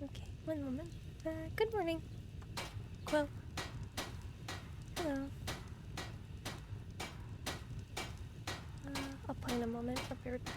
Okay, one moment. Good morning. Quill. Hello. I'll play in a moment. I'll be right back.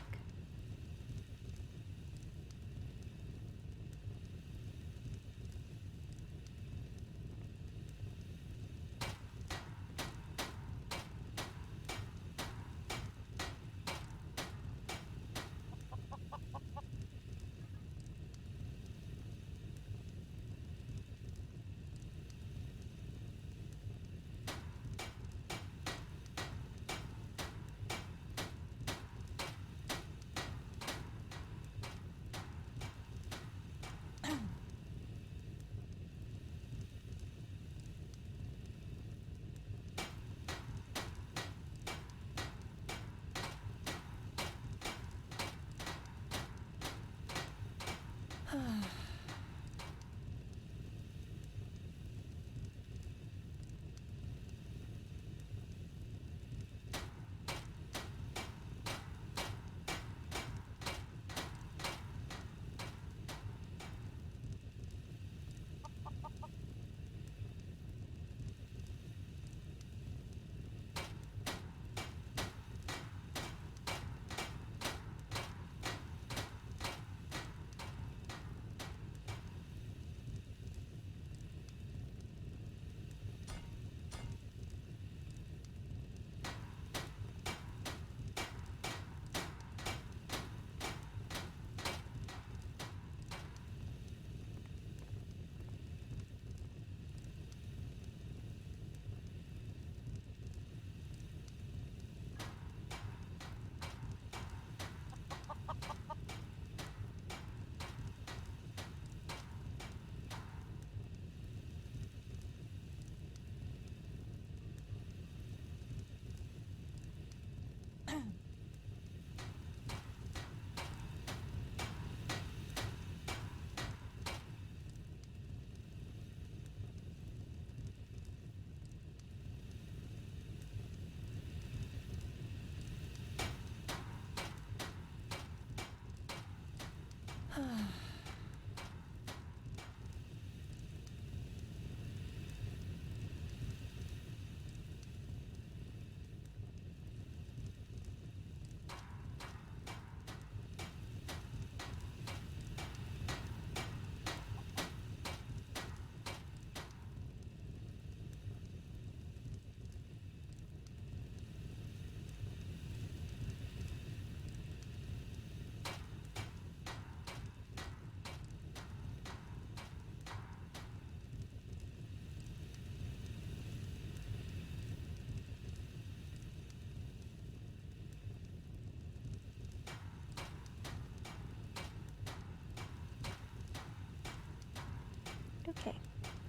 Okay,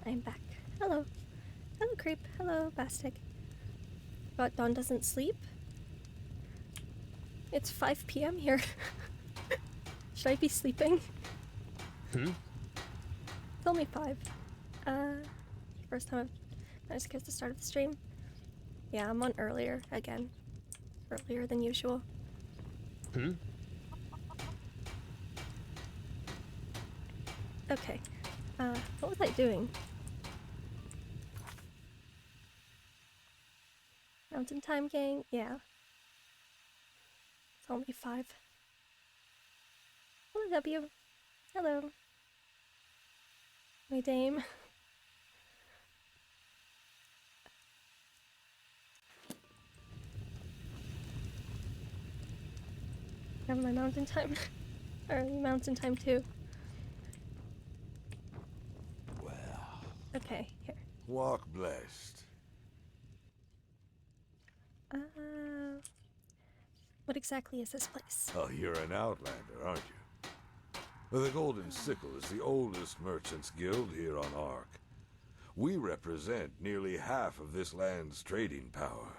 I'm back. Hello. Hello, Creep. Hello, Bastic. But Dawn doesn't sleep? It's 5 p.m. here. Should I be sleeping? It's only 5. First time I just guess the start of the stream. Yeah, I'm on earlier again. Earlier than usual. Okay. What was I doing? Mountain Time gang? Yeah. It's only 5. Hello, W. Hello. My dame. I have my Mountain Time. Early Mountain Time too. Well. Okay, here. Walk blessed. What exactly is this place? Oh, you're an outlander, aren't you? Well, the Golden Sickle is the oldest merchants guild here on Ark. We represent nearly half of this land's trading power,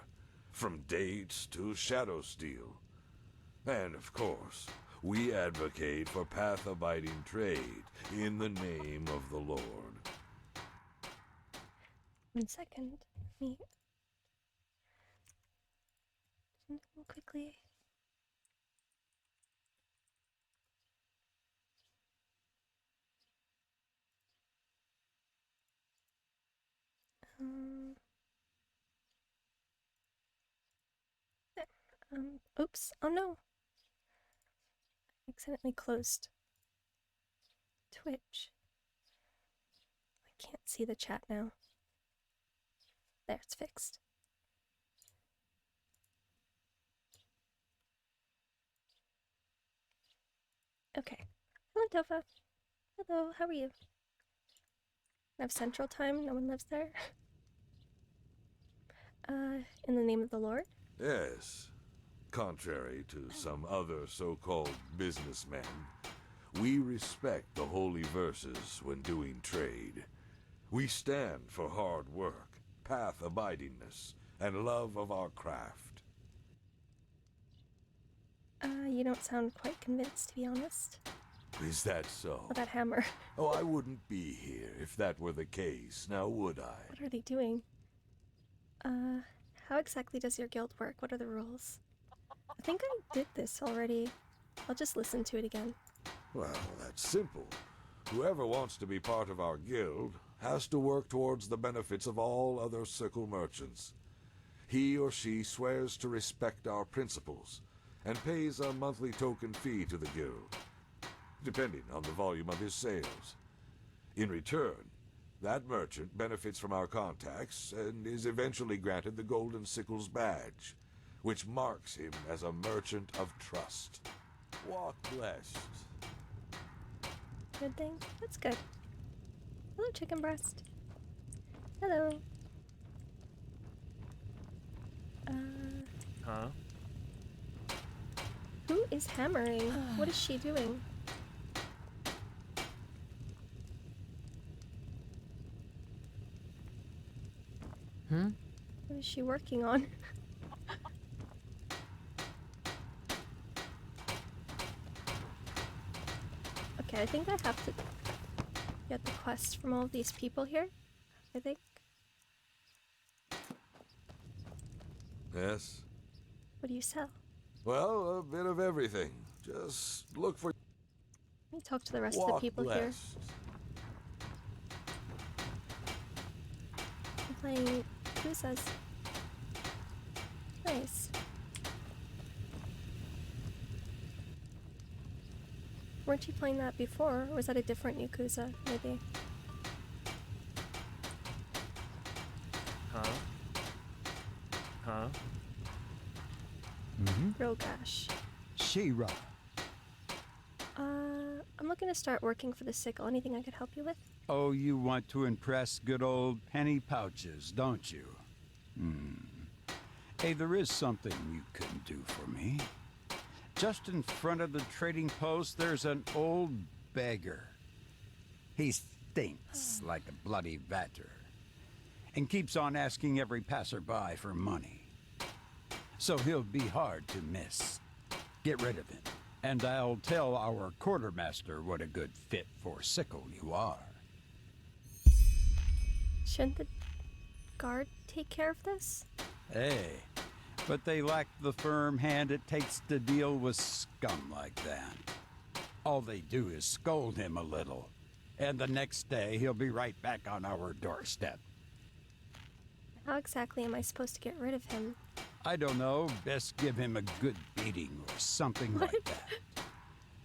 from dates to shadow steel. And of course, we advocate for path-abiding trade in the name of the Lord. 1 second. Me. Quickly. There. Oops. Oh no. I accidentally closed Twitch. I can't see the chat now. There, it's fixed. Okay. Hello, Tofa. Hello, how are you? I have Central Time, no one lives there. In the name of the Lord? Yes. Contrary to some other so-called businessmen, we respect the holy verses when doing trade. We stand for hard work, path-abidingness, and love of our craft. You don't sound quite convinced, to be honest. Is that so? With that hammer. Oh, I wouldn't be here if that were the case, now would I? What are they doing? How exactly does your guild work? What are the rules? I think I did this already. I'll just listen to it again. Well, that's simple. Whoever wants to be part of our guild has to work towards the benefits of all other Sickle merchants. He or she swears to respect our principles and pays a monthly token fee to the guild, depending on the volume of his sales. In return, that merchant benefits from our contacts and is eventually granted the Golden Sickles badge, which marks him as a merchant of trust. Walk blessed. Good thing? That's good. Hello, chicken breast. Hello. Huh? Who is hammering? What is she doing? What is she working on? Okay, I think I have to get the quest from all of these people here. I think. Yes? What do you sell? Well, a bit of everything. Just look for... Let me talk to the rest of the people here. I'm playing... Who says? Nice. Weren't you playing that before? Or was that a different Yakuza, maybe? Huh? Huh? Rogash. She-Ra. I'm looking to start working for the Sickle. Anything I could help you with? Oh, you want to impress good old Penny Pouches, don't you? Hey, there is something you can do for me. Just in front of the trading post, there's an old beggar. He stinks like a bloody vatter and keeps on asking every passerby for money. So he'll be hard to miss. Get rid of him, and I'll tell our quartermaster what a good fit for Sickle you are. Shouldn't the guard take care of this? Hey, but they lack the firm hand it takes to deal with scum like that. All they do is scold him a little, and the next day he'll be right back on our doorstep. How exactly am I supposed to get rid of him? I don't know, best give him a good beating or something like that.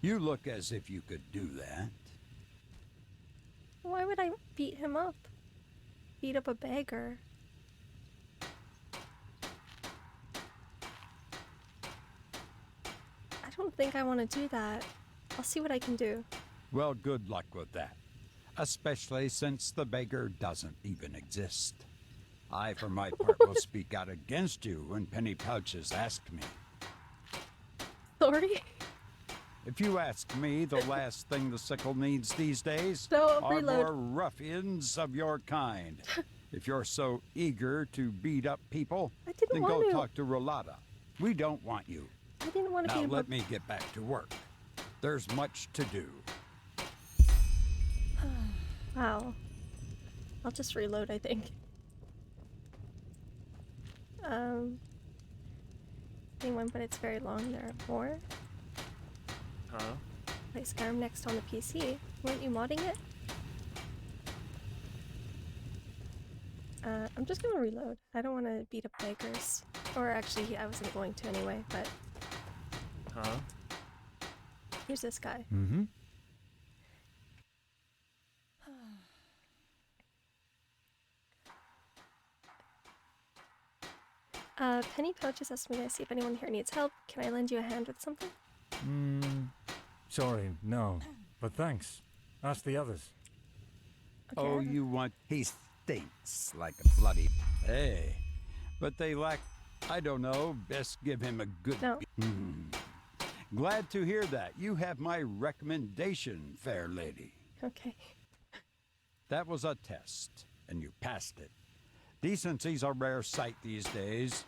You look as if you could do that. Why would I beat him up? Beat up a beggar? I don't think I want to do that. I'll see what I can do. Well, good luck with that. Especially since the beggar doesn't even exist. I, for my part, will speak out against you when Penny Pouches asked me. Sorry? If you ask me, the last thing the Sickle needs these days No, are reload. more ruffians of your kind. If you're so eager to beat up people, I didn't then want go to. talk to Rolata. We don't want you. I didn't want to Now beat him let up. me get back to work. There's much to do. Wow. I'll just reload, I think. One, but it's very long. There are more. Huh? Play Skyrim next on the PC. Weren't you modding it? I'm just gonna reload. I don't want to beat up beggars. Or actually, I wasn't going to anyway, but... Huh? Here's this guy. Mm-hmm. Penny Pouches asked me to see if anyone here needs help. Can I lend you a hand with something? Sorry, no. But thanks. Ask the others. Okay, Oh, you want... He stinks like a bloody... Hey, but they lack... I don't know, best give him a good... No. Glad to hear that. You have my recommendation, fair lady. Okay. That was a test, and you passed it. Decency's a rare sight these days,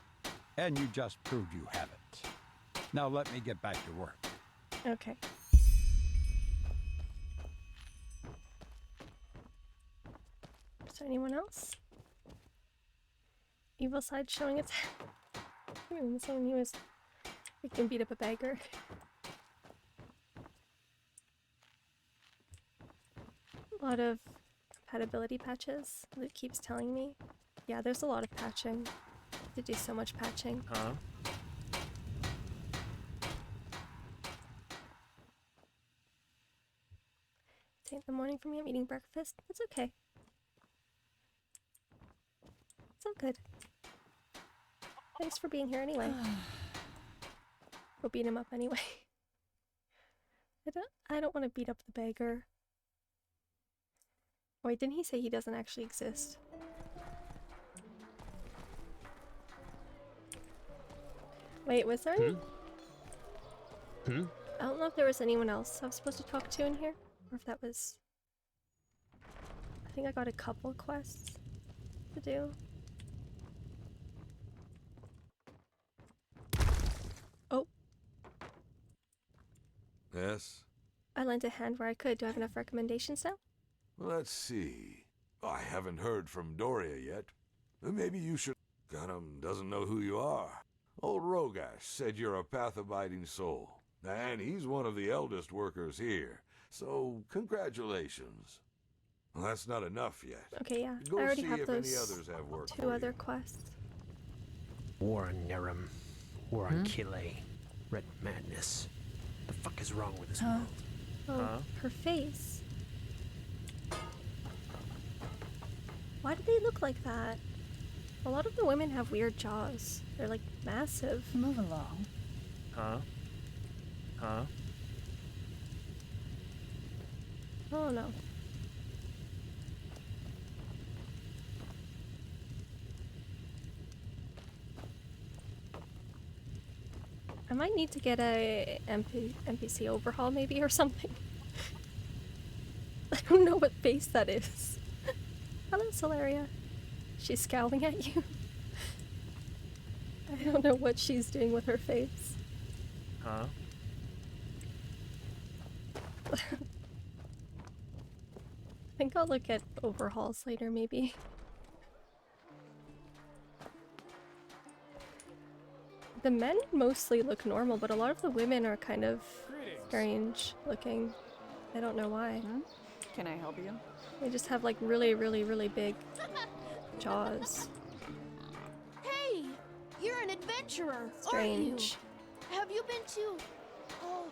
and you just proved you have it. Now let me get back to work. Okay. Is there anyone else? Evil side showing its head. Someone who was... We can beat up a beggar. A lot of compatibility patches, Luke keeps telling me. Yeah, there's a lot of patching. To do so much patching. Huh? It's 8 in the morning for me, I'm eating breakfast. It's okay. It's all good. Thanks for being here anyway. We'll beat him up anyway. I don't want to beat up the beggar. Oh, wait, didn't he say he doesn't actually exist? Wait, was there any? I don't know if there was anyone else I was supposed to talk to in here, or if that was... I think I got a couple quests to do. Oh. Yes? I lent a hand where I could. Do I have enough recommendations now? Let's see. I haven't heard from Doria yet. Maybe you should... Gunham doesn't know who you are. Old Rogash said you're a path-abiding soul, and he's one of the eldest workers here, so congratulations. Well, that's not enough yet. Okay, yeah. Go I already see have if those any others have work two for other you. quests. War on Nerum. War on Kile. Red madness. The fuck is wrong with this world? Oh, her face. Why do they look like that? A lot of the women have weird jaws. They're like massive. Move along. Huh? Huh? Oh no. I might need to get a NPC overhaul maybe or something. I don't know what face that is. Hello, Solaria. She's scowling at you. I don't know what she's doing with her face. Huh? I think I'll look at overhauls later, maybe. The men mostly look normal, but a lot of the women are kind of strange looking. I don't know why. Can I help you? They just have like really, really, really big jaws. Hey, you're an adventurer, Strange. aren't you? Have you been to? Oh,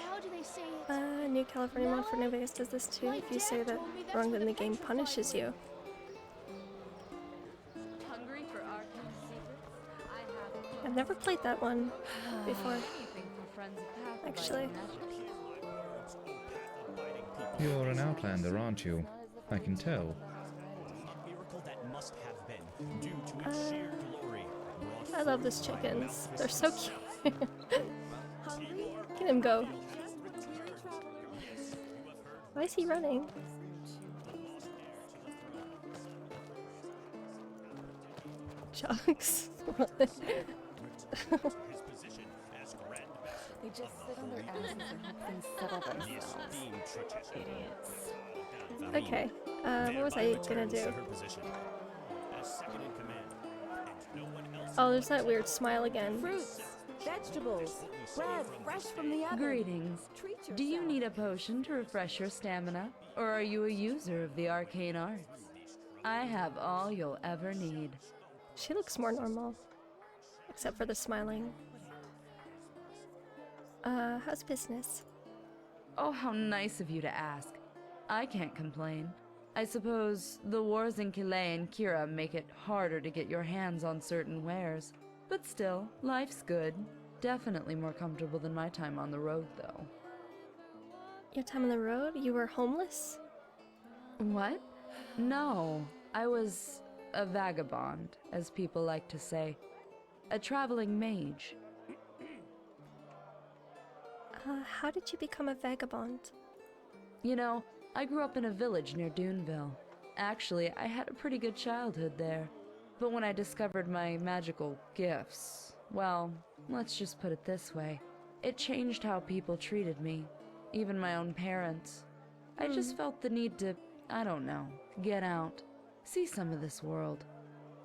how do they say it? New California mod for New Vegas does this too. If you say that wrong, then the game punishes you. Hungry for arcane secrets? I have I've never played that one before, anything for friends of path actually. You're an outlander, aren't you? I can tell. I love these chickens. They're so cute. Look at him go. Why is he running? Chugs. They just sit on their asses and hope things settle themselves. Idiots. Okay, what was I gonna do? Oh, there's that weird smile again. Fruits, vegetables, bread fresh from the oven. Greetings. Treat yourself. Do you need a potion to refresh your stamina, or are you a user of the arcane arts? I have all you'll ever need. She looks more normal. Except for the smiling. How's business? Oh, how nice of you to ask. I can't complain. I suppose the wars in Kilay and Kira make it harder to get your hands on certain wares. But still, life's good. Definitely more comfortable than my time on the road, though. Your time on the road? You were homeless? What? No, I was a vagabond, as people like to say. A traveling mage. How did you become a vagabond? You know, I grew up in a village near Duneville. Actually, I had a pretty good childhood there. But when I discovered my magical gifts, well, let's just put it this way. It changed how people treated me, even my own parents. I just felt the need to, I don't know, get out, see some of this world.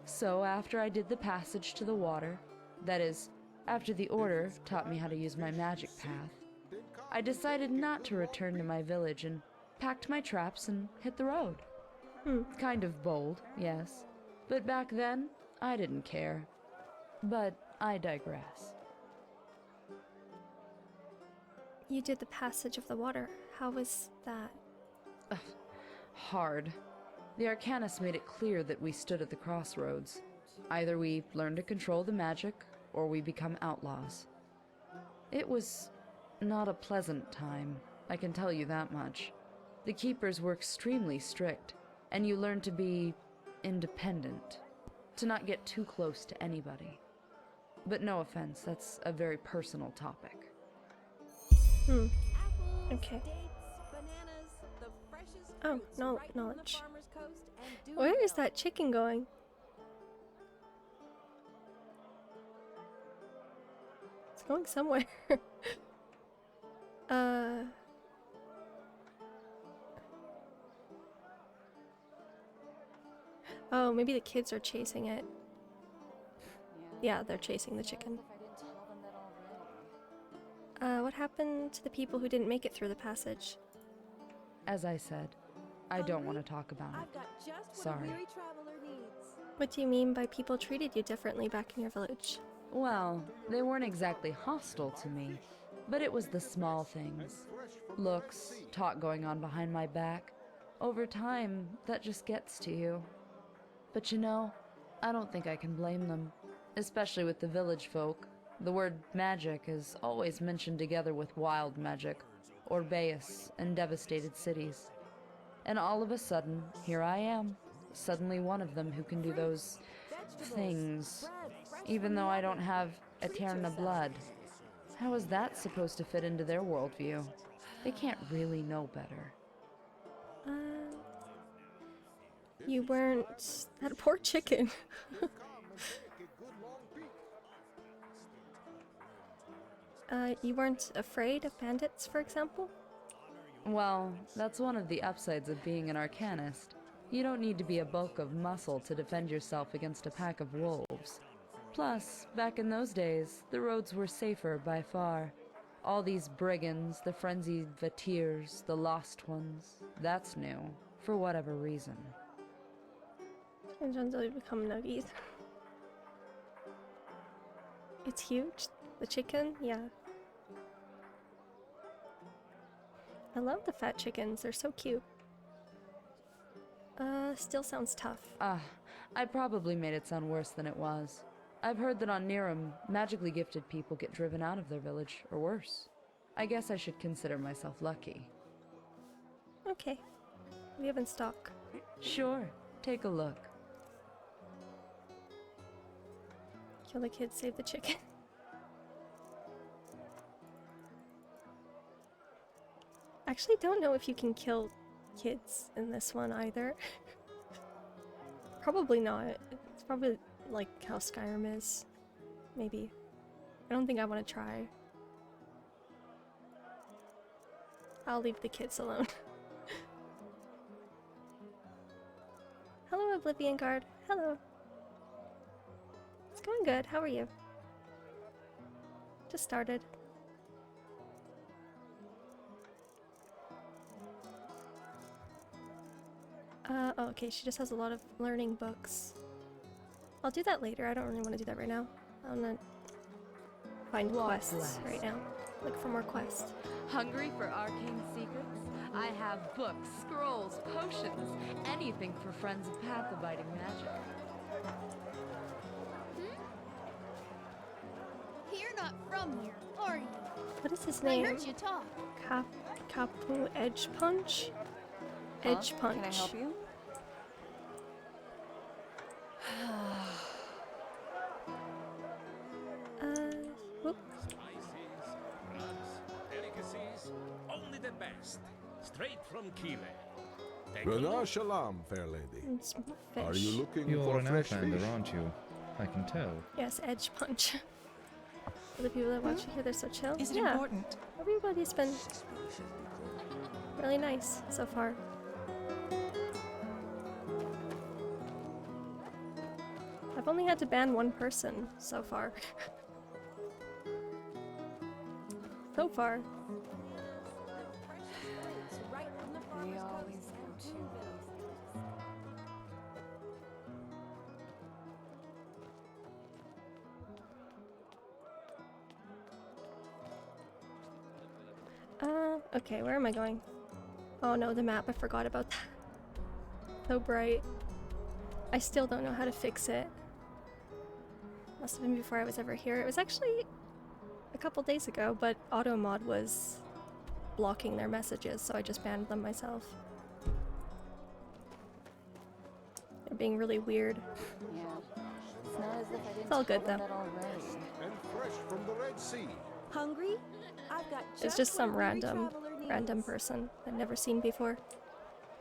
So after I did the passage to the water, that is, after the Order taught me how to use my magic path, I decided not to return to my village and packed my traps and hit the road. Kind of bold, yes. But back then, I didn't care. But I digress. You did the passage of the water. How was that? Hard. The Arcanist made it clear that we stood at the crossroads. Either we learn to control the magic, or we become outlaws. It was not a pleasant time, I can tell you that much. The keepers were extremely strict, and you learn to be independent, to not get too close to anybody. But no offense, that's a very personal topic. Okay. Oh, no, knowledge. Where is that chicken going? It's going somewhere. Oh, maybe the kids are chasing it. Yeah, they're chasing the chicken. What happened to the people who didn't make it through the passage? As I said, I don't want to talk about it. Sorry. What do you mean by people treated you differently back in your village? Well, they weren't exactly hostile to me, but it was the small things. Looks, talk going on behind my back. Over time, that just gets to you. But you know, I don't think I can blame them, especially with the village folk. The word magic is always mentioned together with wild magic, Orbeus, and devastated cities. And all of a sudden, here I am, suddenly one of them who can do those things, even though I don't have Eterna blood. How is that supposed to fit into their worldview? They can't really know better. You weren't... that poor chicken. You weren't afraid of bandits, for example? Well, that's one of the upsides of being an Arcanist. You don't need to be a bulk of muscle to defend yourself against a pack of wolves. Plus, back in those days, the roads were safer by far. All these brigands, the frenzied Vatirs, the lost ones, that's new, for whatever reason. And until you become nuggies. It's huge. The chicken, yeah. I love the fat chickens, they're so cute. Still sounds tough. I probably made it sound worse than it was. I've heard that on Niram, magically gifted people get driven out of their village, or worse. I guess I should consider myself lucky. Okay. We have in stock. Sure, take a look. Kill the kids, save the chicken. Actually don't know if you can kill kids in this one either. Probably not. It's probably like how Skyrim is. Maybe. I don't think I want to try. I'll leave the kids alone. Hello, Oblivion Guard. Hello. It's going good. How are you? Just started. Oh, okay, she just has a lot of learning books. I'll do that later. I don't really want to do that right now. I'm gonna find quests right now. Look for more quests. Hungry for arcane secrets? I have books, scrolls, potions, anything for friends of path-abiding magic. You're not from here, are you? What is his I name? heard you talk. Kapu Edge Punch? Edge Punch. Can I help you? Whoop. Delicacies, only the best. Straight from Kile. Renar Shalom, fair lady. It's fish. Are you looking You're for an fresh outlander, fish? aren't you? I can tell. Yes, Edge Punch. For the people that watch it here, they're so chill. Is it yeah. important? Everybody's been really nice so far. I've only had to ban one person so far. So far. We always go to. Okay, where am I going? Oh no, the map, I forgot about that. So bright. I still don't know how to fix it. Must have been before I was ever here. It was actually a couple days ago, but AutoMod was blocking their messages, so I just banned them myself. They're being really weird. Yeah. It's not as if I didn't It's all good, tell them though. that already. And fresh from the Red Sea. Hungry? I've got It's just some what every random traveler needs. person I've never seen before.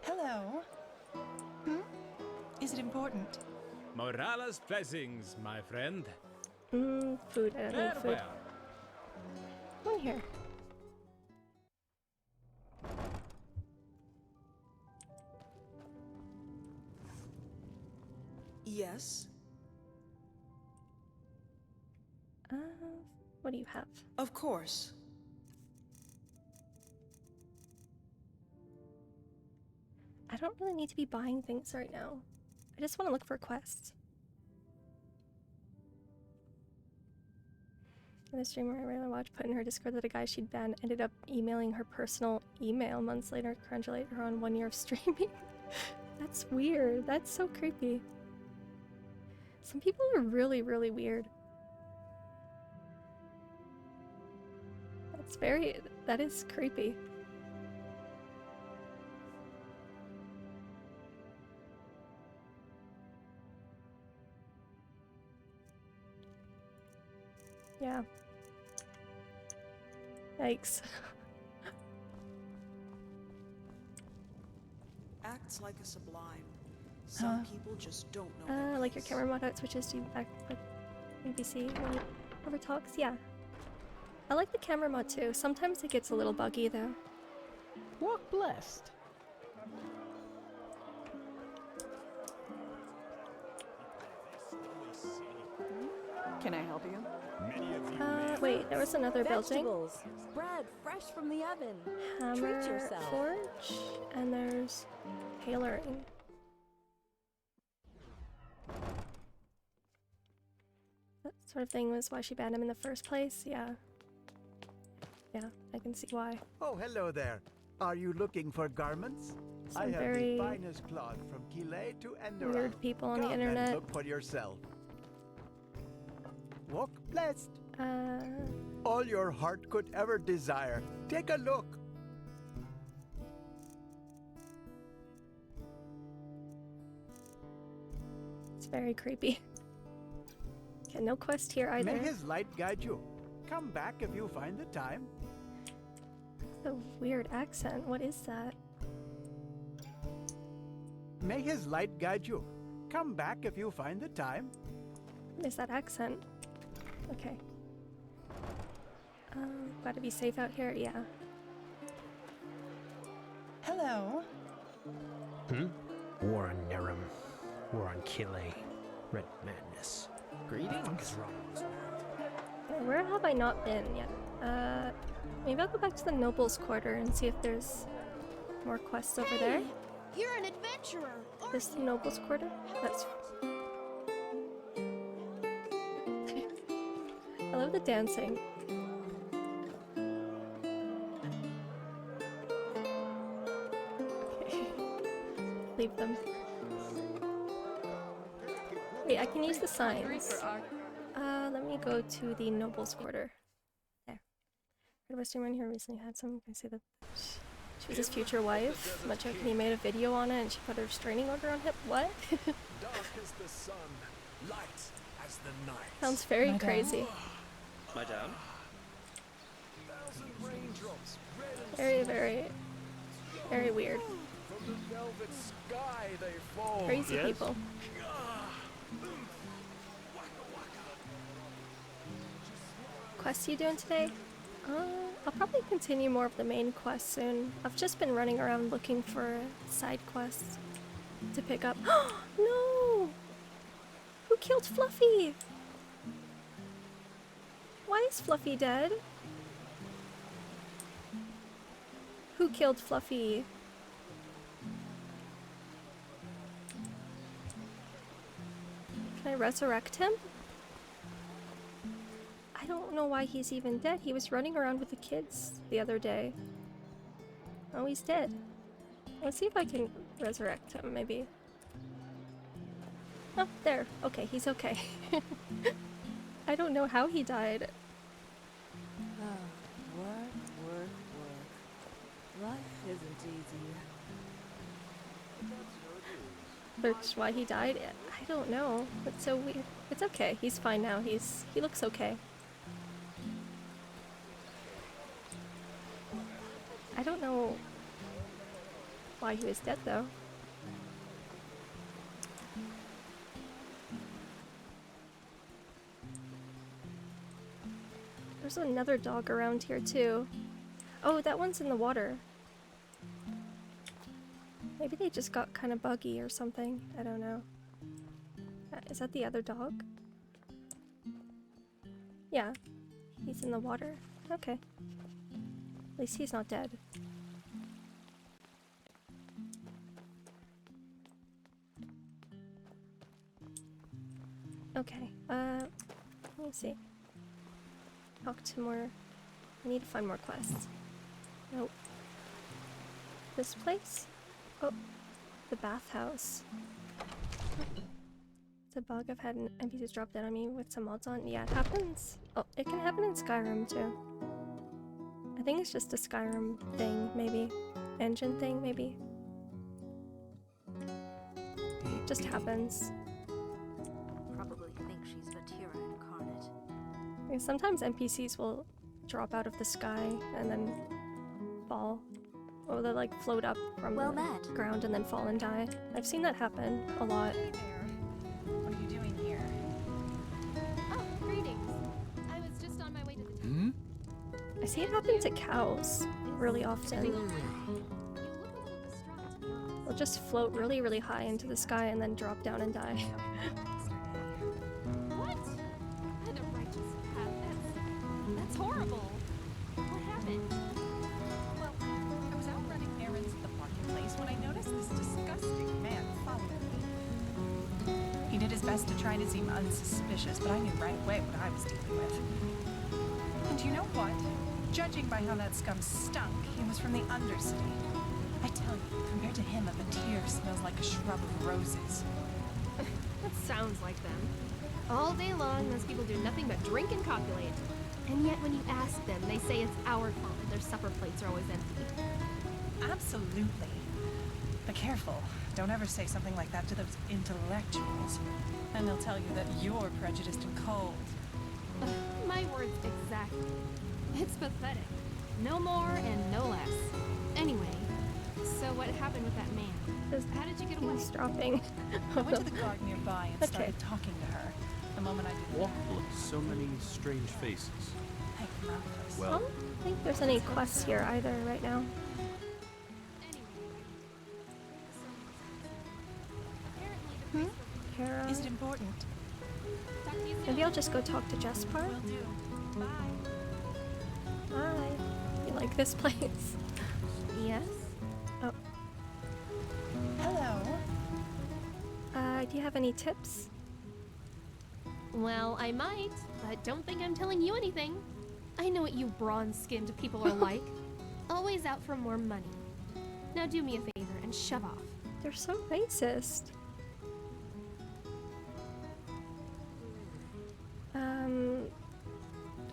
Hello. Is it important? Morala's blessings, my friend. Food. I don't need food. Farewell. Come on here. Yes. What do you have? Of course. I don't really need to be buying things right now. I just want to look for quests. The streamer I rarely watch put in her Discord that a guy she'd banned ended up emailing her personal email months later, congratulate her on 1 year of streaming. That's weird. That's so creepy. Some people are really, really weird. That is creepy. Yeah. Yikes. Acts like a sublime. Some people just don't know. their Like your place. camera mod how it switches to back like NPC when it over talks. Yeah. I like the camera mod too. Sometimes it gets a little buggy though. Walk blessed. Can I help you? Wait, there was another building. Vegetables, bread fresh from the oven. Hammer Treat yourself. Forge, and there's tailoring. That sort of thing was why she banned him in the first place. Yeah. Yeah, I can see why. Oh, hello there. Are you looking for garments? Some I have very the finest cloth from Kile to Enderal. weird people on the Come and internet. look for yourself. Walk blessed. All your heart could ever desire. Take a look. It's very creepy. Okay, no quest here either. May his light guide you. Come back if you find the time. A weird accent. What is that? May his light guide you. Come back if you find the time. What is that accent? Okay. Gotta be safe out here. Yeah. Hello. War on Nerum. War on Kile. Red madness. Greetings. Yeah, where have I not been yet? Maybe I'll go back to the Noble's Quarter and see if there's more quests over there. You're an adventurer, aren't This the noble's quarter? That's. I love the dancing. Okay. Leave them. Wait, I can use the signs. Let me go to the noble's quarter. There. Heard Western man here recently had some. I say that she was his future wife. Much like he made a video on it and she put a restraining order on him. What? Dark as the sun, light as the night. Sounds very crazy. Madame? Very, very weird. From the velvet sky they fall. Crazy people. Quests you doing today? I'll probably continue more of the main quest soon. I've just been running around looking for side quests to pick up. No! Who killed Fluffy? Why is Fluffy dead? Who killed Fluffy? Can I resurrect him? I don't know why he's even dead. He was running around with the kids the other day. Oh, he's dead. Let's see if I can resurrect him, maybe. Oh, there. Okay, he's okay. I don't know how he died. Work. Life isn't easy. Search why he died? I don't know. It's so weird. It's okay. He's fine now. He looks okay. I don't know why he was dead though. There's another dog around here too. Oh, that one's in the water. Maybe they just got kind of buggy or something. I don't know. Is that the other dog? Yeah. He's in the water. Okay. At least he's not dead. Okay. Let me see. Talk to more. I need to find more quests. Nope. This place? Oh, the bathhouse. It's a bug. I've had NPCs drop down on me with some mods on. Yeah, it happens. Oh, it can happen in Skyrim too. I think it's just a Skyrim thing, maybe. Engine thing, maybe. It just happens. Probably think she's Vatira incarnate. Like, sometimes NPCs will drop out of the sky and then fall. Or they'll like float up from the ground and then fall and die. I've seen that happen a lot. Hey there. What are you doing here? Oh, greetings. I was just on my way to the town. I see it happen to cows really often. They'll just float really, really high into the sky and then drop down and die. What? The righteous path. That's horrible. What happened? Well, I was out running errands at the marketplace when I noticed this disgusting man following me. He did his best to try to seem unsuspicious, but I knew right away what I was dealing with. And you know what? Judging by how that scum stunk, he was from the Undercity. I tell you, compared to him, a Vatir smells like a shrub of roses. That sounds like them. All day long, those people do nothing but drink and copulate. And yet when you ask them, they say it's our fault that their supper plates are always empty. Absolutely. But careful. Don't ever say something like that to those intellectuals. And they'll tell you that you're prejudiced and cold. My words exactly. It's pathetic. No more and no less. Anyway, so what happened with that man? How did you get away? He's dropping. I went to the guard nearby and started talking to her. The moment I did What so many strange faces? Hey, Malphus. I don't think there's any quests here either right now. Kara. Is it important? Maybe I'll just go talk to Jespar. Will do. Bye. Hi. You like this place? Yes? Oh. Do you have any tips? Well, I might, but don't think I'm telling you anything. I know what you bronze-skinned people are like. Always out for more money. Now do me a favor and shove off. They're so racist.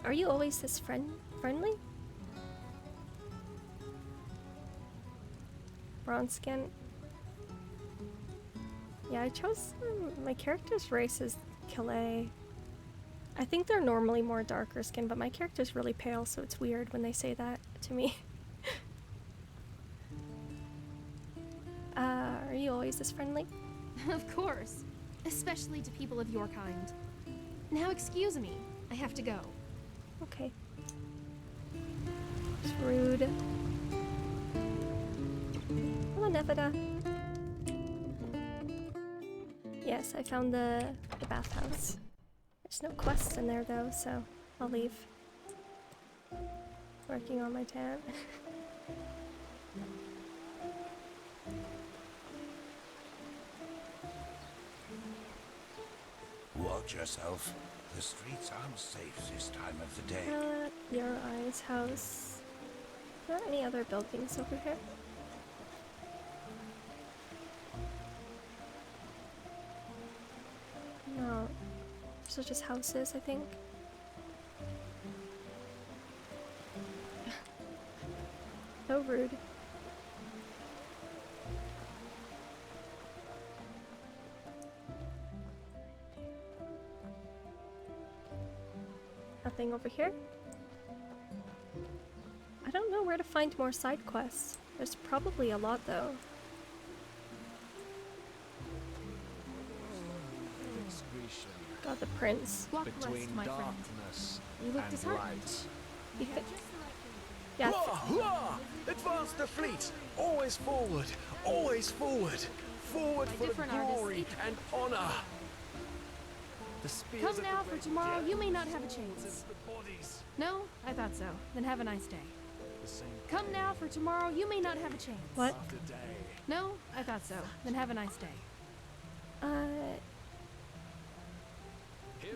Are you always this friendly? Bronze skin. Yeah, I chose my character's race is Calais. I think they're normally more darker skin, but my character's really pale, so it's weird when they say that to me. Are you always this friendly? Of course. Especially to people of your kind. Now excuse me. I have to go. Okay. It's rude. Hello, Nevada. Yes, I found the bathhouse. There's no quests in there though, so I'll leave. Working on my tan. Watch yourself. The streets aren't safe this time of the day. Your Eyes house. Are there any other buildings over here? No. These are just houses, I think. So rude. Nothing over here. I don't know where to find more side quests. There's probably a lot though. God, the prince. Between darkness You look and disheartened. light. You fit. Yeah. Advance the fleet! Always forward! Always forward! Forward for the different artists, glory and honor! The spears Come of now, the for red tomorrow dead you may not have a falls chance. into the bodies. No? I thought so. Then have a nice day. The same Come now, for tomorrow you may not have a chance. What? after day. No? I thought so. Then have a nice day.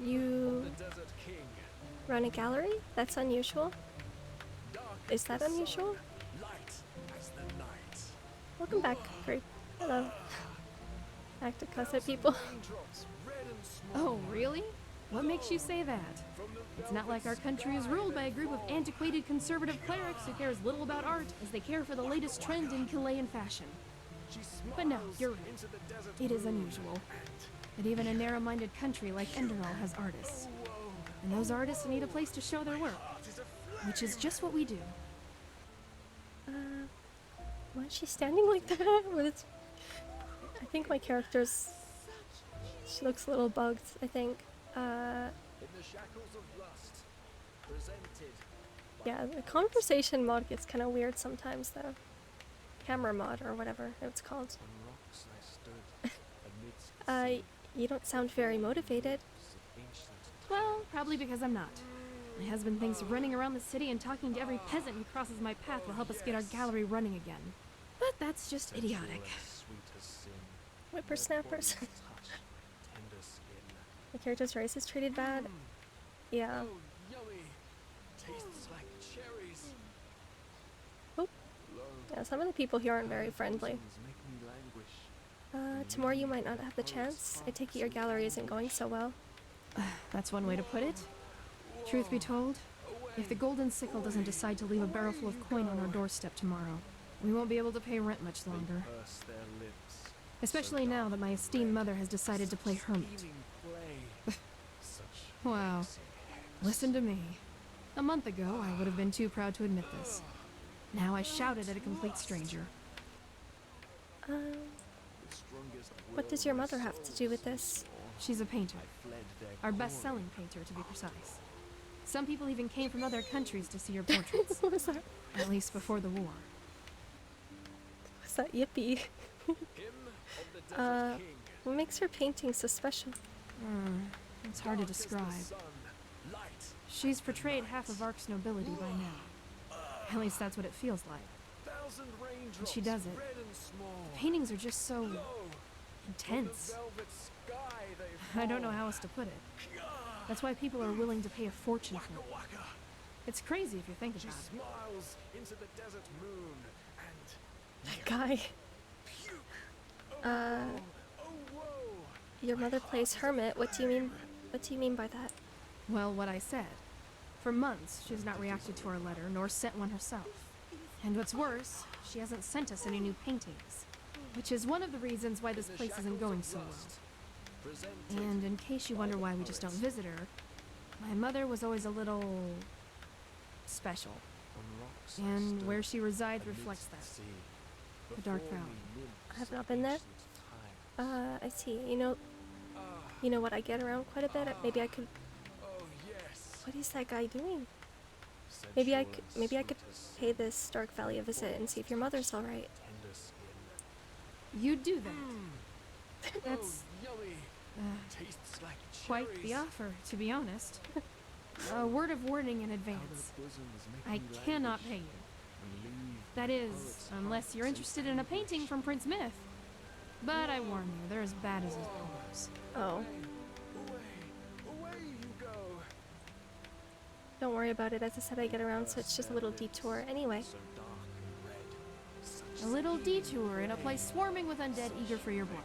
You The Desert King. run a gallery? That's unusual. Dark Is that as the unusual? sun, light as the night. Welcome back, Grape. Hello. Back to cuss at people. Raindrops, red and small. Oh, really? What makes you say that? It's not like our country is ruled by a group of antiquated conservative clerics who care as little about art as they care for the latest trend in Chilean fashion. But no, you're right. Into the desert It is unusual. That even a narrow-minded country like Enderal has artists. And those artists need a place to show their work. Which is just what we do. Why is she standing like that? I think my character's... She looks a little bugged, I think. in the shackles of lust, presented Yeah, the conversation mod gets kind of weird sometimes, though. Camera mod, or whatever it's called. on rocks I stood amidst You don't sound very motivated. ancient. Well, probably because I'm not. My husband thinks running around the city and talking to every peasant who crosses my path will help us get our gallery running again. But that's just idiotic. Sweet as sin. Whippersnappers. Touch, tender skin. The character's race is treated bad. Yeah. Oh, yummy. Tastes like cherries. Oh. Yeah, some of the people here aren't very friendly. Make me languish. Tomorrow you might not have the chance. I take it your gallery isn't going so well. That's one way to put it. Truth be told, if the Golden Sickle doesn't decide to leave a barrel full of coin on our doorstep tomorrow, we won't be able to pay rent much longer. Purse their lips. Especially now that my esteemed mother has decided to play hermit. Scheming play. Such Wow. sexy hex. Listen to me. A month ago, I would have been too proud to admit this. Now I shouted at a complete stranger. The strongest What does your mother have to do with this? She's a painter. fled their Our glory. best-selling painter, to be precise. Some people even came from other countries to see her portraits. What was that? At least before the war. What's that yippee? Hymn of the Desert King. What makes her painting so special? It's hard to Dark as the describe. sun, light. She's portrayed half of Ark's nobility by now. At least that's what it feels like. Thousand raindrops, she does it. red and small. The paintings are just so intense. I don't know how else to put it. That's why people are willing to pay a fortune for it. It's crazy if you think about it. Smiles into the desert moon and That guy. Your mother plays hermit. What do you mean? What do you mean by that? Well, what I said. For months, she has not reacted to our letter, nor sent one herself. And what's worse, she hasn't sent us any new paintings. Which is one of the reasons why this place isn't going so well. And in case you wonder why we just don't visit her, my mother was always a little special. And where she resides reflects that. The Dark Valley. I have not been there. I see. You know what I get around quite a bit. Maybe I could. What is that guy doing? Maybe I could pay this Dark Valley a visit and see if your mother's all right. You'd do that. That's quite the offer, to be honest. A word of warning in advance. I cannot pay you. That is, unless you're interested in a painting from Prince Myth. But I warn you, they're as bad as his poems. Oh. Don't worry about it. As I said, I get around, so it's just a little detour anyway. A little detour in a place swarming with undead eager for your blood.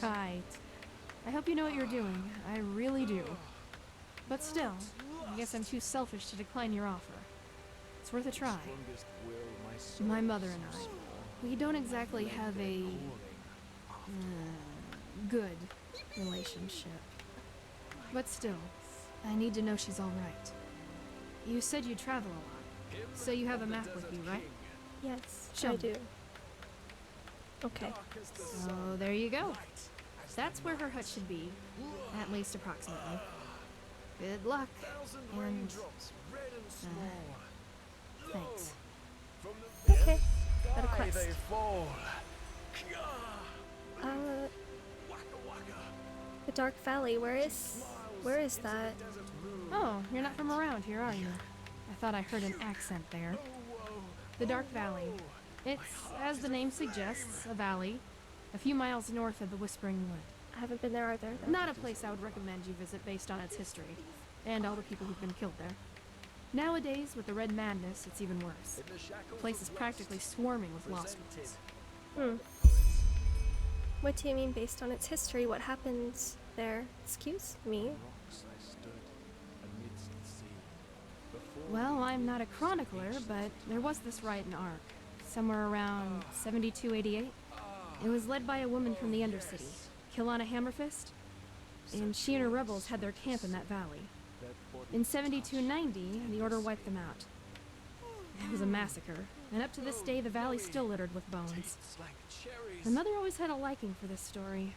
Right. I hope you know what you're doing. I really do. But still, I guess I'm too selfish to decline your offer. It's worth a try. My mother and I, we don't exactly have a good relationship. But still, I need to know she's all right. You said you travel a lot, so you have a map with you, right? Yes, Show I me. do. Okay. So there you go. That's where her hut should be, at least approximately. Good luck, and thanks. Okay. Got a quest. The Dark Valley. Where is that? Oh, you're not from around here, are you? I thought I heard an accent there. The Dark Valley. It's, as the name suggests, a valley, a few miles north of the Whispering Wood. I haven't been there either. Though. Not a place I would recommend you visit based on its history, and all the people who've been killed there. Nowadays, with the Red Madness, it's even worse. The place is practically swarming with lost ones. What do you mean based on its history? What happened there? Excuse me? Well, I'm not a chronicler, but there was this riot in Ark, somewhere around 7288. It was led by a woman from the Undercity, Kilana Hammerfist, and she and her rebels had their camp in that valley. In 7290, the Order wiped them out. It was a massacre, and up to this day the valley's still littered with bones. My mother always had a liking for this story,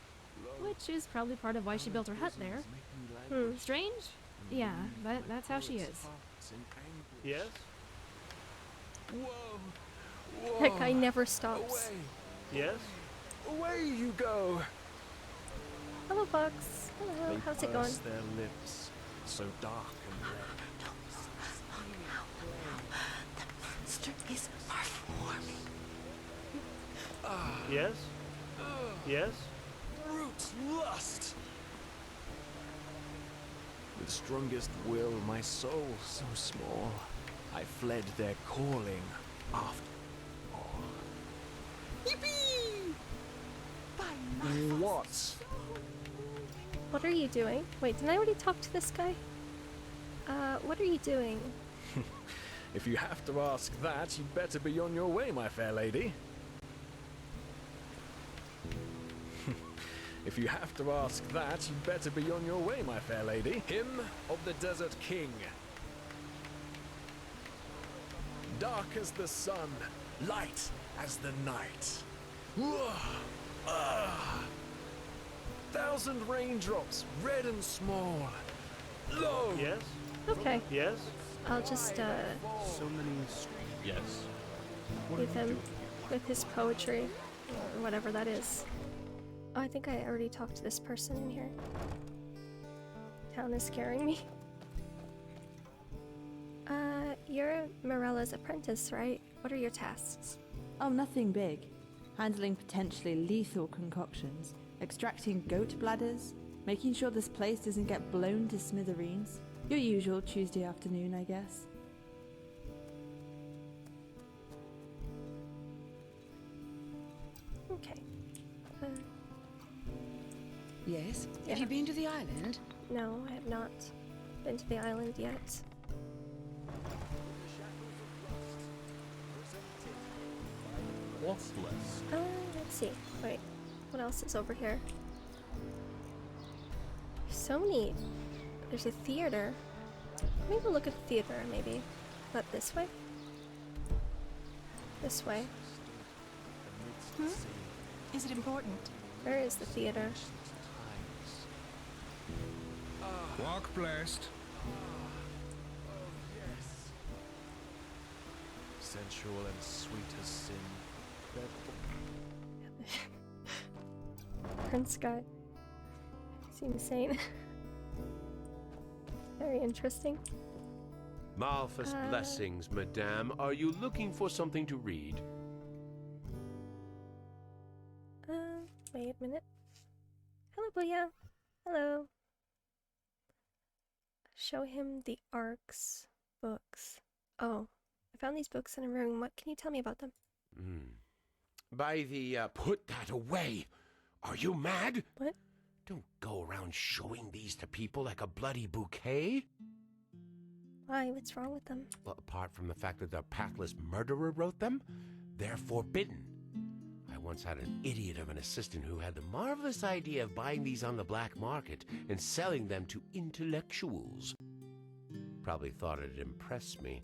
which is probably part of why she built her hut there. Strange? Yeah, but that's how she is. Yes? Whoa. That guy never stops. Away. Yes? Away you go. Hello, Fox. Hello. They How's it going? purse their lips, so dark and red. The monster is performing. Yes? Yes? Brute lust. With strongest will, my soul so small, I fled their calling after all. Yippee! What? What are you doing? Wait, didn't I already talk to this guy? What are you doing? If you have to ask that, you'd better be on your way, my fair lady. If you have to ask that, you'd better be on your way, my fair lady. Hymn of the Desert King. Dark as the sun, light as the night. Thousand raindrops, red and small. Lo! Yes? Okay. Yes? I'll just So many yes. leave him with his poetry, or whatever that is. Oh, I think I already talked to this person in here. Town is scaring me. You're Morella's apprentice, right? What are your tasks? Oh, nothing big. handling potentially lethal concoctions, extracting goat bladders, making sure this place doesn't get blown to smithereens. Your usual Tuesday afternoon, I guess. Okay. Yes? Yeah. Have you been to the island? No, I have not been to the island yet. What's less? Let's see. Wait, what else is over here? So many. There's a theater. Let me go look at the theater, maybe. But this way? This way. Hmm? Is it important? Where is the theater? Walk blessed. Sensual and sweet as sin. Prince guy. Seems sane. Very interesting. Malphus blessings, madame. Are you looking for something to read? Wait a minute. Hello, Booyah. Hello. Show him the Ark's books. Oh, I found these books in a room. What can you tell me about them? By the, put that away! Are you mad? What? Don't go around showing these to people like a bloody bouquet. Why? What's wrong with them? Well, apart from the fact that the pathless murderer wrote them, they're forbidden. I once had an idiot of an assistant who had the marvelous idea of buying these on the black market and selling them to intellectuals. Probably thought it'd impress me.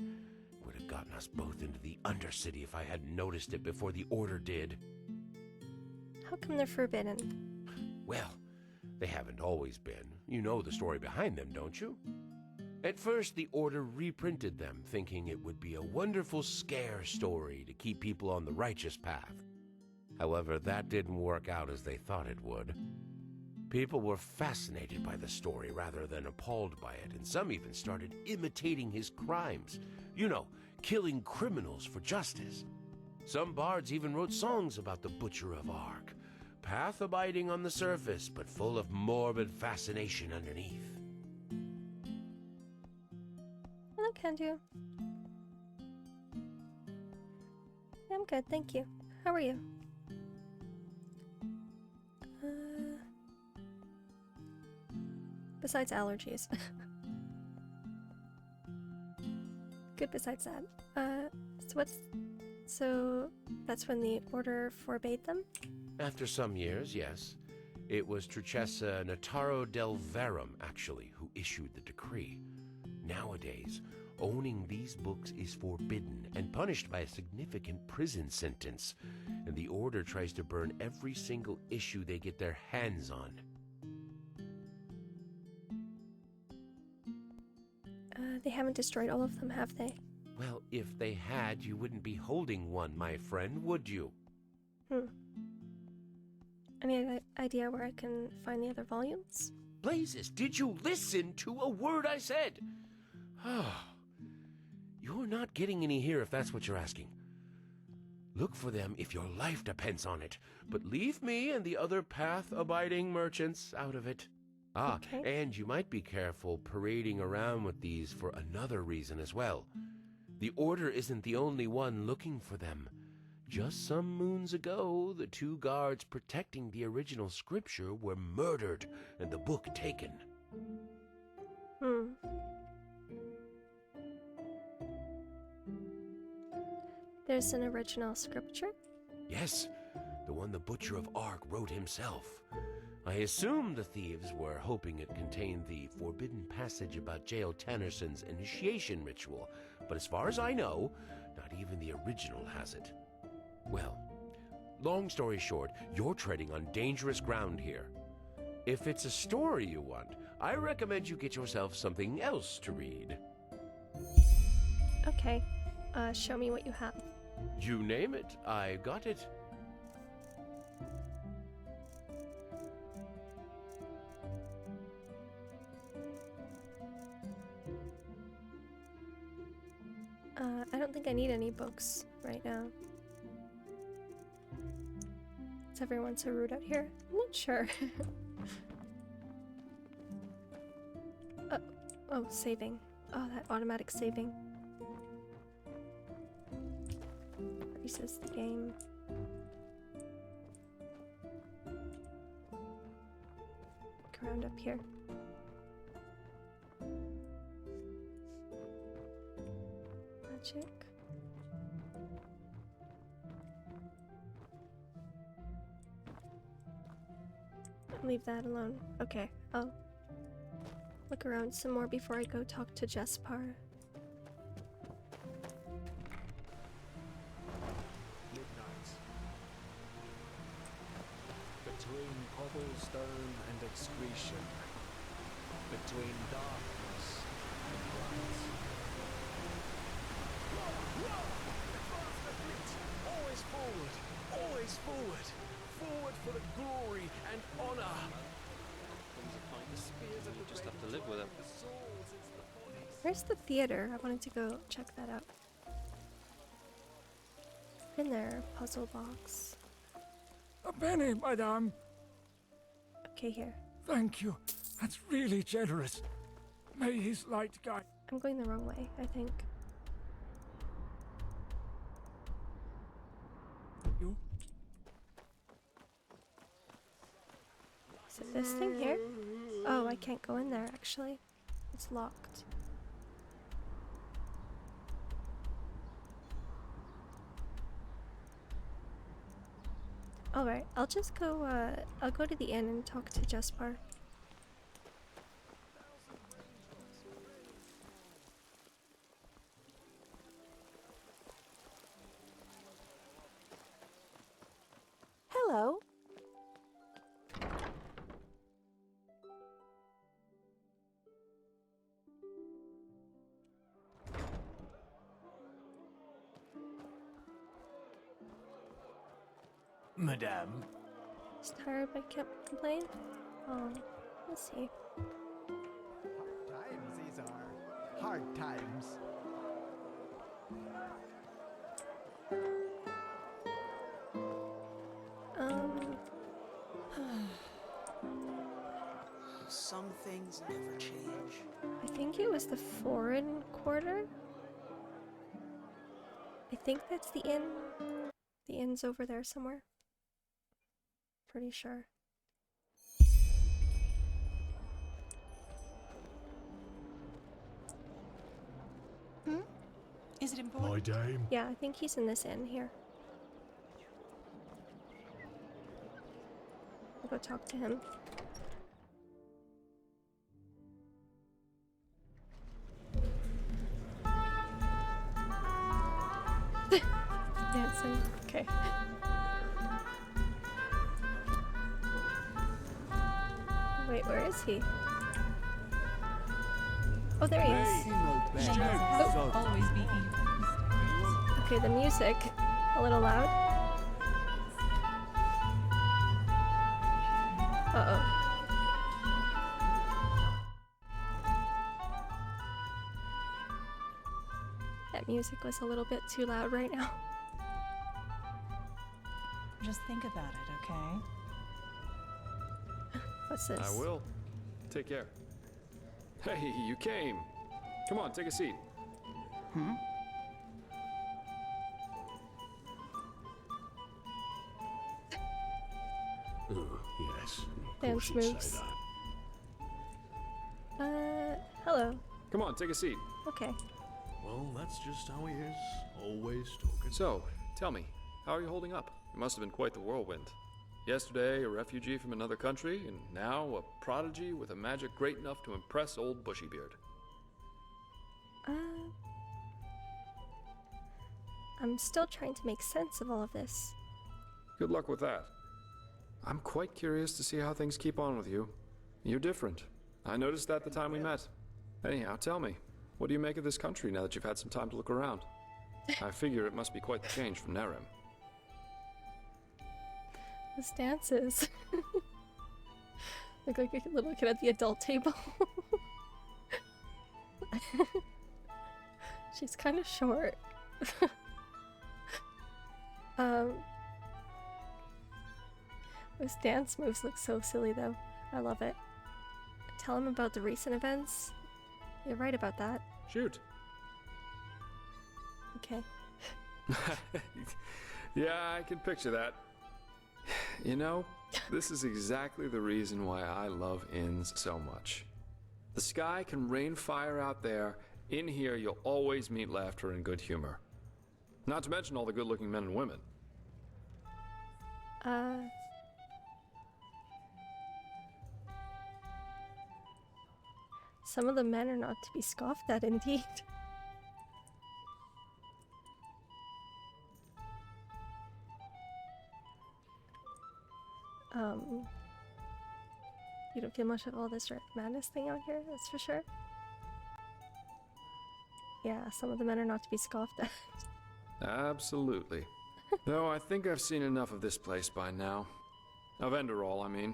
Would have gotten us both into the Undercity if I hadn't noticed it before the Order did. How come they're forbidden? Well, they haven't always been. You know the story behind them, don't you? At first, the Order reprinted them, thinking it would be a wonderful scare story to keep people on the righteous path. However, that didn't work out as they thought it would. People were fascinated by the story rather than appalled by it, and some even started imitating his crimes. You know, killing criminals for justice. Some bards even wrote songs about the Butcher of Ark, path-abiding on the surface, but full of morbid fascination underneath. Hello, Kanju. Yeah, I'm good, thank you. How are you? Besides allergies. Good besides that. So that's when the Order forbade them? After some years, yes. It was Truchessa Nataro del Verum, actually, who issued the decree. Nowadays, owning these books is forbidden and punished by a significant prison sentence, and the Order tries to burn every single issue they get their hands on. They haven't destroyed all of them, have they? Well, if they had, you wouldn't be holding one, my friend, would you? Any idea where I can find the other volumes? Blazes, did you listen to a word I said? You're not getting any here if that's what you're asking. Look for them if your life depends on it, but leave me and the other path-abiding merchants out of it. Okay. And you might be careful parading around with these for another reason as well. The Order isn't the only one looking for them. Just some moons ago, the two guards protecting the original scripture were murdered and the book taken. There's an original scripture? Yes, the one the Butcher of Ark wrote himself. I assume the thieves were hoping it contained the forbidden passage about Jael Tannerson's initiation ritual, but as far as I know, not even the original has it. Well, long story short, you're treading on dangerous ground here. If it's a story you want, I recommend you get yourself something else to read. Okay, show me what you have. You name it, I got it. I don't think I need any books right now. Is everyone so rude out here? I'm not sure. Oh, saving. Oh, that automatic saving. Increases the game. Look around up here. Magic. Leave that alone. Okay, I'll look around some more before I go talk to Jespar. Midnight. Between cobblestone and excretion. Between darkness and light. Advance the fleet! Always forward! Always forward! Forward for the glory and honor! You just have to live with it. Where's the theater? I wanted to go check that out. In there, puzzle box. A penny, madame. Okay, here. Thank you. That's really generous. May his light guide. I'm going the wrong way, I think. You? Is it this thing here? Oh, I can't go in there, actually. It's locked. Alright, I'll just go, I'll go to the inn and talk to Jespar. Hello. Madame. Just tired but can't complain? Oh, let's see. Times these are. Hard times. Some things never change. I think it was the foreign quarter? I think that's the inn. The inn's over there somewhere. Pretty sure. Is it important? My dame. Yeah, I think he's in this inn here. I'll go talk to him. Dancing. Okay. Wait, where is he? Oh, there he is. Oh. Always be evil. Okay, the music. A little loud. Uh-oh. That music was a little bit too loud right now. Just think about it, okay? What's this? I will. Take care. Hey, you came. Come on, take a seat. Yes. Dance moves. Hello. Come on, take a seat. Okay. Well, that's just how he is. Always talking. So, tell me, how are you holding up? It must have been quite the whirlwind. Yesterday, a refugee from another country, and now a prodigy with a magic great enough to impress old Bushybeard. I'm still trying to make sense of all of this. Good luck with that. I'm quite curious to see how things keep on with you. You're different. I noticed that the time we met. Anyhow, tell me, what do you make of this country now that you've had some time to look around? I figure it must be quite the change from Nerim. Those dances. Look like a little kid at the adult table. She's kind of short. Those dance moves look so silly though. I love it. Tell him about the recent events. You're right about that. Shoot. Okay. Yeah, I can picture that. You know, this is exactly the reason why I love inns so much. The sky can rain fire out there. In here, you'll always meet laughter and good humor. Not to mention all the good-looking men and women. Some of the men are not to be scoffed at, indeed. You don't feel much of all this madness thing out here, that's for sure. Yeah, some of the men are not to be scoffed at. Absolutely. Though I think I've seen enough of this place by now. Of Enderal, I mean.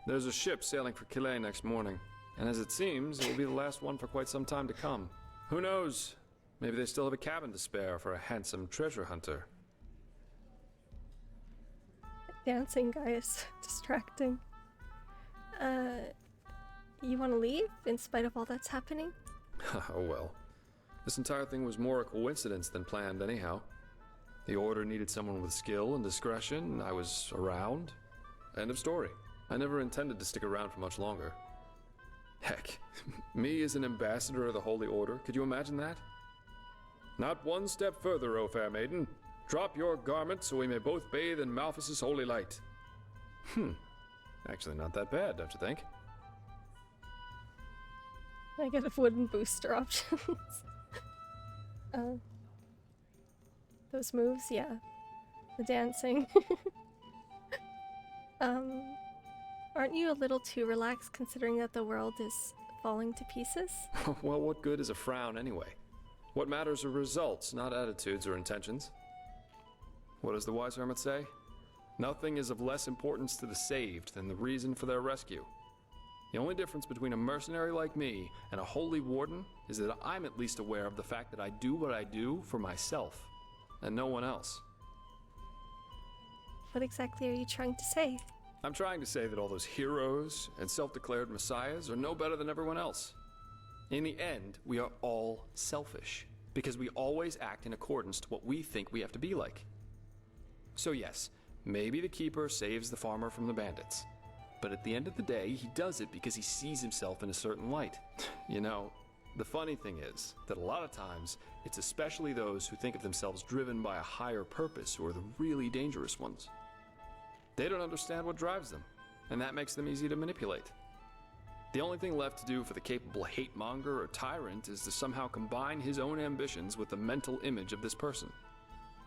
There's a ship sailing for Calais next morning, and as it seems, it will be the last one for quite some time to come. Who knows? Maybe they still have a cabin to spare for a handsome treasure hunter. Dancing guy is distracting. You want to leave in spite of all that's happening? Oh well. This entire thing was more a coincidence than planned anyhow. The Order needed someone with skill and discretion, and I was around. End of story. I never intended to stick around for much longer. Heck, me as an ambassador of the Holy Order, could you imagine that? Not one step further, O fair maiden. Drop your garment so we may both bathe in Malphas's holy light. Actually not that bad, don't you think? I get a wooden booster options. Those moves, yeah. The dancing. Aren't you a little too relaxed considering that the world is falling to pieces? Well, what good is a frown anyway? What matters are results, not attitudes or intentions. What does the wise hermit say? Nothing is of less importance to the saved than the reason for their rescue. The only difference between a mercenary like me and a holy warden is that I'm at least aware of the fact that I do what I do for myself, and no one else. What exactly are you trying to say? I'm trying to say that all those heroes and self-declared messiahs are no better than everyone else. In the end, we are all selfish, because we always act in accordance to what we think we have to be like. So yes, maybe the keeper saves the farmer from the bandits. But at the end of the day, he does it because he sees himself in a certain light. You know, the funny thing is that a lot of times, it's especially those who think of themselves driven by a higher purpose who are the really dangerous ones. They don't understand what drives them, and that makes them easy to manipulate. The only thing left to do for the capable hate-monger or tyrant is to somehow combine his own ambitions with the mental image of this person.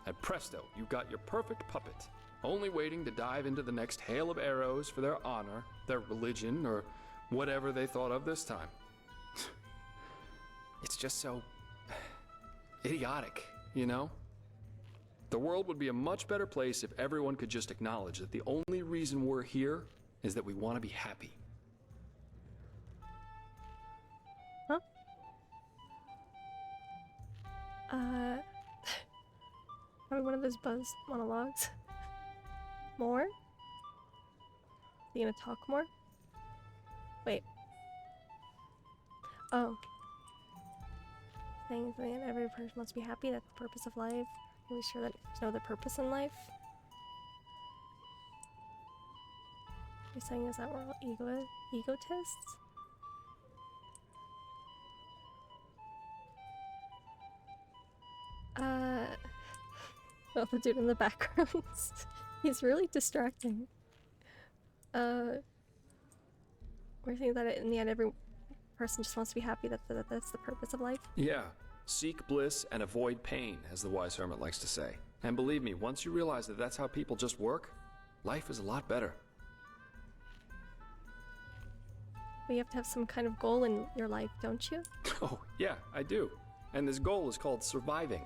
And presto, you've got your perfect puppet, only waiting to dive into the next hail of arrows for their honor, their religion, or whatever they thought of this time. It's just so idiotic, you know? The world would be a much better place if everyone could just acknowledge that the only reason we're here is that we want to be happy. Huh? Having one of those buzz monologues. More? Are you gonna talk more? Wait. Oh. Saying that every person must be happy, that's the purpose of life. Are we sure that there's no other purpose in life? You're saying is that we're all egotists? Well, the dude in the background. He's really distracting. We're saying that in the end every person just wants to be happy, that's the purpose of life? Yeah. Seek bliss and avoid pain, as the wise hermit likes to say. And believe me, once you realize that that's how people just work, life is a lot better. But you have to have some kind of goal in your life, don't you? Oh, yeah, I do. And this goal is called surviving.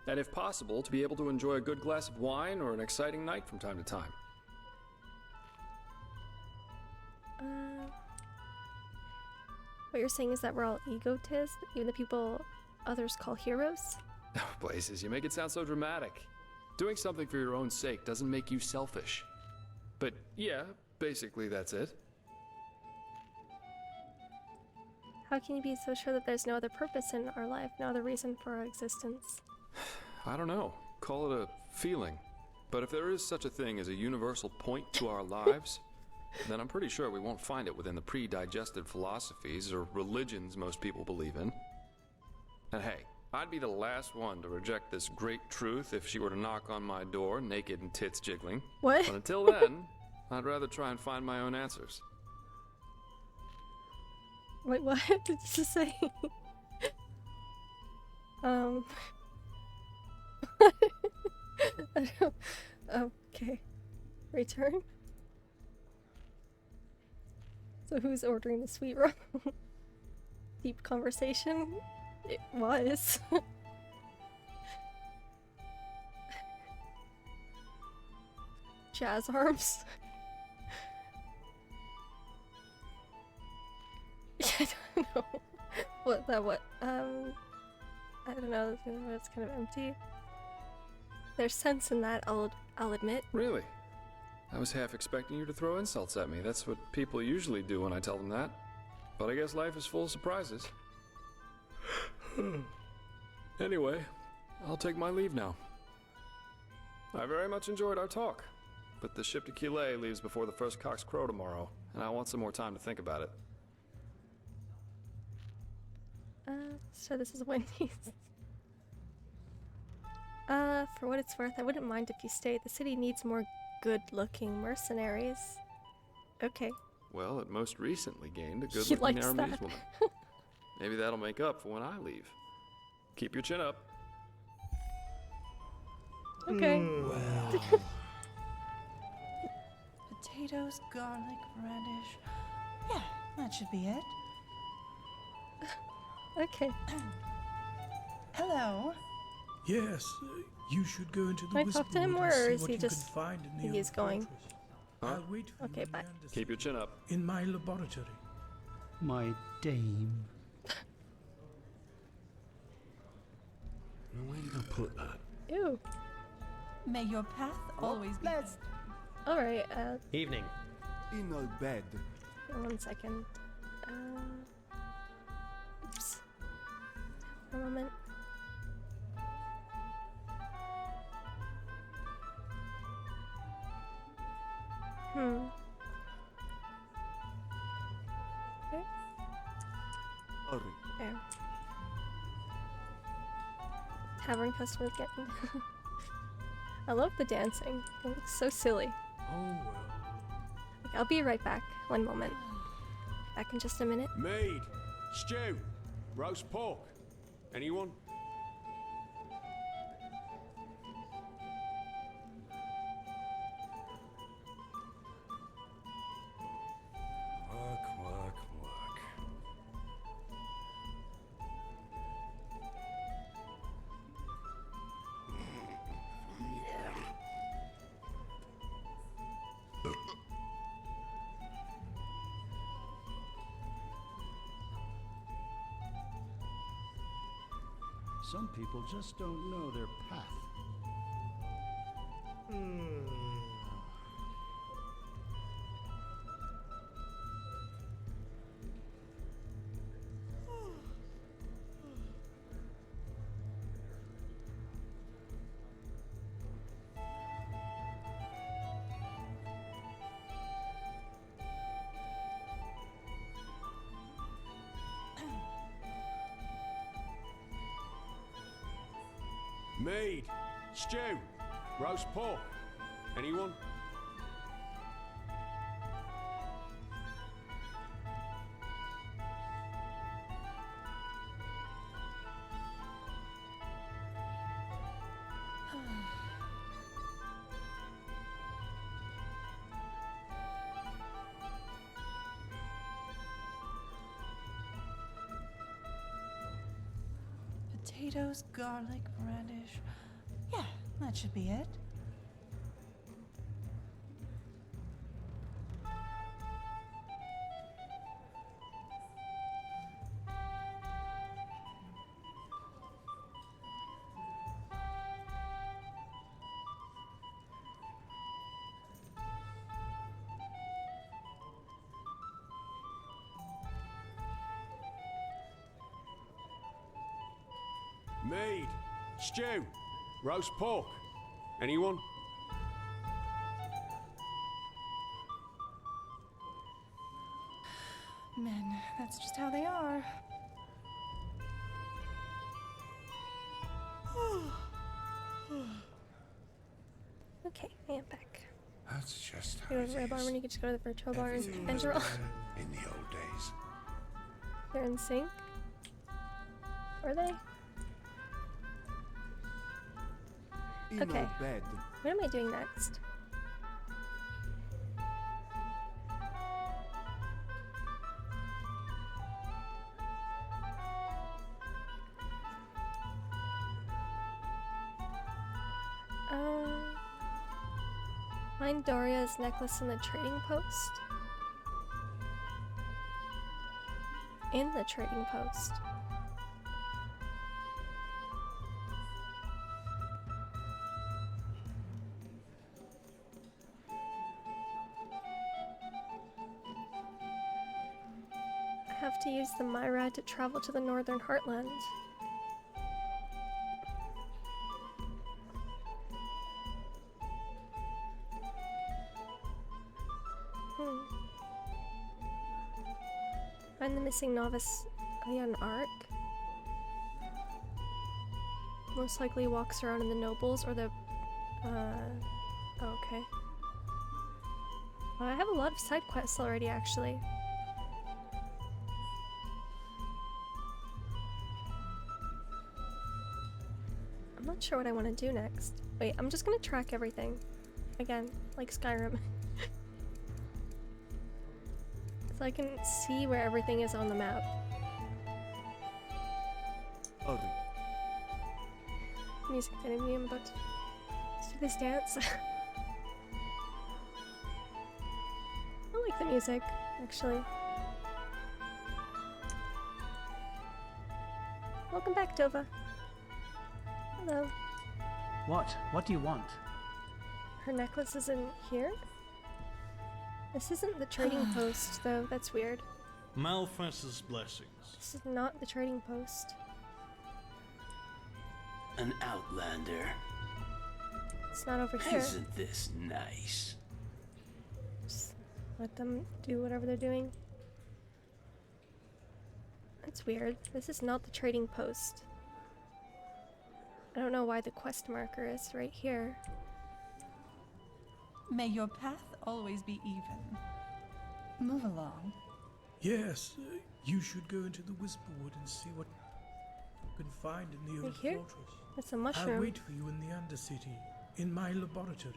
And if possible, to be able to enjoy a good glass of wine or an exciting night from time to time. What you're saying is that we're all egotists, even the people others call heroes? Oh, Blazes, you make it sound so dramatic. Doing something for your own sake doesn't make you selfish. But yeah, basically that's it. How can you be so sure that there's no other purpose in our life, no other reason for our existence? I don't know. Call it a feeling. But if there is such a thing as a universal point to our lives, then I'm pretty sure we won't find it within the pre-digested philosophies or religions most people believe in. And hey, I'd be the last one to reject this great truth if she were to knock on my door, naked and tits jiggling. What? But until then, I'd rather try and find my own answers. Wait, what did you just say? I don't... Okay. Return? So who's ordering the sweet rum? Deep conversation? It was. Jazz arms? I don't know. What? I don't know. It's kind of empty. There's sense in that, I'll admit. Really? I was half expecting you to throw insults at me. That's what people usually do when I tell them that. But I guess life is full of surprises. Anyway, I'll take my leave now. I very much enjoyed our talk, but the ship to Killet leaves before the first cocks crow tomorrow, and I want some more time to think about it. So this is Wendy's. For what it's worth, I wouldn't mind if you stayed. The city needs more good-looking mercenaries. Okay. Well, it most recently gained a He good-looking likes Aramese that. woman. Maybe that'll make up for when I leave. Keep your chin up. Okay. Potatoes, garlic, radish. Yeah, that should be it. Okay. Hello. Yes, you should go into the Can I talk to him, Whisper or and see is what he you just... can find in the he's old going? fortress. I'll wait for Okay, you bye. Keep your chin up. in my laboratory. My dame. Now, where are you going to put that? Ew. May your path always be blessed. Alright, Evening. In no bed. 1 second. Oops. A moment. Okay. There. Tavern customers getting... I love the dancing. It looks so silly. Oh, well. Okay, I'll be right back. 1 moment. Back in just a minute. Mead, stew, roast pork. Anyone? Work. Some people just don't know their path. Mead, stew, roast pork. Anyone? Potatoes, garlic, radish. Yeah, that should be it. Mead, stew, roast pork. Anyone? Men, that's just how they are. Okay, I am back. That's just how You go it to the red barn when you get to go to the virtual bar in Everything was Enderal. better in the old days. They're in sync? Are they? Okay. What am I doing next? Find Doria's necklace in the trading post. In the trading post. I have to use the Myra to travel to the Northern Heartland. Find the missing novice on Ark. Most likely walks around in the nobles or the... okay. I have a lot of side quests already, actually. I'm not sure what I want to do next. Wait, I'm just gonna track everything. Again, like Skyrim. So I can see where everything is on the map. Oh. Music enemy, I'm about to do this dance. I like the music, actually. Welcome back, Dova. Hello. What? What do you want? Her necklace isn't here? This isn't the trading post, though. That's weird. Malphas's blessings. This is not the trading post. An outlander. It's not over here. Isn't this nice? Just let them do whatever they're doing. That's weird. This is not the trading post. I don't know why the quest marker is right here. May your path always be even. Move along. Yes, you should go into the Whisperwood and see what you can find in the old here? fortress. That's a mushroom. I'll wait for you in the Undercity, in my laboratory.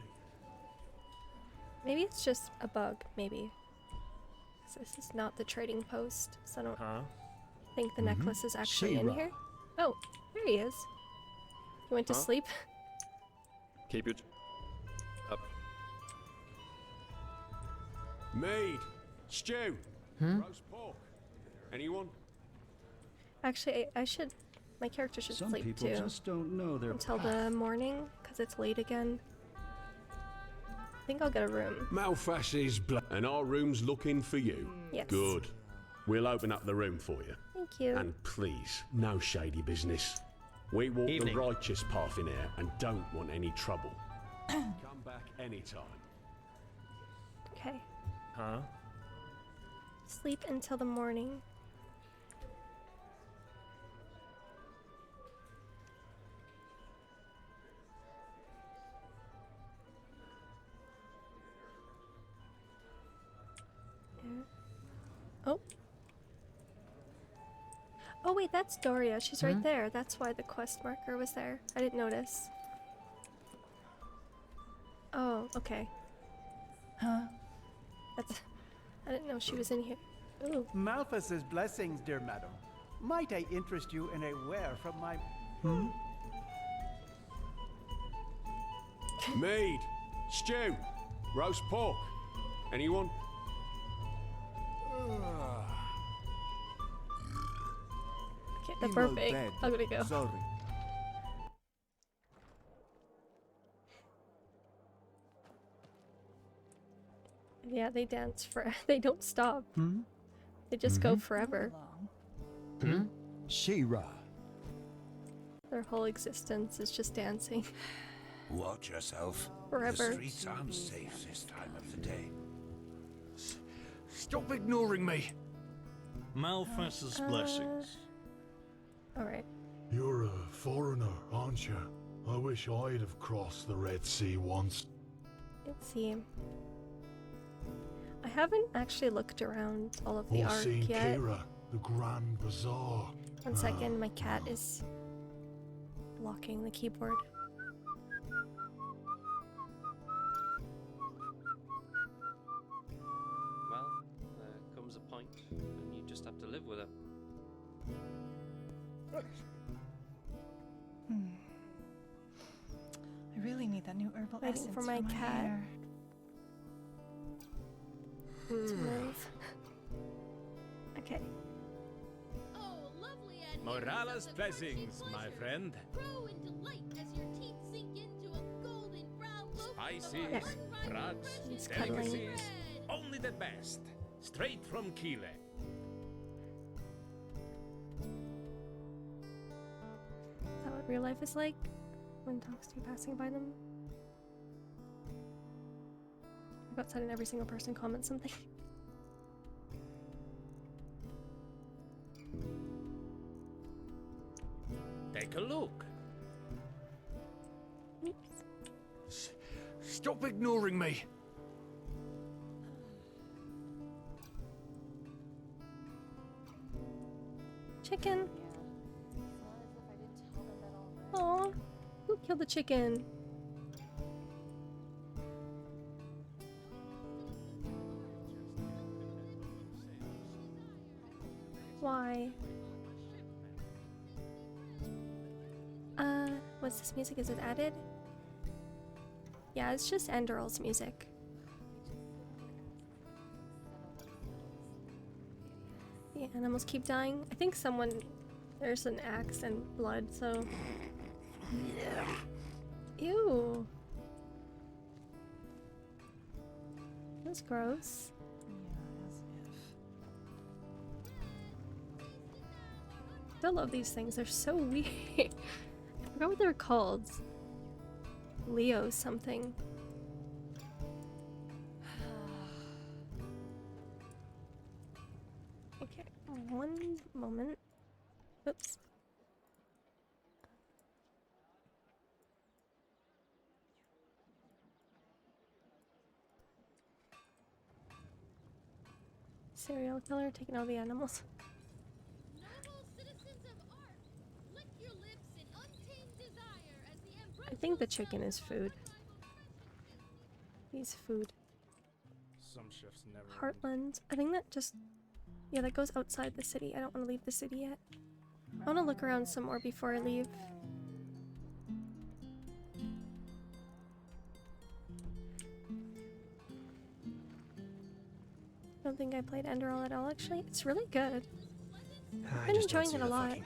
Maybe it's just a bug, maybe. So this is not the trading post, so I don't think the necklace is actually in here. Oh, there he is. You went to sleep? Keep it up. Mead, stew, roast pork. Anyone? Actually, I should... My character should Some sleep people too. just don't know their Until path. the morning, because it's late again. I think I'll get a room. Malphas is and our room's looking for you. Yes. Good. We'll open up the room for you. Thank you. And please, no shady business. We walk the righteous path in here and don't want any trouble. Come back anytime. Okay. Sleep until the morning. Oh. Oh wait, that's Doria. She's right there. That's why the quest marker was there. I didn't notice. Oh, okay. That's... I didn't know she was in here. Ooh. Malphas's blessings, dear madam. Might I interest you in a ware from my... Mead, stew, roast pork. Anyone? Okay, the burping. I'm gonna go. Sorry. Yeah, they dance for... They don't stop. They just go forever. She-Ra. Their whole existence is just dancing. Watch yourself. Forever. The streets aren't safe this time of the day. Stop ignoring me! Malphas's blessings. Alright. You're a foreigner, aren't you? I wish I'd have crossed the Red Sea once. Let's see. I haven't actually looked around all of the Or Ark seen yet. Kira, the Grand Bazaar. 1 second, my cat is blocking the keyboard. Well, there comes a point when you just have to live with it. I really need that new herbal Waiting essence for my cat. hair. To move. Okay. Morales blessings, my friend. Spices, drugs, He's cuddling. delicacies, only the best. Straight from Chile. Is that what real life is like? When talks to you passing by them? I go outside and every single person comments something. Take a look. Oops. Stop ignoring me. Chicken. Aw, who killed the chicken? Why? What's this music? Is it added? Yeah, it's just Enderal's music. The animals keep dying. I think there's an axe and blood, so... Ew. That's gross. Still love these things. They're so weird. I forgot what they're called. Leo something. Okay, one moment. Oops. Serial killer taking all the animals. I think the chicken is food. He's food. Some shifts never. Heartland. I think that just... Yeah, that goes outside the city. I don't want to leave the city yet. I want to look around some more before I leave. I don't think I played Enderal at all, actually. It's really good. I've been enjoying it a lot.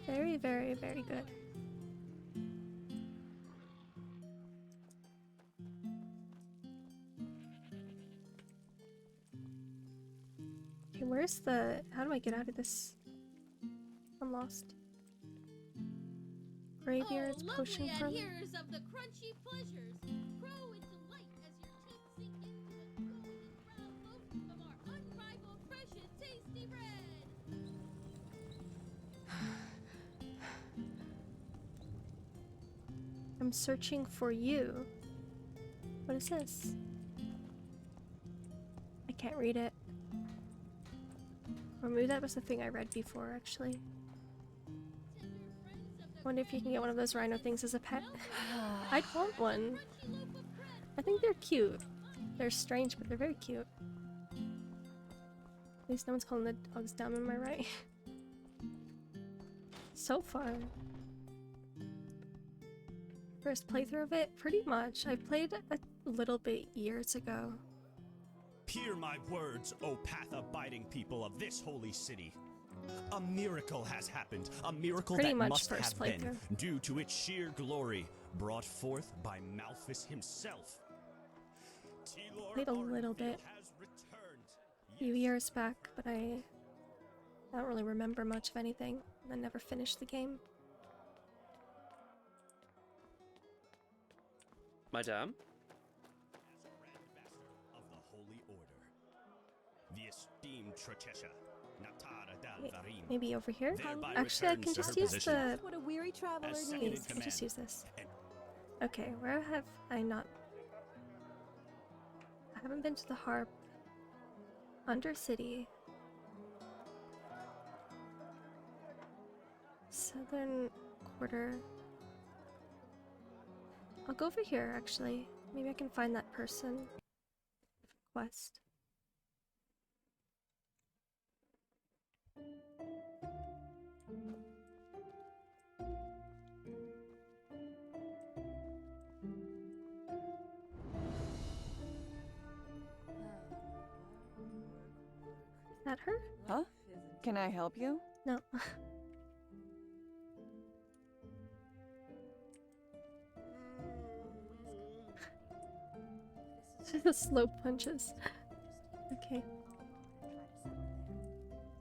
Very, very, very good. Okay, where's the... How do I get out of this? I'm lost. Graveyards, potion farm. Adherers of the crunchy pleasures, grow in delight as your teeth sink into the golden brown loaf of our unrivaled, fresh and tasty bread. I'm searching for you. What is this? I can't read it. Or maybe that was the thing I read before, actually. Wonder if you can get one of those rhino things as a pet. I'd want one. I think they're cute. They're strange, but they're very cute. At least no one's calling the dogs dumb, am I right? So far. First playthrough of it? Pretty much. I played a little bit years ago. Hear my words, O path-abiding people of this holy city. A miracle has happened, a miracle Pretty that much must first have been, playthrough. due to its sheer glory, brought forth by Malphas himself. Played a little bit. A few years back, but I I don't really remember much of anything. I never finished the game. Madame? Of the Holy Order, the esteemed Tratesha, Natara Dal Varin. Maybe over here? Thereby Actually, I can returns to just her use position the... What a weary traveler as second in Please, I can just command. use this. Okay, where have I not... I haven't been to the Harp. Undercity. Southern Quarter. I'll go over here, actually. Maybe I can find that person. Quest. Is that her? Huh? Can I help you? No. The slow punches. Okay.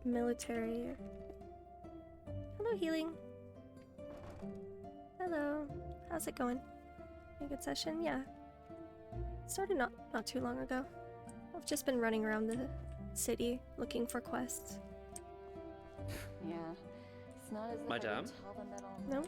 Military. Hello, healing. Hello. How's it going? A good session? Yeah. Started not too long ago. I've just been running around the city looking for quests. Yeah. It's not as if Madame? I didn't tell them that all. No?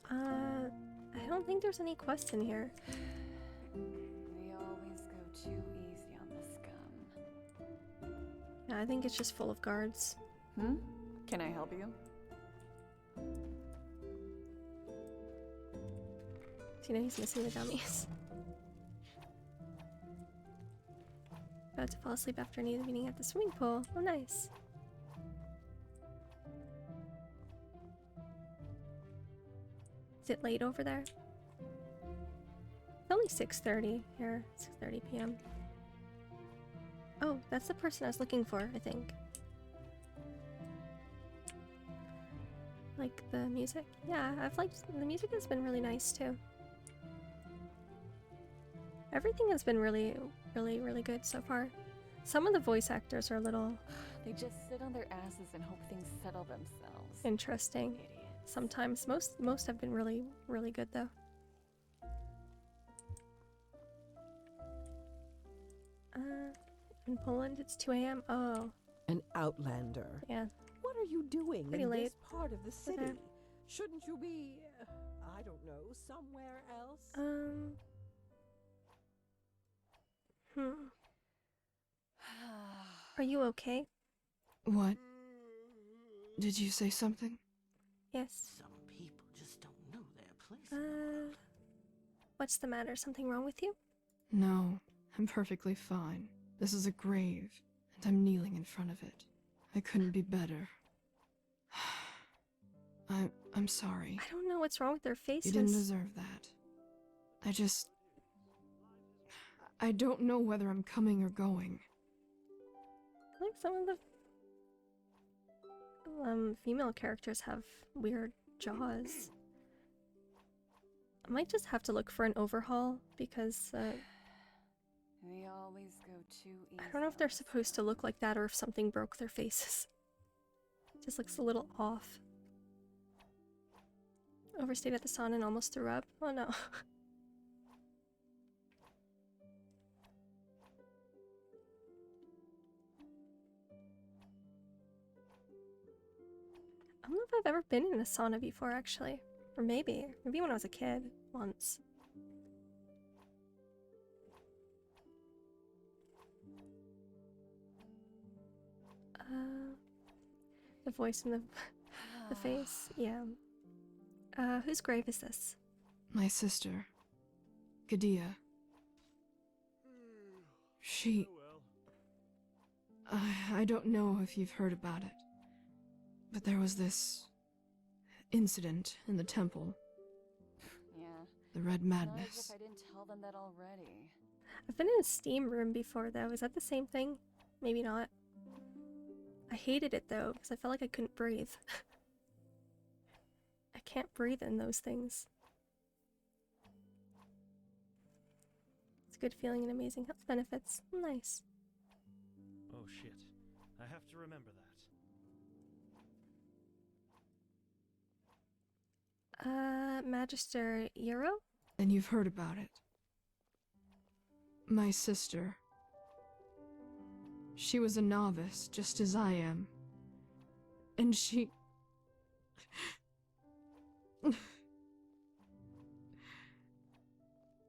I don't think there's any quests in here. We always go too easy on the scum. Yeah, I think it's just full of guards. Hmm? Can I help you? So, you know, he's missing the dummies. About to fall asleep after an evening at the swimming pool. Oh, nice. Is it late over there? It's only 6:30 here. 6:30 p.m. Oh, that's the person I was looking for, I think. Like the music? Yeah, I've liked the music has been really nice too. Everything has been really good so far. Some of the voice actors are a little They just sit on their asses and hope things settle themselves. interesting. Sometimes most have been really good though. In Poland it's 2 a.m. Oh, An outlander. yeah. What are you doing Pretty in late. this part of the city? Okay. Shouldn't you be, I don't know, somewhere else? Are you okay? What? Did you say something? Yes. Some people just don't know their place. What's the matter? Something wrong with you? No, I'm perfectly fine. This is a grave, and I'm kneeling in front of it. I couldn't be better. I'm sorry. I don't know what's wrong with their faces. You didn't deserve that. I don't know whether I'm coming or going. I think some of the female characters have weird jaws. I might just have to look for an overhaul because We always go too easy. I don't know if they're supposed to look like that or if something broke their faces. It just looks a little off. Overstayed at the sauna and almost threw up. Oh no. I don't know if I've ever been in a sauna before, actually. Or maybe when I was a kid, once. The voice and the face, yeah. Whose grave is this? My sister, Gadia. She... I don't know if you've heard about it, but there was this incident in the temple. Yeah. The Red Not as Madness. if I didn't tell them that already. I've been in a steam room before, though. Is that the same thing? Maybe not. I hated it though, because I felt like I couldn't breathe. I can't breathe in those things. It's a good feeling and amazing health benefits. Nice. Oh shit. I have to remember that. Magister Euro? And you've heard about it. My sister. She was a novice, just as I am. And she...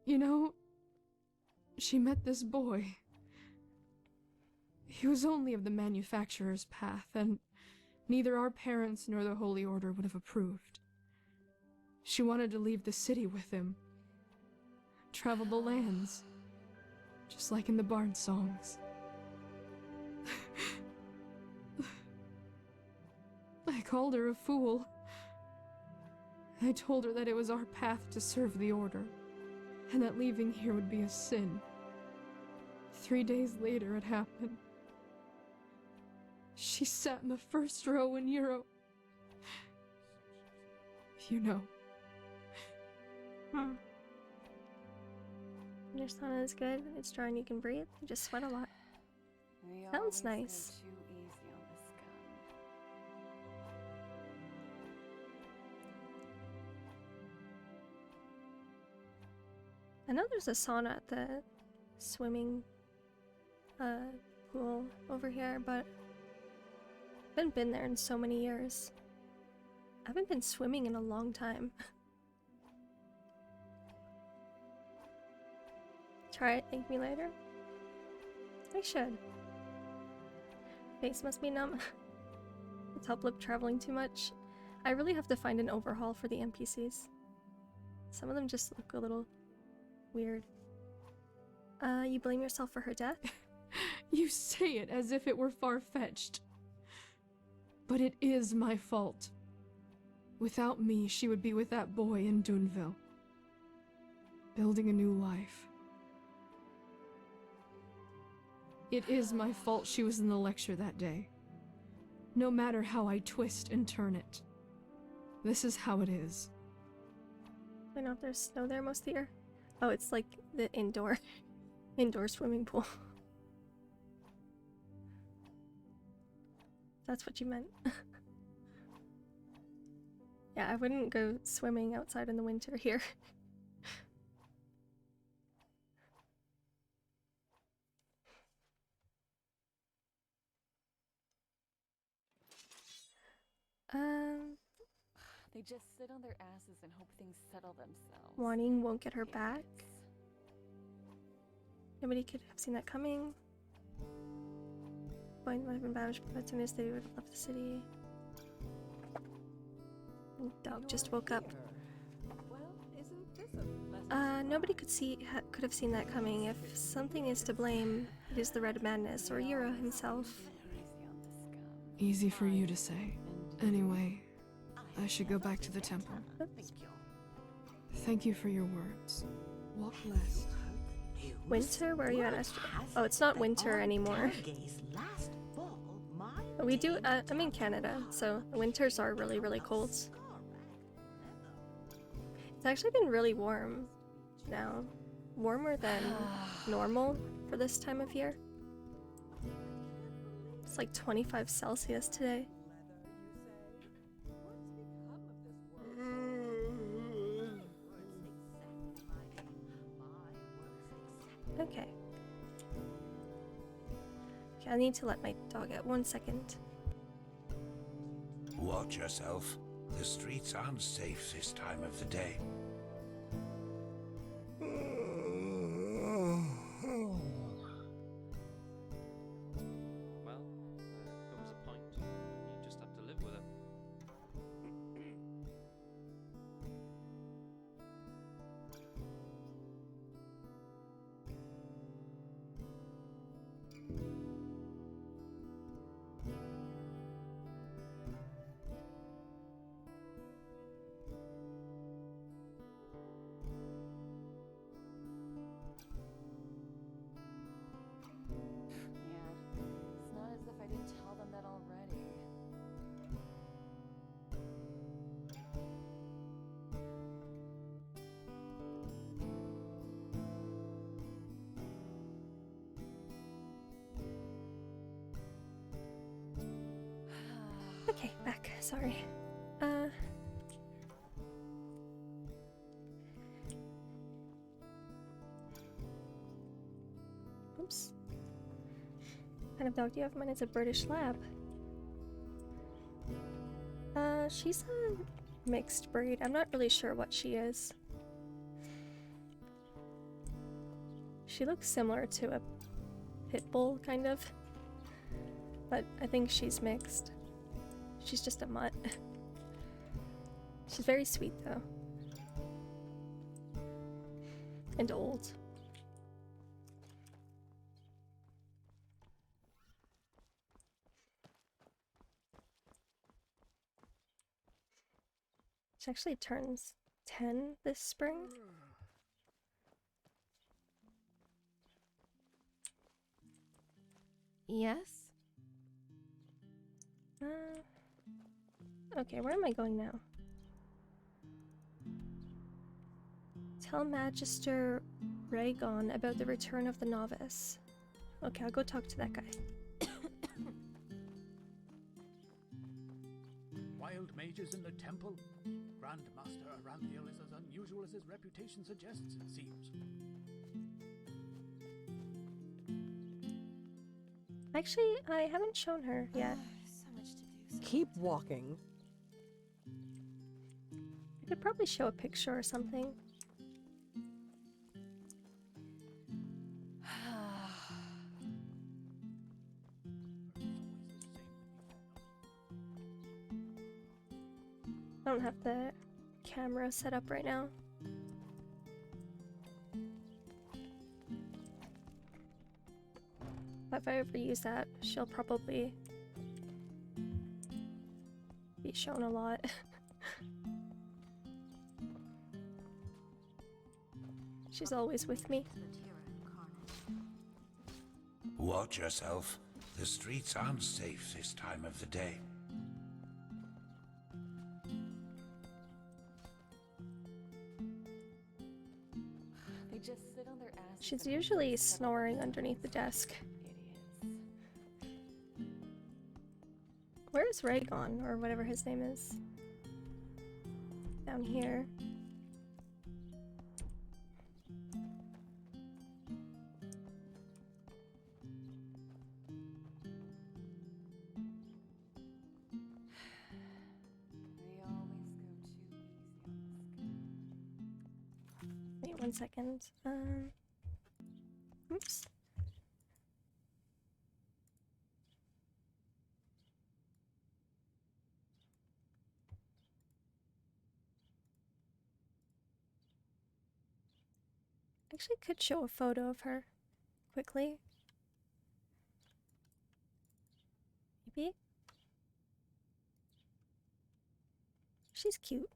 You know, she met this boy. He was only of the manufacturer's path, and neither our parents nor the Holy Order would have approved. She wanted to leave the city with him. Travel the lands. Just like in the Bard songs. I called her a fool. I told her that it was our path to serve the Order, and that leaving here would be a sin. 3 days later it happened. She sat in the first row in Europe. You know. Your sauna is good. It's dry and you can breathe. You just sweat a lot. Sounds nice. Too easy on the scum. I know there's a sauna at the swimming pool over here, but I haven't been there in so many years. I haven't been swimming in a long time. Try it, thank me later. I should. Face must be numb. It's help lip traveling too much. I really have to find an overhaul for the NPCs. Some of them just look a little weird. You blame yourself for her death? You say it as if it were far-fetched. But it is my fault. Without me, she would be with that boy in Dunville. Building a new life. It is my fault she was in the lecture that day. No matter how I twist and turn it. This is how it is. I know if there's snow there most of the year. Oh, it's like the indoor swimming pool. That's what you meant. Yeah, I wouldn't go swimming outside in the winter here. They just sit on their asses and hope things settle themselves. Warning won't get her back. Nobody could have seen that coming. Point might have been banished, but as soon as they would have left the city. Dog just woke up. Nobody could have seen that coming. If something is to blame, it is the Red Madness or Yura himself. Easy for you to say. Anyway, I should go back to the temple. Oops. Thank you for your words. Walk blessed. Winter? Where are you at, Esther? Oh, it's not winter anymore. We do, I'm in Canada, so the winters are really, really cold. It's actually been really warm now. Warmer than normal for this time of year. It's like 25 Celsius today. Okay. Okay, I need to let my dog out. 1 second. Watch yourself. The streets aren't safe this time of the day. Well, there comes a point when you just have to live with it. Okay, back. Sorry. Oops. What kind of dog do you have? Mine is a British Lab. She's a mixed breed. I'm not really sure what she is. She looks similar to a pit bull, kind of. But I think she's mixed. She's just a mutt. She's very sweet, though. And old. She actually turns 10 this spring. Yes? Okay, where am I going now? Tell Magister Rhaegon about the return of the novice. Okay, I'll go talk to that guy. Wild mages in the temple? Grandmaster Arandiel is as unusual as his reputation suggests, it seems. Actually, I haven't shown her yet. So much to do. Keep walking. I could probably show a picture or something. I don't have the camera set up right now. But if I ever use that, she'll probably be shown a lot. She's always with me. Watch yourself. The streets aren't safe this time of the day. They just sit on their asses. She's usually snoring underneath the desk. Where's Rhaegon, or whatever his name is? Down here. Wait 1 second. Oops. Actually could show a photo of her quickly. Maybe? She's cute.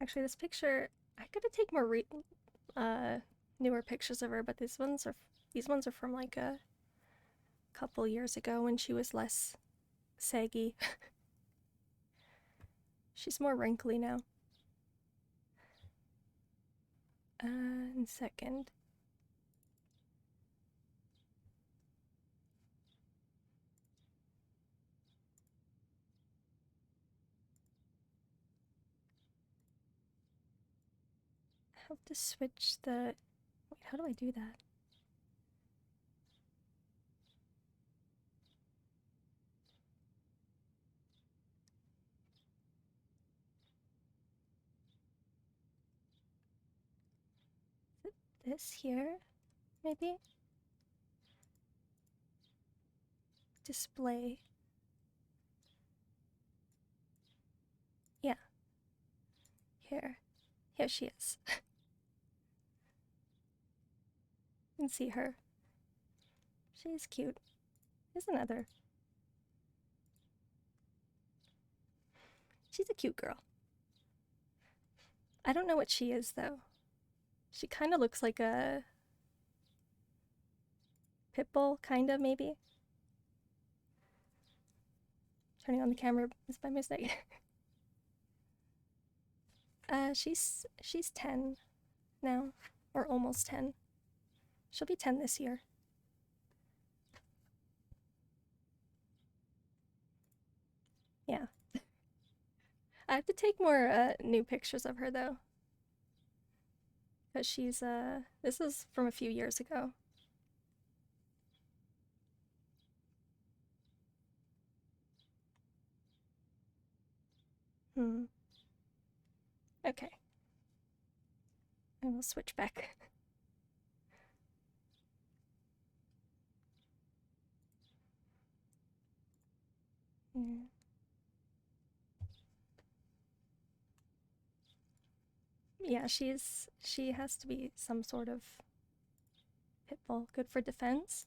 Actually, this picture, I gotta take more newer pictures of her, but these ones are from like a couple years ago when she was less saggy. She's more wrinkly now. In second. I have to switch the... Wait, how do I do that? Is it this here? Maybe? Display. Yeah. Here. Here she is. You can see her. She's cute. Here's another. She's a cute girl. I don't know what she is, though. She kind of looks like a... Pitbull, kinda, maybe. Turning on the camera is by mistake. She's 10 now, or almost 10. She'll be 10 this year. Yeah. I have to take more new pictures of her though. Because she's this is from a few years ago. Okay. I will switch back. Yeah, she has to be some sort of pit bull. Good for defense.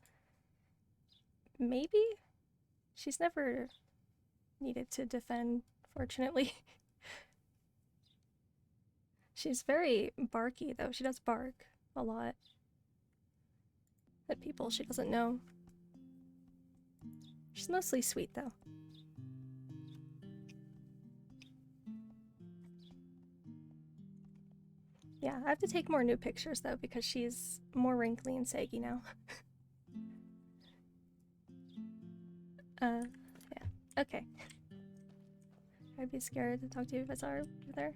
Maybe? She's never needed to defend, fortunately. She's very barky, though. She does bark a lot at people she doesn't know. She's mostly sweet, though. Yeah, I have to take more new pictures, though, because she's more wrinkly and saggy now. Yeah. Okay. I'd be scared to talk to you if I saw her there.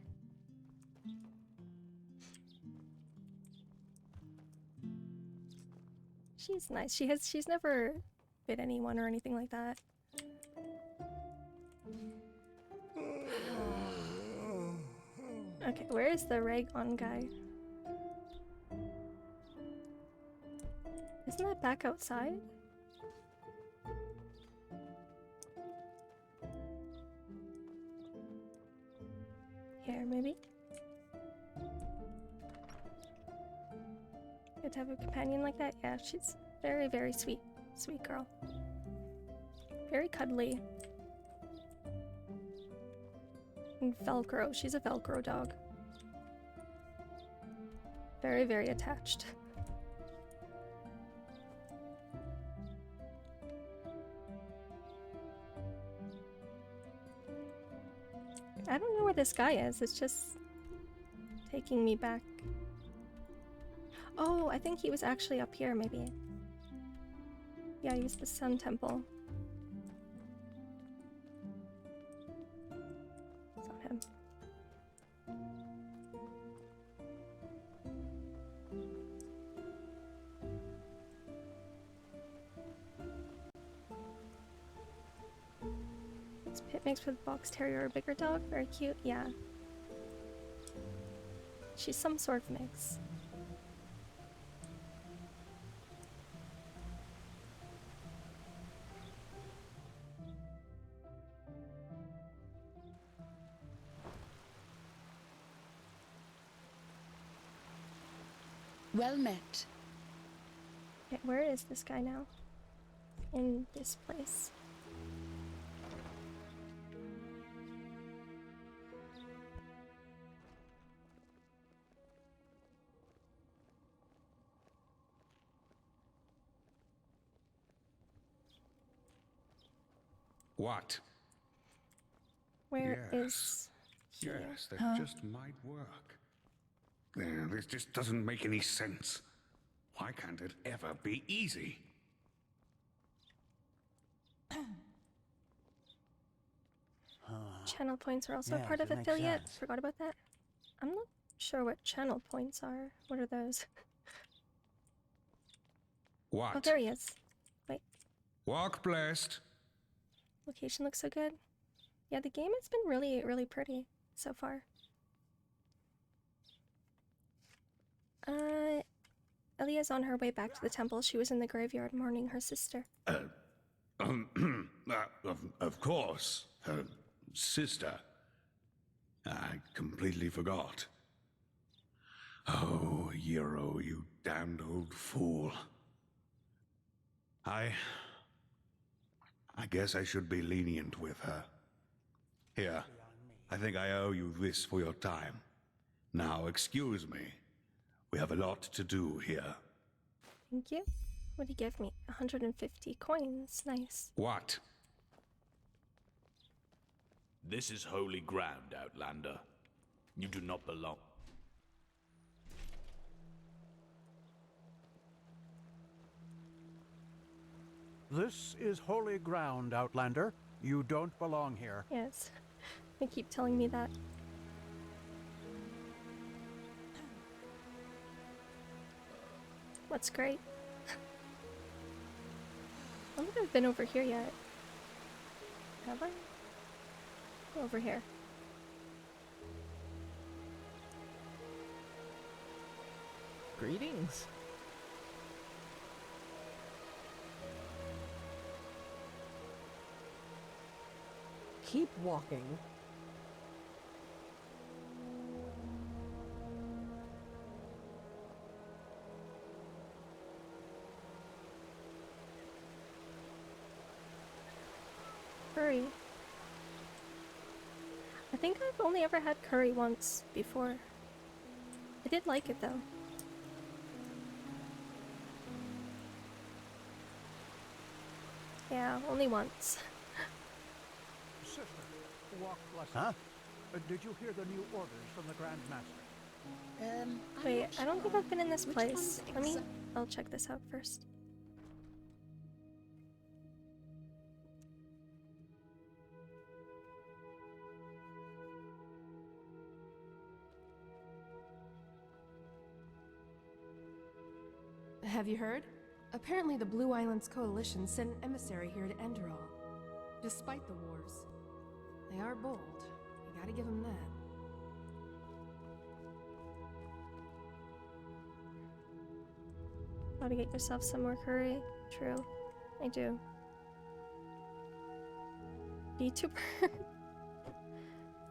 She's nice. She's never bit anyone or anything like that. Okay, where is the Raygon guy? Isn't that back outside? Here, maybe? Good to have a companion like that? Yeah, she's very, very sweet. Sweet girl. Very cuddly. And Velcro. She's a Velcro dog. Very, very attached. I don't know where this guy is. It's just taking me back. Oh, I think he was actually up here, maybe. Yeah, he's the Sun Temple. It's not him. This pit mixed with box terrier or bigger dog. Very cute. Yeah. She's some sort of mix. Well met. Okay, where is this guy now? In this place. What? Where is he? Yes, that just might work. This just doesn't make any sense. Why can't it ever be easy? Channel points are also Yeah, part of that makes affiliate. sense. Forgot about that. I'm not sure what channel points are. What are those? What? Oh, there he is. Wait. Walk blessed. Location looks so good. Yeah, the game has been really, really pretty so far. Elia's on her way back to the temple. She was in the graveyard mourning her sister. Of course. Her sister. I completely forgot. Oh, Euro, you damned old fool. I guess I should be lenient with her. Here, I think I owe you this for your time. Now, excuse me. We have a lot to do here. Thank you. What did he give me? 150 coins. Nice. What? This is holy ground, Outlander. You do not belong. This is holy ground, Outlander. You don't belong here. Yes. They keep telling me that. That's great. I don't think I've been over here yet. Have I? Over here. Greetings. Keep walking. Curry. I think I've only ever had curry once before. I did like it though. Yeah, only once. Sister, walk blessed. Huh? Did you hear the new orders from the Grand Master? Wait, I don't think I've been in this place. I'll check this out first. Have you heard? Apparently the Blue Islands Coalition sent an emissary here to Enderal. Despite the wars. They are bold. You gotta give them that. How to get yourself some more curry? True. I do. VTuber.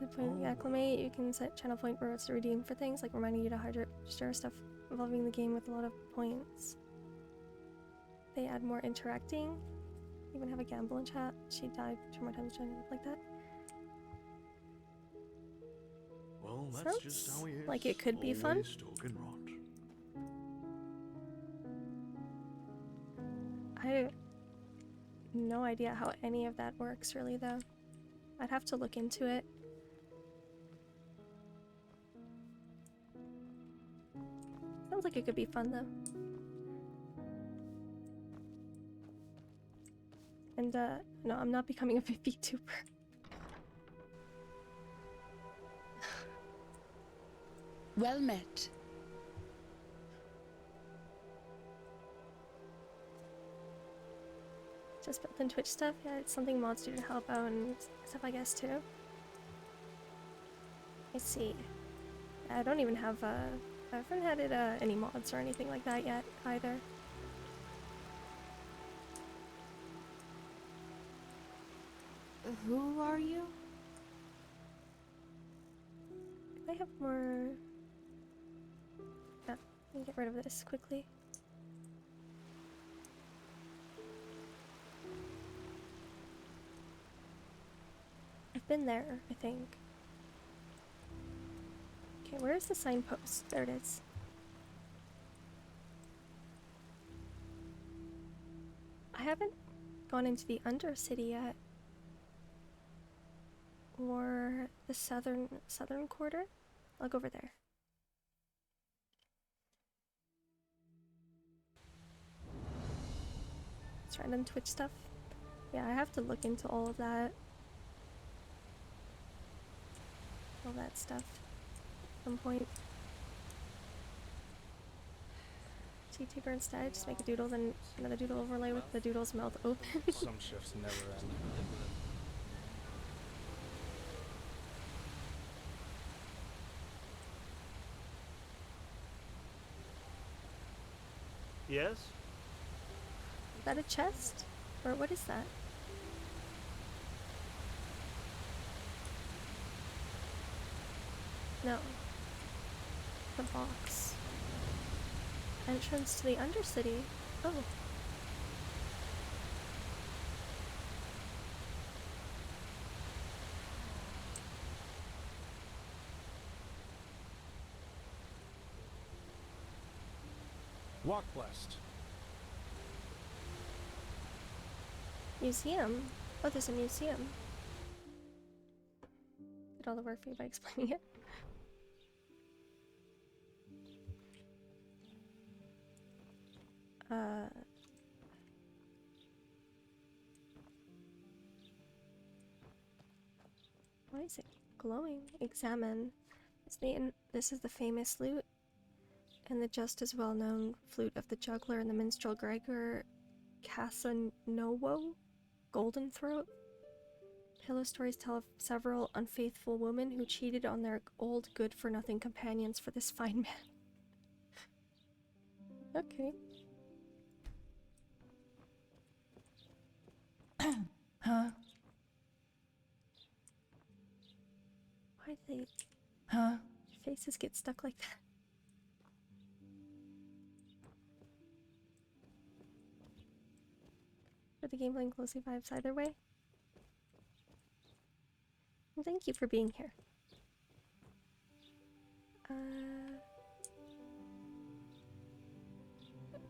The point acclimate, you can set channel point rewards to redeem for things like reminding you to hydrate, stir stuff involving the game with a lot of points. They add more interacting. Even have a gamble in chat. She died 2 more times trying to like that. Well, that's Sounds just how he is. like it could be fun. Always talking rot. I have no idea how any of that works really though. I'd have to look into it. Sounds like it could be fun though. And no, I'm not becoming a VTuber. Well met. Just built in Twitch stuff? Yeah, it's something mods do to help out and stuff I guess too. Let's see. I don't even have I haven't had it any mods or anything like that yet either. Who are you? I have more. Let me get rid of this quickly. I've been there, I think. Okay, where's the signpost? There it is. I haven't gone into the Undercity yet. Or the southern quarter? I'll go over there. It's random Twitch stuff. Yeah, I have to look into all of that. All that stuff. At some point. TTber instead, just make a doodle, then another doodle overlay with the doodle's mouth open. Some shifts never end. Yes? Is that a chest? Or what is that? No. The box. Entrance to the Undercity. Oh. Walk blessed. Museum? Oh, there's a museum. Did all the work for you by explaining it. Why is it glowing? Examine. This is the famous lute, and the just as well-known flute of the juggler and the minstrel Gregor Casanowo, Golden Throat. Pillow stories tell of several unfaithful women who cheated on their old good-for-nothing companions for this fine man. Okay. Huh? Why do they... Huh? Faces get stuck like that. For the gameplay and closely vibes either way. Well, thank you for being here.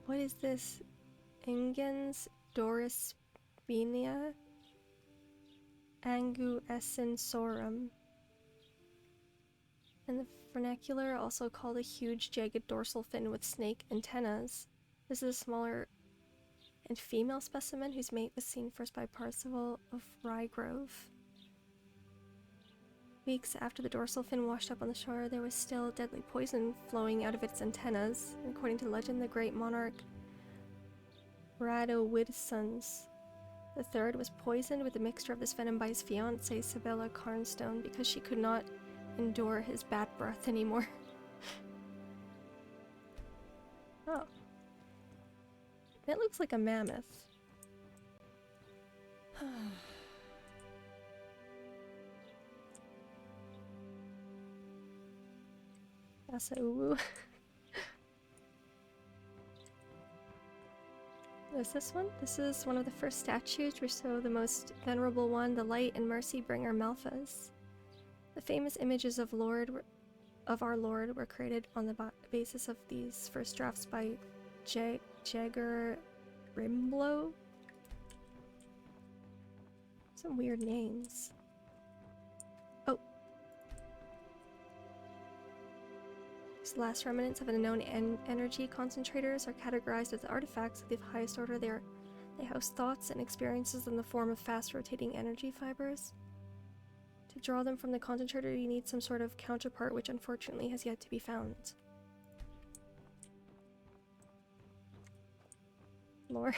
What is this? Ingens Dorisbinia Anguescensorum. In the vernacular, also called a huge jagged dorsal fin with snake antennas. This is a smaller and female specimen whose mate was seen first by Parzival of Ryegrove. Weeks after the dorsal fin washed up on the shore, there was still deadly poison flowing out of its antennas. And according to legend, the great monarch Radowidssons III was poisoned with a mixture of this venom by his fiancée Sibylla Carnstone because she could not endure his bad breath anymore. Oh. It looks like a mammoth. Asauwu. Is this one? This is one of the first statues, which show the most venerable one, the light and mercy bringer Malphas. The famous images of our Lord were created on the basis of these first drafts by Jagger Rimblow. Some weird names. Oh. These last remnants of unknown energy concentrators are categorized as artifacts of the highest order. They house thoughts and experiences in the form of fast rotating energy fibers. To draw them from the concentrator, you need some sort of counterpart, which unfortunately has yet to be found. Lore.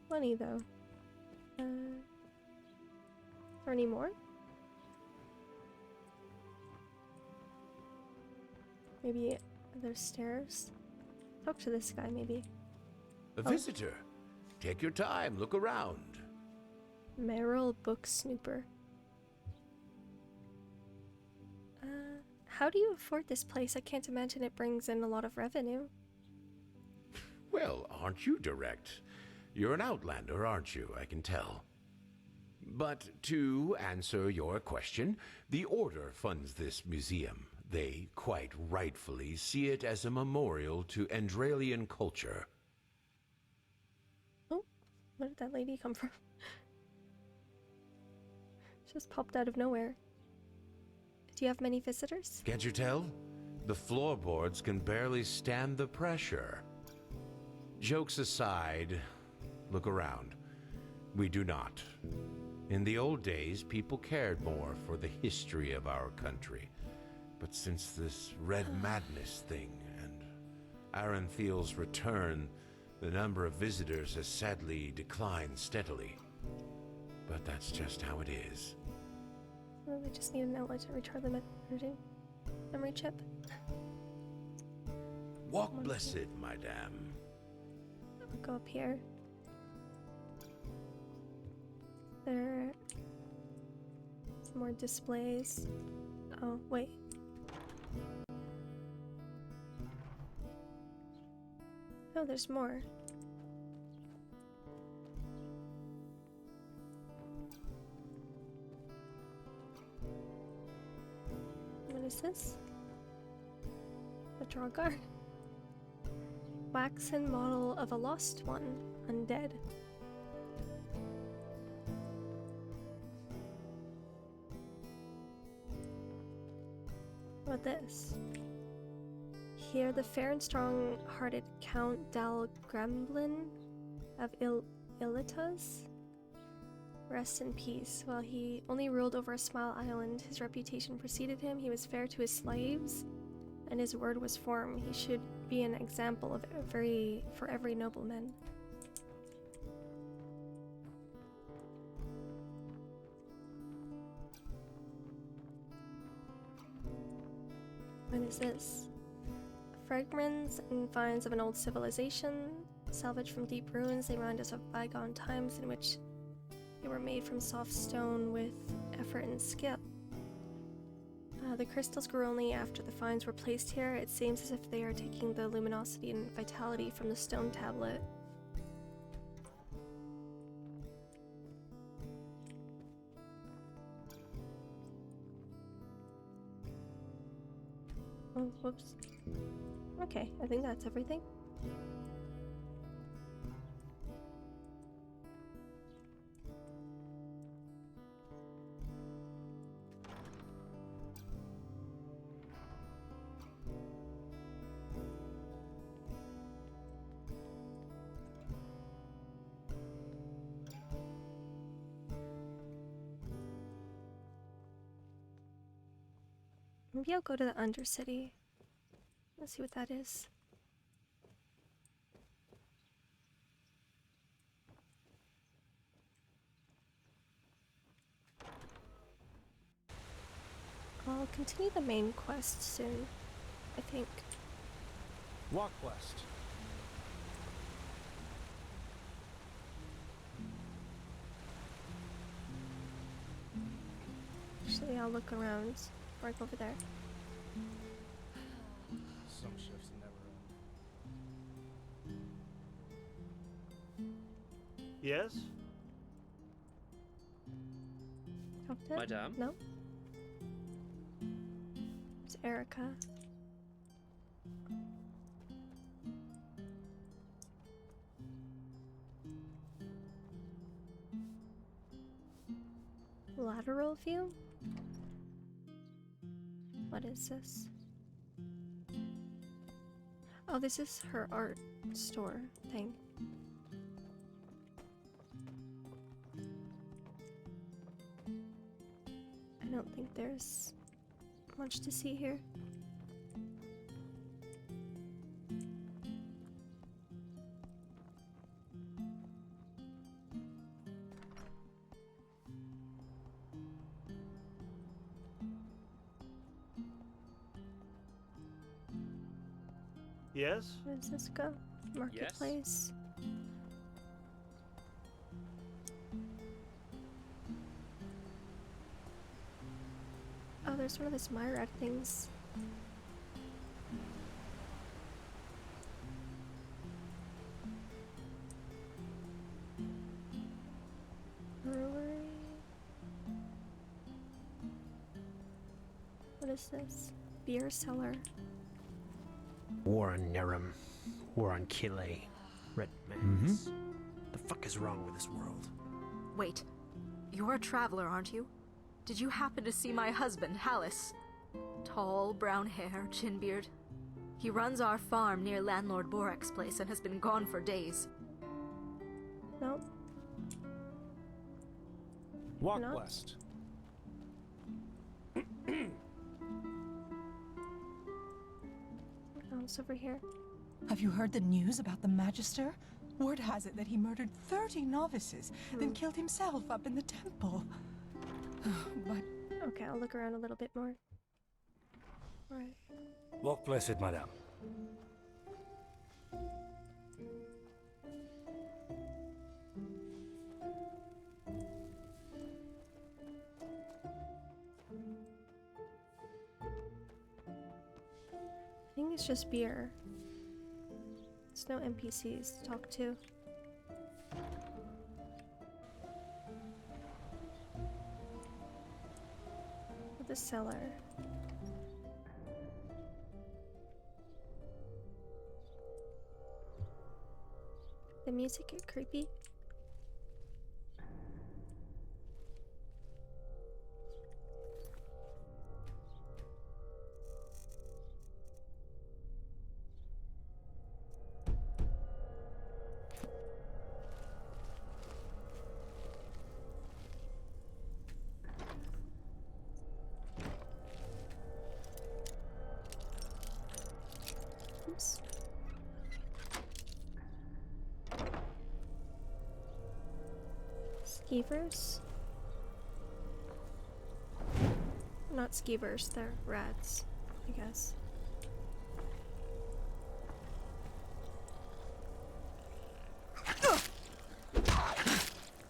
Funny though. Is there any more? Maybe there's stairs? Talk to this guy, maybe. A visitor. Take your time, look around. Merrill Book Snooper. How do you afford this place? I can't imagine it brings in a lot of revenue. Well, aren't you direct? You're an outlander, aren't you? I can tell. But to answer your question, the Order funds this museum. They, quite rightfully, see it as a memorial to Endralian culture. Oh, where did that lady come from? Just popped out of nowhere. Do you have many visitors? Can't you tell? The floorboards can barely stand the pressure. Jokes aside, look around. We do not. In the old days, people cared more for the history of our country. But since this Red Madness thing and Arenthiel's return, the number of visitors has sadly declined steadily. But that's just how it is. Well, we just need an outlet to recharge the memory chip. Walk blessed, madame. I'll go up here. There are some more displays. Oh, wait. Oh, there's more. What is this? A draw guard? waxen model of a lost one, undead. What this? Here, the fair and strong-hearted Count Dal Gremlin of Ilitas rests in peace. While he only ruled over a small island, his reputation preceded him. He was fair to his slaves, and his word was firm. He should be an example of for every nobleman. What is this? Fragments and finds of an old civilization, salvaged from deep ruins. They remind us of bygone times in which they were made from soft stone with effort and skill. The crystals grew only after the finds were placed here. It seems as if they are taking the luminosity and vitality from the stone tablet. Oh, whoops. Okay, I think that's everything. Maybe I'll go to the Undercity. Let's see what that is. I'll continue the main quest soon, I think. Walk quest. Actually, I'll look around. Or go over there. Some shifts never end. Yes? Talk to Madame? No? It's Erica. Lateral view? What is this? Oh, this is her art store thing. I don't think there's much to see here. Yes? Where does this go? Marketplace. Oh, there's one of those Myra things. Brewery. What is this? Beer cellar. War on Nerum. War on Kile. Red Mans. The fuck is wrong with this world? Wait. You're a traveler, aren't you? Did you happen to see my husband, Hallis? Tall, brown hair, chin beard. He runs our farm near Landlord Borek's place and has been gone for days. Nope. Walk Not. west. Oh, it's over here. Have you heard the news about the Magister? Word has it that he murdered 30 novices, then killed himself up in the temple. But... Okay, I'll look around a little bit more. Alright. Walk blessed, madame. I think it's just beer. There's no NPCs to talk to. The cellar. the music get creepy? Oops. Skeevers? Not skeevers, they're rats, I guess.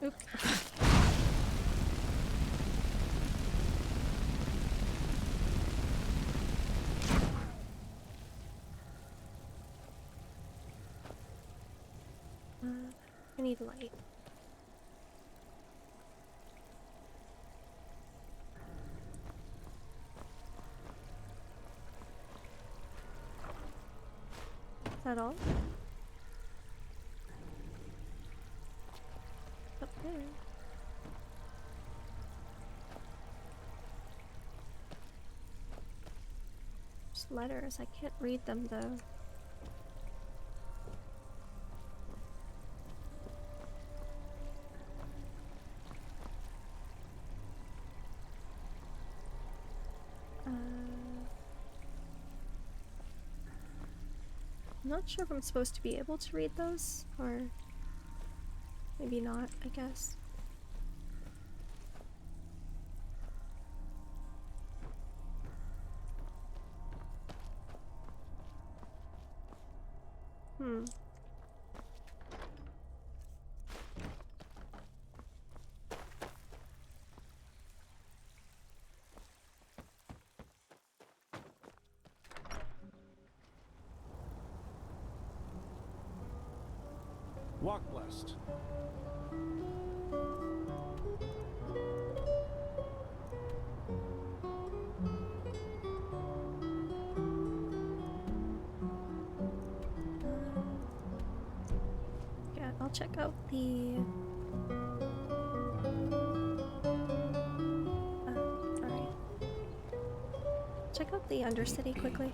Oop. I need light. Is that all? Up there. Just letters. I can't read them though. I'm not sure if I'm supposed to be able to read those, or maybe not, I guess. Walk blessed. Yeah, I'll check out the... alright. Check out the Undercity quickly.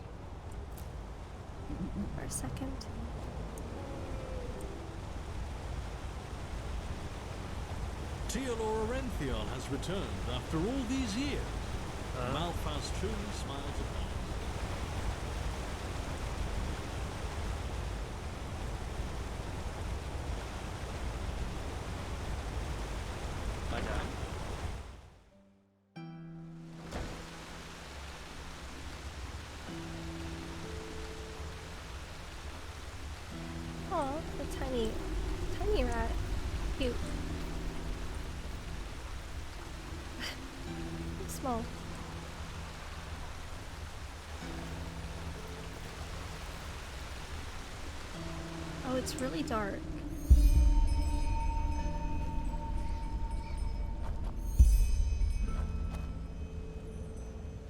For a second. Teodor Orentheon has returned after all these years. Malphas truly smiles upon us. Madame. Aw, the tiny rat. Cute. Small. Oh, it's really dark.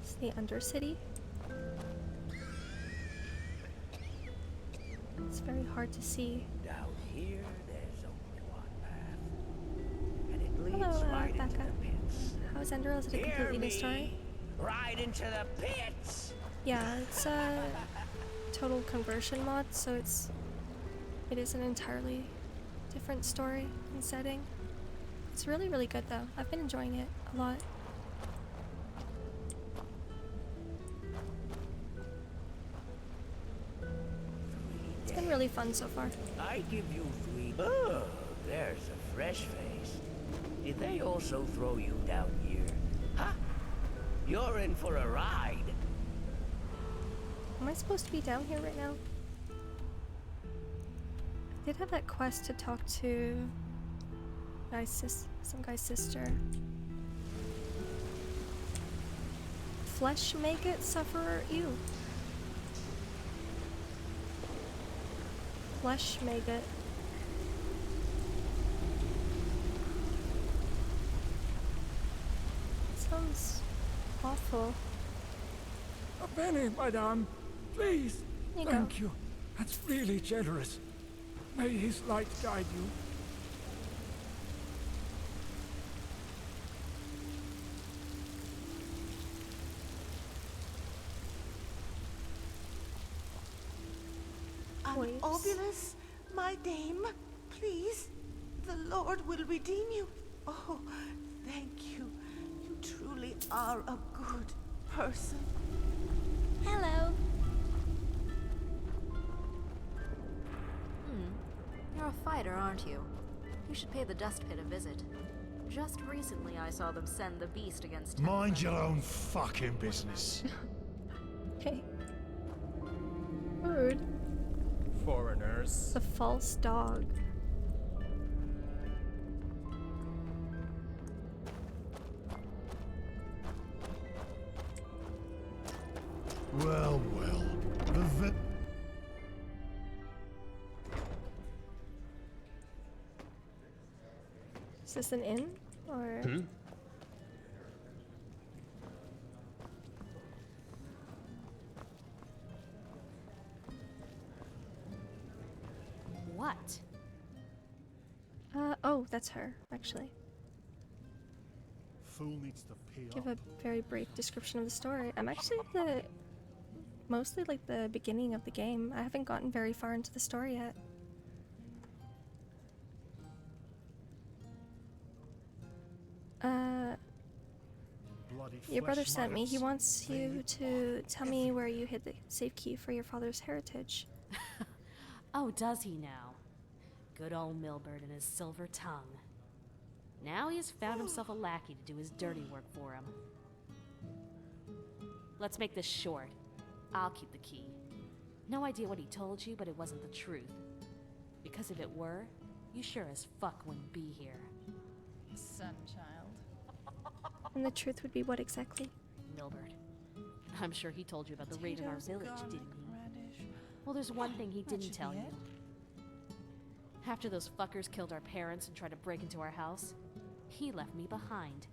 It's the Undercity. It's very hard to see. Down here, there's only one path, and it leads right into Becca. the pits. How's Enderal? Is it a completely new story? Right into the pits. Yeah, it's a total conversion mod, so it is an entirely different story and setting. It's really, really good though. I've been enjoying it a lot. It's been really fun so far. I give you 3. Oh, there's a fresh face. Did they also throw you down here? Huh? You're in for a ride. Am I supposed to be down here right now? I did have that quest to talk to some guy's sister. Flesh maggot sufferer? Ew. Flesh maggot. Sounds awful. A penny, madame. Please. Here you Thank you. That's really generous. May his light guide you. Obulus, my dame, please. The Lord will redeem you. Oh, thank you. You truly are a good person. Hello. You're a fighter, aren't you? You should pay the Dust Pit a visit. Just recently I saw them send the beast against him. Mind your own fucking business. Okay. Rude. Foreigners. The false dog. Well, well. Is this an inn? Or... What? Oh, that's her, actually. Fool needs to pay Give a very brief description of the story. I'm actually at mostly like the beginning of the game. I haven't gotten very far into the story yet. Your brother sent me. He wants you to tell me where you hid the safe key for your father's heritage. Oh, does he now? Good old Milbert and his silver tongue. Now he has found himself a lackey to do his dirty work for him. Let's make this short. I'll keep the key. No idea what he told you, but it wasn't the truth. Because if it were, you sure as fuck wouldn't be here. Son child. And the truth would be what exactly? Milbert. I'm sure he told you about the raid in our village, didn't he? Well, there's one thing he didn't tell you. After those fuckers killed our parents and tried to break into our house, he left me behind.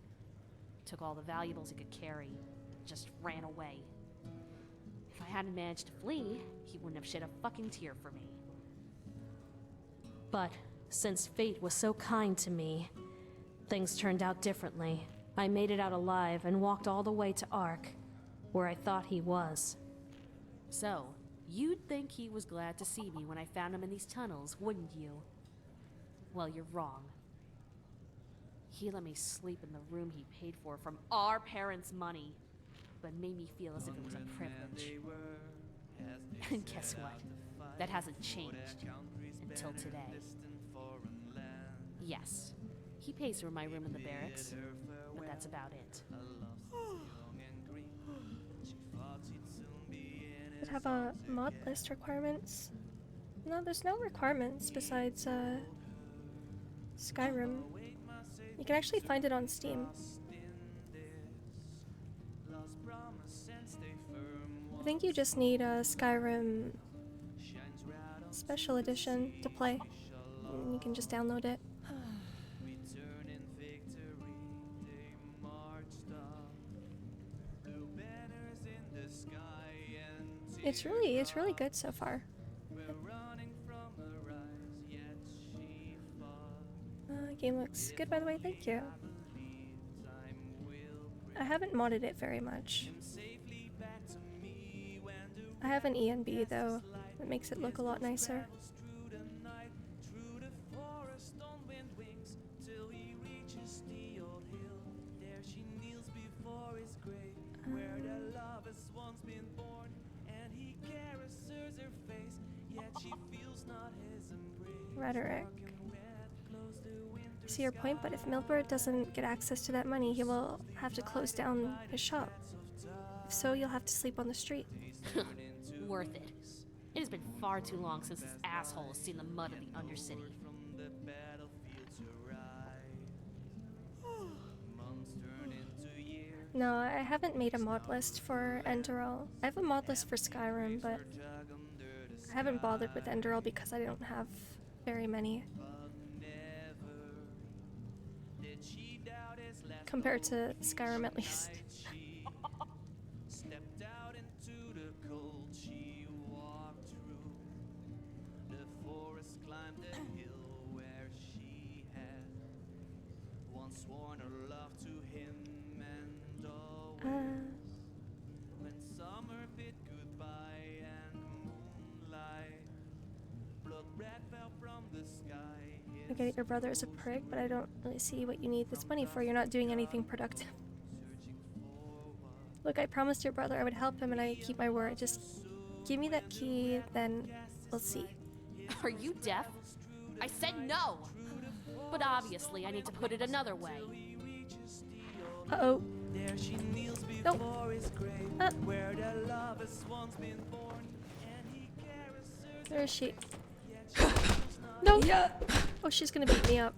Took all the valuables he could carry, just ran away. If I hadn't managed to flee, he wouldn't have shed a fucking tear for me. But since fate was so kind to me, things turned out differently. I made it out alive and walked all the way to Ark, where I thought he was. So, you'd think he was glad to see me when I found him in these tunnels, wouldn't you? Well, you're wrong. He let me sleep in the room he paid for from our parents' money, but made me feel as if it was a privilege. And guess what? That hasn't changed until today. Yes, he pays for my room in the barracks, but that's about it. Would have a mod list requirements? No, there's no requirements besides Skyrim. You can actually find it on Steam. I think you just need a Skyrim Special Edition to play. And you can just download it. It's really good so far. Game looks good, by the way. Thank you. I haven't modded it very much. I have an ENB though. That makes it look a lot nicer. Rhetoric. I see your point, but if Milbert doesn't get access to that money, he will have to close down his shop. If so, you'll have to sleep on the street. Worth it. It has been far too long since this asshole has seen the mud of the Undercity. No, I haven't made a mod list for Enderal. I have a mod list for Skyrim, but I haven't bothered with Enderal because I don't have very many. Compared to Skyrim, at least. I get it, your brother is a prick, but I don't really see what you need this money for. You're not doing anything productive. Look, I promised your brother I would help him, and I keep my word. Just give me that key, then we'll see. Are you deaf? I said no! But obviously, I need to put it another way. Uh-oh. Nope. Where is she? No! Oh, she's gonna beat me up.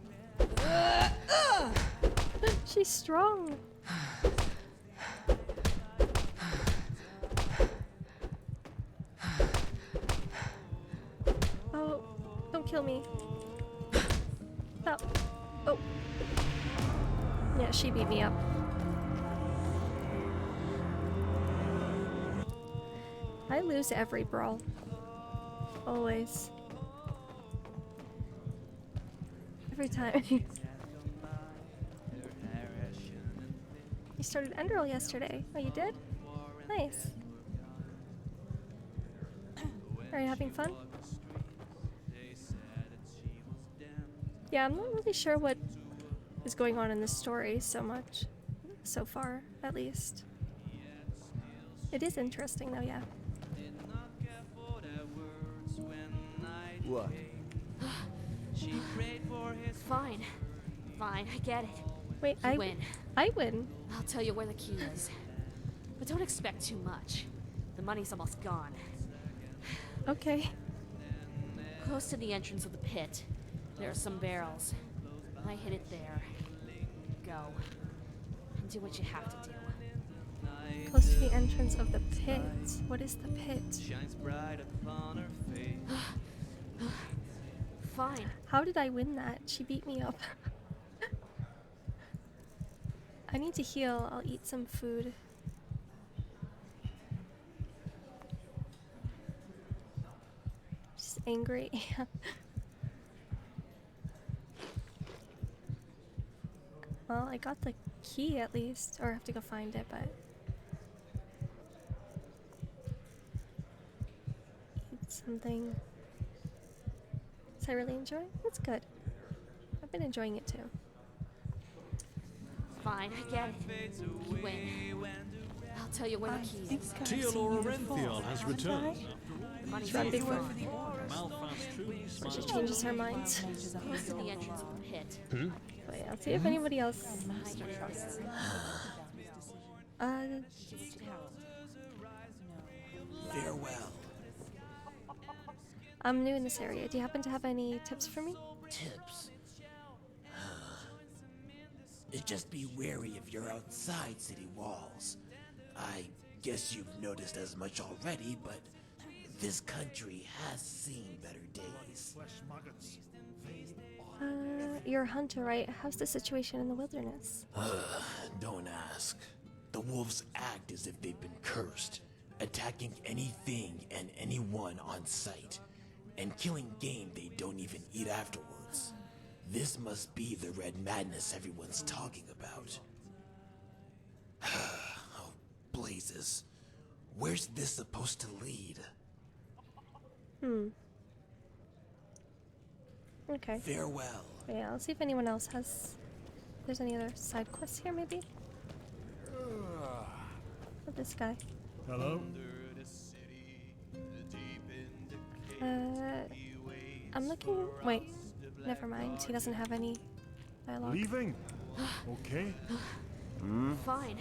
She's strong. Oh, don't kill me. Stop. Oh. Yeah, she beat me up. I lose every brawl. Always. Every time. You started Enderal yesterday. Oh, you did? Nice. Are you having fun? Yeah, I'm not really sure what is going on in this story so much. So far, at least. It is interesting though, yeah. What? Fine. Fine, I get it. Wait, You win. I win? I'll tell you where the key is. But don't expect too much. The money's almost gone. Okay. Close to the entrance of the pit, there are some barrels. I hid it there. Go. And do what you have to do. Close to the entrance of the pit. What is the pit? Fine. How did I win that? She beat me up. I need to heal. I'll eat some food. Just angry. Well, I got the key at least. Or I have to go find it, but... Eat something. Is I really enjoy? That's good. I've been enjoying it too. Fine, I get it. You win. I'll tell you where the key is. Teodora Renthiel has returned. She's right before. Malfast truly So she smiles. changes her mind. Close to the entrance of the pit. Wait, I'll see if anybody else... Farewell. I'm new in this area. Do you happen to have any tips for me? Tips? Just be wary of your outside city walls. I guess you've noticed as much already, but this country has seen better days. You're a hunter, right? How's the situation in the wilderness? Don't ask. The wolves act as if they've been cursed, attacking anything and anyone on sight, and killing game they don't even eat afterwards. This must be the red madness everyone's talking about. Oh, blazes. Where's this supposed to lead? Okay. Farewell. Yeah, I'll see if anyone else has... If there's any other side quests here, maybe? With this guy. Hello? I'm looking... Wait. Never mind. He doesn't have any dialogue. Leaving? Okay. Fine.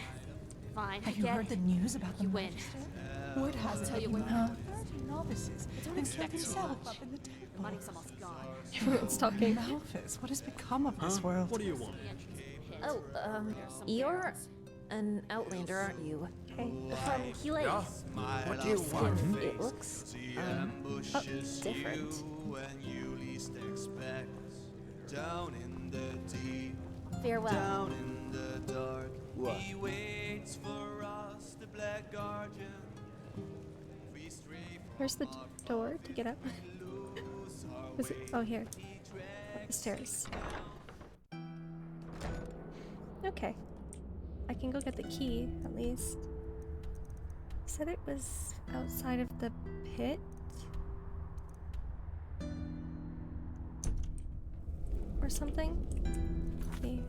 Fine, I Have you get heard it. the news about the You win. Wood has I'll tell you taken when. 30 novices Don't and killed expect too himself much. up in the temple. The money's almost gone. Everyone's talking. Malphas, what has become of this world? What do you want? Oh, you're an outlander, aren't you? Okay. From Kilei. Yeah? What do you want? It looks, different. Down in the deep, Farewell. down in the dark. What? He waits for us, the black guardian. We stray Where's the door to get up? Is it? Oh, here. Up the stairs. Okay. I can go get the key, at least. Said it was outside of the pit. something. Okay.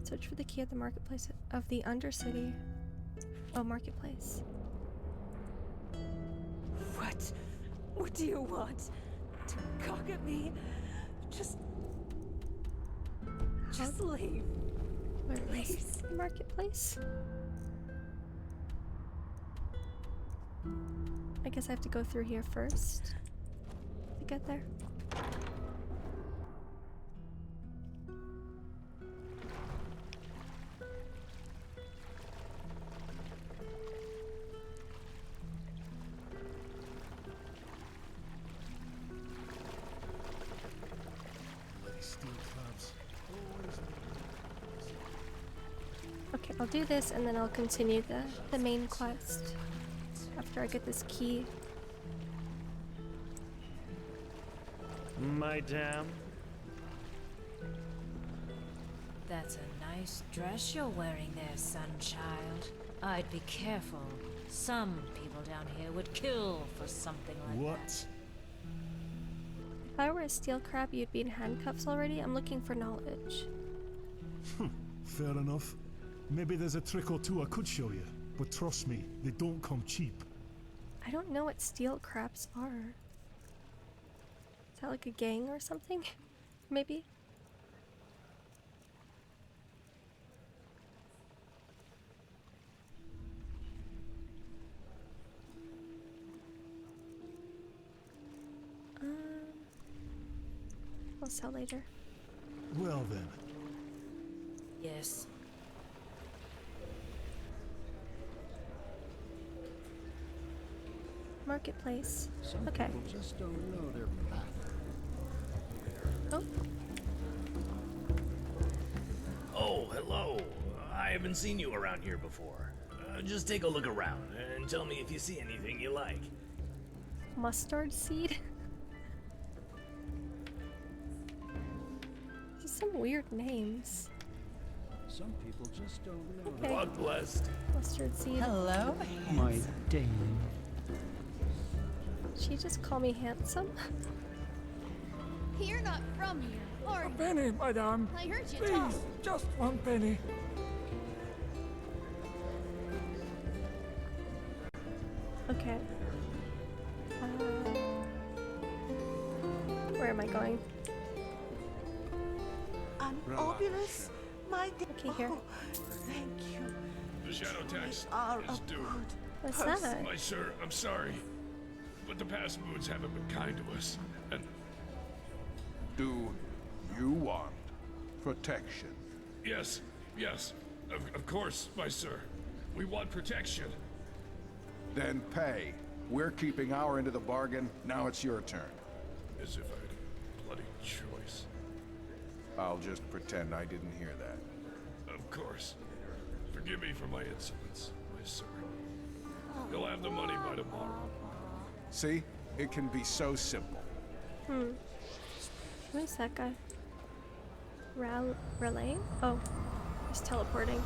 Search for the key at the marketplace of the Undercity. Oh, marketplace. What do you want? To cock at me? Just leave. Where is the marketplace? I guess I have to go through here first to get there. Okay, I'll do this and then I'll continue the main quest after I get this key. Madame. That's a nice dress you're wearing there, sunchild. I'd be careful. Some people down here would kill for something like that. If I were a steel crab, you'd be in handcuffs already. I'm looking for knowledge. Fair enough. Maybe there's a trick or two I could show you, but trust me, they don't come cheap. I don't know what steel crabs are. Is that like a gang or something? Maybe? I'll sell later. Well then. Yes. Marketplace. Some Okay. people just don't know their path. Oh. Oh, hello. I haven't seen you around here before. Just take a look around and tell me if you see anything you like. Mustard seed? Just some weird names. Some people just don't know. Okay. Walk blessed. Mustard seed. Hello, My dame. She just call me handsome? You're not from here, are you? Penny, madame. I heard you Please, talk. just 1 penny. Okay. Where am I going? Obulus, my dear. Okay, here. Oh, thank you. The shadow tax are is a due. good What's person. that? My sir, I'm sorry, but the past moods haven't been kind to us, and Do you want protection? yes, of course, my sir. We want protection. Then pay. We're keeping our end of the bargain. Now it's your turn. As if I had a bloody choice. I'll just pretend I didn't hear that. Of course. Forgive me for my insolence, my sir. You'll have the money by tomorrow. See? It can be so simple. Who is that guy? Relay? Oh, he's teleporting.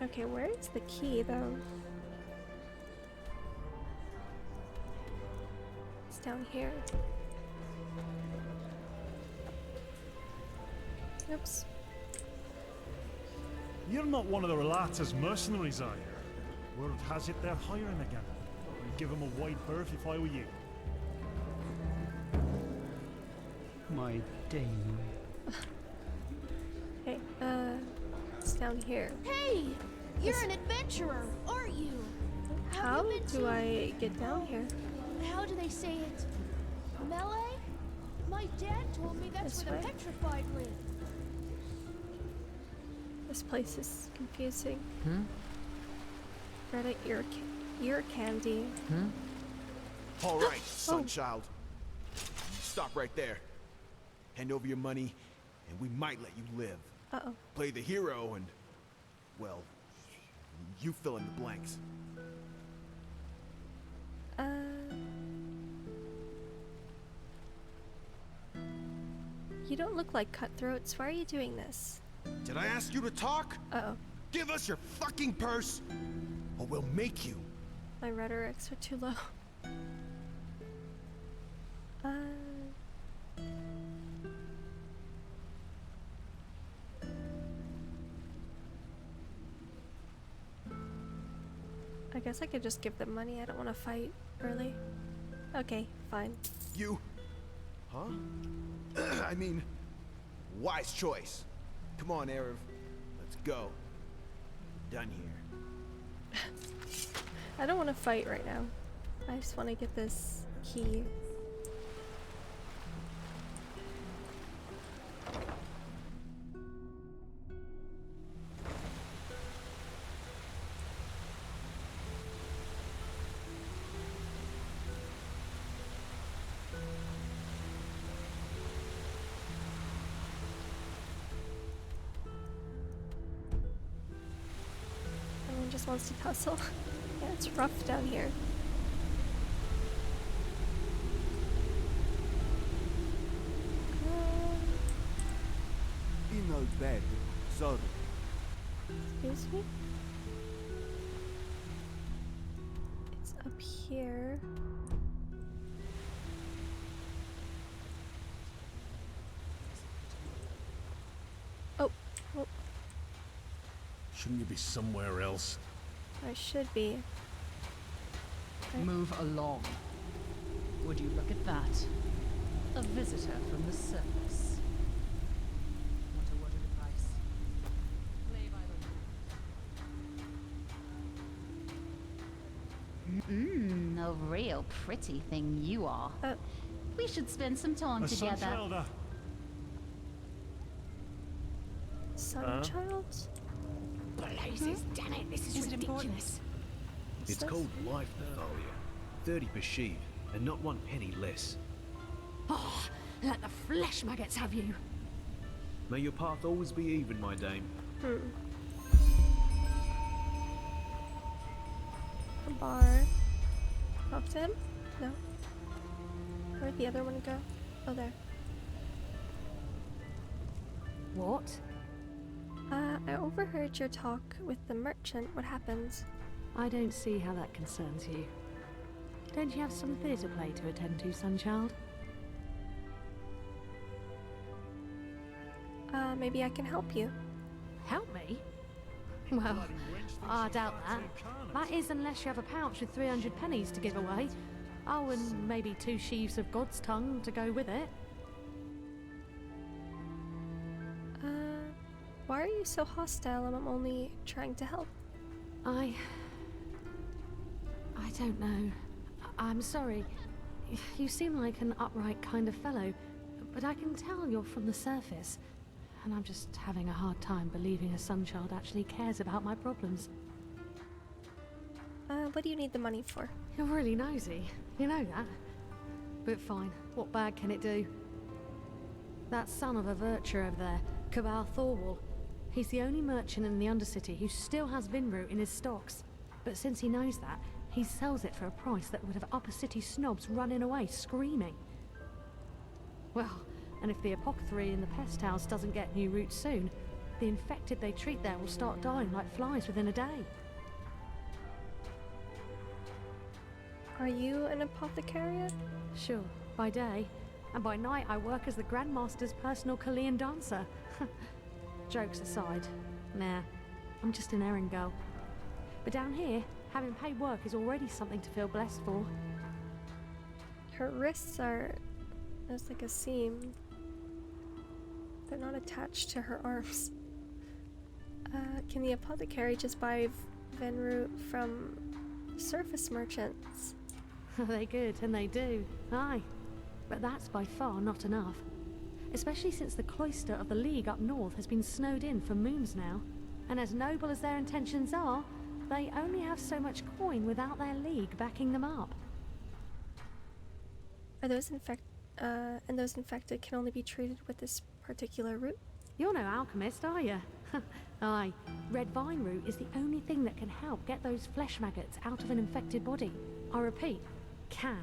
Okay, where is the key though? It's down here. Oops. You're not one of the Relata's mercenaries, are you? Word has it they're hiring again. I'd give them a wide berth if I were you. My dame. Okay, it's down here. Hey, you're an adventurer, aren't you? How do I get down here? How do they say it? Melee? My dad told me that's This where way? the petrified live. This place is confusing. Reddit ear candy. All right, sunchild. Stop right there. Hand over your money, and we might let you live. Uh-oh. Play the hero and, well, you fill in the blanks. You don't look like cutthroats. Why are you doing this? Did I ask you to talk? Uh-oh. Give us your fucking purse, or we'll make you my rhetorics are too low. I guess I could just give them money. I don't want to fight early. Okay, fine. You? Huh? I mean, wise choice. Come on, Erev. Let's go. We're done here. I don't want to fight right now. I just want to get this key. Everyone just wants to tussle. Yeah, it's rough down here. In no bed, sorry. Excuse me? It's up here. Oh, well, Shouldn't you be somewhere else? I should be. Move along. Would you look at that? A visitor from the surface. Want a word of advice? Play by the A real pretty thing you are. We should spend some time A together. Sunchilder. Sunchild? Blazes, damn it, this is ridiculous. It's called life, Nathalia. 30 per sheep, and not 1 penny less. Oh, let the flesh maggots have you. May your path always be even, my dame. A bar. Talk to him? No. Where'd the other one go? Oh, there. What? I overheard your talk with the merchant. What happened? I don't see how that concerns you. Don't you have some theatre play to attend to, Sunchild? Maybe I can help you. Help me? Well, I doubt that. That is unless you have a pouch with 300 pennies to give away. Oh, and maybe 2 sheaves of God's tongue to go with it. Why are you so hostile? I'm only trying to help. I don't know. I'm sorry. You seem like an upright kind of fellow, but I can tell you're from the surface. And I'm just having a hard time believing a Sunchild actually cares about my problems. What do you need the money for? You're really nosy. You know that. But fine. What bad can it do? That son of a virtue over there, Cabal Thorwall. He's the only merchant in the Undercity who still has Vinroot in his stocks. But since he knows that, he sells it for a price that would have upper city snobs running away screaming. Well, and if the apothecary in the pest house doesn't get new roots soon, the infected they treat there will start dying like flies within a day. Are you an apothecarian? Sure, by day. And by night I work as the Grandmaster's personal Kalian dancer. Jokes aside, nah, I'm just an errand girl. But down here, having paid work is already something to feel blessed for. Her wrists are... there's like a seam. They're not attached to her arms. Can the apothecary just buy Vinroot from surface merchants? They could, and they do. Aye. But that's by far not enough. Especially since the cloister of the League up north has been snowed in for moons now. And as noble as their intentions are, they only have so much coin without their League backing them up. Are those and those infected can only be treated with this particular root? You're no alchemist, are you? Aye. Red vine root is the only thing that can help get those flesh maggots out of an infected body. I repeat, can.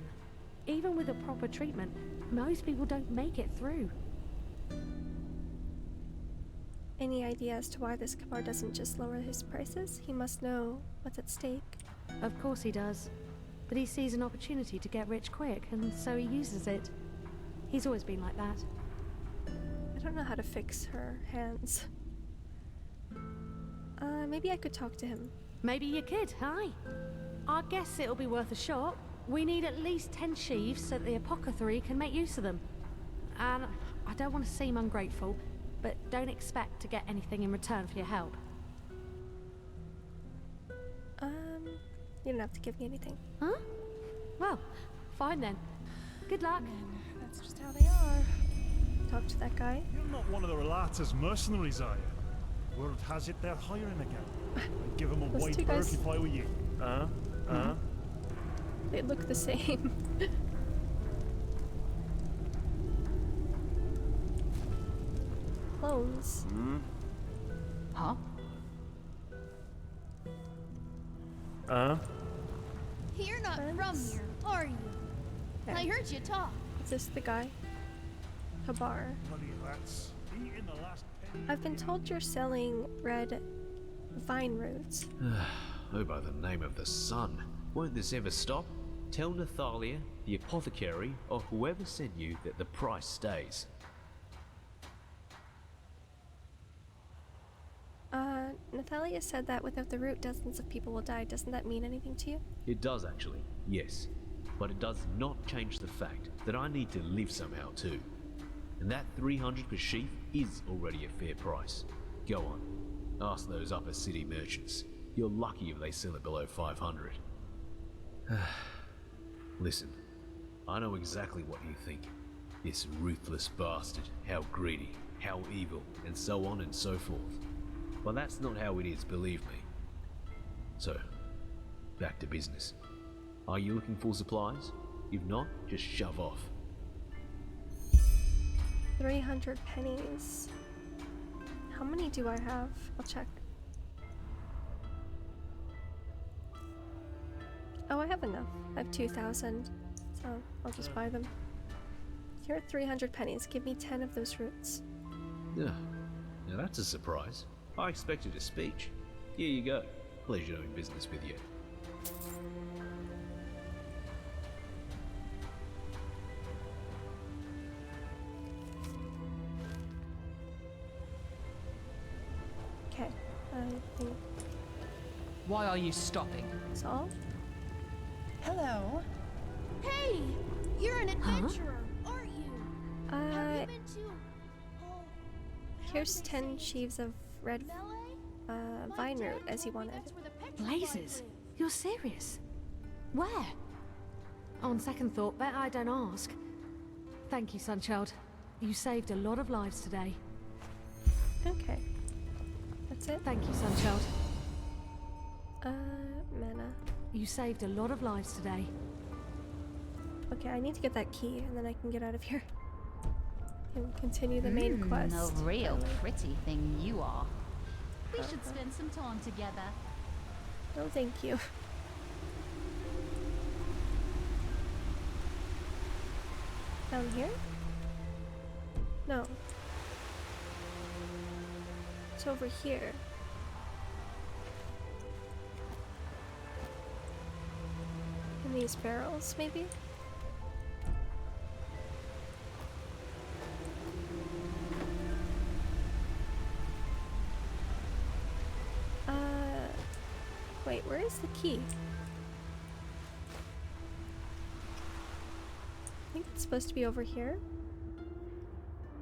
Even with a proper treatment, most people don't make it through. Any idea as to why this Kabar doesn't just lower his prices? He must know what's at stake. Of course he does. But he sees an opportunity to get rich quick, and so he uses it. He's always been like that. I don't know how to fix her hands. Maybe I could talk to him. Maybe you could, aye. I guess it'll be worth a shot. We need at least 10 sheaves so that the apothecary can make use of them. And I don't want to seem ungrateful, but don't expect to get anything in return for your help. You don't have to give me anything. Huh? Well, fine then. Good luck. That's just how they are. Talk to that guy. You're not one of the Relata's mercenaries, are you? Word has it they're hiring again. I'd give them a Those wide two berth guys- if I were you. They look the same. Clones. Huh? You're not from here, are you? There. I heard you talk. Is this the guy? Kabar. Bloody rats. Eating the last penny. I've been told you're selling red vine roots. Oh, by the name of the sun. Won't this ever stop? Tell Nathalia, the apothecary, or whoever sent you that the price stays. Nathalia said that without the root, dozens of people will die. Doesn't that mean anything to you? It does actually, yes. But it does not change the fact that I need to live somehow too. And that 300 per sheaf is already a fair price. Go on, ask those upper city merchants. You're lucky if they sell it below 500. Listen, I know exactly what you think. This ruthless bastard, how greedy, how evil, and so on and so forth. But that's not how it is, believe me. So, back to business. Are you looking for supplies? If not, just shove off. 300 pennies. How many do I have? I'll check. Oh, I have enough. I have 2,000. So, I'll just buy them. Here are 300 pennies. Give me 10 of those roots. Yeah, now that's a surprise. I expected a speech. Here you go. Pleasure doing business with you. Okay, I think Why are you stopping? that's all. Hello. Hey, you're an adventurer, aren't you? Have you been to? Oh, Here's 10 sheaves of red vine root as you wanted. Blazes? You're serious? Where? On second thought, bet I don't ask. Thank you, Sunchild. You saved a lot of lives today. Okay. That's it? Thank you, Sunchild. Mana. You saved a lot of lives today. Okay, I need to get that key and then I can get out of here. And continue the main quest. A real pretty thing you are. We should spend some time together. No, thank you. Down here? No. It's over here. In these barrels, maybe? Wait, where is the key? I think it's supposed to be over here.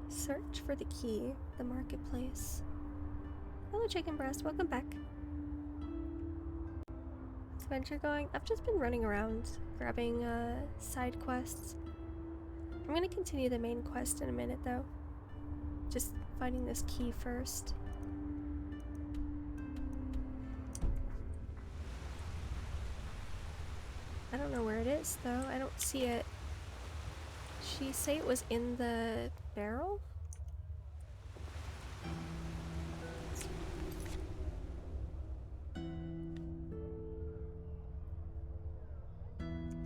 Search for the key, the marketplace. Hello, Chicken Breast, welcome back. How's the adventure going? I've just been running around, grabbing side quests. I'm gonna continue the main quest in a minute though. Just finding this key first. I don't know where it is though. I don't see it. Did she say it was in the barrel? I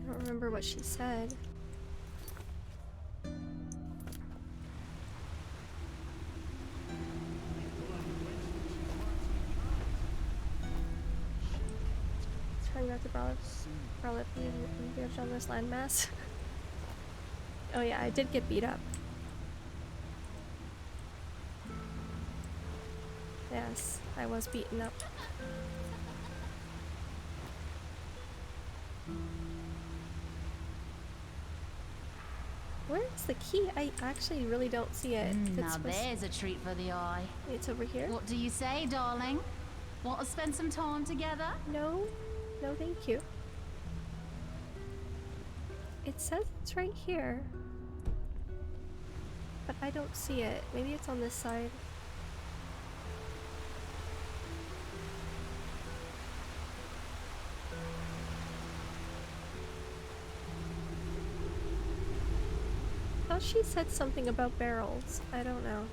don't remember what she said. Trying not to changed on this landmass. Oh yeah, I did get beat up. Yes, I was beaten up. Where's the key? I actually really don't see it. Now there's a treat for the eye. It's over here? What do you say, darling? Want to spend some time together? No. No, thank you. It says it's right here. But I don't see it. Maybe it's on this side. I thought she said something about barrels. I don't know.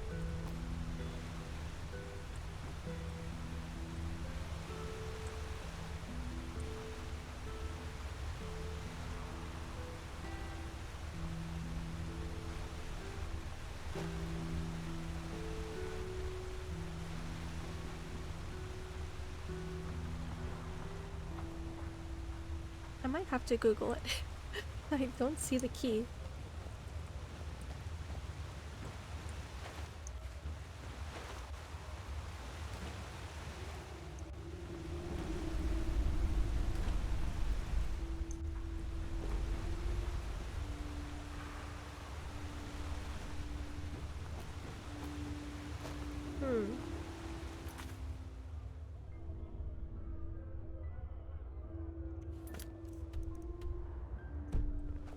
I might have to Google it. I don't see the key.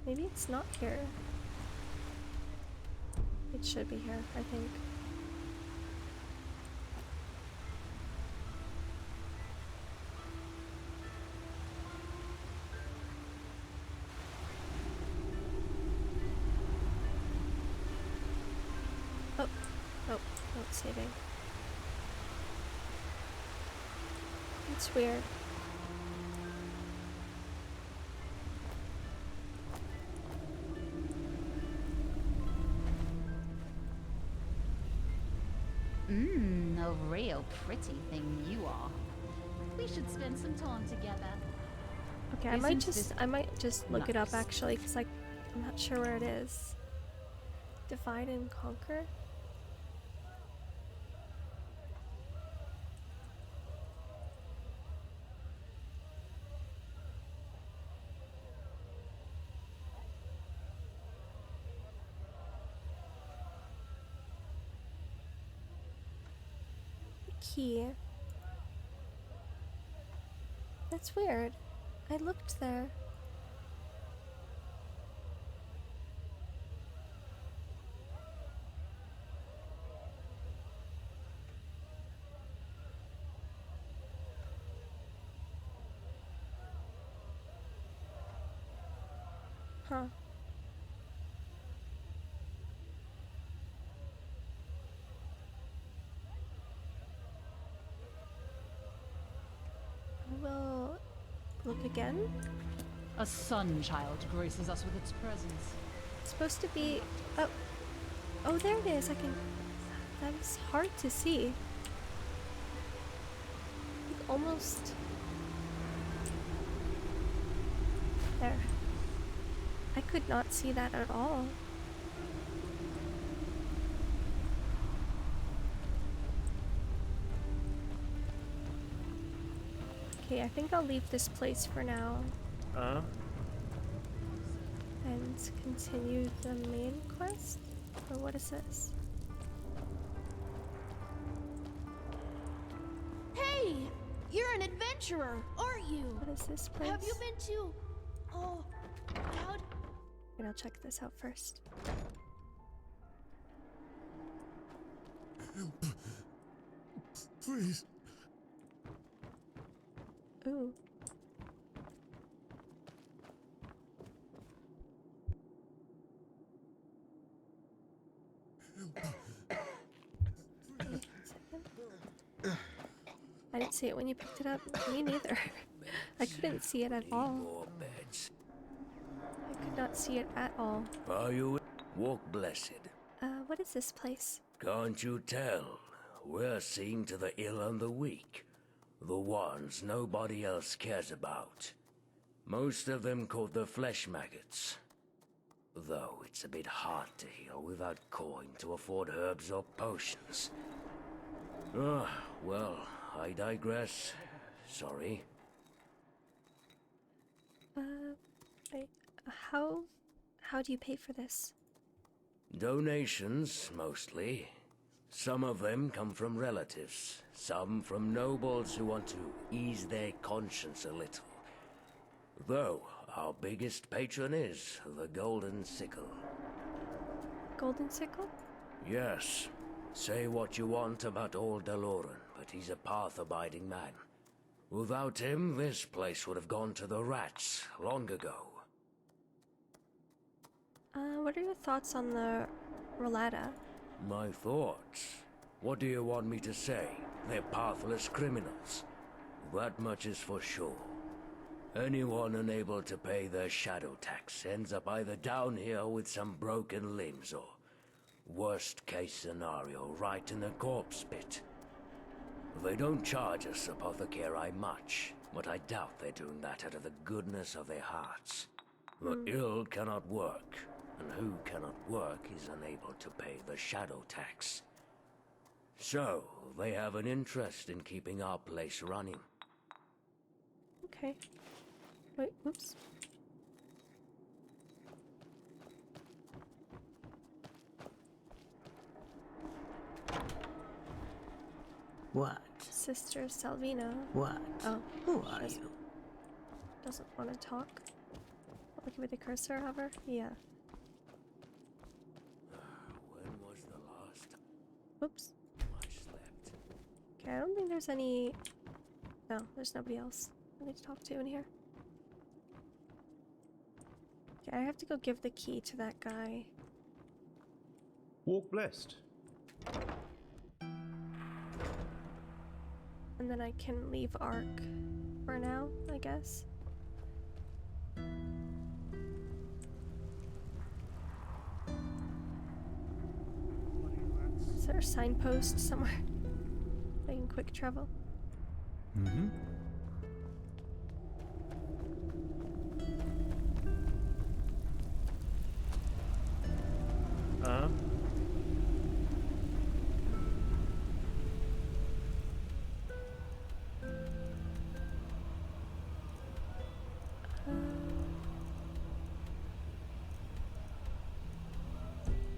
Maybe it's not here. It should be here, I think. Oh, not saving. It's weird. A real pretty thing you are. We should spend some time together. Okay, I might just look it up actually, because I'm not sure where it is. Divide and conquer? Key. That's weird. I looked there. Huh. We'll look again. A sun child graces us with its presence. It's supposed to be. Oh, there it is. That was hard to see. Like almost. There. I could not see that at all. Okay, I think I'll leave this place for now. And continue the main quest? Or what is this? Hey! You're an adventurer, aren't you? What is this place? Have you been to... Oh... How'd... I'll check this out first. Please. Ooh. I didn't see it when you picked it up. Me neither. I couldn't see it at all. I could not see it at all. Are you? Walk blessed. What is this place? Can't you tell? We're seeing to the ill and the weak. The ones nobody else cares about. Most of them called the flesh maggots. Though it's a bit hard to heal without coin to afford herbs or potions. Well, I digress. Sorry. Wait, how do you pay for this? Donations, mostly. Some of them come from relatives, some from nobles who want to ease their conscience a little. Though, our biggest patron is the Golden Sickle. Golden Sickle? Yes. Say what you want about old Deloran, but he's a path-abiding man. Without him, this place would have gone to the rats long ago. What are your thoughts on the Rolata? My thoughts? What do you want me to say? They're pathless criminals. That much is for sure. Anyone unable to pay their shadow tax ends up either down here with some broken limbs or, worst case scenario, right in the corpse pit. They don't charge us apothecary much, but I doubt they're doing that out of the goodness of their hearts. The ill cannot work, and who cannot work is unable to pay the shadow tax. So, they have an interest in keeping our place running. Okay. Wait, oops. What? Sister Salvina. What? Oh. Who are you? Doesn't want to talk. Looking with the cursor, hover? Yeah. When was the last time Oops. I slept? Okay, I don't think there's any... No, there's nobody else I need to talk to in here. Okay, I have to go give the key to that guy. Walk blessed. And then I can leave Ark for now, I guess. Is there a signpost somewhere I can quick travel? Mm-hmm.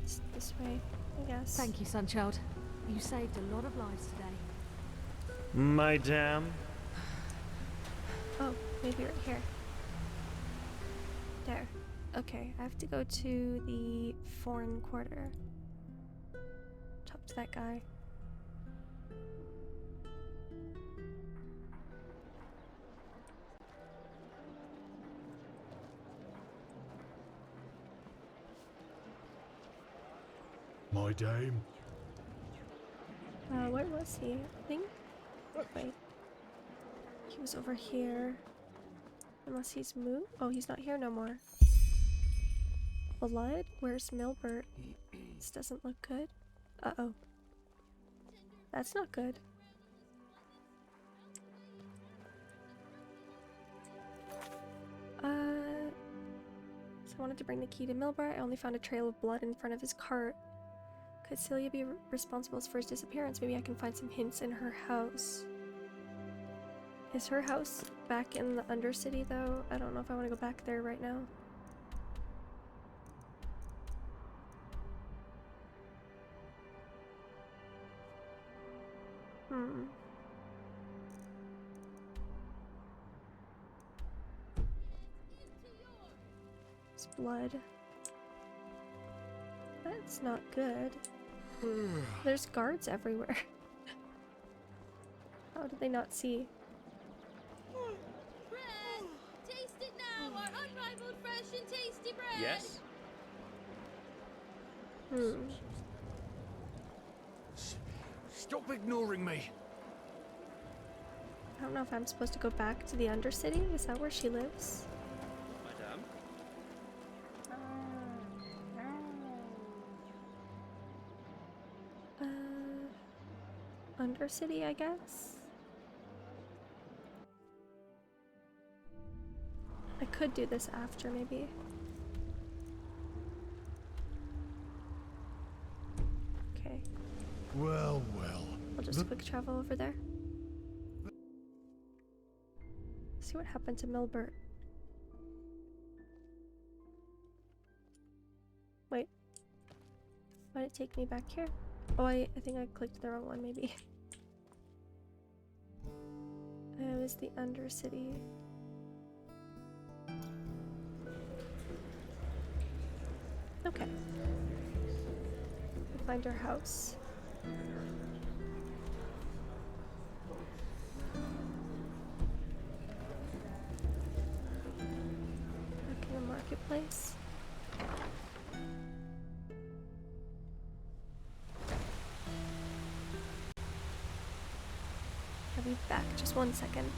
It's this way, I guess. Thank you, Sunchild. You saved a lot of lives today. Madame. Oh, maybe right here. There. Okay, I have to go to the foreign quarter. Talk to that guy. My dame. Where was he? I think. Wait. He was over here. Unless he's moved. Oh, he's not here no more. Blood? Where's Milbert? This doesn't look good. Uh-oh. That's not good. So I wanted to bring the key to Milbert. I only found a trail of blood in front of his cart. Could Celia be responsible for his disappearance? Maybe I can find some hints in her house. Is her house back in the Undercity, though? I don't know if I want to go back there right now. It's blood. That's not good. There's guards everywhere. How did they not see? Bread! Taste it now, our unrivaled fresh and tasty bread! Yes? Stop ignoring me! I don't know if I'm supposed to go back to the Undercity. Is that where she lives? Madame? Undercity, I guess? I could do this after, maybe. Okay. Well, well. I'll just quick travel over there. See what happened to Milbert. Wait. Why did it take me back here? Oh, I think I clicked the wrong one, maybe. It was the Undercity. Okay. We'll find our house. Back in the marketplace. I'll be back. Just 1 second.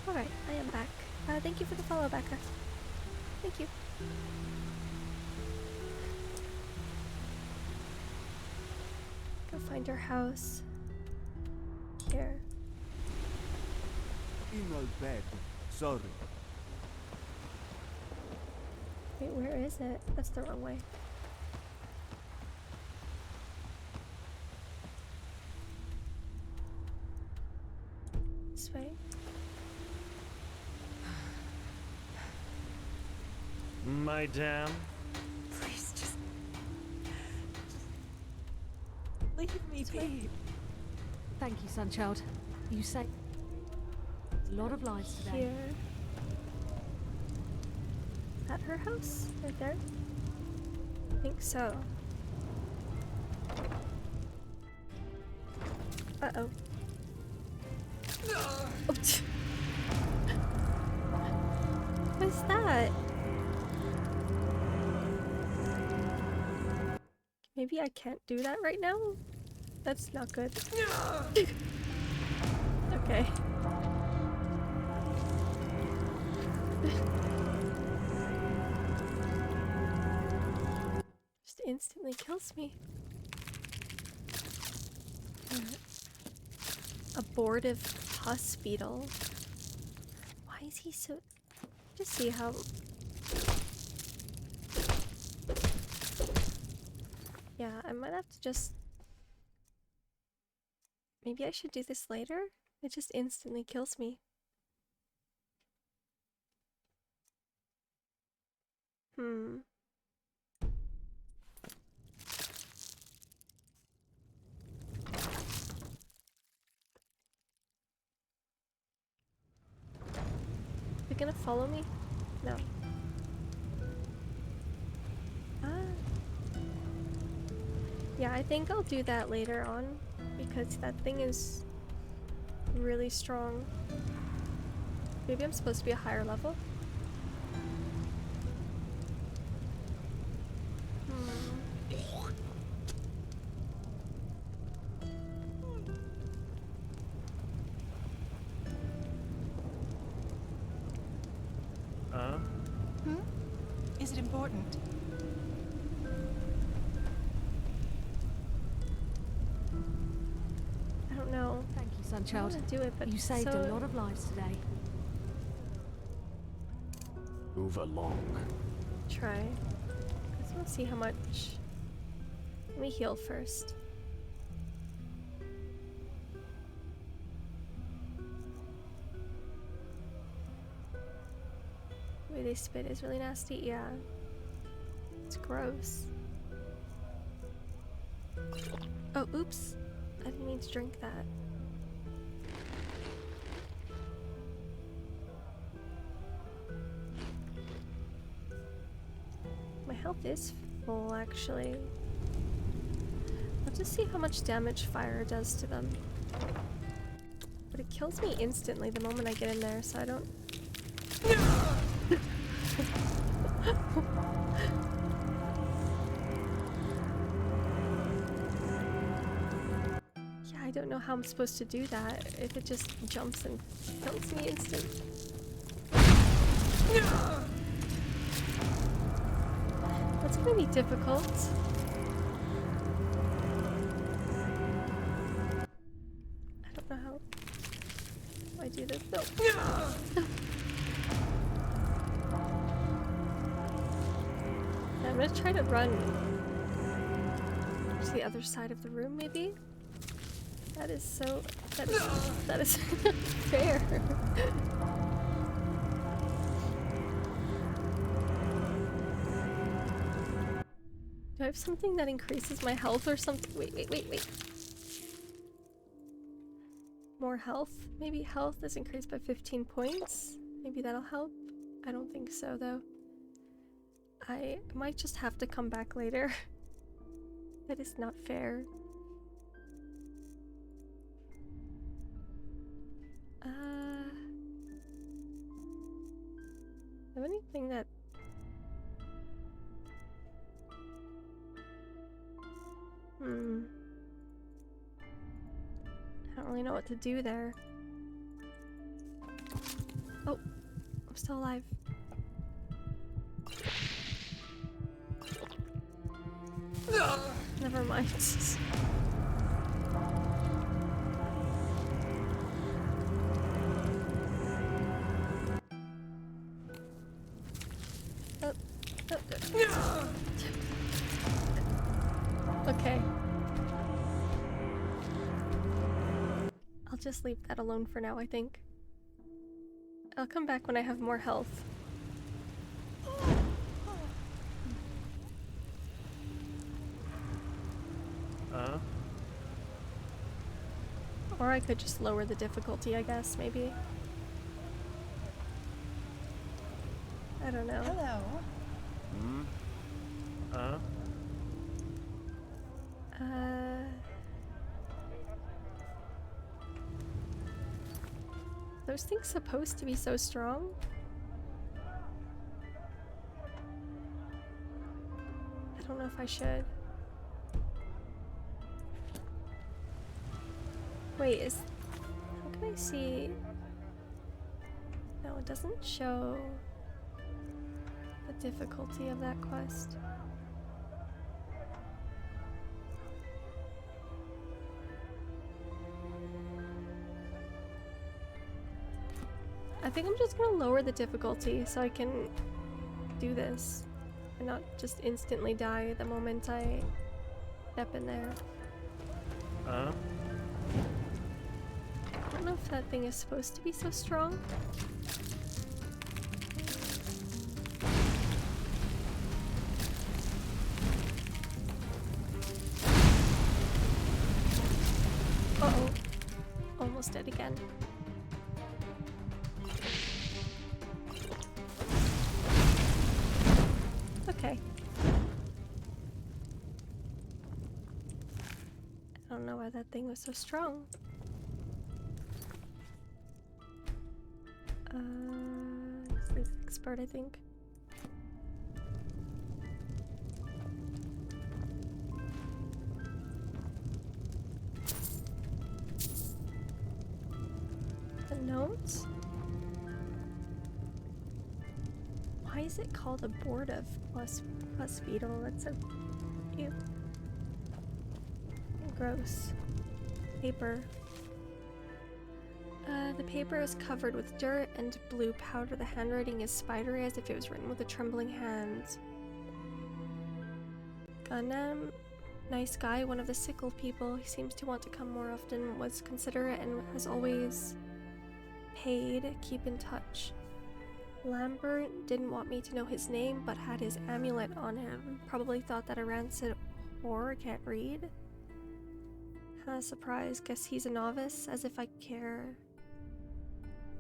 Alright, I am back. Thank you for the follow, Becca. Thank you. Go find our house. Here. In a bed. Sorry. Wait, where is it? That's the wrong way. This way. Madame? Please, just leave me be. Thank you, Sunchild. You saved a lot of lives today. Here. Is that her house? Right there? I think so. Uh-oh. Oh, what's that? Maybe I can't do that right now? That's not good. Okay. Just instantly kills me. Abortive pus beetle. Why is he so... Just see how... Yeah, I might have to just... Maybe I should do this later? It just instantly kills me. They're gonna follow me? No. Yeah, I think I'll do that later on, because that thing is really strong. Maybe I'm supposed to be a higher level? Is it important? I don't know. Thank you, Sunchild. I want to do it, but you saved so... a lot of lives today. Move along. Try. I just want to see how much... Let me heal first. way they spit is really nasty. Yeah. It's gross. Oh, oops. I didn't mean to drink that. My health is full, actually. Let's just see how much damage fire does to them. But it kills me instantly the moment I get in there, so I don't... Yeah, I don't know how I'm supposed to do that if it just jumps and kills me instantly. That's gonna be difficult. I don't know how I do this though. I'm gonna try to run to the other side of the room, maybe? That is so... that is fair. Do I have something that increases my health or something? Wait. More health? Maybe health is increased by 15 points? Maybe that'll help? I don't think so, though. I might just have to come back later. That is not fair. Have anything that... I don't really know what to do there. Oh, I'm still alive. Never mind. Okay. I'll just leave that alone for now, I think. I'll come back when I have more health. Or I could just lower the difficulty, I guess, maybe. I don't know. Hello. Those things supposed to be so strong? I don't know if I should. Wait, how can I see? No, it doesn't show the difficulty of that quest. I think I'm just gonna lower the difficulty so I can do this and not just instantly die the moment I step in there. I don't know if that thing is supposed to be so strong. Uh-oh. Almost dead again. Okay. I don't know why that thing was so strong. Sleep expert, I think. The notes? Why is it called abortive plus beetle? That's so ew. Gross. Paper. The paper is covered with dirt and blue powder. The handwriting is spidery as if it was written with a trembling hand. Gunam, nice guy, one of the sickle people. He seems to want to come more often, was considerate and has always paid. Keep in touch. Lambert didn't want me to know his name, but had his amulet on him. Probably thought that a rancid whore can't read. Surprise. Guess he's a novice, as if I care.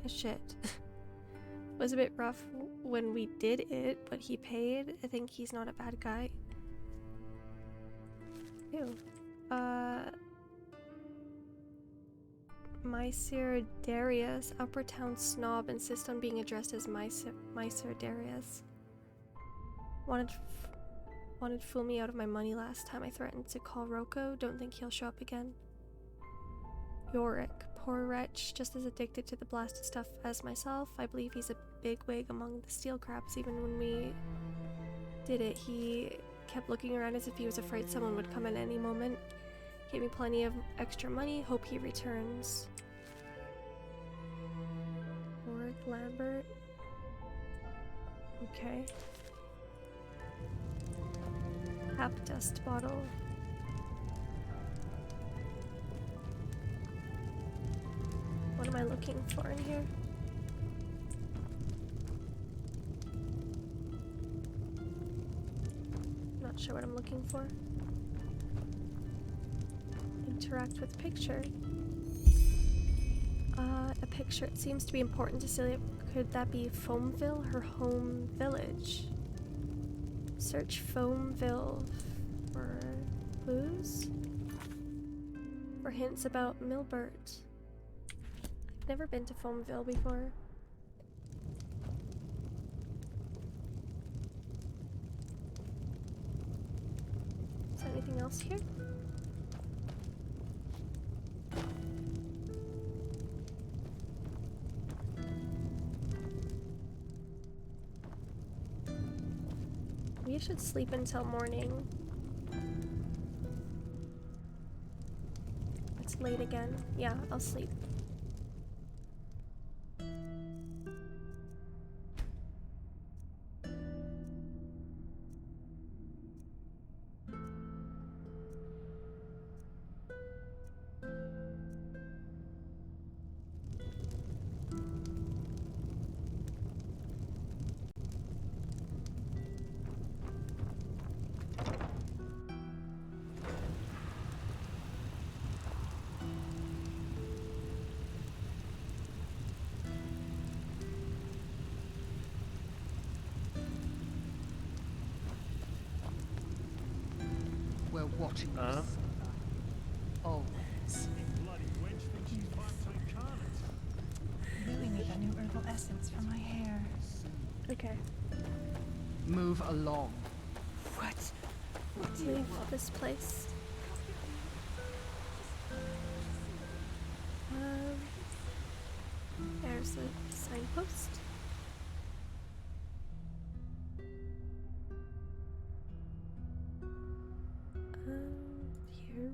Shit. Was a bit rough when we did it, but he paid. I think he's not a bad guy. Ew. Mysir Darius, Upper Town snob, insist on being addressed as Mysir Darius. Wanted to fool me out of my money last time. I threatened to call Rocco. Don't think he'll show up again. Yorick, poor wretch, just as addicted to the blasted stuff as myself. I believe he's a bigwig among the steel crabs. Even when we did it, he kept looking around as if he was afraid someone would come at any moment. Gave me plenty of extra money. Hope he returns. Yorick Lambert. Okay. Hap dust bottle. What am I looking for in here? Not sure what I'm looking for. Interact with picture. A picture. It seems to be important to Celia. Could that be Foamville, her home village? Search Foamville for clues? For hints about Milbert. I've never been to Foamville before. Is there anything else here? We should sleep until morning. It's late again. Yeah, I'll sleep. We're watching this. Always. Bloody wench thinks she's back to incarnate. Really need a new herbal essence for my hair. Okay. Move along. What? Leave this place. There's a signpost. Here.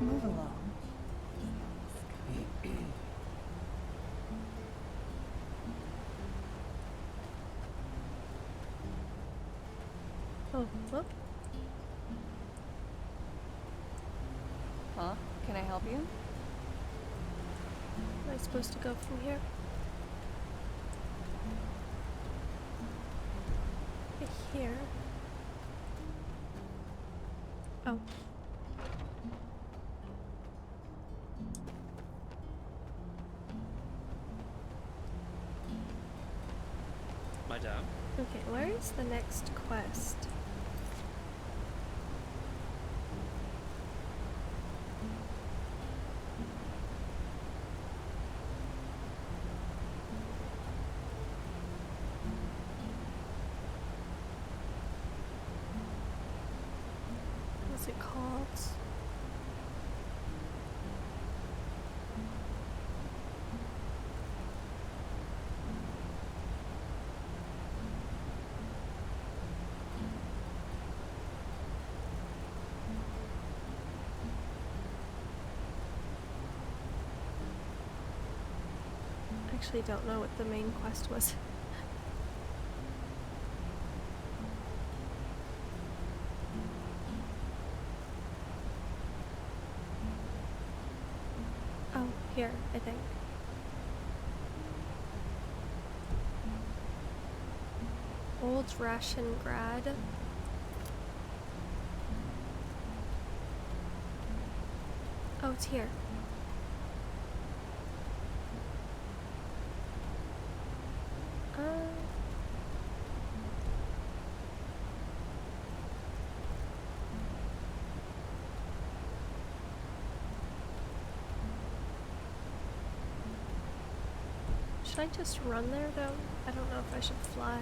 Move along. Oh, whoop. Huh? Can I help you? Am I supposed to go from here? Here. Oh. Madame? Okay, where is the next quest? What's it called? actually don't know what the main quest was. Oh, here, I think. Old Ration Grad. Oh, it's here. Should I just run there though? I don't know if I should fly.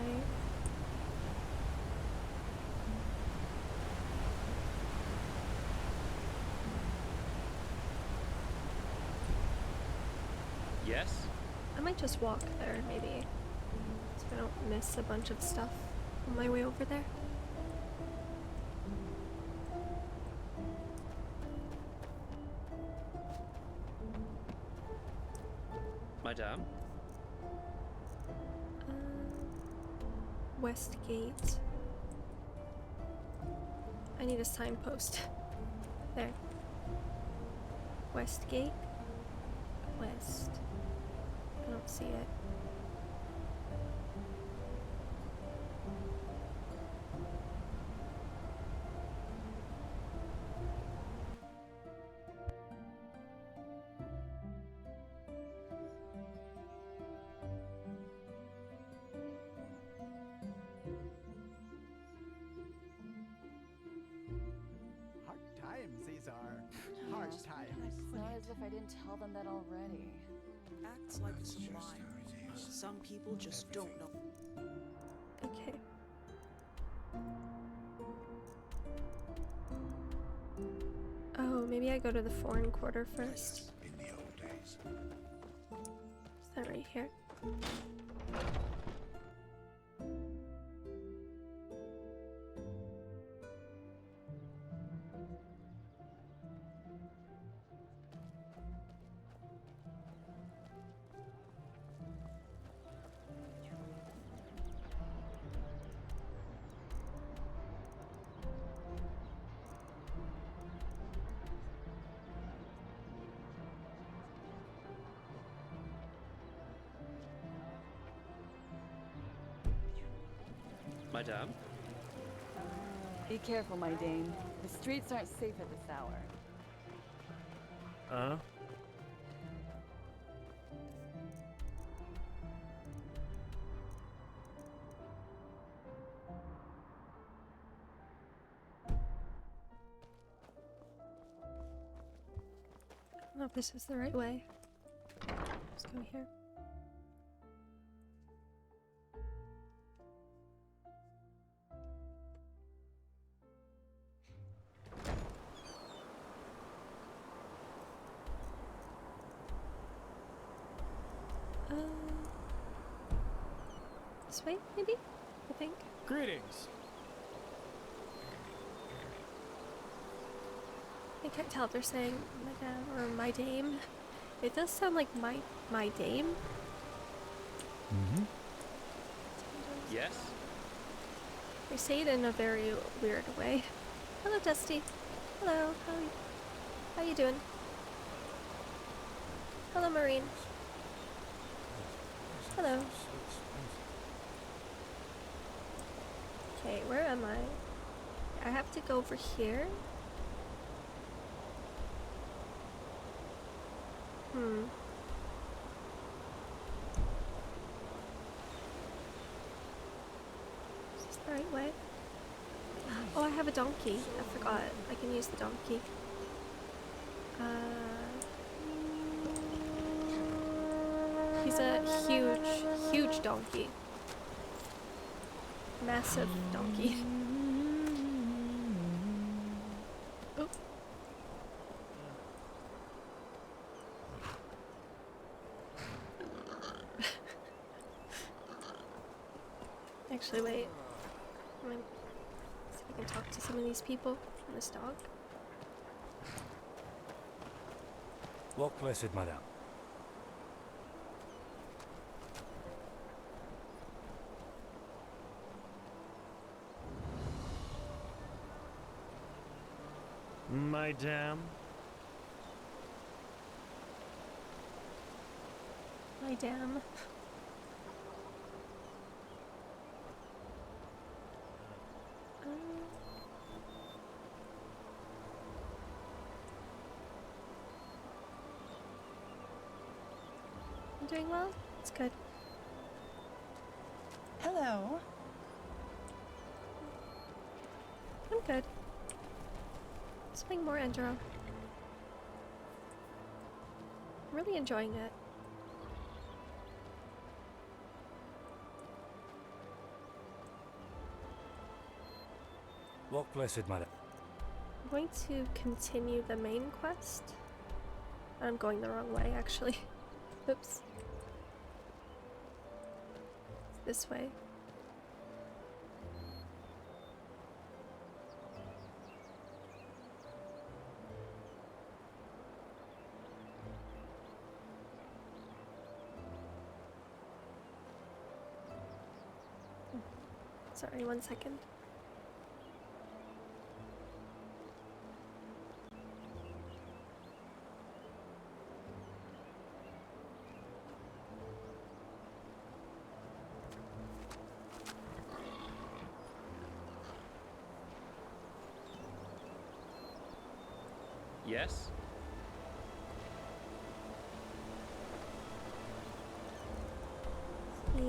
Yes? I might just walk there, maybe. So I don't miss a bunch of stuff on my way over there. Madame? Westgate. I need a signpost. There. Westgate? West. I don't see it. Hard times these are. Hard times. It's not as if I didn't tell them that already. Acts like it's a lie. Some people just don't know. Okay. Oh, maybe I go to the foreign quarter first. In the old days. Is that right here? Madame? Be careful, my Dane. The streets aren't safe at this hour. I don't know if this is the right way. Let's go here. This way, maybe? I think. Greetings. I can't tell if they're saying madame or my dame. It does sound like my dame. Mm-hmm. Yes? They say it in a very weird way. Hello, Dusty. Hello. How you doing? Hello, Marine. Hello. Okay, where am I? I have to go over here. Is this the right way? Oh, I have a donkey. I forgot. I can use the donkey. He's a huge donkey. Massive donkey. Oh. Actually, wait. I'm gonna see if I can talk to some of these people and this dog. Walk blessed, madame. my dam? My damn. I'm doing well. It's good. Hello. I'm good. Let's play more Enderal. I'm really enjoying it. What blessed madam? I'm going to continue the main quest. I'm going the wrong way, actually. Oops. It's this way. Sorry, 1 second. Yes? Yeah.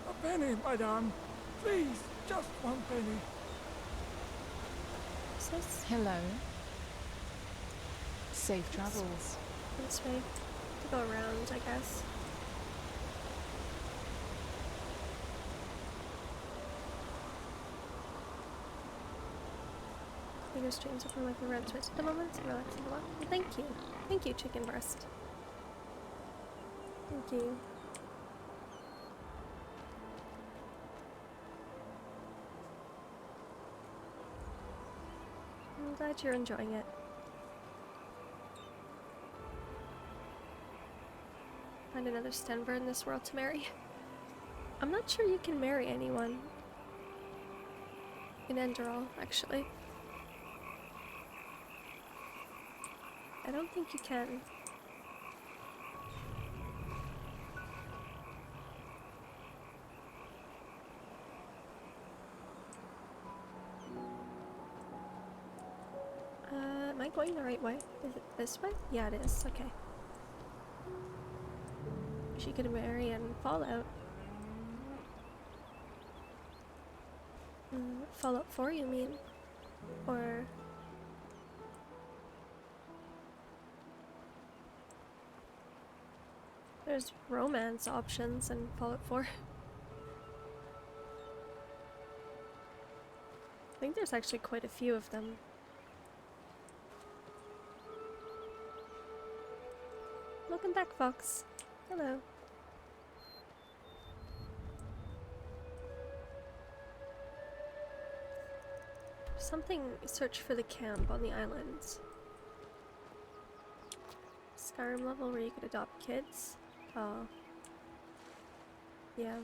A penny, madame. Please, just 1 penny. Hello. Safe travels. This way. To go around, I guess. Your streams are from like the red Twitch at the moment, so relaxing a lot. Well, thank you. Thank you, chicken breast. Thank you. I'm glad you're enjoying it. Find another Stenver in this world to marry. I'm not sure you can marry anyone in Enderal, actually. I don't think you can. Am I going the right way? Is it this way? Yeah, it is. Okay. She could marry in Fallout. Fallout 4, you mean? Or... There's romance options in Fallout 4. I think there's actually quite a few of them. Welcome back, Fox. Hello. Something, search for the camp on the islands. Skyrim level where you could adopt kids. Oh. Yeah.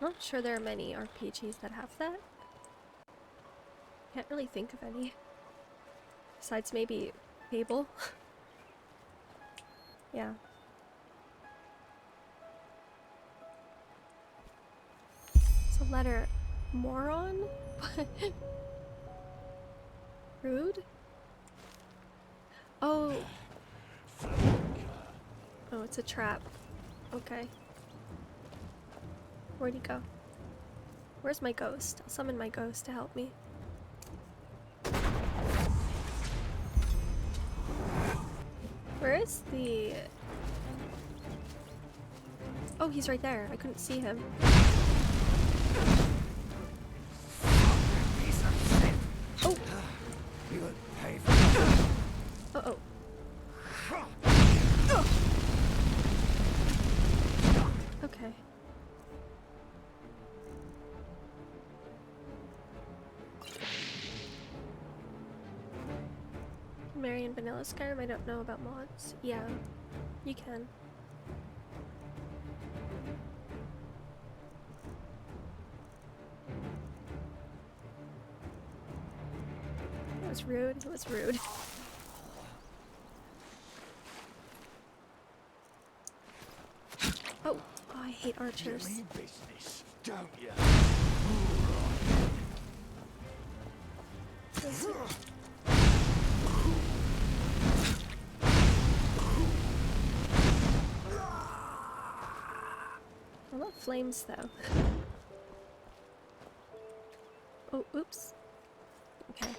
Not sure there are many RPGs that have that. Can't really think of any. Besides maybe Fable. Yeah. It's a letter. Moron? Rude? Oh. Oh, it's a trap. Okay. Where'd he go? Where's my ghost? I'll summon my ghost to help me. Where is the... Oh, he's right there. I couldn't see him. Oh! Uh-oh. Okay. Marion Vanilla Skyrim, I don't know about mods. Yeah, you can. It was rude, it was rude. Oh, I hate archers. You mean business, don't you? I love flames though. Oh, oops. Okay.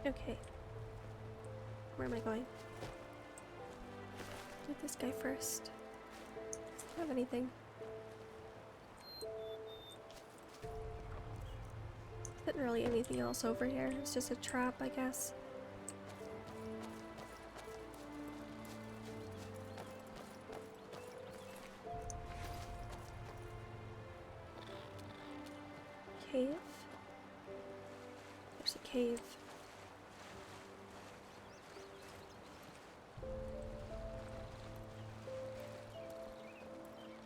Okay. Where am I going? Do this guy first. I don't have anything. Isn't really anything else over here. It's just a trap, I guess. Cave? There's a cave.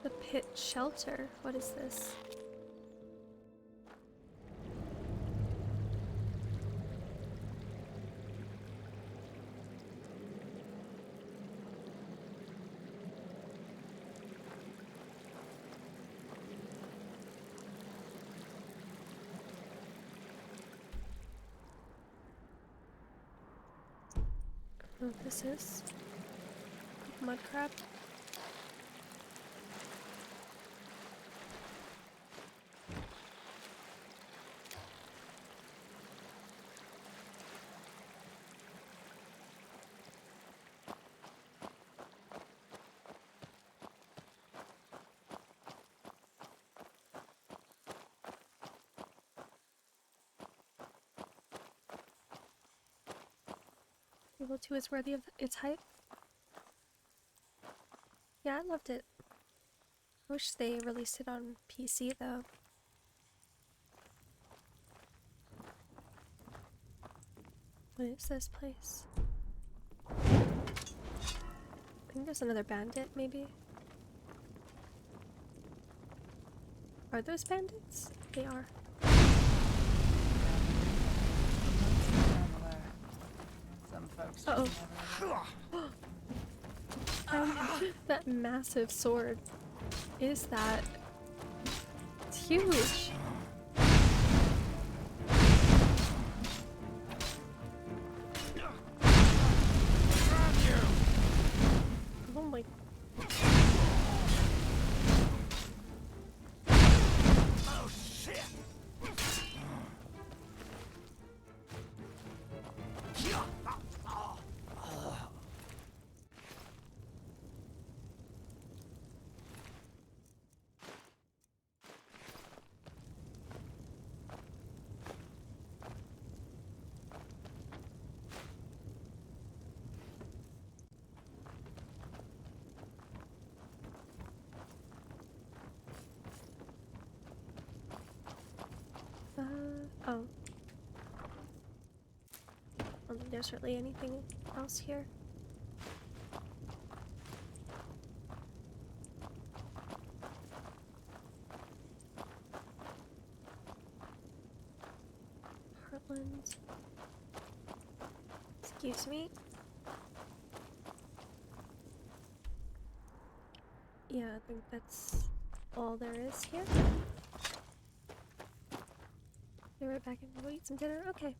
The pit shelter. What is this? I don't know what this is. Mud crab. Level 2 is worthy of its hype. Yeah, I loved it. I wish they released it on PC though. What is this place? I think there's another bandit, maybe? Are those bandits? They are. Some folks Uh just oh. That massive sword. Is that? It's huge. Oh my. Oh shit! Oh. I don't think there's really anything else here. Heartland. Excuse me. Yeah, I think that's all there is here. Be right back and we'll eat some dinner. Okay.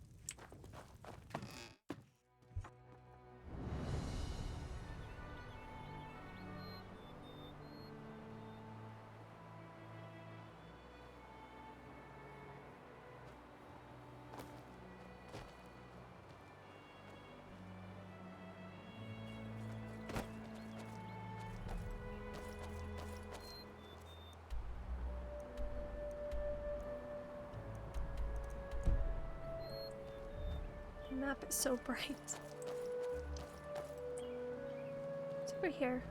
map is so bright. It's over here.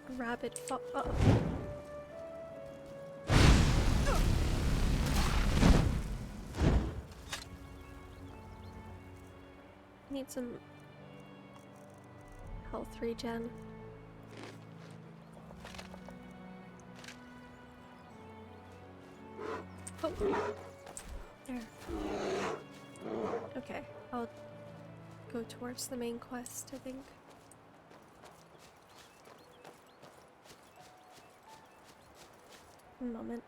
A rabbit oh. Need some health regen. Oh, there. Okay, I'll go towards the main quest, I think. A moment.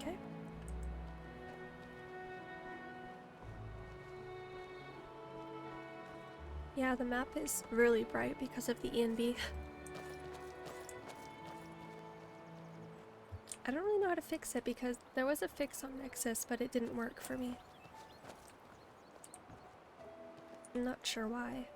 Okay. Yeah, the map is really bright because of the ENB. I don't really know how to fix it because there was a fix on Nexus, but it didn't work for me. I'm not sure why.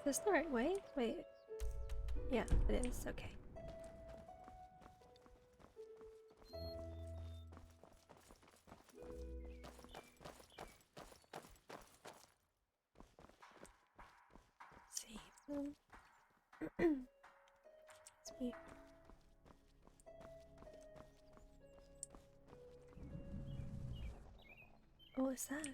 Is this the right way? Wait. Yeah, it is. Okay. Let's see. It's me. Oh, what's that?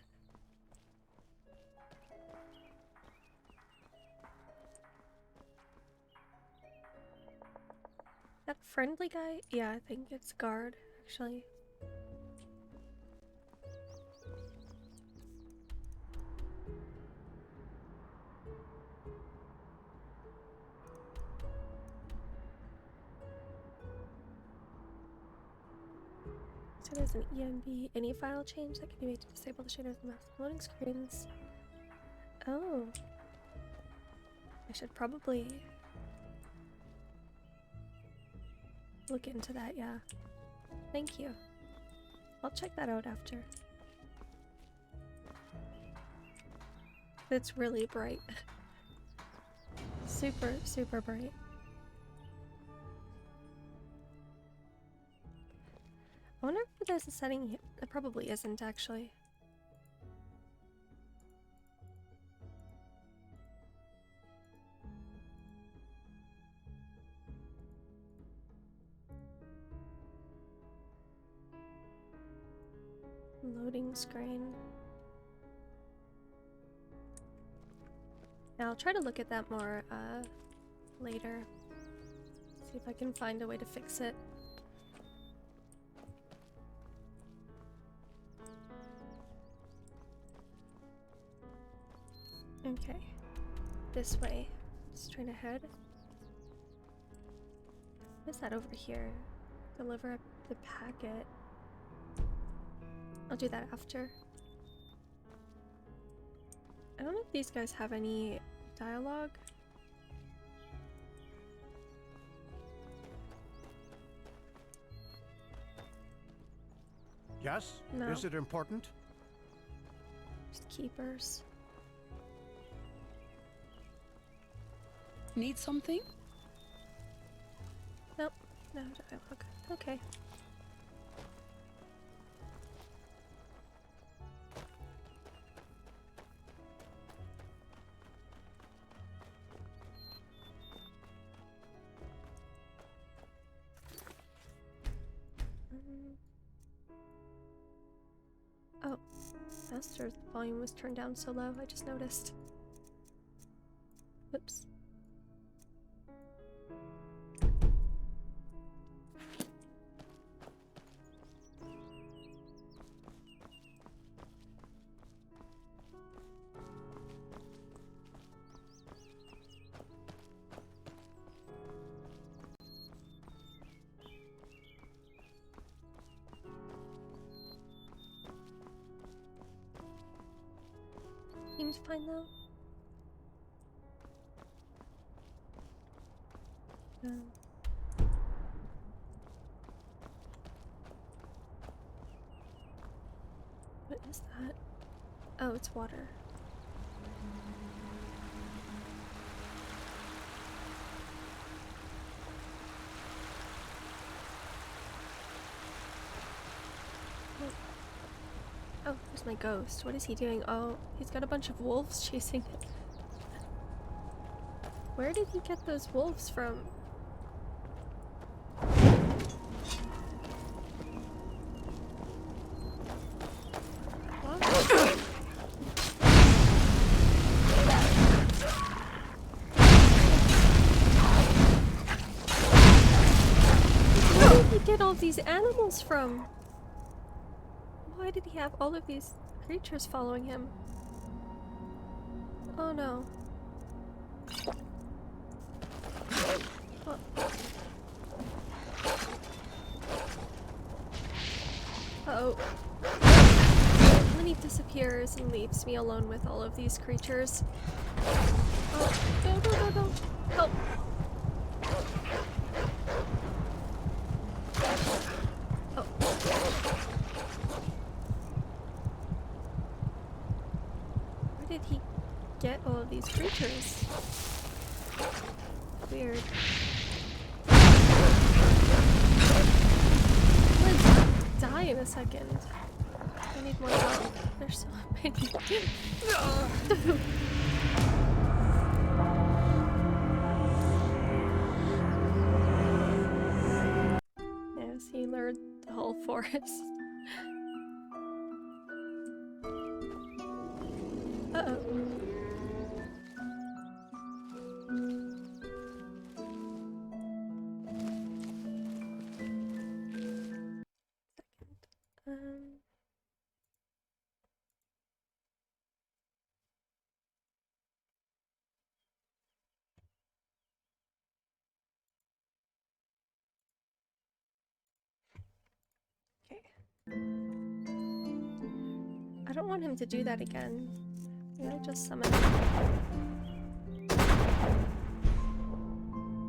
That friendly guy? Yeah, I think it's guard, actually. So there's an ENB. Any file change that can be made to disable the shaders and mask loading screens. Oh. I should probably look into that, yeah. Thank you. I'll check that out after. It's really bright. Super, super bright. I wonder if there's a setting here. There probably isn't, actually. Loading screen. Yeah, I'll try to look at that more later. See if I can find a way to fix it. Okay. This way. Straight ahead. What's that over here? Deliver the packet. I'll do that after. I don't know if these guys have any dialogue. Yes? No. Is it important? Just keepers. Need something? Nope. No dialogue. Okay. Oh. Master's volume was turned down so low, I just noticed. Whoops. Seems fine though. What is that? Oh, it's water. Oh, there's my ghost. What is he doing? Oh, he's got a bunch of wolves chasing him. Where did he get those wolves from? Where did he get all these animals from? Why did he have all of these creatures following him? Oh no. Oh. Uh-oh. And then he disappears and leaves me alone with all of these creatures. Oh, go. Help. Oh. Where did he get all of these creatures? Weird. I'm gonna die in a second. I need more help. There's so many. Yes, he lured the whole forest. Uh-oh. Okay. I don't want him to do that again. Maybe I just summon him.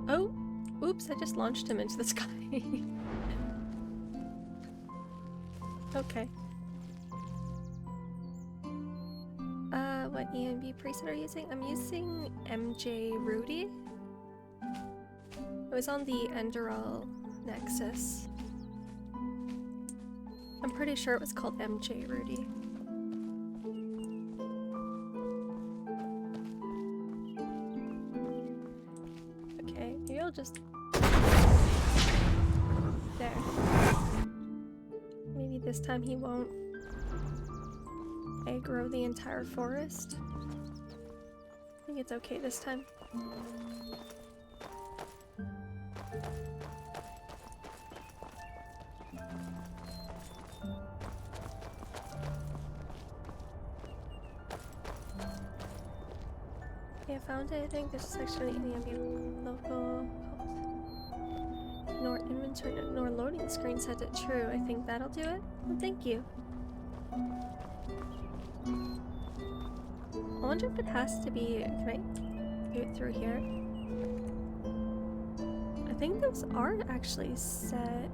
Oh! Oops, I just launched him into the sky. Okay. What EMB preset are you using? I'm using MJ Rudy. It was on the Enderal Nexus. I'm pretty sure it was called MJ Rudy. Okay, maybe I'll just... There. Maybe this time he won't aggro the entire forest. I think it's okay this time. Okay, I found it. I think there's a section in the ambient local ignore inventory, ignore loading screen set it true. I think that'll do it. Well, thank you. I wonder if it has to be. Can I do it through here? I think those are actually set.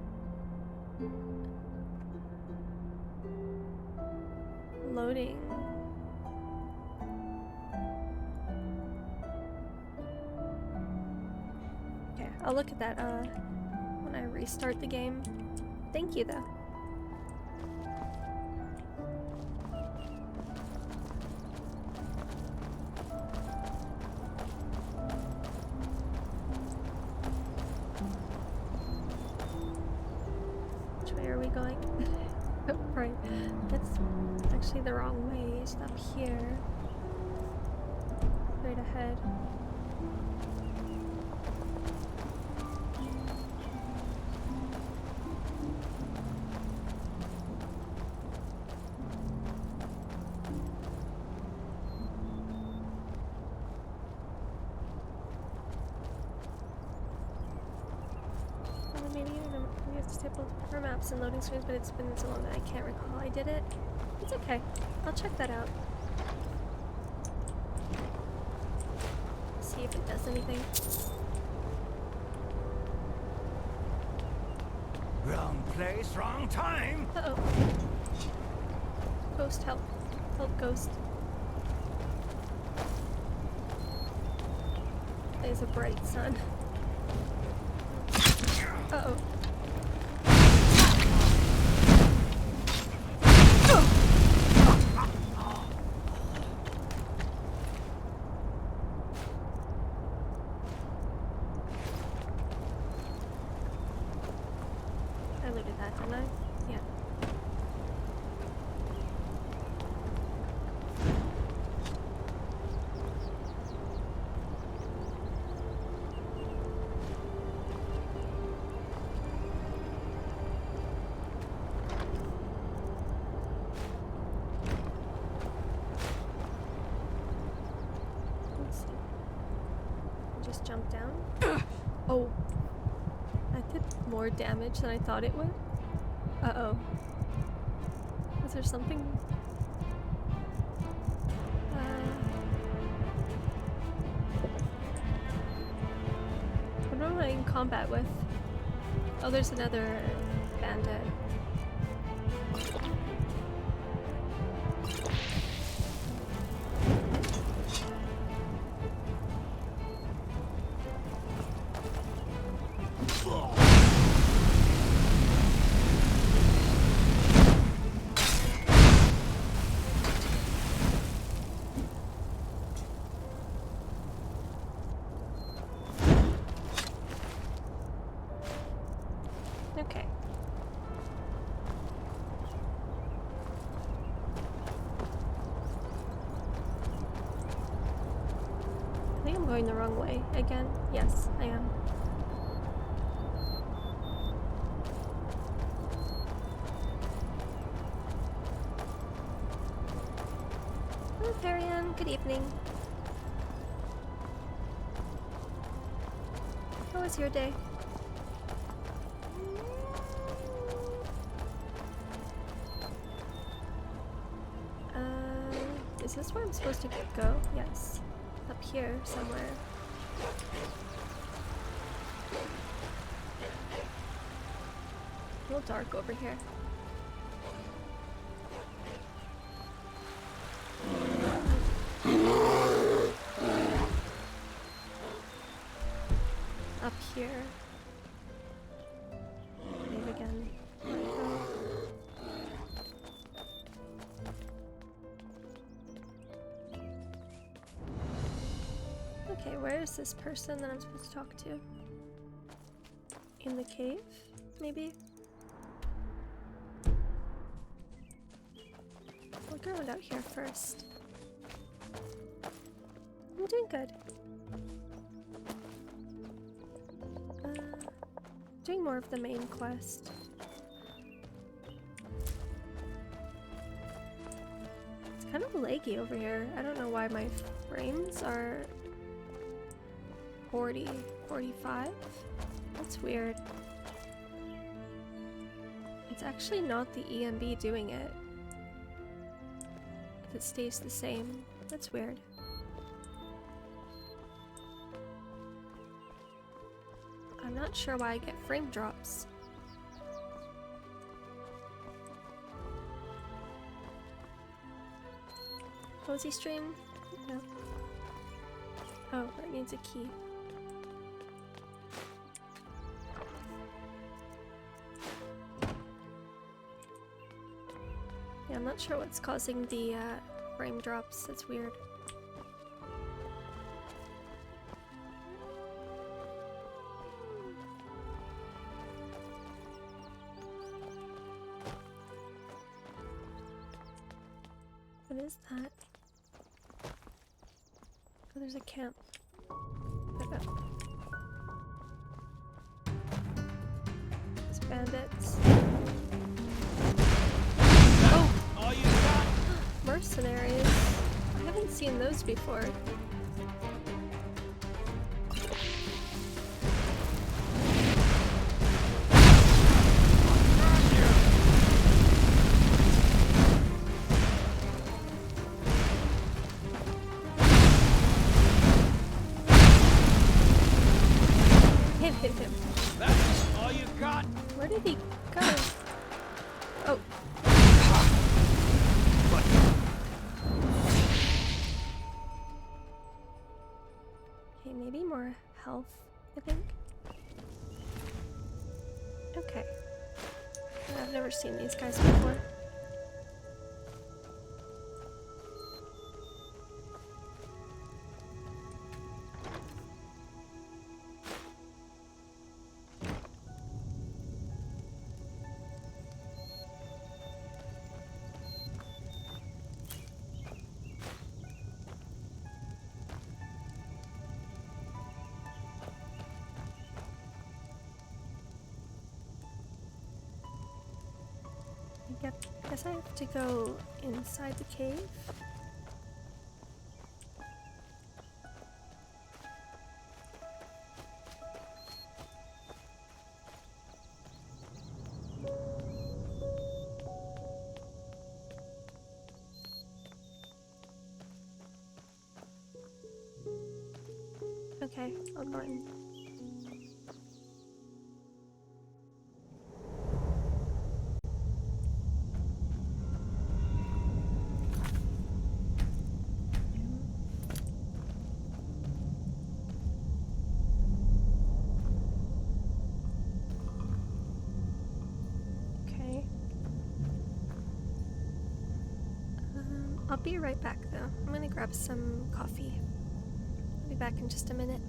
Loading. Okay, I'll look at that when I restart the game. Thank you though. Which way are we going? Oh, right. That's actually the wrong way. It's up here. Right ahead. Maybe we have to step over maps and loading screens, but it's been so long that I can't recall I did it. It's okay. I'll check that out. See if it does anything. Wrong place, wrong time. Uh-oh. Ghost, help. Help, ghost. There's a bright sun. Uh-oh. I looted that, didn't I? Yeah. Let's see. Just jump down. Oh. That did more damage than I thought it would. Uh-oh. Is there something? What am I in combat with? Oh, there's another bandit. Okay. I think I'm going the wrong way again. Yes, I am. Hello, Farian. Good evening. How was your day? Is this where I'm supposed to go? Yes. Up here somewhere. A little dark over here. Up here. Maybe again. Okay, where is this person that I'm supposed to talk to? In the cave, maybe? I'll go around out here first. I'm doing good. Doing more of the main quest. It's kind of laggy over here. I don't know why my frames are 40, 45? That's weird. It's actually not the EMB doing it. It stays the same. That's weird. I'm not sure why I get frame drops. Cozy stream? No. Oh, that needs a key. Yeah, I'm not sure what's causing the frame drops. That's weird. What is that? Oh, there's a camp. Okay. There's bandits. Oh! Mercenaries. I haven't seen those before. Can't hit him. That's all you got? Where did he go? Oh. Okay, maybe more health, I think. Okay. I've never seen these guys before. Yep, I guess I have to go inside the cave. Okay, I'll go in. I'll be right back though. I'm gonna grab some coffee. I'll be back in just a minute.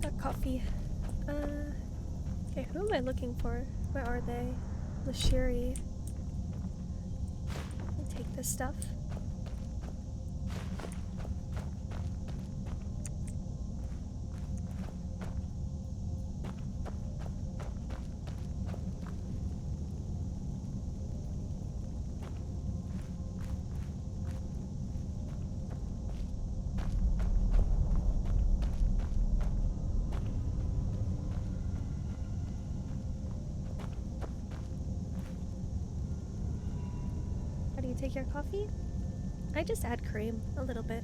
got coffee. Okay, who am I looking for? Where are they? Lashiri. I'll take this stuff. How do you take your coffee? I just add cream, a little bit.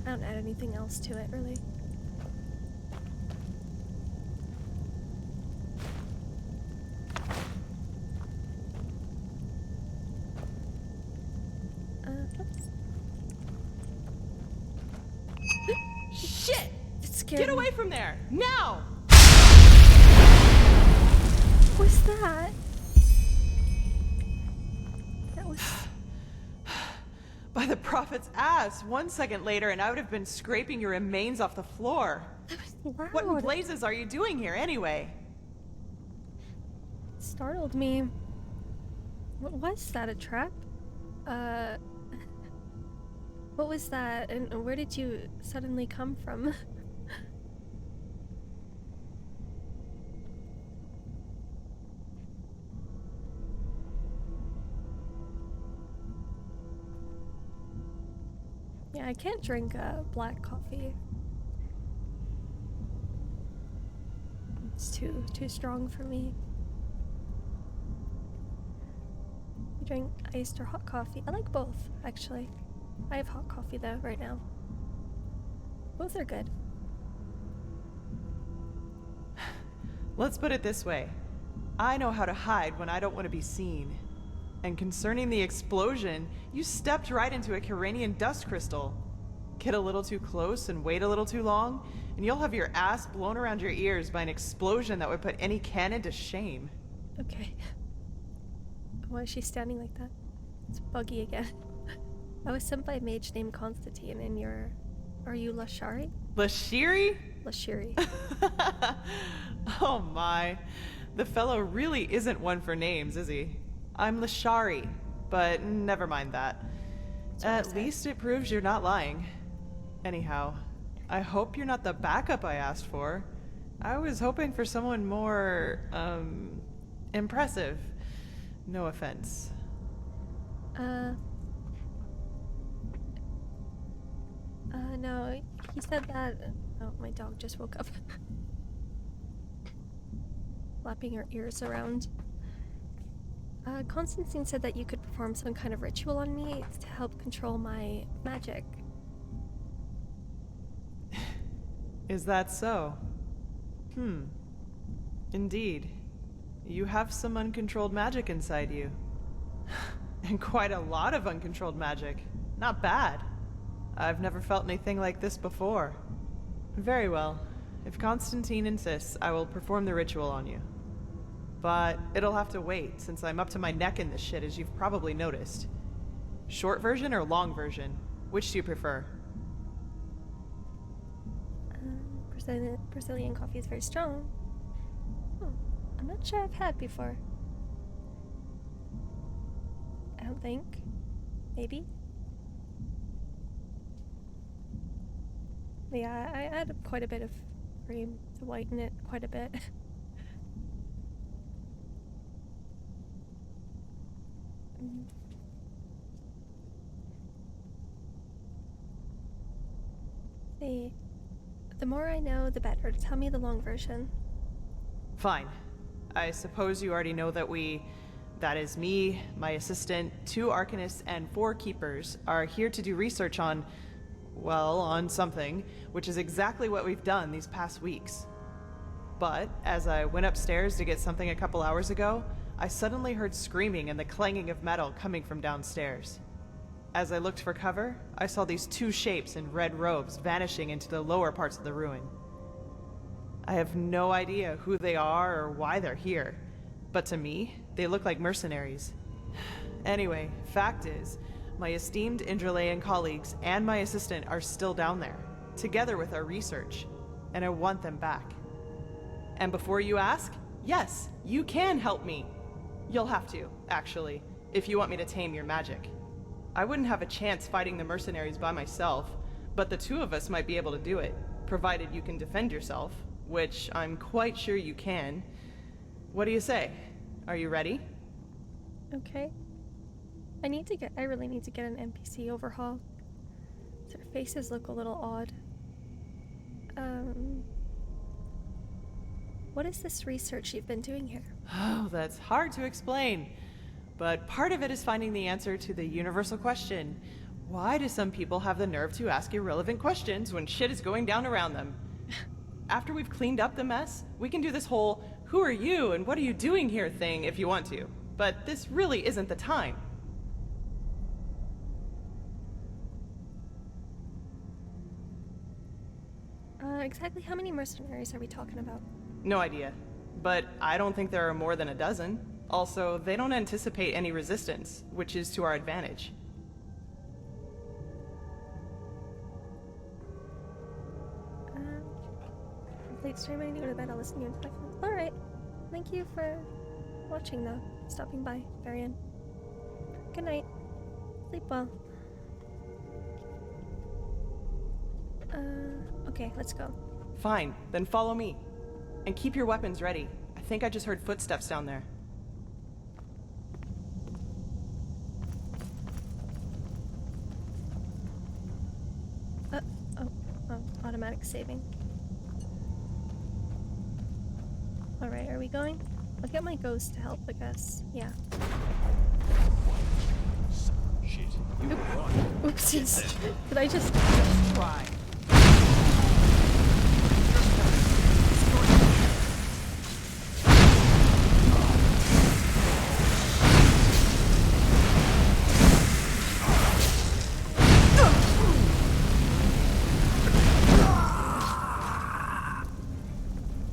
I don't add anything else to it, really. Oops. Shit! It scared Get me. away from there! Now! What's that? That was... By the prophet's ass! 1 second later and I would have been scraping your remains off the floor. That was loud. What in blazes are you doing here anyway? It startled me. What was that, a trap? What was that, and where did you suddenly come from? Yeah, I can't drink black coffee. It's too strong for me. You drink iced or hot coffee? I like both, actually. I have hot coffee though right now. Both are good. Let's put it this way. I know how to hide when I don't want to be seen. And concerning the explosion, you stepped right into a Kyranian dust crystal. Get a little too close and wait a little too long, and you'll have your ass blown around your ears by an explosion that would put any cannon to shame. Okay. Why is she standing like that? It's buggy again. I was sent by a mage named Constantine, and are you Lashari? Lashiri? Lashiri. Oh my. The fellow really isn't one for names, is he? I'm Lashari, but never mind that. At least it proves you're not lying. Anyhow, I hope you're not the backup I asked for. I was hoping for someone more, impressive. No offense. No, he said that... Oh, my dog just woke up. Flapping her ears around. Constantine said that you could perform some kind of ritual on me to help control my magic. Is that so? Indeed. You have some uncontrolled magic inside you. And quite a lot of uncontrolled magic. Not bad. I've never felt anything like this before. Very well. If Constantine insists, I will perform the ritual on you. But it'll have to wait, since I'm up to my neck in this shit, as you've probably noticed. Short version or long version? Which do you prefer? Brazilian coffee is very strong. I'm not sure I've had before. I don't think. Maybe. Yeah, I add quite a bit of cream to whiten it quite a bit. See, the more I know, the better. Tell me the long version. Fine. I suppose you already know that that is me, my assistant, 2 arcanists, and 4 keepers, are here to do research on, well, on something, which is exactly what we've done these past weeks. But, as I went upstairs to get something a couple hours ago, I suddenly heard screaming and the clanging of metal coming from downstairs. As I looked for cover, I saw these 2 shapes in red robes vanishing into the lower parts of the ruin. I have no idea who they are or why they're here, but to me, they look like mercenaries. Anyway, fact is, my esteemed Enderalian colleagues and my assistant are still down there, together with our research, and I want them back. And before you ask, yes, you can help me. You'll have to, actually, if you want me to tame your magic. I wouldn't have a chance fighting the mercenaries by myself, but the two of us might be able to do it, provided you can defend yourself, which I'm quite sure you can. What do you say? Are you ready? Okay. I really need to get an NPC overhaul. Their faces look a little odd. What is this research you've been doing here? Oh, that's hard to explain. But part of it is finding the answer to the universal question. Why do some people have the nerve to ask irrelevant questions when shit is going down around them? After we've cleaned up the mess, we can do this whole, who are you and what are you doing here thing if you want to. But this really isn't the time. Exactly how many mercenaries are we talking about? No idea. But I don't think there are more than a dozen. Also, they don't anticipate any resistance, which is to our advantage. Late stream, I need to go to bed. I'll listen to you in 5 minutes. Alright. Thank you for watching, though. Stopping by. Varian. Good night. Sleep well. Okay, let's go. Fine, then follow me. And keep your weapons ready. I think I just heard footsteps down there. Automatic saving. Alright, are we going? I'll get my ghost to help, I guess. Yeah. Shit. Oopsies. Did I just try?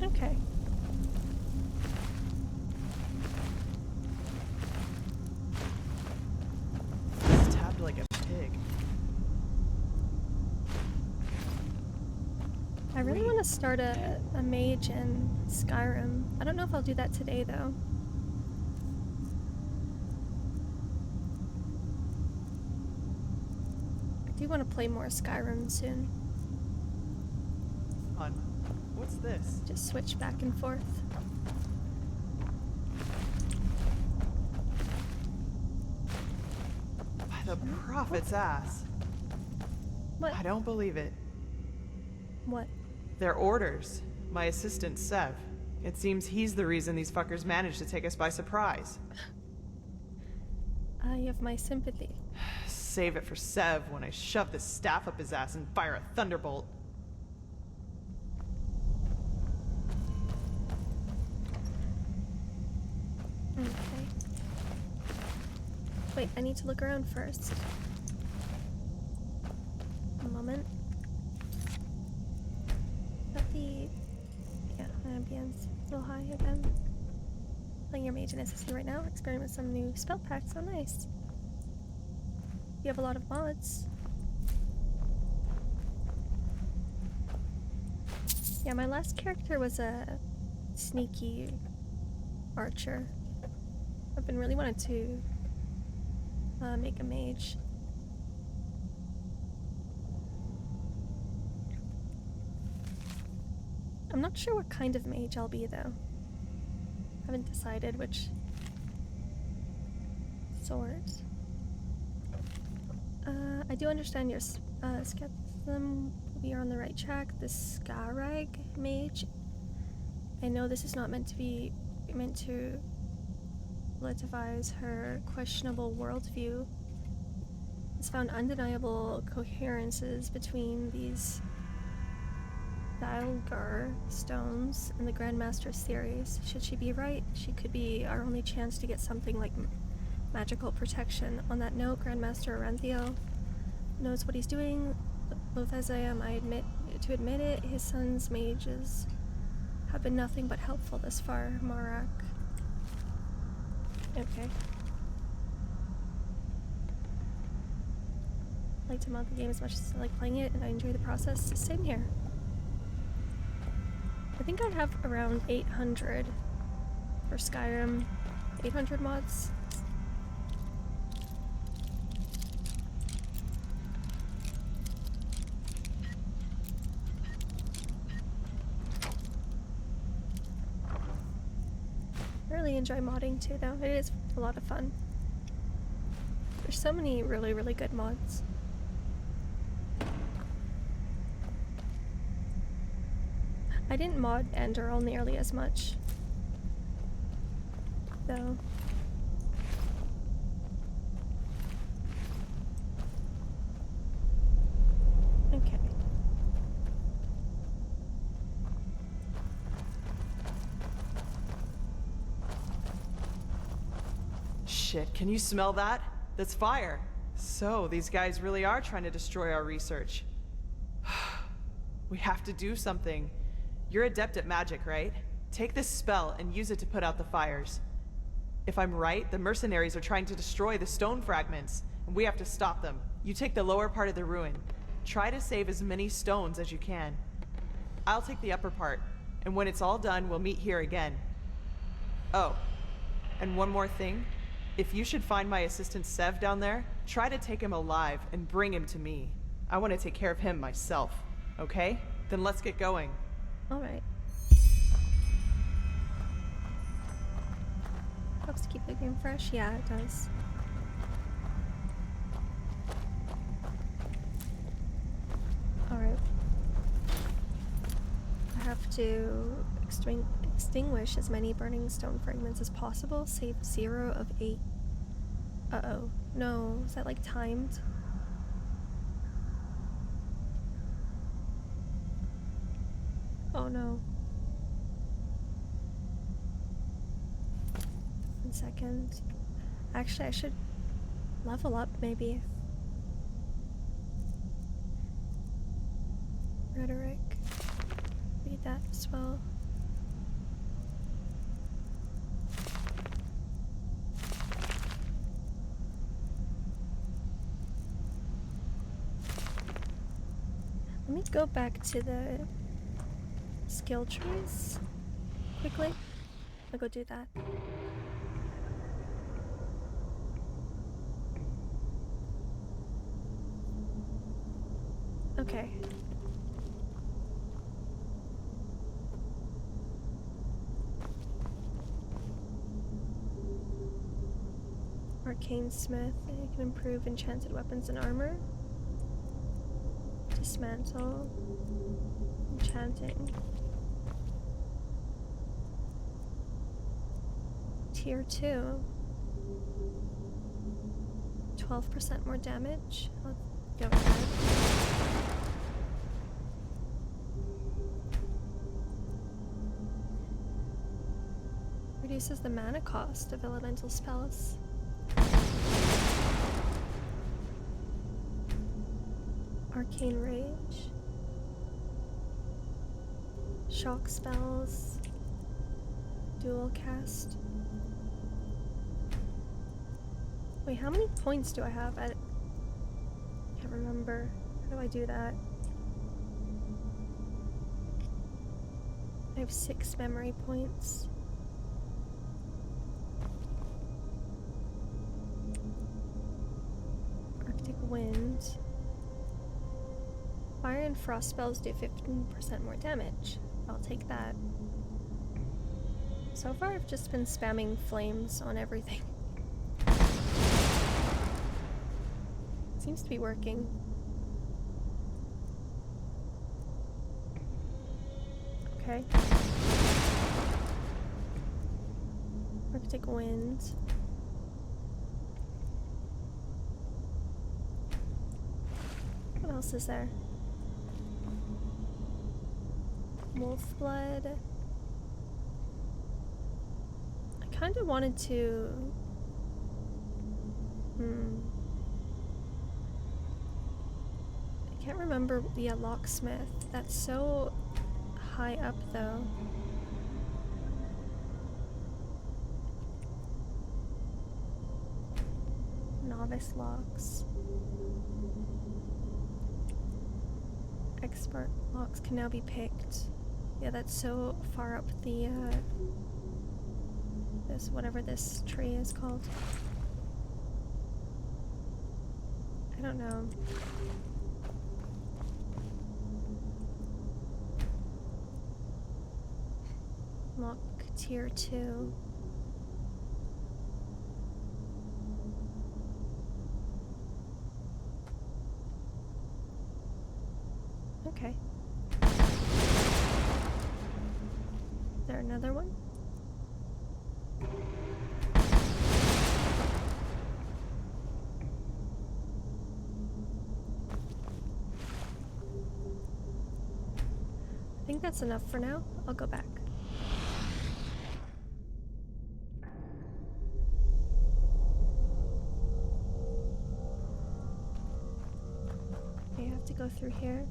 Okay. Stabbed like a pig. I really want to start a mage in Skyrim. I don't know if I'll do that today, though. I do want to play more Skyrim soon. On. What's this? Just switch back and forth. By the prophet's ass. What? I don't believe it. What? They're orders. My assistant, Sev. It seems he's the reason these fuckers managed to take us by surprise. You have my sympathy. Save it for Sev when I shove this staff up his ass and fire a thunderbolt. Okay. Wait, I need to look around first. A moment. Got the... yeah, ambience a little high again. Playing your mage in SSC right now. Experimenting with some new spell packs. So nice. You have a lot of mods. Yeah, my last character was a sneaky archer. I've been really wanting to make a mage. I'm not sure what kind of mage I'll be, though. Haven't decided which sort. I do understand your skepticism. We are on the right track. The Skarag mage. I know this is not meant to relativize her questionable worldview. Has found undeniable coherences between these Dialgar stones and the Grandmaster's theories. Should she be right, she could be our only chance to get something like magical protection. On that note, Grandmaster Aranthiel knows what he's doing. Both as I am, I admit it, his son's mages have been nothing but helpful thus far. Marak. Okay. like to mod the game as much as I like playing it, and I enjoy the process. Same here. I think I have around 800 for Skyrim. 800 mods. I really enjoy modding too, though. It is a lot of fun. There's so many really, really good mods. I didn't mod Enderal nearly as much, though. Okay. Shit, can you smell that? That's fire. So, these guys really are trying to destroy our research. We have to do something. You're adept at magic, right? Take this spell and use it to put out the fires. If I'm right, the mercenaries are trying to destroy the stone fragments, and we have to stop them. You take the lower part of the ruin. Try to save as many stones as you can. I'll take the upper part, and when it's all done, we'll meet here again. Oh, and one more thing. If you should find my assistant Sev down there, try to take him alive and bring him to me. I want to take care of him myself, okay? Then let's get going. Alright. Helps to keep the game fresh? Yeah, it does. Alright. I have to extinguish as many burning stone fragments as possible. Save 0 of 8. Uh-oh. No, is that like timed? Oh no. 1 second. Actually, I should level up maybe. Rhetoric. Read that as well. Let me go back to the skill trees quickly. I'll go do that. Okay. Arcane Smith. You can improve enchanted weapons and armor. Dismantle. Enchanting. Tier 2. 12% more damage. I'll go with that. Reduces the mana cost of elemental spells. Arcane Rage. Shock spells. Dual cast. Wait, how many points do I have? I can't remember. How do I do that? I have 6 memory points. Arctic Wind. Fire and frost spells do 15% more damage. I'll take that. So far I've just been spamming flames on everything. Seems to be working. Okay. Arctic Wind. What else is there? Wolf Blood. I kind of wanted to... I can't remember. Yeah, Locksmith. That's so high up though. Novice Locks. Expert locks can now be picked. Yeah, that's so far up the, this, whatever this tree is called. I don't know. Lock tier 2. Okay. Is there another one? I think that's enough for now. I'll go back. Okay, I have to go through here.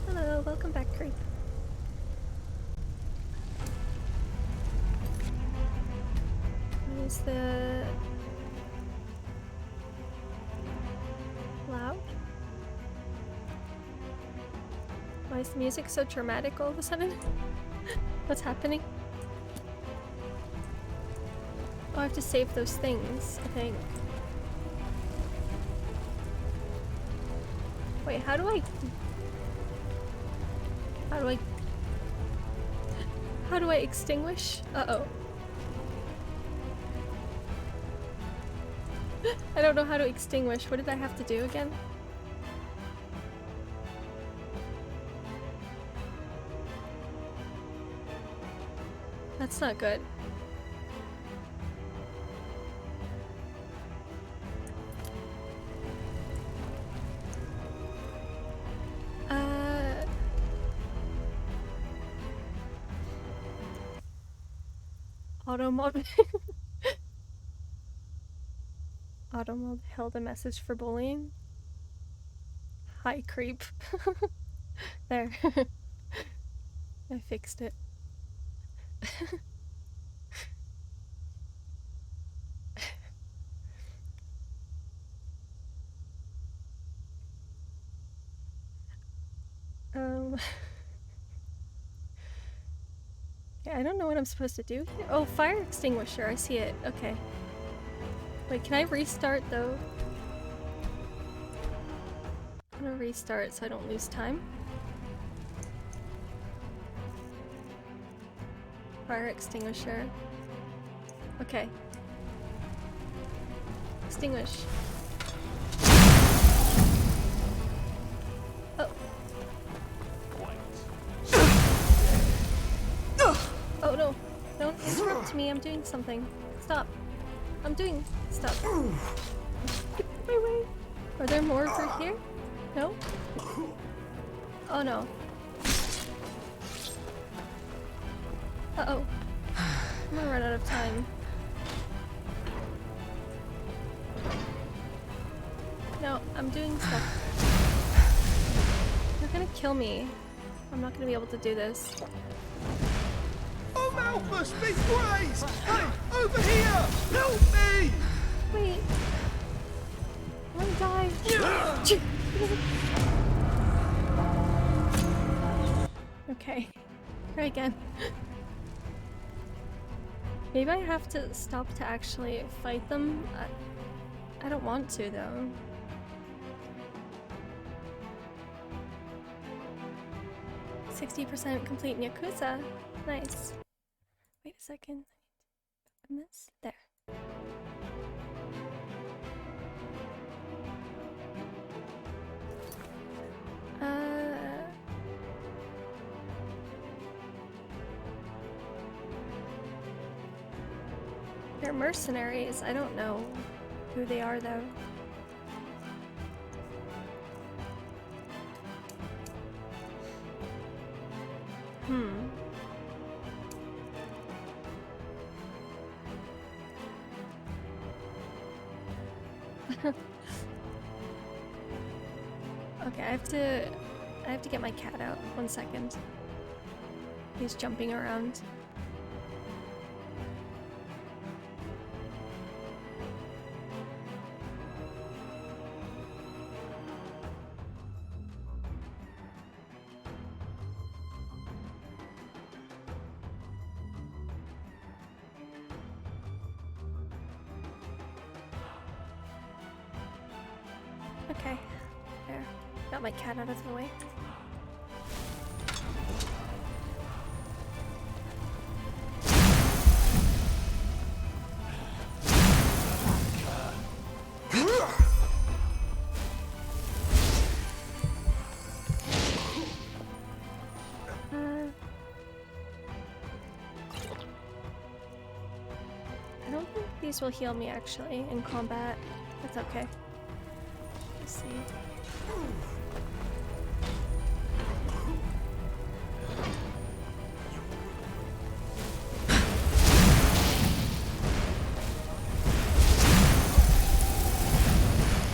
Hello, welcome back, Creep. Is the loud? Why is the music so dramatic all of a sudden? What's happening? Oh, I have to save those things, I think. Wait, how do I extinguish? Uh-oh. I don't know how to extinguish. What did I have to do again? That's not good. Auto mod. Auto mod held a message for bullying. Hi, Creep. There. I fixed it. Yeah, I don't know what I'm supposed to do here. Oh, fire extinguisher. I see it. Okay. Wait, can I restart though? I'm gonna restart so I don't lose time. Fire extinguisher. Okay. Extinguish. Oh. Oh no. Don't interrupt me. I'm doing something. Stop. I'm doing stuff. Wait, wait. Are there more over here? No? Oh no. Uh-oh. I'm gonna run out of time. No, I'm doing stuff. You're gonna kill me. I'm not gonna be able to do this. Oh, Malphus, be praised! Hey, over here! Help me! Wait. I'm gonna die. Okay. Try again. Maybe I have to stop to actually fight them. I don't want to though. %60 complete in Yakuza. Nice. Wait a second. And this? There. They're mercenaries. I don't know who they are though. Okay, I I have to get my cat out. 1 second. He's jumping around. Okay, there. Got my cat out of the way. I don't think these will heal me actually in combat. That's okay. Let's see.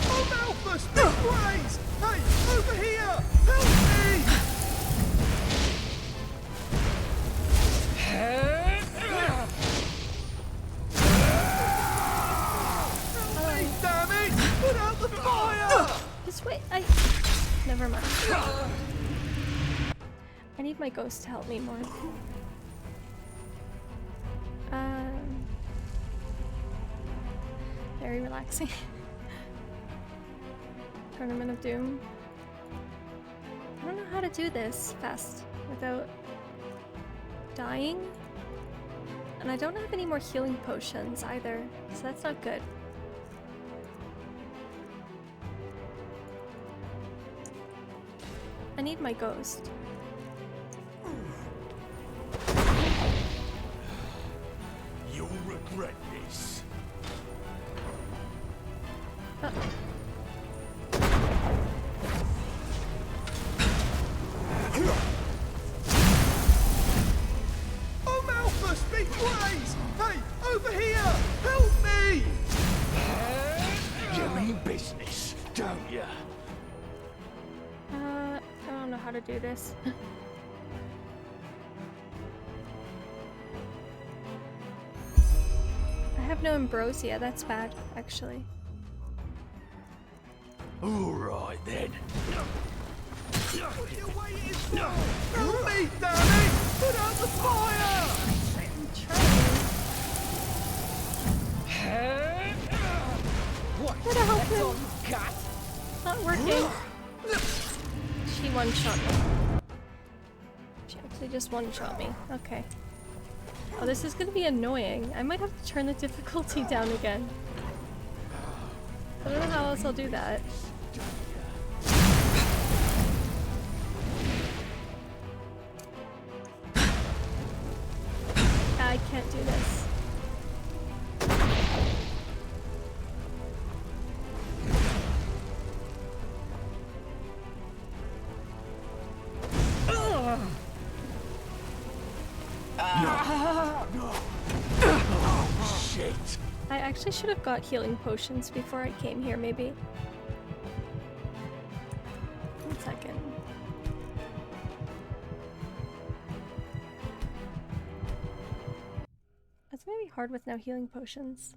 Oh, Malphus! Big brains! Hey, over here! Help me! Help me, damn it! Put out the fire! Just wait, never mind. I need my ghost to help me more. Very relaxing. Tournament of Doom. I don't know how to do this fast without dying. And I don't have any more healing potions either, so that's not good. I need my ghost. You'll regret this. Oh, Malphus, big brains! Hey, over here! Help me! You mean business, don't you? I don't know how to do this. I have no ambrosia, that's bad, actually. Alright then. What are you waiting for? Help me, damn it! Put out the fire! I'm trying. What? How to help That's him? all you got? Not working. She one-shot me. She actually just one-shot me. Okay. Oh, this is gonna be annoying. I might have to turn the difficulty down again. I don't know how else I'll do that. I can't do this. Oh, shit. I actually should have got healing potions before I came here, maybe. 1 second. It's gonna be hard with no healing potions.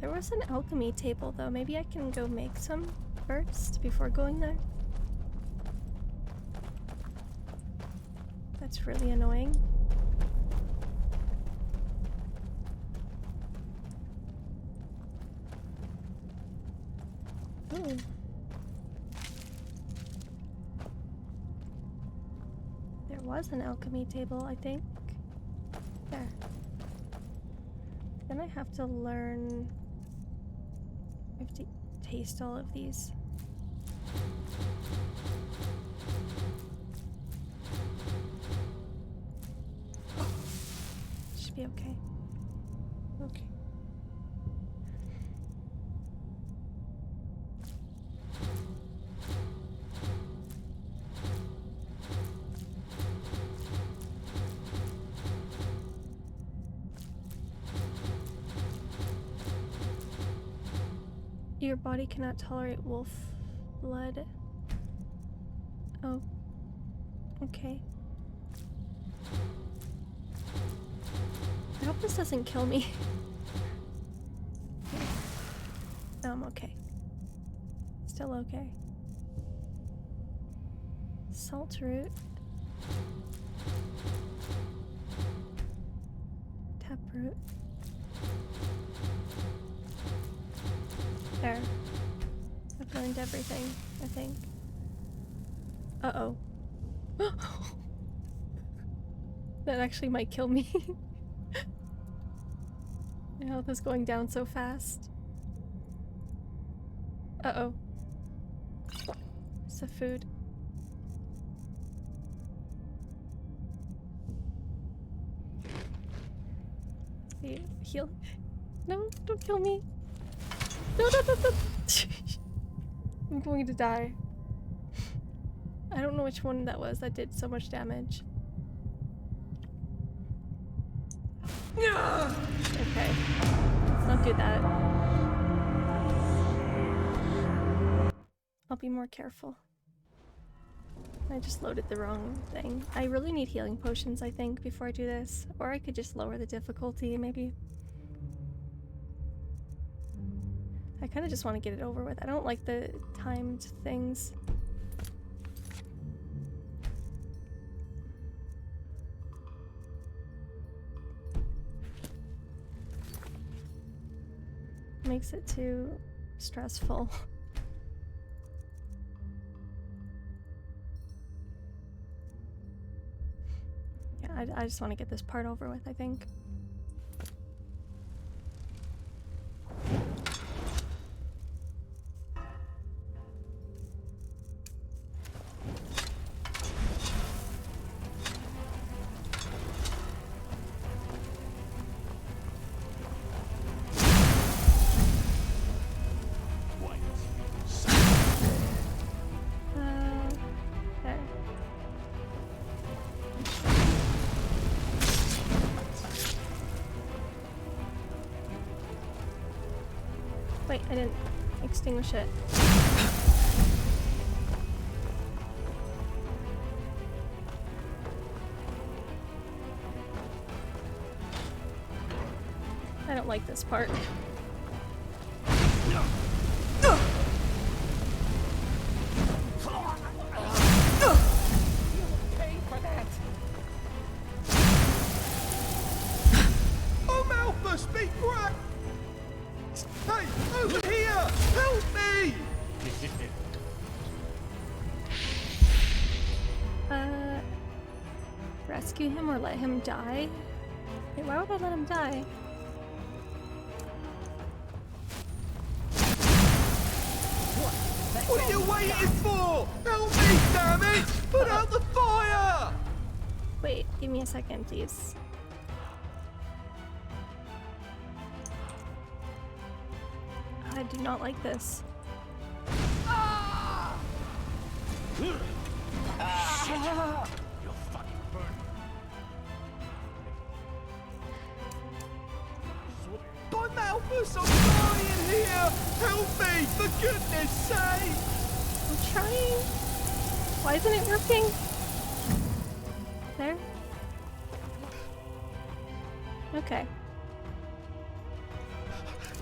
There was an alchemy table though. Maybe I can go make some first before going there. That's really annoying. Ooh. There was an alchemy table, I think. There. Then I have to learn... I have to taste all of these. Should be okay. Okay. Your body cannot tolerate wolf blood. Oh. Okay. I hope this doesn't kill me. No, I'm okay. Still okay. Salt root. Taproot. There. I've learned everything, I think. Uh-oh. That actually might kill me. My health is going down so fast. Uh-oh. It's the food. Heal. No, don't kill me. No. I'm going to die. I don't know which one that was that did so much damage. Okay. Don't do that. I'll be more careful. I just loaded the wrong thing. I really need healing potions, I think, before I do this. Or I could just lower the difficulty, maybe. I kind of just want to get it over with. I don't like the timed things. Makes it too stressful. Yeah, I just want to get this part over with, I think. Wait, I didn't extinguish it. I don't like this part. Oh, Malthus, be quiet! Hey, over here! Help me! Rescue him or let him die? Wait, why would I let him die? What are you waiting for? Help me, damn it! Put out the fire! Wait, give me a second, please. I do not like this. You're fucking burning. By Malthus, I'm dying here! Help me, for goodness sake! I'm trying. Why isn't it working? There? Okay.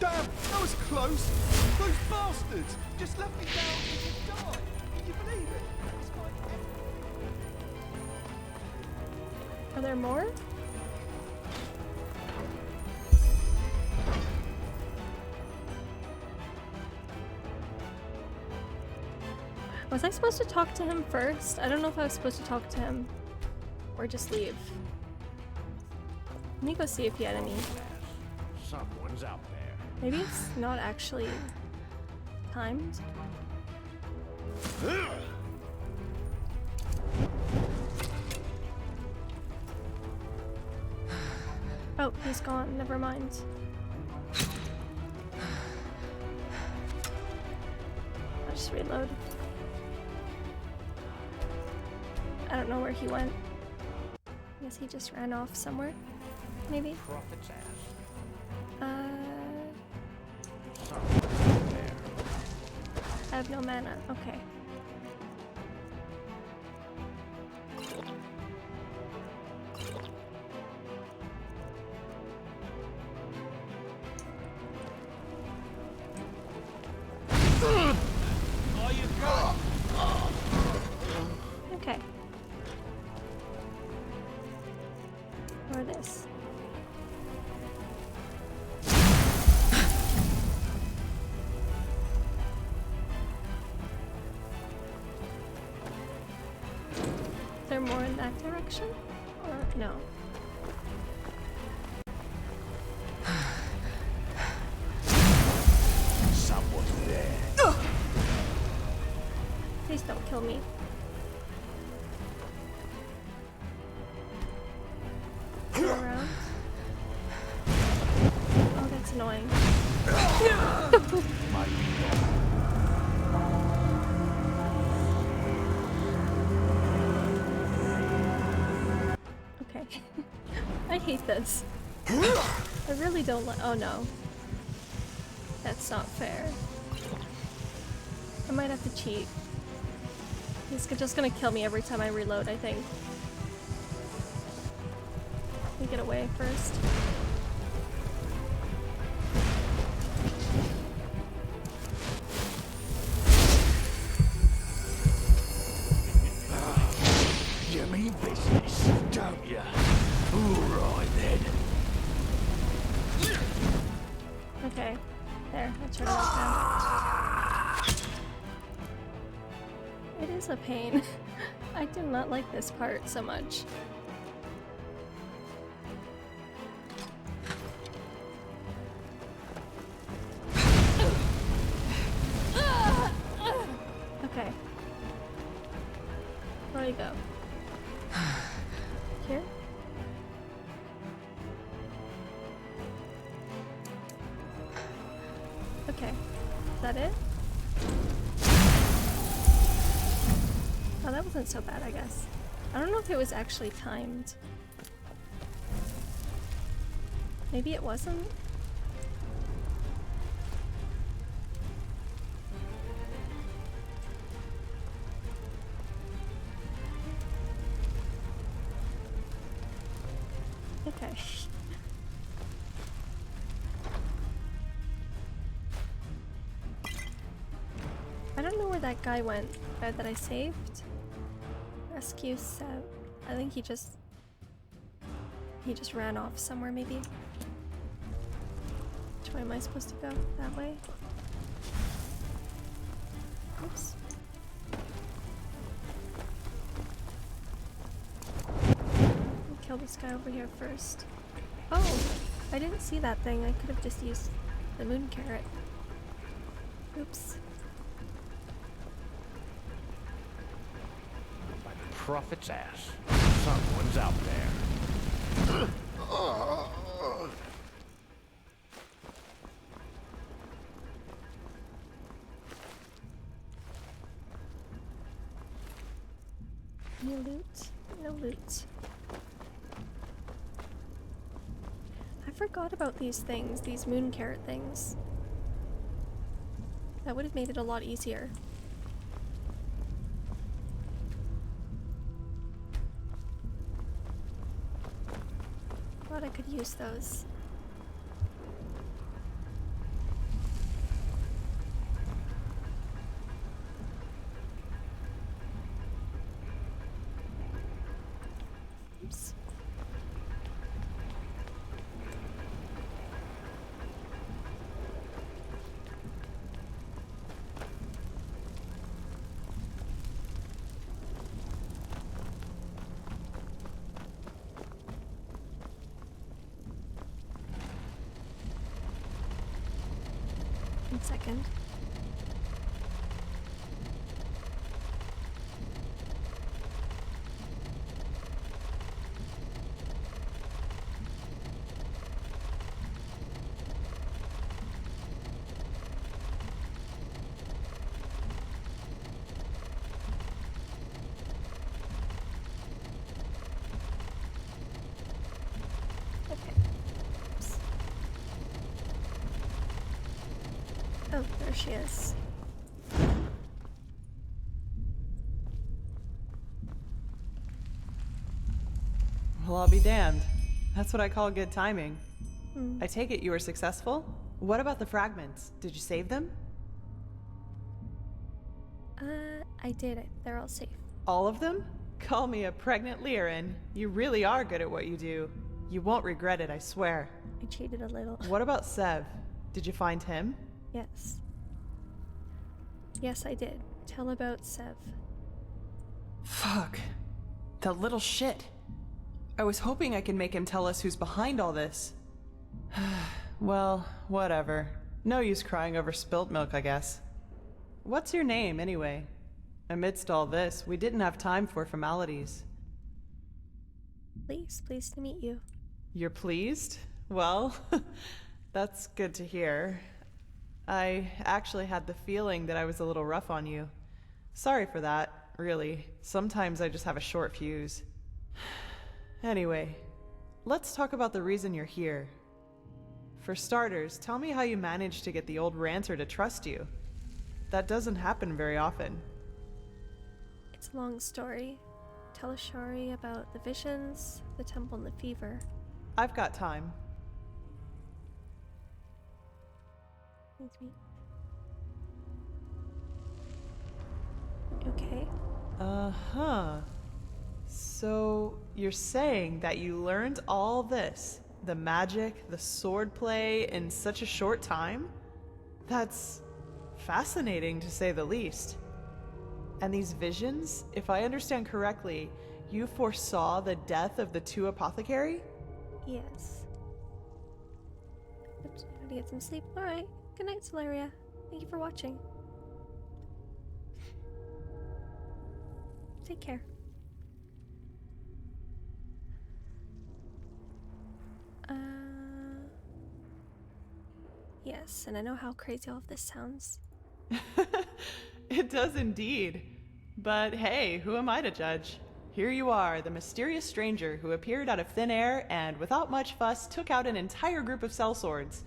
Damn, that was close! Those bastards just left me down to die! Can you believe it? It's Are there more? Was I supposed to talk to him first? I don't know if I was supposed to talk to him or just leave. Let me go see if he had any. Someone's out there. Maybe it's not actually timed. Oh, he's gone. Never mind. I'll just reload. I don't know where he went. I guess he just ran off somewhere. Maybe. Prophet's ass. I have no mana. Okay. All you got. Okay. Or this. Is there more in that direction? Or no? Someone there. Please don't kill me. Turn around. Oh, that's annoying. Okay. I hate this. I really don't like. Oh no. That's not fair. I might have to cheat. He's just gonna kill me every time I reload, I think. Let me get away first. You mean business, don't ya? Alright then. Okay. There, I'll turn it off now. It is a pain. I do not like this part so much. Okay. Where do you go? Here? Okay. Is that it? Oh, that wasn't so bad, I guess. I don't know if it was actually timed. Maybe it wasn't? Okay. I don't know where that guy went that I saved. Rescue set. I think he just ran off somewhere maybe. Which way am I supposed to go? That way? Oops. I'll kill this guy over here first. Oh! I didn't see that thing. I could have just used the moon carrot. Oops. Prophet's ass. Someone's out there. No loot. No loot. I forgot about these things, these moon carrot things. That would have made it a lot easier. Thought I could use those. Oops. One second. Oh, there she is. Well, I'll be damned. That's what I call good timing. Hmm. I take it you were successful? What about the fragments? Did you save them? I did it. They're all safe. All of them? Call me a pregnant Lyran. You really are good at what you do. You won't regret it, I swear. I cheated a little. What about Sev? Did you find him? Yes. Yes, I did. Tell about Sev. Fuck. That little shit. I was hoping I could make him tell us who's behind all this. Well, whatever. No use crying over spilt milk, I guess. What's your name, anyway? Amidst all this, we didn't have time for formalities. Pleased to meet you. You're pleased? Well, that's good to hear. I actually had the feeling that I was a little rough on you. Sorry for that, really. Sometimes I just have a short fuse. Anyway, let's talk about the reason you're here. For starters, tell me how you managed to get the old ranter to trust you. That doesn't happen very often. It's a long story. Tell Ashari about the visions, the temple, and the fever. I've got time. Thanks, me. Okay. Uh-huh. So, you're saying that you learned all this, the magic, the swordplay, in such a short time? That's fascinating, to say the least. And these visions, if I understand correctly, you foresaw the death of the two apothecary? Yes. Oops, I gotta get some sleep. Alright. Good night, Solaria. Thank you for watching. Take care. Yes, and I know how crazy all of this sounds. It does indeed. But hey, who am I to judge? Here you are, the mysterious stranger who appeared out of thin air and, without much fuss, took out an entire group of sellswords.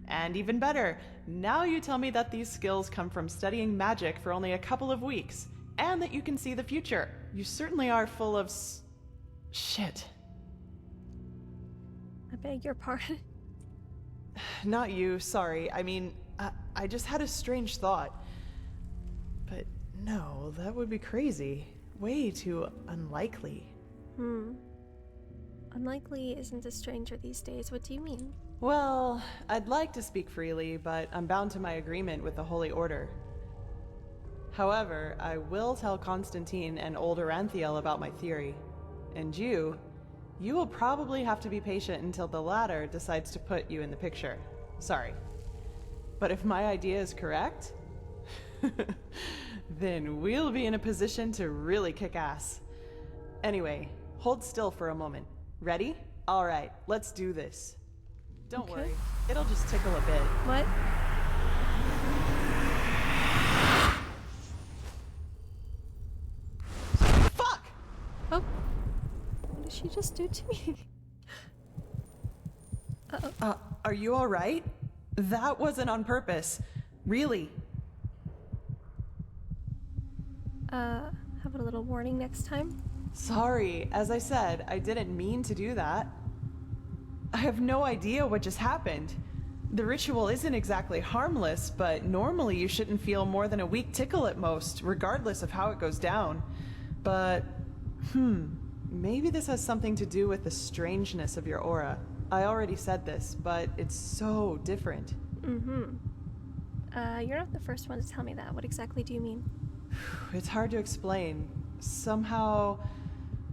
And even better, now you tell me that these skills come from studying magic for only a couple of weeks, and that you can see the future. You certainly are full of shit. I beg your pardon. Not you, sorry. I mean, I just had a strange thought. But no, that would be crazy. Way too unlikely. Unlikely isn't a stranger these days. What do you mean? Well, I'd like to speak freely, but I'm bound to my agreement with the Holy Order. However, I will tell Constantine and old Aranthiel about my theory. And you will probably have to be patient until the latter decides to put you in the picture. Sorry. But if my idea is correct, then we'll be in a position to really kick ass. Anyway, hold still for a moment. Ready? All right, let's do this. Don't worry, it'll just tickle a bit. What? Fuck! Oh. What did she just do to me? Uh-oh. Are you all right? That wasn't on purpose. Really. How about a little warning next time? Sorry, as I said, I didn't mean to do that. I have no idea what just happened. The ritual isn't exactly harmless, but normally you shouldn't feel more than a weak tickle at most, regardless of how it goes down. But, maybe this has something to do with the strangeness of your aura. I already said this, but it's so different. You're not the first one to tell me that. What exactly do you mean? It's hard to explain. Somehow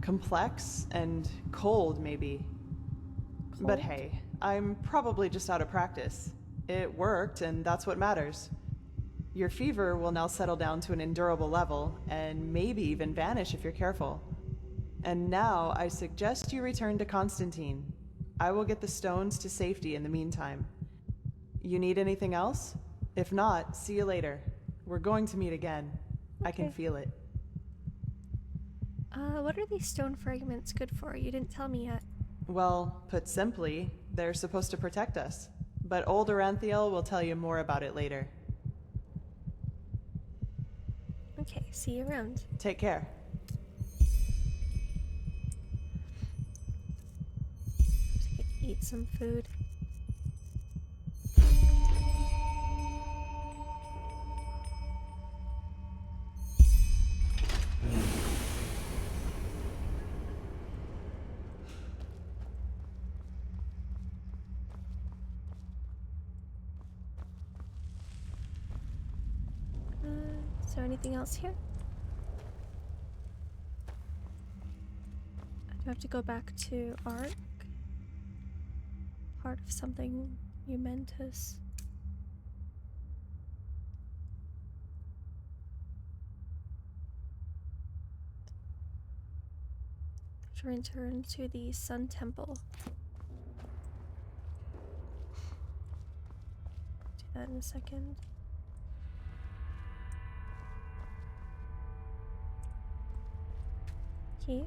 complex and cold, maybe. Cold? But hey, I'm probably just out of practice. It worked, and that's what matters. Your fever will now settle down to an endurable level, and maybe even vanish if you're careful. And now I suggest you return to Constantine. I will get the stones to safety in the meantime. You need anything else? If not, see you later. We're going to meet again. I can feel it. What are these stone fragments good for? You didn't tell me yet. Well, put simply, they're supposed to protect us. But old Aranthiel will tell you more about it later. Okay, see you around. Take care. eat some food. Is there anything else here? I do have to go back to Ark. Part of something momentous. To return to the Sun Temple. Do that in a second. Key.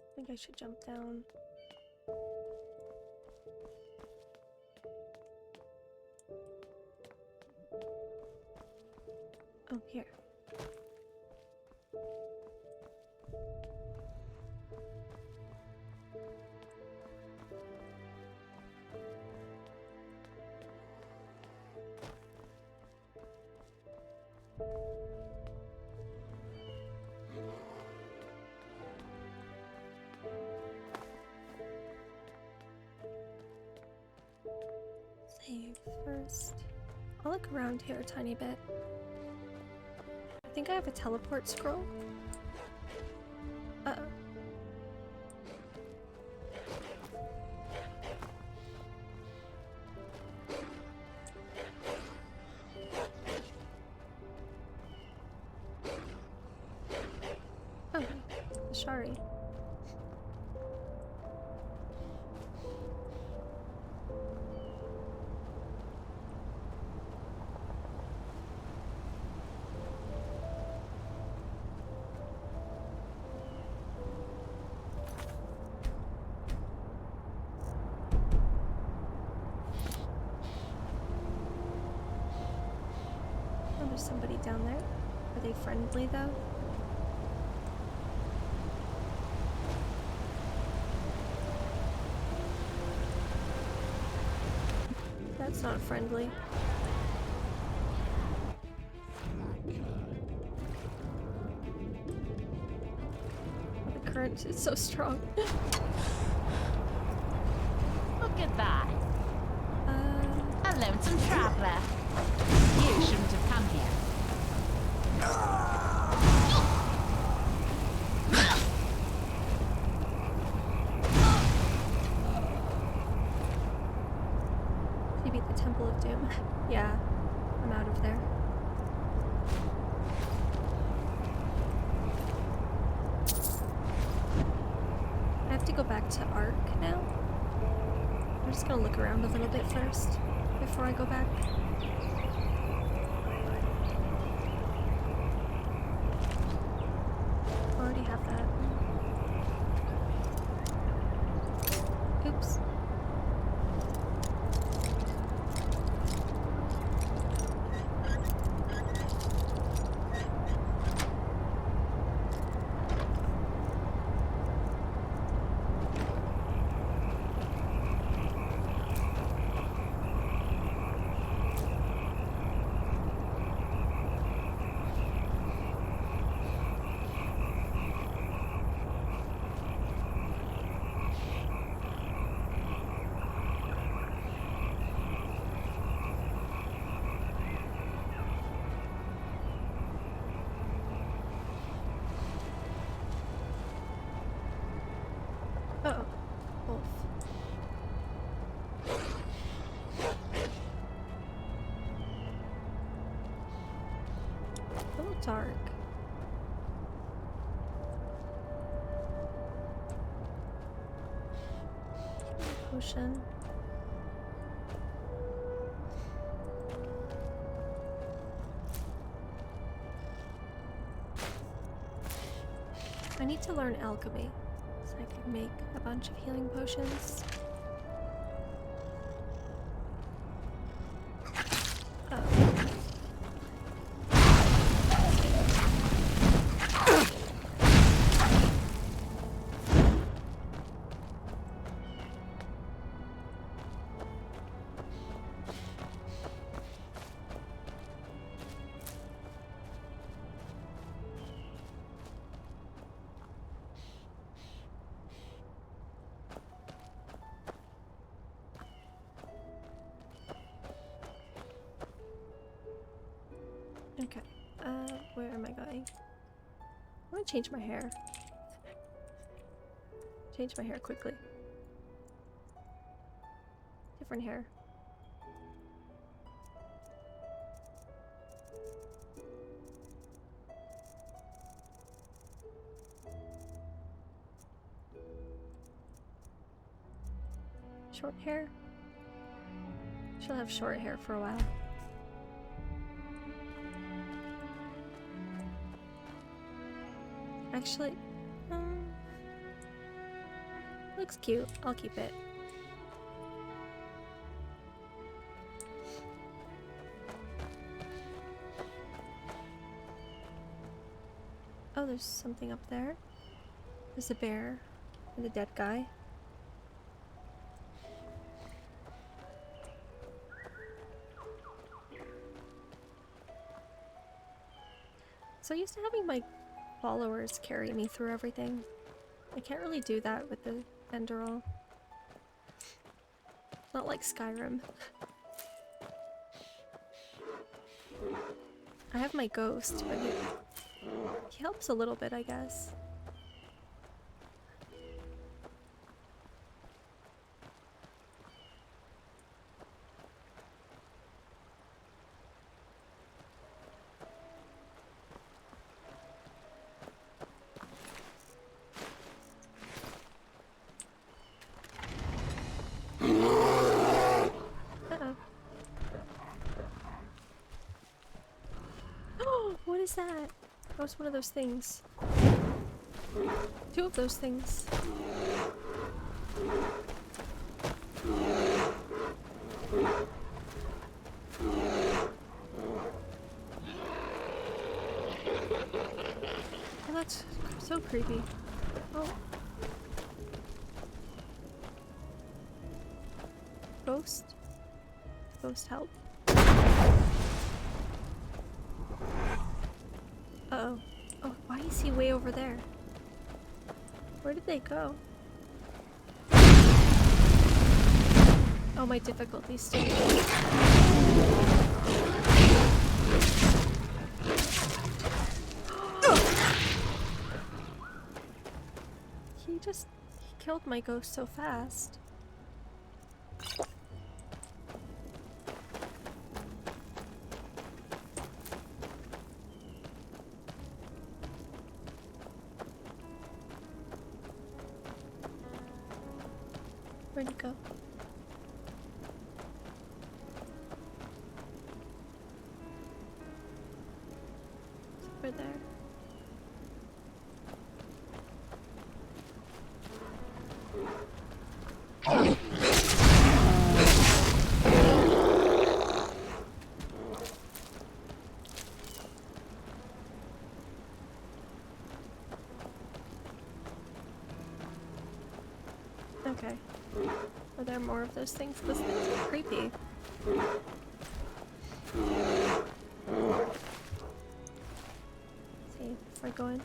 I think I should jump down. Oh, here. Save first. I'll look around here a tiny bit. I think I have a teleport scroll. Uh-oh. Oh, the Shari. There's somebody down there. Are they friendly though? That's not friendly. The current is so strong. Look at that. A lonesome traveler. You shouldn't have come here. You beat the Temple of Doom. Yeah, I'm out of there. I have to go back to Ark now. I'm just gonna look around a little bit first before I go back. Already have that. Oops. Uh-oh. Wolf. A little dark. Potion. I need to learn alchemy so I can make a bunch of healing potions. Okay, where am I going? I want to change my hair. Change my hair quickly. Different hair. Short hair? She'll have short hair for a while. Actually, looks cute. I'll keep it. Oh, there's something up there. There's a bear and a dead guy. So used to having my followers carry me through everything. I can't really do that with the Enderal. Not like Skyrim. I have my ghost, but he helps a little bit, I guess. What is that? That was one of those things. Two of those things. Oh, that's so creepy. Oh. Ghost? Ghost help. Uh-oh. Oh, why is he way over there? Where did they go? Oh, my difficulty's still. He killed my ghost so fast. Where'd it go? It's over there. Okay. Are there more of those things? Those things are creepy. Let's see, before I go in.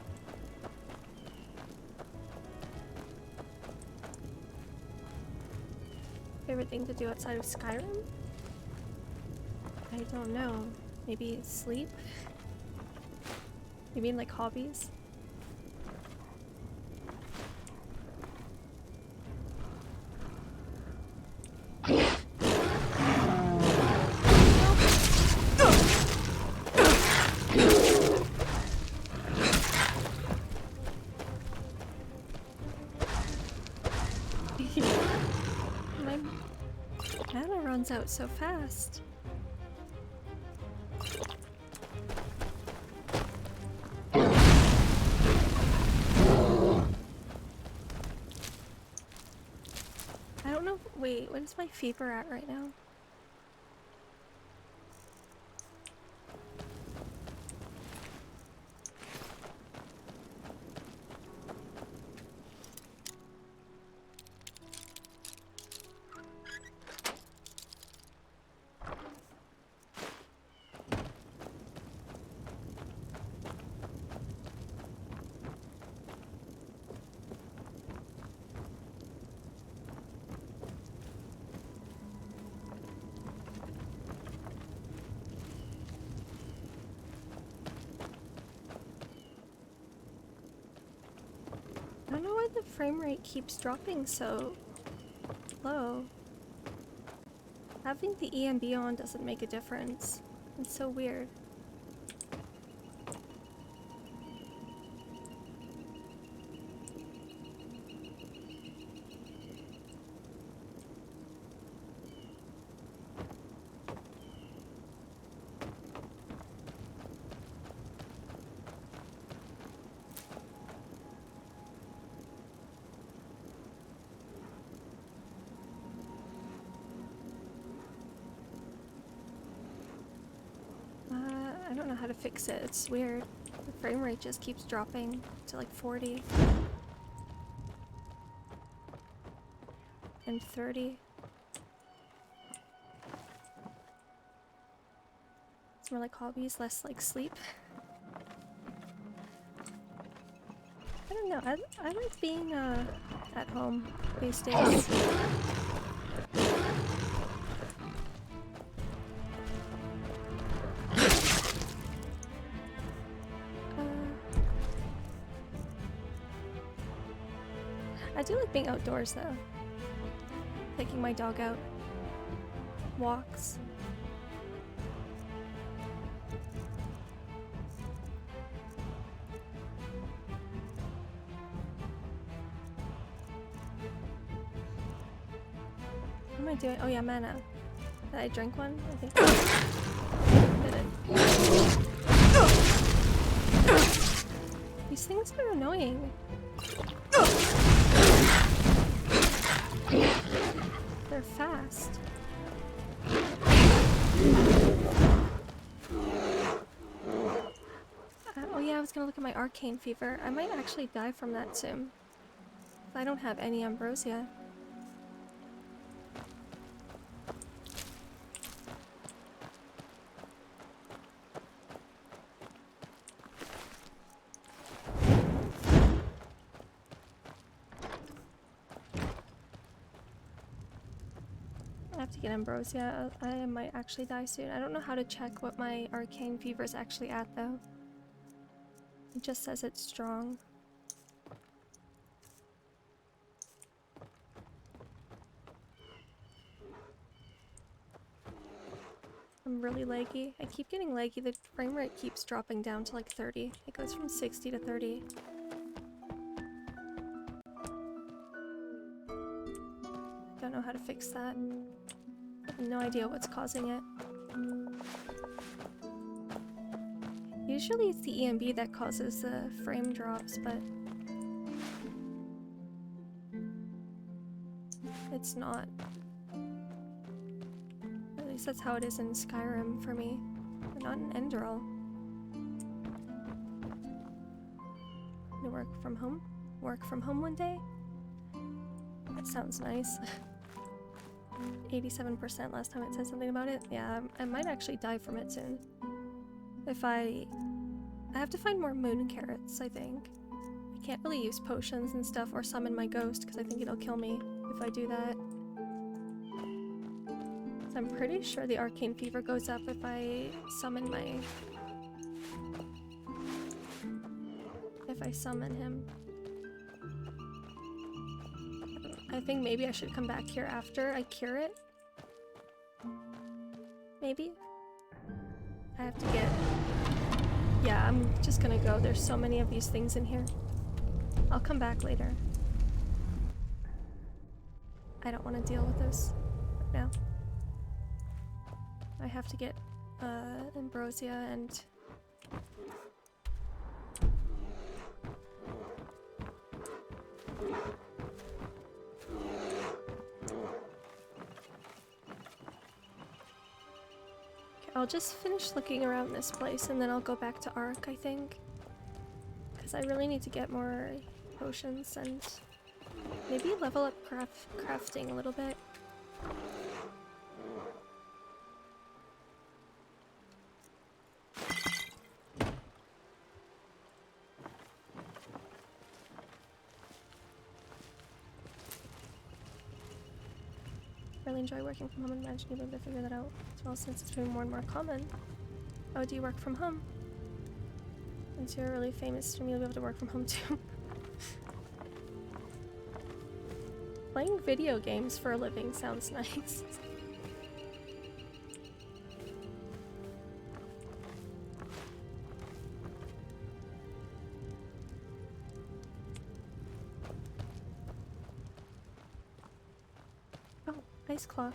Favorite thing to do outside of Skyrim? I don't know. Maybe sleep? You mean like hobbies? My mana runs out so fast. know. Wait, what is my fever at right now? I don't know why the frame rate keeps dropping so low. Having the EMB on doesn't make a difference. It's so weird. I don't know how to fix it. It's weird. The frame rate just keeps dropping to like 40 and 30. It's more like hobbies, less like sleep. I don't know. I like being at home these days. I do like being outdoors though. Taking my dog out. Walks. What am I doing? Oh yeah, mana. Did I drink one? I think I did. These things are annoying. They're fast. Oh yeah, I was gonna look at my arcane fever. I might actually die from that soon. I don't have any ambrosia. Get ambrosia. I might actually die soon. I don't know how to check what my arcane fever is actually at though. It just says it's strong. I'm really laggy. I keep getting laggy. The frame rate keeps dropping down to like 30. It goes from 60 to 30. Don't know how to fix that. I have no idea what's causing it. Usually it's the EMB that causes the frame drops, but it's not. At least that's how it is in Skyrim for me, but not in Enderal. To work from home? Work from home one day? That sounds nice. 87% last time it said something about it. Yeah, I might actually die from it soon. If I have to find more moon carrots, I think. I can't really use potions and stuff or summon my ghost because I think it'll kill me if I do that. So I'm pretty sure the arcane fever goes up if I summon my... if I summon him. I think maybe I should come back here after I cure it. Maybe? I have to get... Yeah, I'm just gonna go. There's so many of these things in here. I'll come back later. I don't want to deal with this right now. I have to get ambrosia and... I'll just finish looking around this place and then I'll go back to Ark, I think. Because I really need to get more potions and maybe level up crafting a little bit. Really enjoy working from home and imagine you'll be able to figure that out as well since it's becoming more and more common. Oh, do you work from home? Since you're really famous streamer, you'll be able to work from home too. Playing video games for a living sounds nice. Oh, ice clock.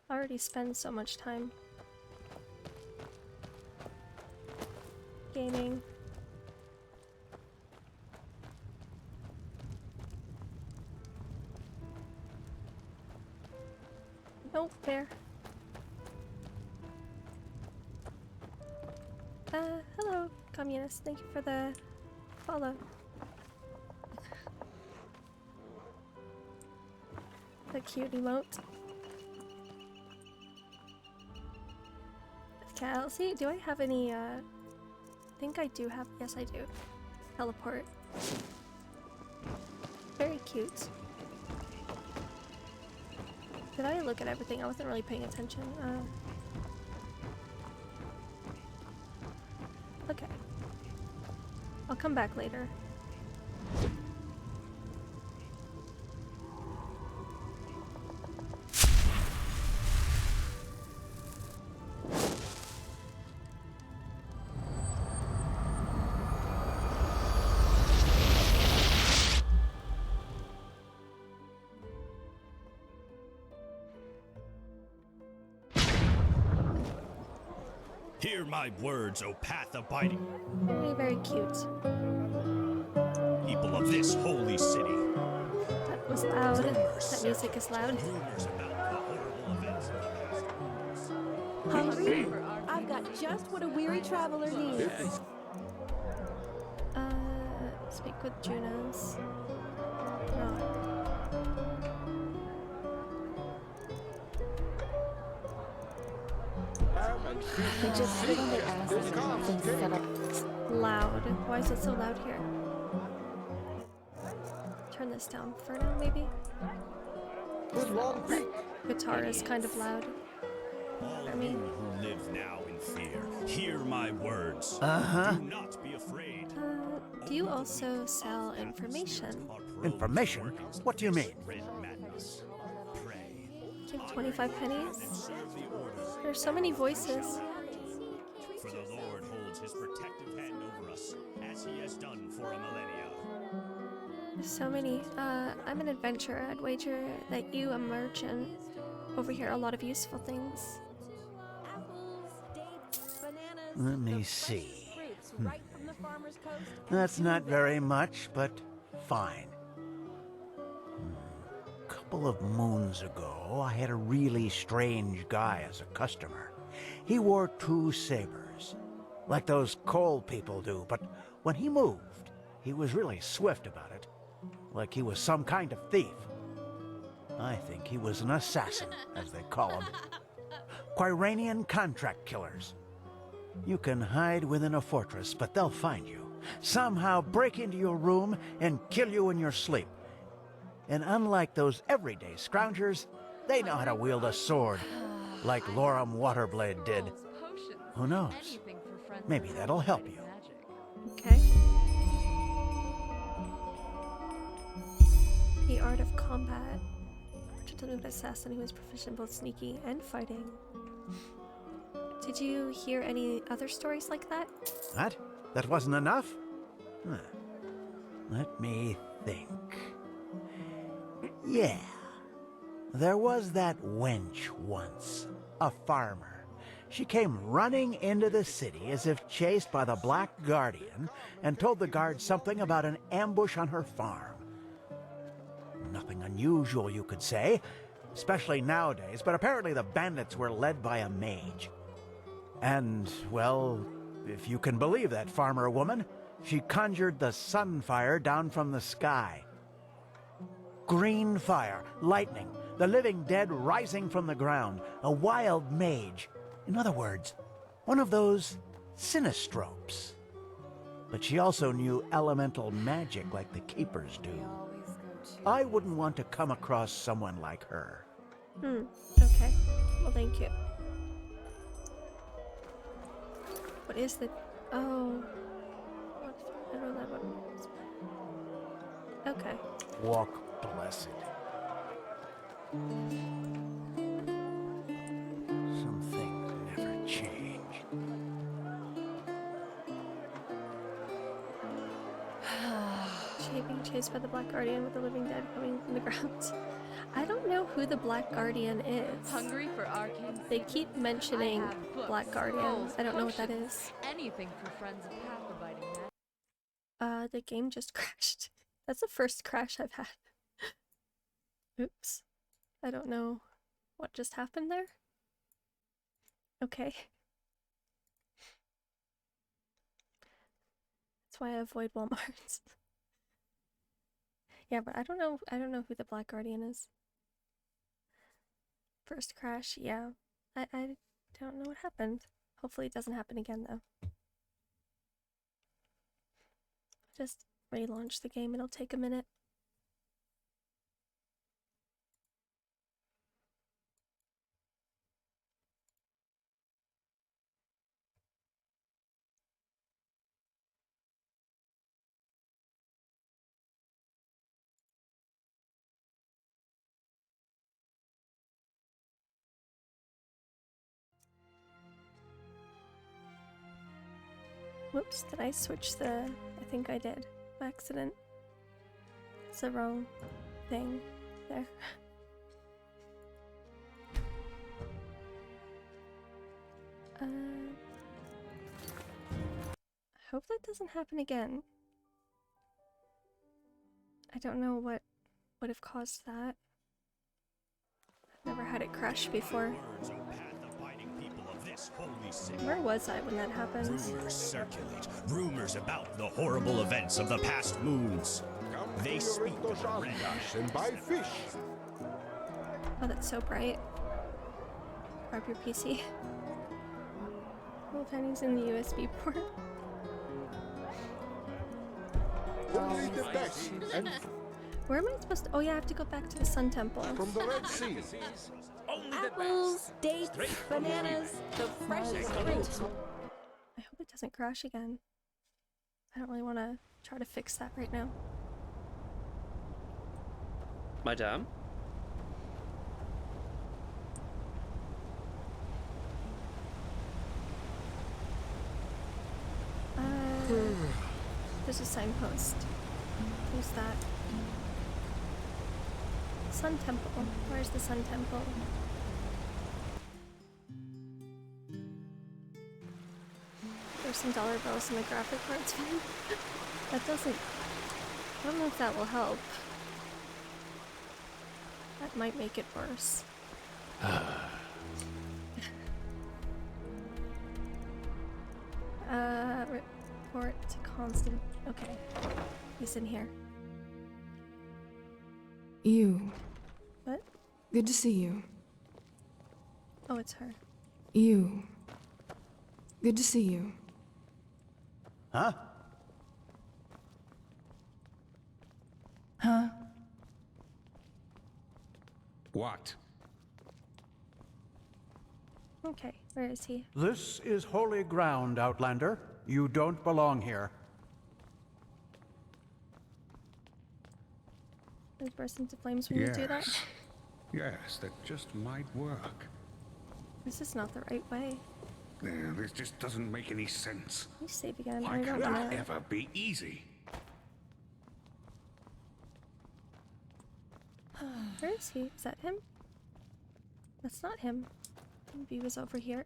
I already spend so much time gaming. Nope, there. Hello, communist. Thank you for the follow. The cute emote. Kelsey, do I have any, I think I do have, yes I do. Teleport. Very cute. Did I look at everything? I wasn't really paying attention. Okay. I'll come back later. Hear my words, O path abiding. Very, very cute. People of this holy city. That was loud. That music is loud. Hungry? I've got just what a weary traveler needs. Speak with Junos. No. They just sit on their asses and set up. Loud. Why is it so loud here? Turn this down for now, maybe? Guitar is kind of loud for me. Who live now in fear, hear my words. Do not be afraid. Do you also sell information? Information? What do you mean? Give 25 pennies? There's so many voices. For the Lord holds his protective hand over us, as he has done for a millennia. There's so many. I'm an adventurer. I'd wager that you, a merchant, overhear a lot of useful things. Let me see. That's not very much, but fine. A couple of moons ago, I had a really strange guy as a customer. He wore 2 sabers, like those coal people do, but when he moved, he was really swift about it, like he was some kind of thief. I think he was an assassin, as they call them. Quiranian contract killers. You can hide within a fortress, but they'll find you. Somehow break into your room and kill you in your sleep. And unlike those everyday scroungers, they know how to wield a sword, like Loram Waterblade did. Who knows? Maybe that'll help you. Okay. The art of combat. Particularly with assassin who is proficient in both sneaking and fighting. Did you hear any other stories like that? What? That wasn't enough? Huh. Let me think. Yeah. There was that wench once, a farmer. She came running into the city as if chased by the Black Guardian and told the guard something about an ambush on her farm. Nothing unusual, you could say, especially nowadays, but apparently the bandits were led by a mage. And, well, if you can believe that farmer woman, she conjured the sunfire down from the sky. Green fire, lightning, the living dead rising from the ground, a wild mage. In other words, one of those sinistropes. But she also knew elemental magic like the keepers do. I wouldn't want to come across someone like her. Okay. Well, thank you. What is the... Oh. I don't know what it is. Okay. Walk blessed. Some things never change. She being chased by the Black Guardian with the living dead coming from the ground. I don't know who the Black Guardian is. Hungry for arcane? They keep mentioning Black Guardian. I don't know what that is. Anything for friends of path abiding. The game just crashed. That's the first crash I've had. Oops. I don't know what just happened there. Okay. That's why I avoid Walmarts. Yeah, but I don't know who the Black Guardian is. First crash, yeah. I don't know what happened. Hopefully it doesn't happen again though. Just relaunch the game, it'll take a minute. Whoops, did I switch the... I think I did. By accident. It's the wrong thing there. I hope that doesn't happen again. I don't know what would have caused that. I've never had it crash before. Where was I when that happened? Rumors circulate. Rumors about the horrible events of the past moons. They speak of the red and buy fish. Oh, that's so bright. Grab your PC. Well, Penny's in the USB port. Only the best. And where am I supposed to? Oh yeah, I have to go back to the Sun Temple. from the Red Sea. Apples, dates, bananas, the freshest fruit. I hope it doesn't crash again. I don't really want to try to fix that right now. Madame? There's a signpost. Who's that? Sun Temple. Where's the Sun Temple? There's some dollar bills in the graphic cards. That doesn't... I don't know if that will help. That might make it worse. Report to Constant. Okay. He's in here. You. What? Good to see you. Oh, it's her. You. Good to see you. Huh? Huh? What? Okay, where is he? This is holy ground, Outlander. You don't belong here. Does burst into flames when you do that? Yes, that just might work. This is not the right way. This just doesn't make any sense. Let me save again. Why I don't can't wanna... it ever be easy? Where is he? Is that him? That's not him. Maybe he was over here.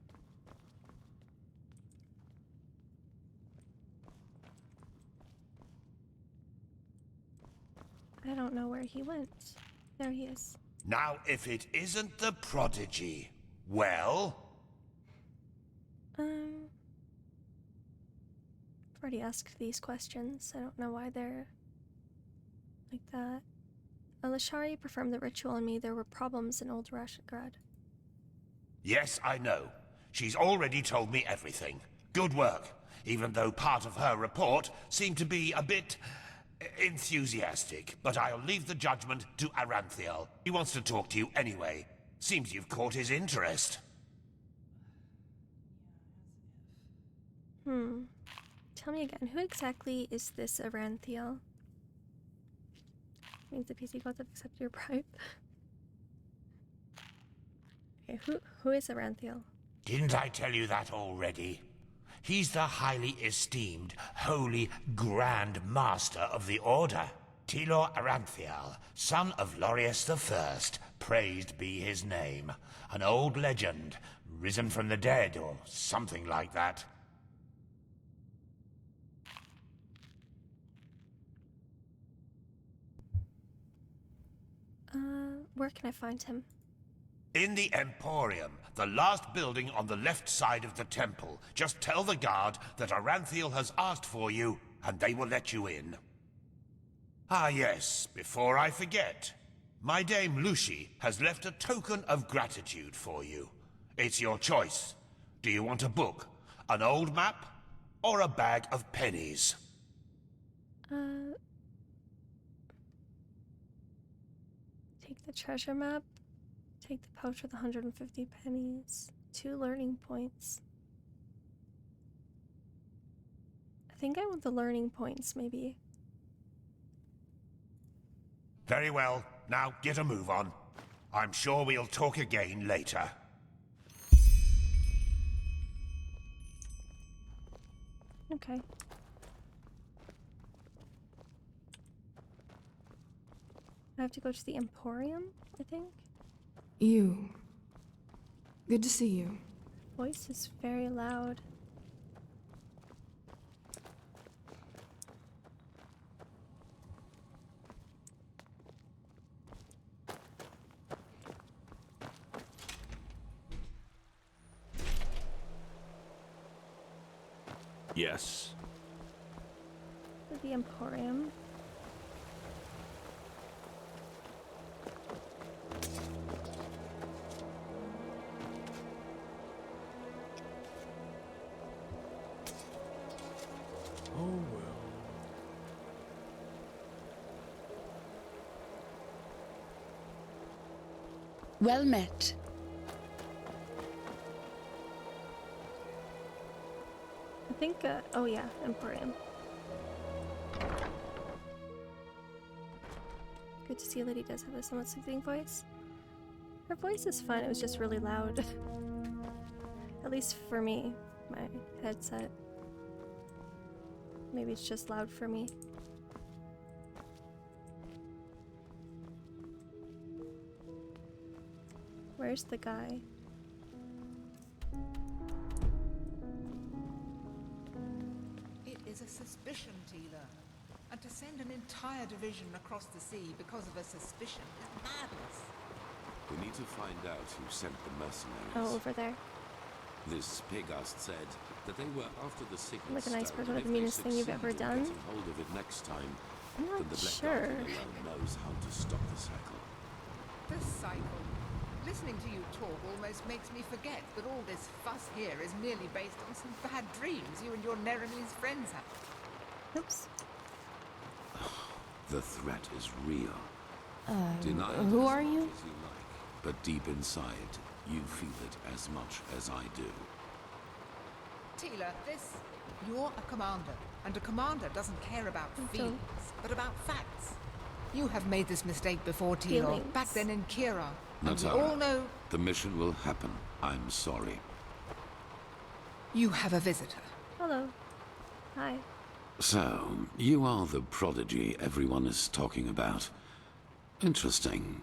I don't know where he went. There he is. Now, if it isn't the prodigy, well... I've already asked these questions. I don't know why they're like that. Lashari performed the ritual on me. There were problems in Old Rashigrad. Yes, I know. She's already told me everything. Good work, even though part of her report seemed to be a bit... enthusiastic, but I'll leave the judgment to Aranthiel. He wants to talk to you anyway. Seems you've caught his interest. Tell me again, who exactly is this Aranthiel? Means the PC gods have accepted your bribe. Okay, who is Aranthiel? Didn't I tell you that already? He's the highly esteemed, holy Grand Master of the Order. Tilor Aranthiel, son of Lorius I, praised be his name. An old legend, risen from the dead or something like that. Where can I find him? In the Emporium, the last building on the left side of the temple. Just tell the guard that Aranthiel has asked for you, and they will let you in. Ah yes, before I forget. My dame Lucy has left a token of gratitude for you. It's your choice. Do you want a book, an old map, or a bag of pennies? Take the treasure map. Take the pouch with 150 pennies. 2 learning points. I think I want the learning points, maybe. Very well. Now get a move on. I'm sure we'll talk again later. Okay. I have to go to the Emporium, I think? You. Good to see you. Voice is very loud. Yes. To the Emporium. Oh well. Well met. I think, oh yeah, Emporium. Good to see a lady does have a somewhat soothing voice. Her voice is fun, it was just really loud. At least for me, my headset. Maybe it's just loud for me. Where's the guy? It is a suspicion, Tila. And to send an entire division across the sea because of a suspicion is madness. We need to find out who sent the mercenaries. Oh, over there. This Pegast said that they were after the signet Like a nice stone, person and with the if they meanest thing you've succeed ever in done. getting hold of it next time, I'm then not the Black sure. Guardian alone knows how to stop the cycle. The cycle. Listening to you talk almost makes me forget that all this fuss here is merely based on some bad dreams you and your Neramese friends have. Oops. The threat is real. Deny it who as are much you? as like, but deep inside, you feel it as much as I do. Tila, you're a commander, and a commander doesn't care about feelings, but about facts. You have made this mistake before, Tila, back then in Kira. And we all Natara, know the mission will happen. I'm sorry. you have a visitor. Hello. Hi. So, you are the prodigy everyone is talking about. Interesting.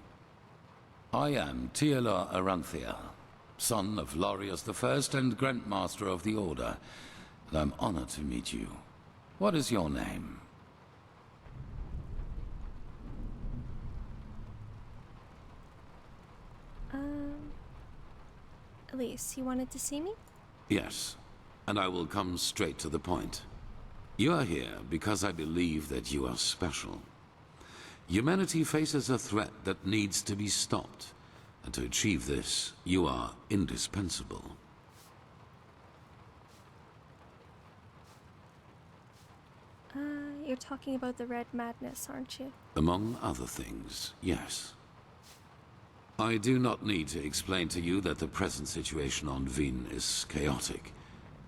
I am Tilor Aranthiel, son of Lorius I and Grand Master of the Order, and I'm honored to meet you. What is your name? police. You wanted to see me? Yes, and I will come straight to the point. You are here because I believe that you are special. Humanity faces a threat that needs to be stopped, and to achieve this, you are indispensable. You're talking about the Red Madness, aren't you? Among other things, yes. I do not need to explain to you that the present situation on Vin is chaotic.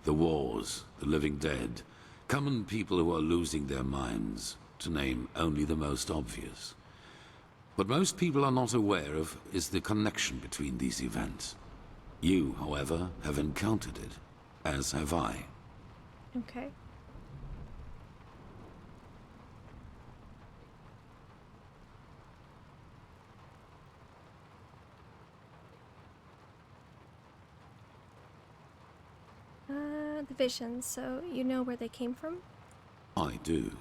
The wars, the living dead, common people who are losing their minds, to name only the most obvious. What most people are not aware of is the connection between these events. You, however, have encountered it, as have I. Okay. The visions, so you know where they came from? I do.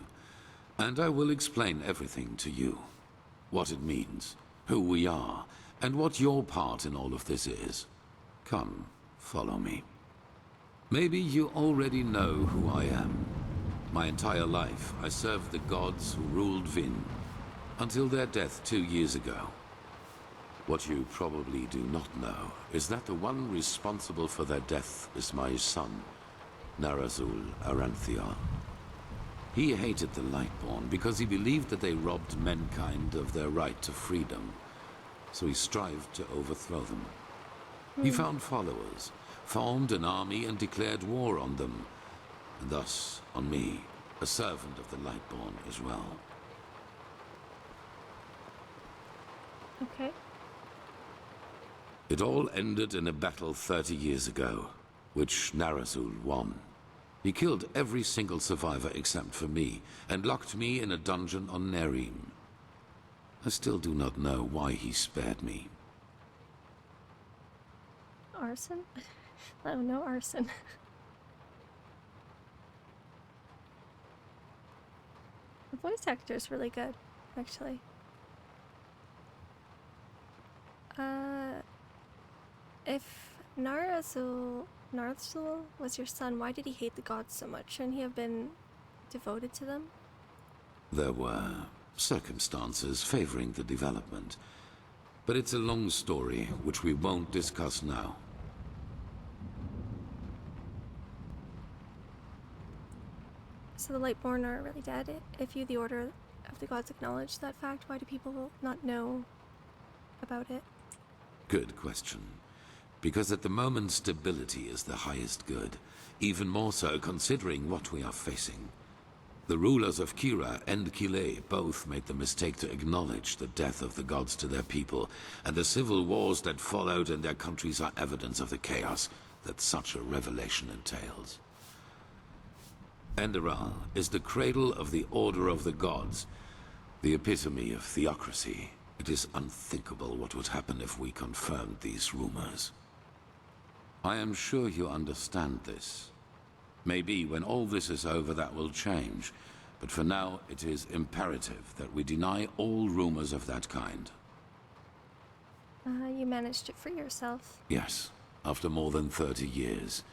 And I will explain everything to you. What it means, who we are, and what your part in all of this is. Come, follow me. Maybe you already know who I am. My entire life, I served the gods who ruled Vin, until their death 2 years ago. What you probably do not know is that the one responsible for their death is my son, Narazul Aranthiel. He hated the Lightborn because he believed that they robbed mankind of their right to freedom, so he strived to overthrow them. He found followers, formed an army and declared war on them, and thus on me, a servant of the Lightborn as well. Okay. It all ended in a battle 30 years ago, which Narazul won. He killed every single survivor except for me, and locked me in a dungeon on Nerim. I still do not know why he spared me. Arson? Oh, no arson. The voice actor is really good, actually. If Narazul was your son, why did he hate the gods so much? Shouldn't he have been devoted to them? There were circumstances favoring the development, but it's a long story which we won't discuss now. So the Lightborn are really dead? If you, the Order of the Gods, acknowledge that fact, why do people not know about it? Good question. Because at the moment stability is the highest good, even more so considering what we are facing. The rulers of Kira and Kile both made the mistake to acknowledge the death of the gods to their people, and the civil wars that followed in their countries are evidence of the chaos that such a revelation entails. Enderal is the cradle of the Order of the Gods, the epitome of theocracy. It is unthinkable what would happen if we confirmed these rumors. I am sure you understand this. Maybe when all this is over that will change, but for now it is imperative that we deny all rumors of that kind. You managed to free yourself. Yes, after more than 30 years,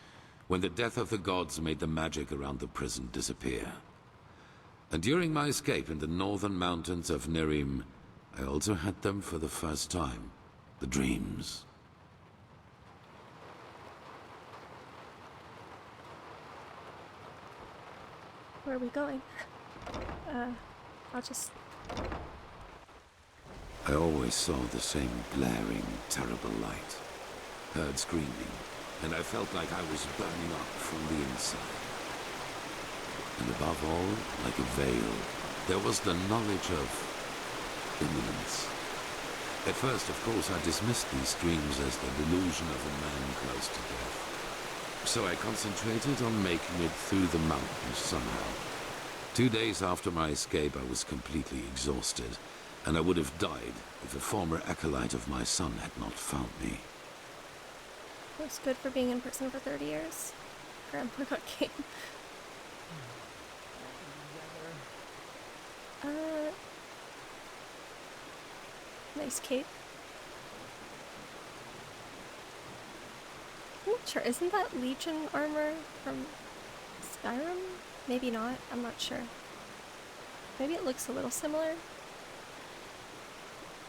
when the death of the gods made the magic around the prison disappear. And during my escape in the northern mountains of Nerim, I also had them for the first time, the dreams. Where are we going? I'll just... I always saw the same glaring, terrible light. Heard screaming, and I felt like I was burning up from the inside. And above all, like a veil, there was the knowledge of imminence. At first, of course, I dismissed these dreams as the delusion of a man close to death. So I concentrated on making it through the mountains somehow. 2 days after my escape, I was completely exhausted, and I would have died if a former acolyte of my son had not found me. It was good for being in prison for 30 years. Grandpa got game. Nice cape. Sure, isn't that Legion armor from Skyrim? Maybe not, I'm not sure. Maybe it looks a little similar.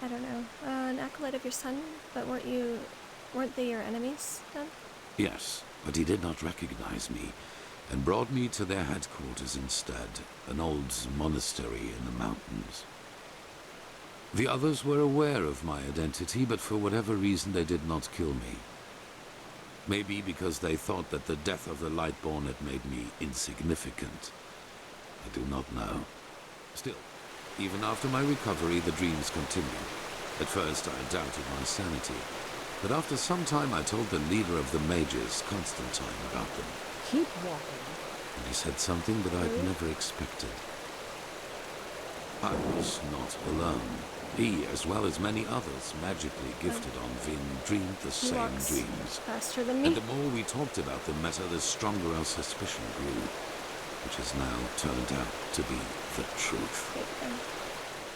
I don't know. An acolyte of your son, but weren't they your enemies then? Yes, but he did not recognize me, and brought me to their headquarters instead, an old monastery in the mountains. The others were aware of my identity, but for whatever reason they did not kill me. Maybe because they thought that the death of the Lightborn had made me insignificant. I do not know. Still, even after my recovery, the dreams continued. At first I doubted my sanity, but after some time I told the leader of the mages, Constantine, about them. Keep walking. And he said something that I'd never expected. I was not alone. He, as well as many others, magically gifted on Vin, dreamed the same dreams. Faster than me. And the more we talked about the matter, the stronger our suspicion grew, which has now turned out to be the truth.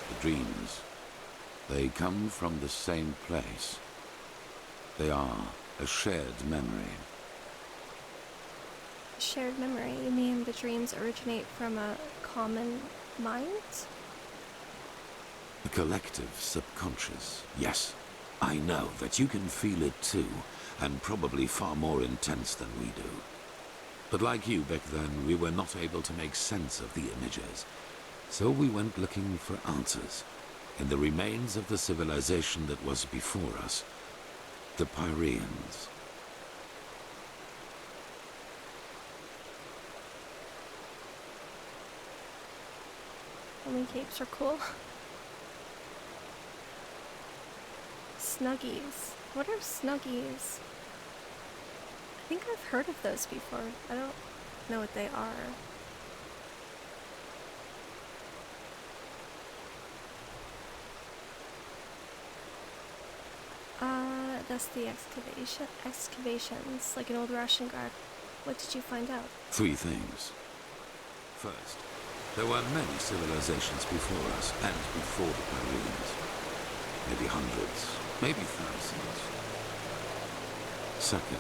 The dreams, they come from the same place. They are a shared memory. Shared memory? You mean the dreams originate from a common mind? The collective subconscious, yes. I know that you can feel it too, and probably far more intense than we do. But like you back then, we were not able to make sense of the images. So we went looking for answers in the remains of the civilization that was before us, the Pyreans. Only capes are cool. Snuggies. What are snuggies? I think I've heard of those before. I don't know what they are. That's the excavations, like an old ration guard. What did you find out? 3 things. First, there were many civilizations before us and before the Pyreans. Maybe hundreds, maybe thousands. Second,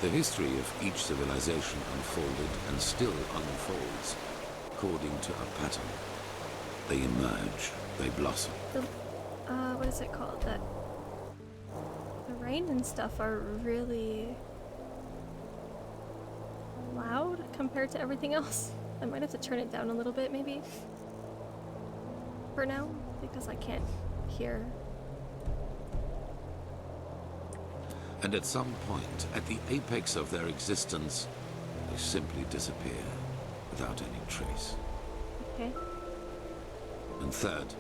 the history of each civilization unfolded and still unfolds according to a pattern. They emerge, they blossom. What is it called? The rain and stuff are really loud compared to everything else. I might have to turn it down a little bit, maybe. For now, because I can't hear. And at some point, at the apex of their existence, they simply disappear without any trace. Okay. And third,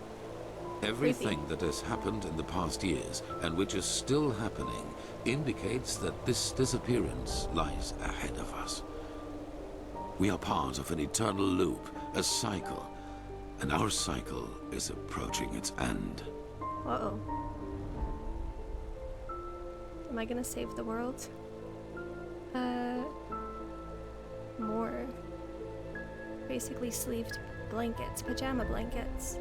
everything that has happened in the past years, and which is still happening, indicates that this disappearance lies ahead of us. We are part of an eternal loop, a cycle, and our cycle is approaching its end. Uh-oh. Am I gonna save the world? More. Basically sleeved blankets, pajama blankets.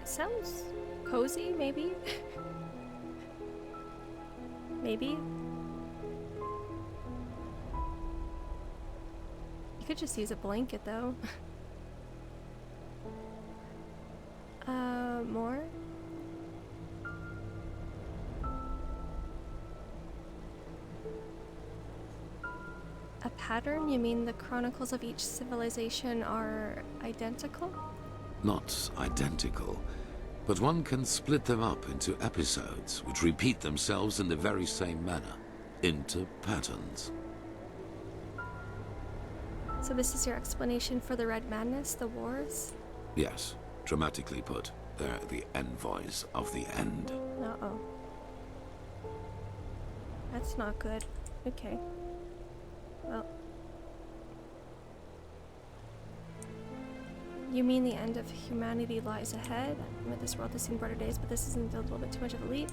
Sounds cozy, maybe? Maybe? You could just use a blanket, though. More? A pattern? You mean the chronicles of each civilization are identical? Not identical, but one can split them up into episodes which repeat themselves in the very same manner, into patterns. So this is your explanation for the Red Madness, the wars? Yes, dramatically put, they're the envoys of the end. Uh-oh. That's not good. Okay. Well. You mean the end of humanity lies ahead? I mean, this world has seen brighter days, but this isn't a little bit too much of a leap.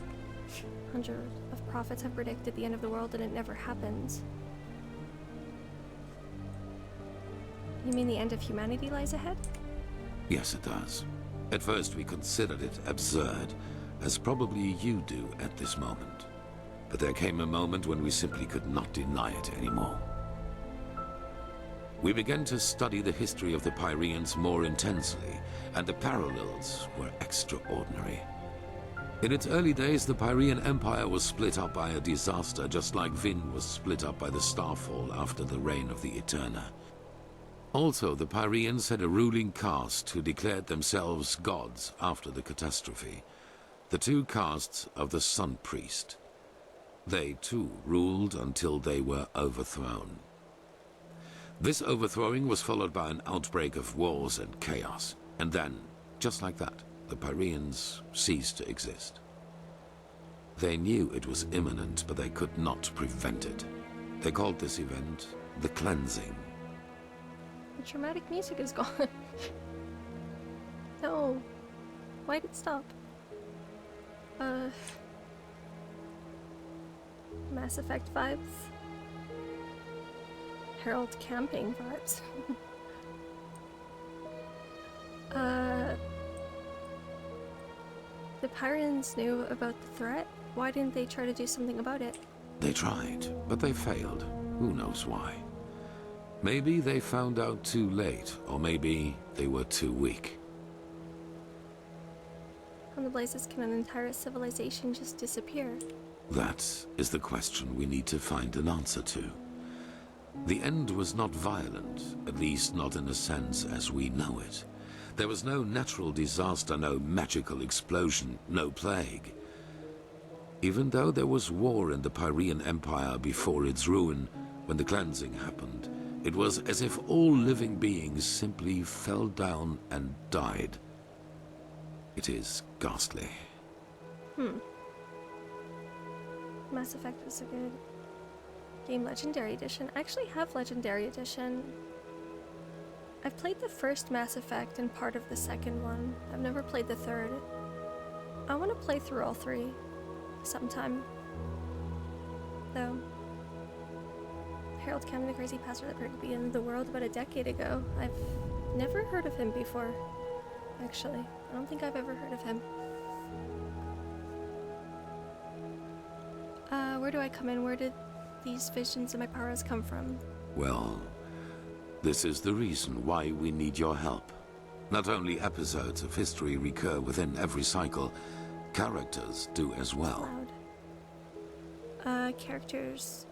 Hundreds of prophets have predicted the end of the world, and it never happens. You mean the end of humanity lies ahead? Yes, it does. At first we considered it absurd, as probably you do at this moment. but there came a moment when we simply could not deny it anymore. We began to study the history of the Pyreans more intensely, and the parallels were extraordinary. In its early days, the Pyrean Empire was split up by a disaster, just like Vin was split up by the Starfall after the reign of the Eterna. Also, the Pyreans had a ruling caste who declared themselves gods after the catastrophe. The two castes of the Sun Priest. They, too, ruled until they were overthrown. This overthrowing was followed by an outbreak of wars and chaos. And then, just like that, the Pyreans ceased to exist. They knew it was imminent, but they could not prevent it. They called this event the Cleansing. The dramatic music is gone. No. Why did it stop? Mass Effect vibes. Herald camping vibes. The Pyreans knew about the threat. Why didn't they try to do something about it? They tried, but they failed. Who knows why? Maybe they found out too late, or maybe they were too weak. How in the blazes can an entire civilization just disappear? That is the question we need to find an answer to. The end was not violent, at least not in a sense as we know it. There was no natural disaster, no magical explosion, no plague. Even though there was war in the Pyrean Empire before its ruin, when the cleansing happened, it was as if all living beings simply fell down and died. It is ghastly. Mass Effect was a good game. Legendary Edition. I actually have Legendary Edition. I've played the first Mass Effect and part of the second one. I've never played the third. I want to play through all three sometime, though. Harold Cameron, the crazy pastor that appeared to be in the world about a decade ago. I've never heard of him before, actually. I don't think I've ever heard of him. Where do I come in? Where did these visions of my powers come from? Well, this is the reason why we need your help. Not only episodes of history recur within every cycle, characters do as well. Characters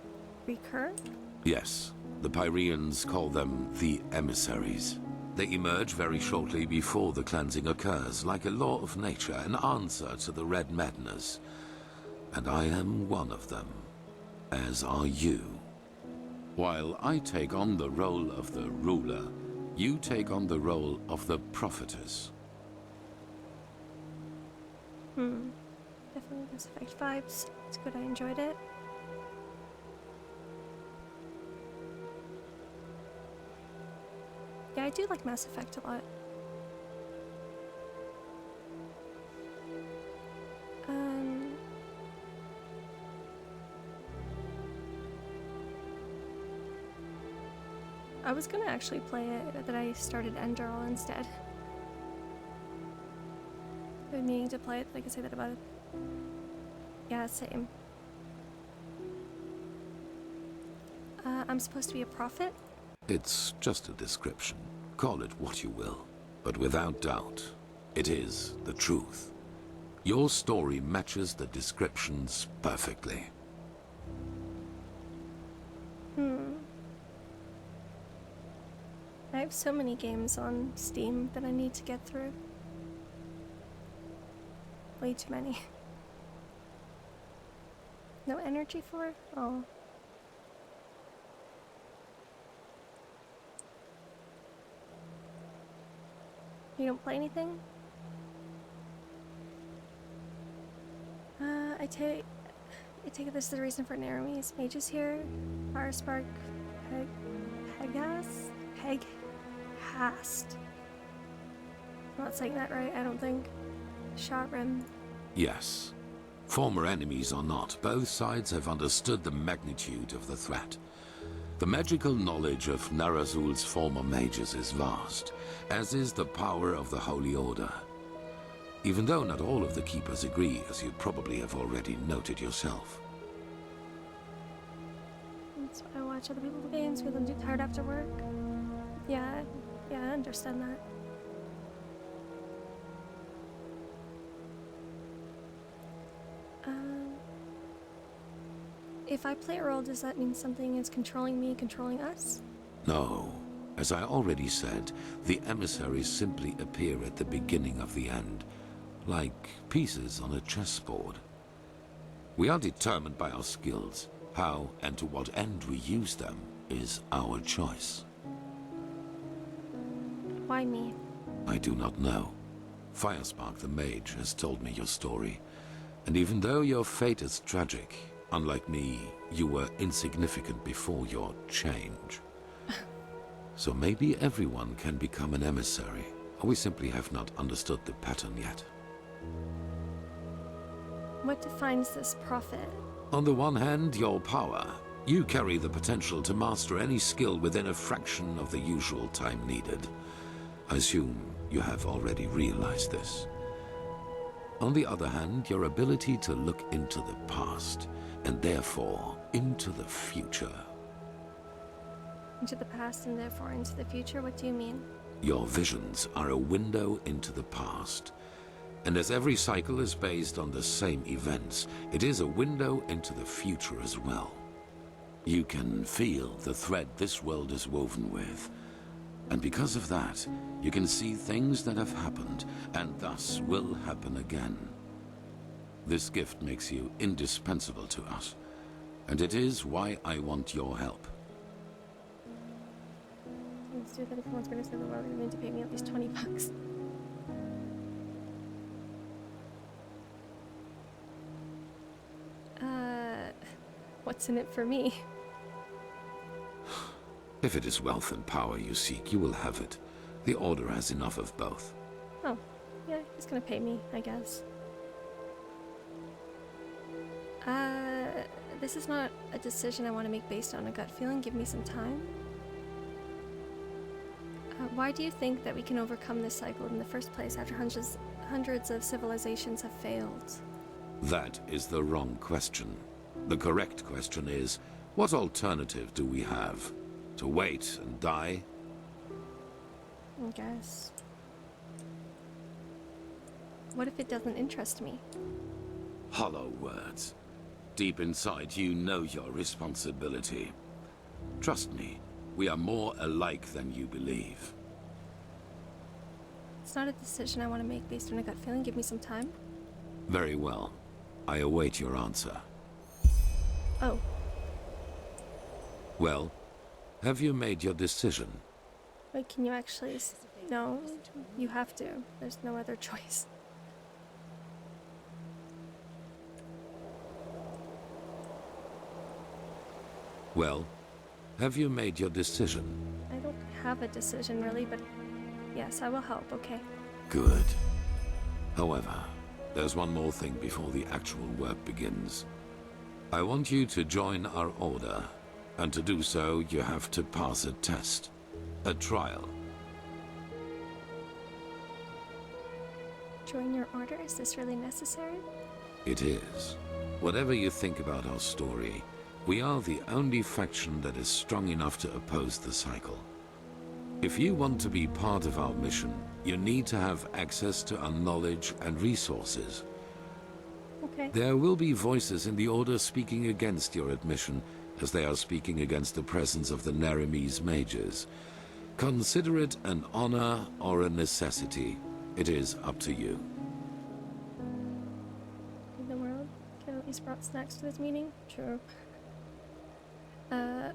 recur? Yes, the Pyreans call them the emissaries. They emerge very shortly before the cleansing occurs, like a law of nature, an answer to the Red Madness. And I am one of them, as are you. While I take on the role of the ruler, you take on the role of the prophetess. Definitely Mass Effect vibes. It's good, I enjoyed it. Yeah, I do like Mass Effect a lot. I was gonna actually play it, but I started Enderal instead. I've been meaning to play it, I can say that about it. Yeah, same. I'm supposed to be a prophet? It's just a description. Call it what you will. But without doubt, it is the truth. Your story matches the descriptions perfectly. I have so many games on Steam that I need to get through. Way too many. No energy for it? Oh. You don't play anything? I take it this is the reason for enemies. Mages here. Fire Spark. Peghast? I'm not saying that right, I don't think. Shot rim. Yes. Former enemies or not, both sides have understood the magnitude of the threat. The magical knowledge of Narazul's former mages is vast, as is the power of the Holy Order. Even though not all of the Keepers agree, as you probably have already noted yourself. watch other people's games, feel them too tired after work. Yeah, I understand that. If I play a role, does that mean something is controlling me, controlling us? No. As I already said, the emissaries simply appear at the beginning of the end, like pieces on a chessboard. We are determined by our skills. How and to what end we use them is our choice. Why me? I do not know. Firespark the Mage has told me your story, and even though your fate is tragic, unlike me, you were insignificant before your change. So maybe everyone can become an emissary, or we simply have not understood the pattern yet. What defines this prophet? On the one hand, your power. You carry the potential to master any skill within a fraction of the usual time needed. I assume you have already realized this. On the other hand, your ability to look into the past, and therefore into the future. Into the past and therefore into the future? What do you mean? Your visions are a window into the past. And as every cycle is based on the same events, it is a window into the future as well. You can feel the thread this world is woven with. And because of that, you can see things that have happened, and thus will happen again. This gift makes you indispensable to us, and it is why I want your help. Let's do that if anyone's going to save the world, you need to pay me at least $20. What's in it for me? If it is wealth and power you seek, you will have it. The Order has enough of both. Oh, yeah, he's gonna pay me, I guess. This is not a decision I want to make based on a gut feeling. Give me some time. Why do you think that we can overcome this cycle in the first place after hundreds of civilizations have failed? That is the wrong question. The correct question is, what alternative do we have? To wait and die? I guess. What if it doesn't interest me? Hollow words. Deep inside, you know your responsibility. Trust me, we are more alike than you believe. It's not a decision I want to make based on a gut feeling. Give me some time. Very well. I await your answer. Oh. Well, have you made your decision? Wait, can you actually... No, you have to. There's no other choice. Well, have you made your decision? I don't have a decision really, but yes, I will help, okay? Good. However, there's one more thing before the actual work begins. I want you to join our Order, and to do so, you have to pass a test. A trial. Join your Order? Is this really necessary? It is. Whatever you think about our story, we are the only faction that is strong enough to oppose the cycle. If you want to be part of our mission, you need to have access to our knowledge and resources. Okay. There will be voices in the Order speaking against your admission, as they are speaking against the presence of the Neremese mages. Consider it an honor or a necessity. It is up to you. In the world? Could at least brought snacks to this meeting? True.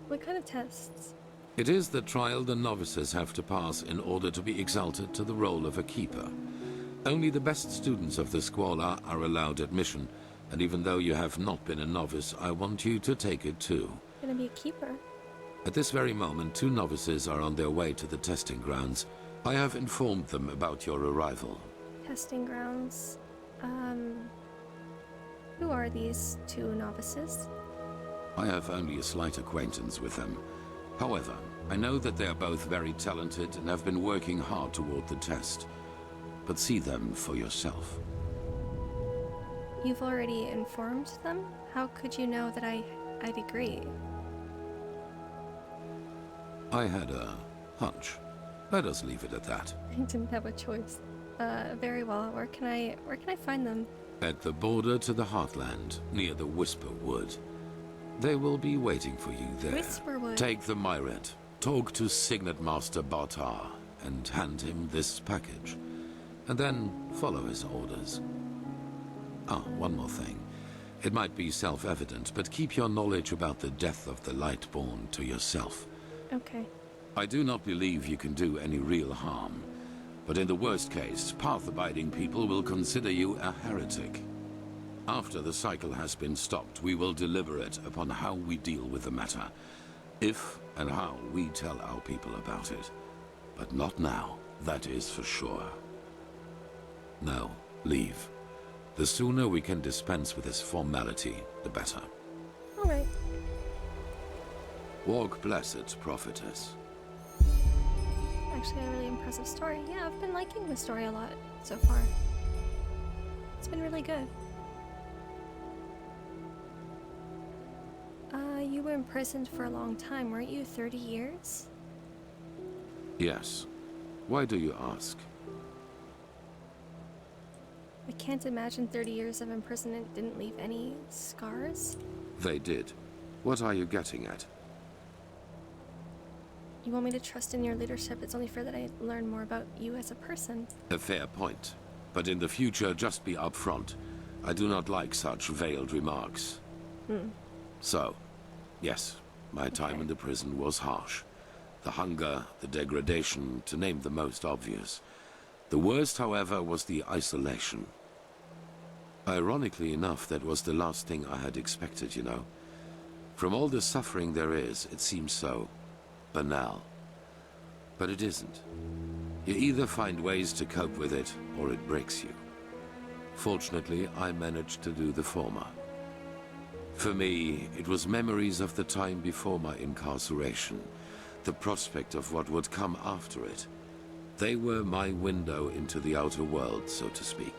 What kind of tests? It is the trial the novices have to pass in order to be exalted to the role of a keeper. Only the best students of the Squalor are allowed admission, and even though you have not been a novice, I want you to take it too. Gonna be a keeper? At this very moment, 2 novices are on their way to the testing grounds. I have informed them about your arrival. Testing grounds. Who are these 2 novices? I have only a slight acquaintance with them. However, I know that they are both very talented and have been working hard toward the test. But see them for yourself. You've already informed them? How could you know that I'd agree? I had a hunch. Let us leave it at that. I didn't have a choice. Very well. Where can I find them? At the border to the Heartland, near the Whisper Wood. They will be waiting for you there. Whisperwood. Take the Myret, talk to Signet Master Bartar, and hand him this package. And then follow his orders. Ah, one more thing. It might be self-evident, but keep your knowledge about the death of the Lightborn to yourself. Okay. I do not believe you can do any real harm. But in the worst case, path-abiding people will consider you a heretic. After the cycle has been stopped, we will deliberate upon how we deal with the matter. If and how we tell our people about it. But not now, that is for sure. Now, leave. The sooner we can dispense with this formality, the better. All right. Walk blessed, prophetess. Actually, a really impressive story. Yeah, I've been liking the story a lot so far. It's been really good. You were imprisoned for a long time, weren't you? 30 years? Yes. Why do you ask? I can't imagine 30 years of imprisonment didn't leave any scars. They did. What are you getting at? You want me to trust in your leadership? It's only fair that I learn more about you as a person. A fair point. But in the future, just be upfront. I do not like such veiled remarks. So, yes, my time in the prison was harsh. The hunger, the degradation, to name the most obvious. The worst, however, was the isolation. Ironically enough, that was the last thing I had expected, you know. From all the suffering there is, it seems so banal. But it isn't. You either find ways to cope with it, or it breaks you. Fortunately, I managed to do the former. For me, it was memories of the time before my incarceration, the prospect of what would come after it. They were my window into the outer world, so to speak.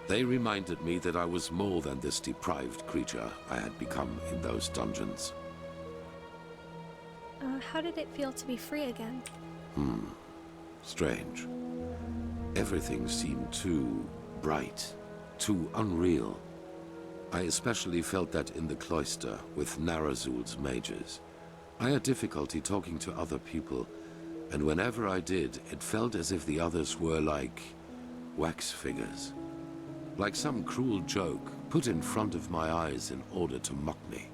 They reminded me that I was more than this deprived creature I had become in those dungeons. How did it feel to be free again? Strange. Everything seemed too bright, too unreal. I especially felt that in the cloister with Narazul's mages. I had difficulty talking to other people, and whenever I did, it felt as if the others were like wax figures. Like some cruel joke put in front of my eyes in order to mock me.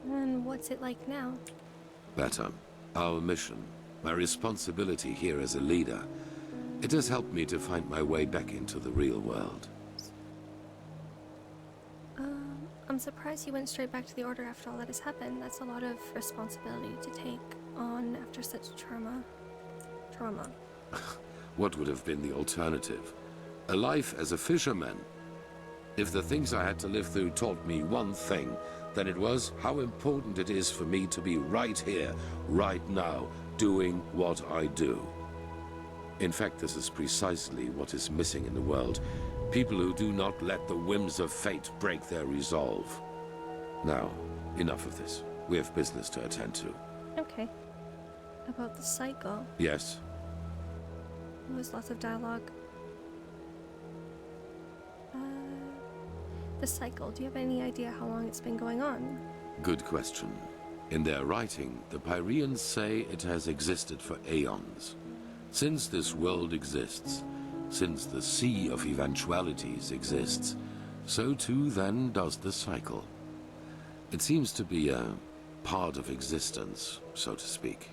And what's it like now? Better. Our mission, my responsibility here as a leader, it has helped me to find my way back into the real world. I'm surprised you went straight back to the Order after all that has happened. That's a lot of responsibility to take on after such trauma. What would have been the alternative? A life as a fisherman? If the things I had to live through taught me one thing, then it was how important it is for me to be right here, right now, doing what I do. In fact, this is precisely what is missing in the world. People who do not let the whims of fate break their resolve. Now, enough of this. We have business to attend to. Okay. About the cycle. Yes? There's lots of dialogue. The cycle, do you have any idea how long it's been going on? Good question. In their writing, the Pyreans say it has existed for aeons. Since this world exists, since the Sea of Eventualities exists, so too then does the cycle. It seems to be a part of existence, so to speak.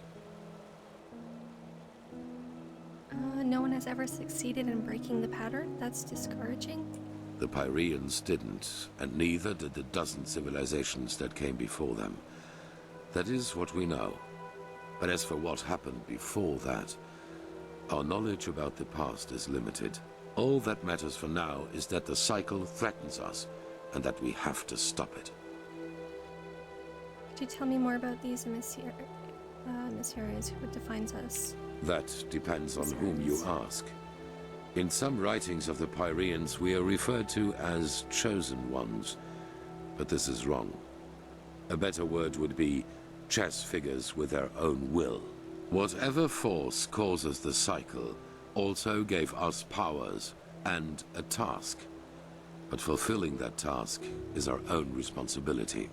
No one has ever succeeded in breaking the pattern? That's discouraging. The Pyreans didn't, and neither did the dozen civilizations that came before them. That is what we know. But as for what happened before that, our knowledge about the past is limited. All that matters for now is that the cycle threatens us, and that we have to stop it. Could you tell me more about these Messieurs? Who defines us? That depends on whom you ask. In some writings of the Pyreans, we are referred to as chosen ones, but this is wrong. A better word would be chess figures with their own will. Whatever force causes the cycle also gave us powers and a task. But fulfilling that task is our own responsibility.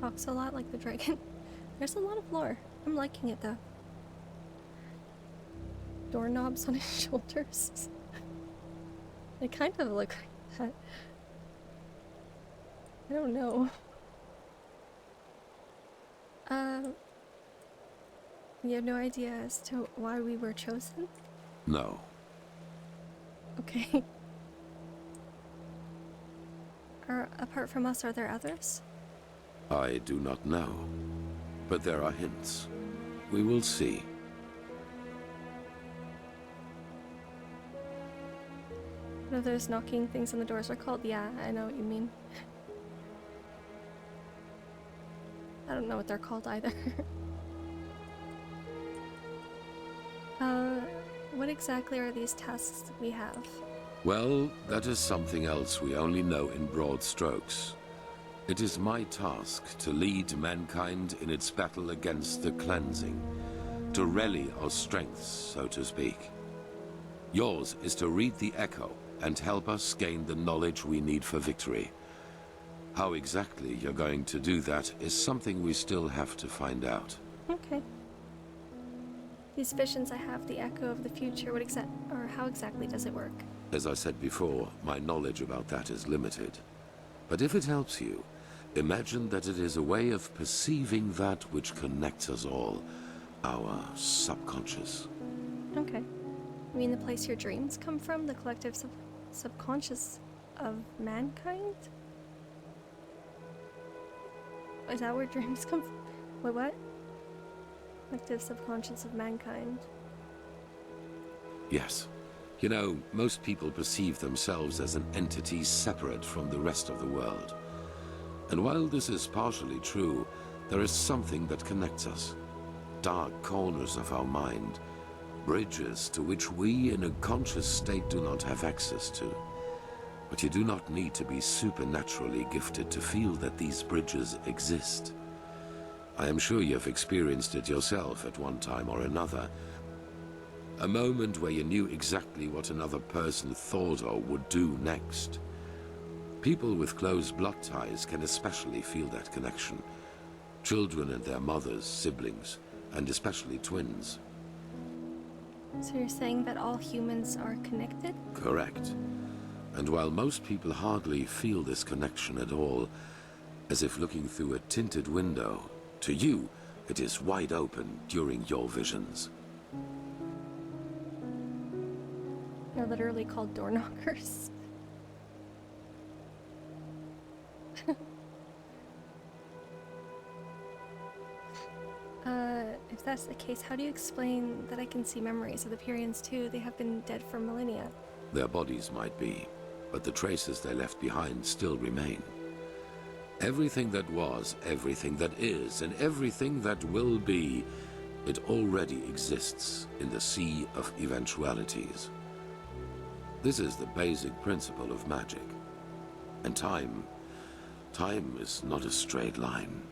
Talks a lot like the dragon. There's a lot of lore. I'm liking it though. Doorknobs on his shoulders. They kind of look like that. I don't know. You have no idea as to why we were chosen? No. Okay. Apart from us, are there others? I do not know. But there are hints. We will see. What are those knocking things on the doors are called? Yeah, I know what you mean. I don't know what they're called either. What exactly are these tasks that we have? Well, that is something else we only know in broad strokes. It is my task to lead mankind in its battle against the cleansing, to rally our strengths, so to speak. Yours is to read the Echo and help us gain the knowledge we need for victory. How exactly you're going to do that is something we still have to find out. Okay. These visions I have, the echo of the future, how exactly does it work? As I said before, my knowledge about that is limited. But if it helps you, imagine that it is a way of perceiving that which connects us all, our subconscious. Okay. You mean the place your dreams come from? The collective subconscious of mankind? Is that where dreams come from? Wait, what? Collective subconscious of mankind. Yes. You know, most people perceive themselves as an entity separate from the rest of the world. And while this is partially true, there is something that connects us. Dark corners of our mind. Bridges to which we in a conscious state do not have access to. But you do not need to be supernaturally gifted to feel that these bridges exist. I am sure you have experienced it yourself at one time or another. A moment where you knew exactly what another person thought or would do next. People with close blood ties can especially feel that connection. Children and their mothers, siblings, and especially twins. So you're saying that all humans are connected? Correct. And while most people hardly feel this connection at all, as if looking through a tinted window, to you, it is wide open during your visions. They're literally called door knockers. If that's the case, how do you explain that I can see memories of the Pyrians too? They have been dead for millennia. Their bodies might be, but the traces they left behind still remain. Everything that was, everything that is, and everything that will be, it already exists in the sea of eventualities. This is the basic principle of magic. And time is not a straight line.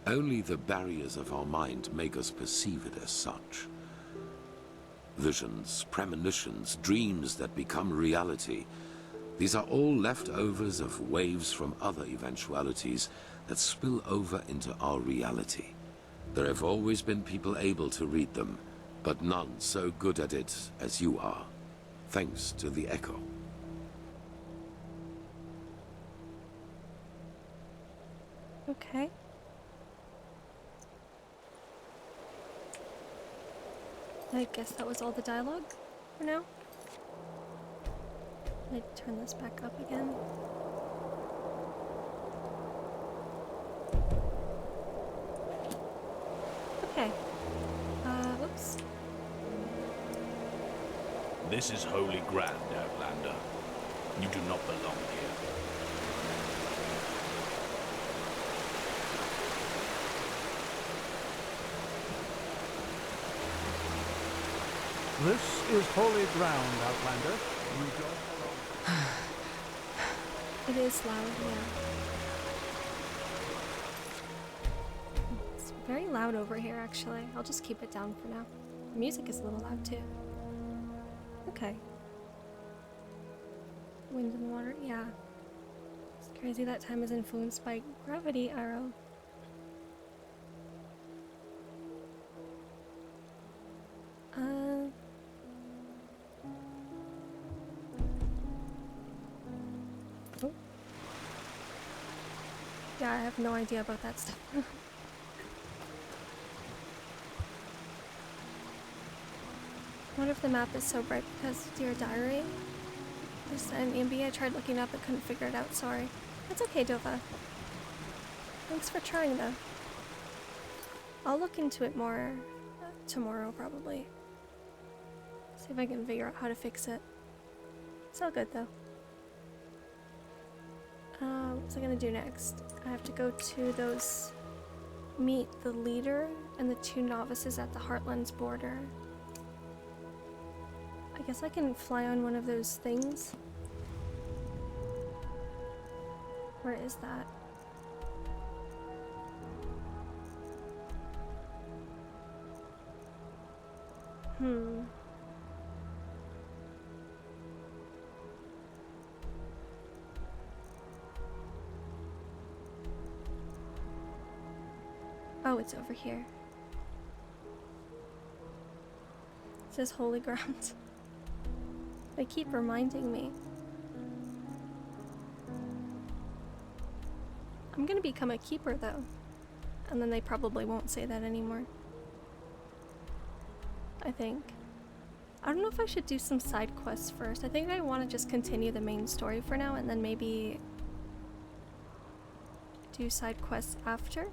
Only the barriers of our mind make us perceive it as such. Visions, premonitions, dreams that become reality. These are all leftovers of waves from other eventualities that spill over into our reality. There have always been people able to read them, but none so good at it as you are, thanks to the Echo. Okay. I guess that was all the dialogue for now. Let's turn this back up again. Okay. Whoops. This is holy ground, Outlander. You do not belong here. This is holy ground, Outlander. You don't belong. It is loud, yeah. It's very loud over here, actually. I'll just keep it down for now. The music is a little loud, too. Okay. Wind and water, yeah. It's crazy that time is influenced by gravity arrow. Oh. Yeah, I have no idea about that stuff. I wonder if the map is so bright because of your diary. This MB I tried looking up but couldn't figure it out, sorry. That's okay, Dova. Thanks for trying though. I'll look into it more tomorrow probably. See if I can figure out how to fix it. It's all good though. What was I gonna do next? I have to go to those... meet the leader and the 2 novices at the Heartlands border. I guess I can fly on one of those things. Where is that? Oh, it's over here. It says holy ground. They keep reminding me. I'm gonna become a keeper though. And then they probably won't say that anymore. I think. I don't know if I should do some side quests first. I think I want to just continue the main story for now and then maybe do side quests after.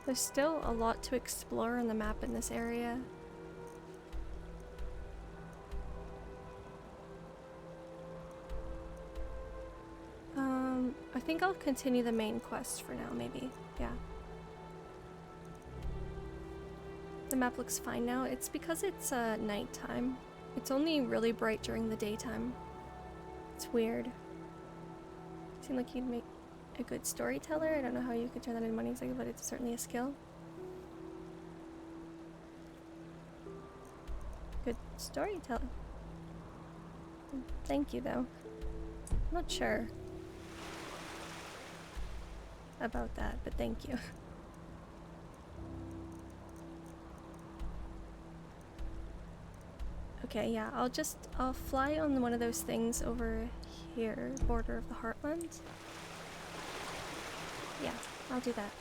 There's still a lot to explore on the map in this area. I think I'll continue the main quest for now, maybe. Yeah. The map looks fine now. It's because it's nighttime. It's only really bright during the daytime. It's weird. Seemed like you'd make a good storyteller. I don't know how you could turn that into money exactly, but it's certainly a skill. Good storyteller. Thank you, though. I'm not sure about that, but thank you. Okay, yeah, I'll fly on one of those things over here, border of the Heartland. Yeah, I'll do that.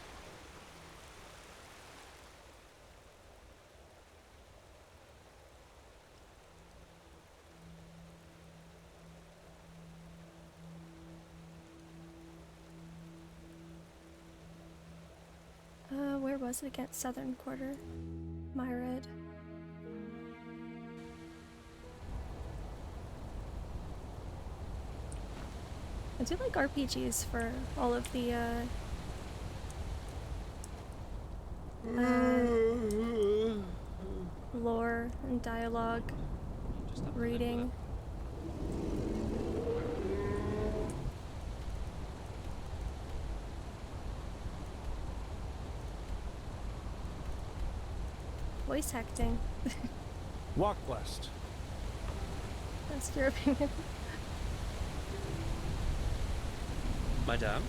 Where was it again? Southern Quarter. Myred. I do like RPGs for all of the lore and dialogue reading. Voice acting. Walk west. That's your opinion. Madame?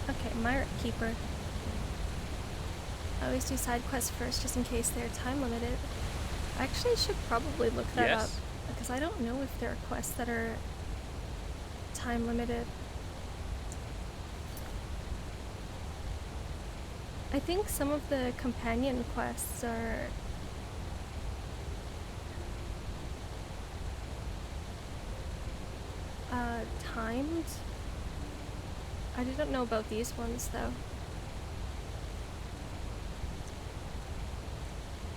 Okay, Myrick Keeper. I always do side quests first just in case they're time limited. I actually should probably look that up because I don't know if there are quests that are time limited. I think some of the companion quests are timed. I didn't know about these ones though.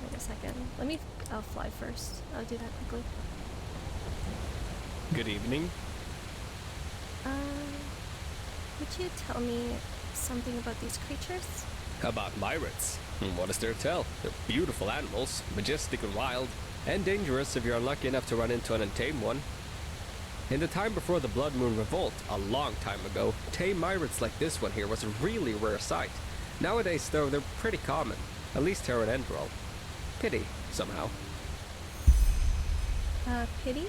Wait a second. I'll fly first. I'll do that quickly. Good evening. Would you tell me something about these creatures? About myrids? What is there to tell? They're beautiful animals, majestic and wild. and dangerous if you're unlucky enough to run into an untamed one. In the time before the Blood Moon Revolt, a long time ago, tame myriads like this one here was a really rare sight. Nowadays, though, they're pretty common, at least here in Enderal. Pity, somehow. Pity?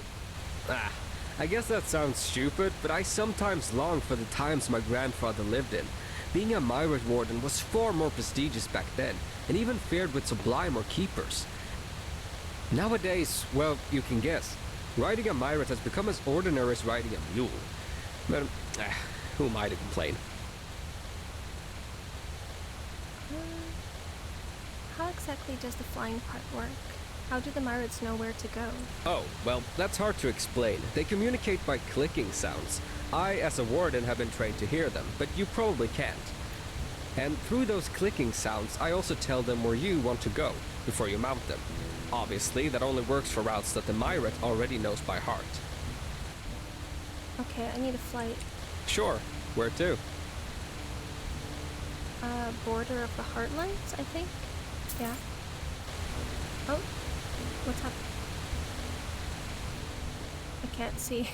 Ah, I guess that sounds stupid, but I sometimes long for the times my grandfather lived in. Being a myriad warden was far more prestigious back then, and even feared with Sublime or Keepers. Nowadays, well, you can guess. Riding a myriad has become as ordinary as riding a mule. But, who am I to complain? How exactly does the flying part work? How do the myriads know where to go? Oh, well, that's hard to explain. They communicate by clicking sounds. I, as a warden, have been trained to hear them, but you probably can't. And through those clicking sounds, I also tell them where you want to go, before you mount them. Obviously, that only works for routes that the myriad already knows by heart. Okay, I need a flight. Sure. Where to? Border of the Heartlands, I think? Yeah. Oh. What's happening? I can't see.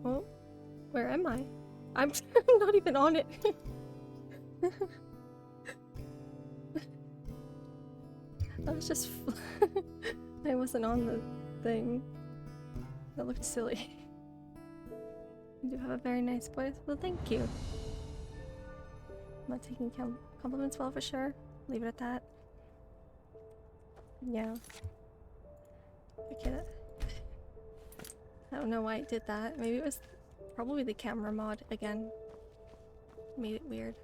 Oh, where am I? I'm not even on it. I was just I wasn't on the thing. That looked silly. You do have a very nice voice. Well, thank you. I'm not taking compliments well for sure. Leave it at that. Yeah. Okay. I don't know why I did that. Maybe it was probably the camera mod again. Made it weird.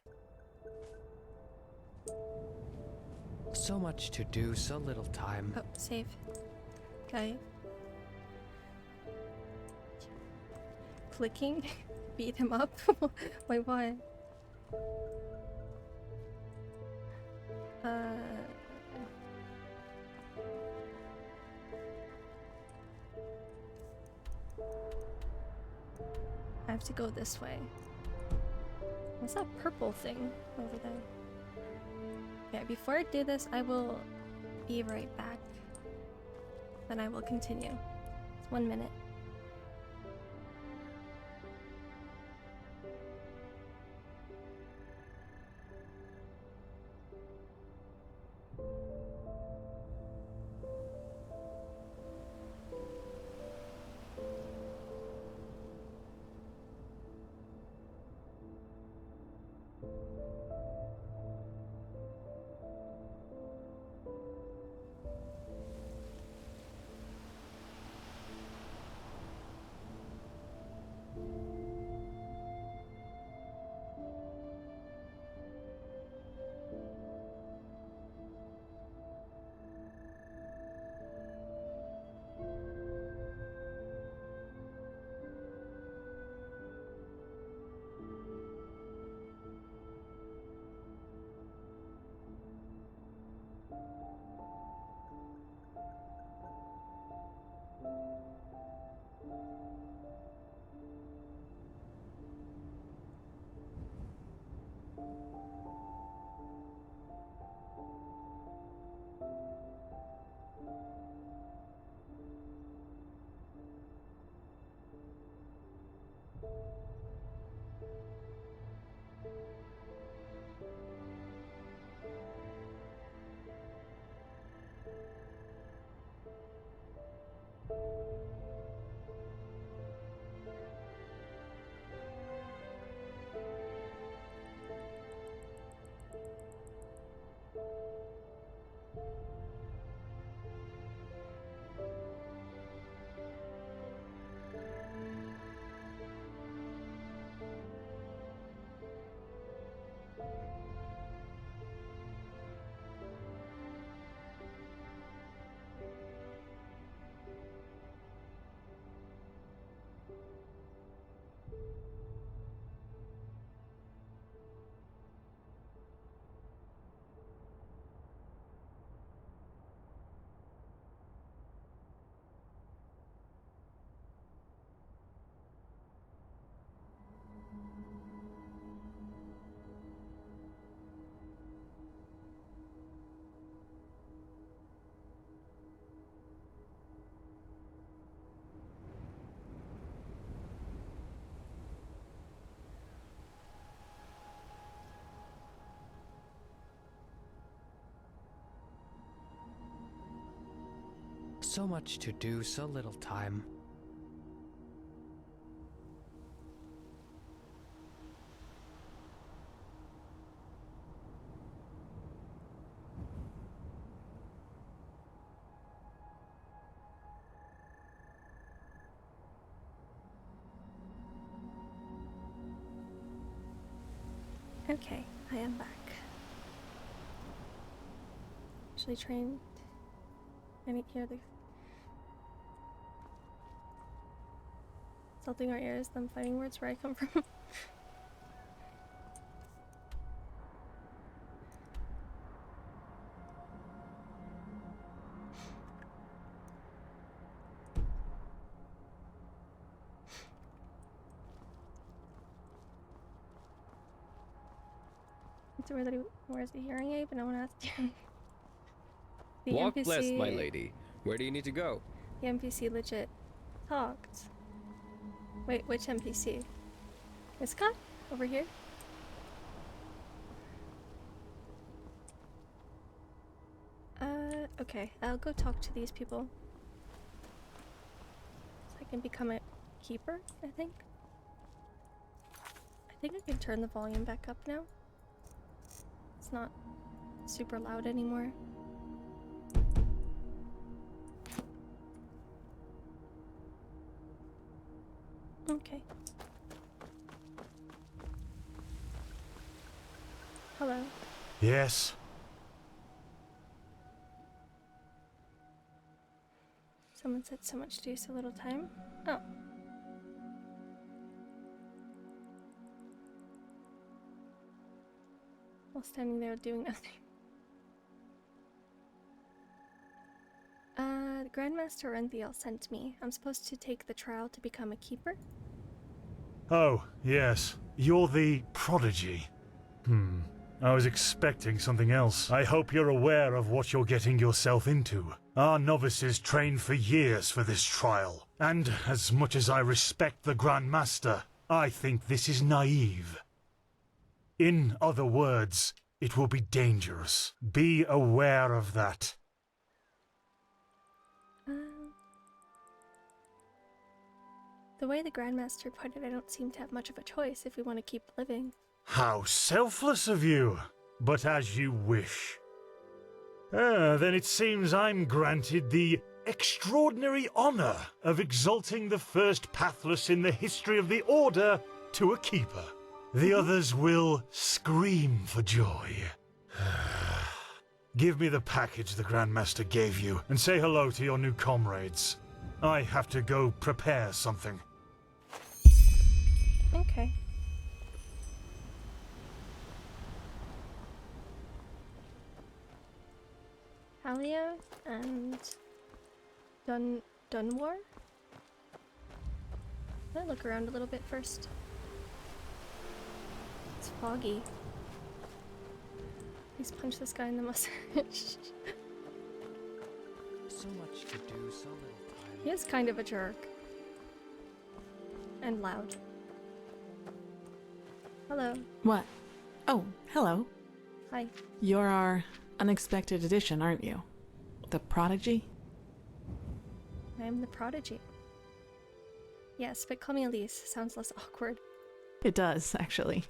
So much to do, so little time. Oh, save. Okay. Clicking? Beat him up? Wait, why? I have to go this way. What's that purple thing over there? Okay, before I do this, I will be right back. Then I will continue. It's 1 minute. So much to do, so little time. Okay, I am back. Actually trained. I need to hear the salting our ears, them fighting words where I come from. It's weird that he wears a hearing aid, but no one asked him. The Walk NPC, blessed, my lady. Where do you need to go? The NPC legit talked. Wait, which NPC? This guy? Over here? Okay, I'll go talk to these people. So I can become a keeper, I think. I think I can turn the volume back up now. It's not super loud anymore. Okay. Hello. Yes. Someone said so much to do, so little time. Oh. While standing there doing nothing. Grandmaster Renthiel sent me. I'm supposed to take the trial to become a keeper. Oh, yes. You're the prodigy. I was expecting something else. I hope you're aware of what you're getting yourself into. Our novices trained for years for this trial. And as much as I respect the Grandmaster, I think this is naive. In other words, it will be dangerous. Be aware of that. The way the Grandmaster put it, I don't seem to have much of a choice if we want to keep living. How selfless of you! But as you wish. Then it seems I'm granted the extraordinary honor of exalting the first pathless in the history of the Order to a keeper. The others will scream for joy. Give me the package the Grandmaster gave you, and say hello to your new comrades. I have to go prepare something. Okay. Halia and Dunwar? I'll look around a little bit first. It's foggy. Please punch this guy in the mustache. So much to do, so little time. He is kind of a jerk. And loud. Hello. What? Oh, hello. Hi. You're our unexpected addition, aren't you? The prodigy? I am the prodigy. Yes, but call me Elise. Sounds less awkward. It does, actually.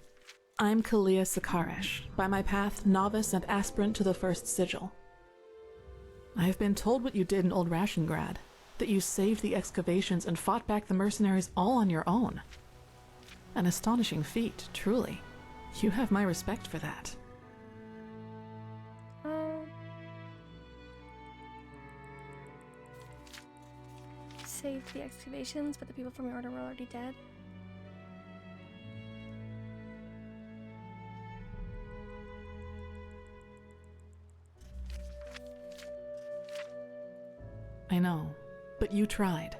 I'm Kalia Sakaresh, by my path novice and aspirant to the first sigil. I've been told what you did in Old Rashengrad, that you saved the excavations and fought back the mercenaries all on your own. An astonishing feat, truly. You have my respect for that. Saved the excavations, but the people from your order were already dead. I know, but you tried.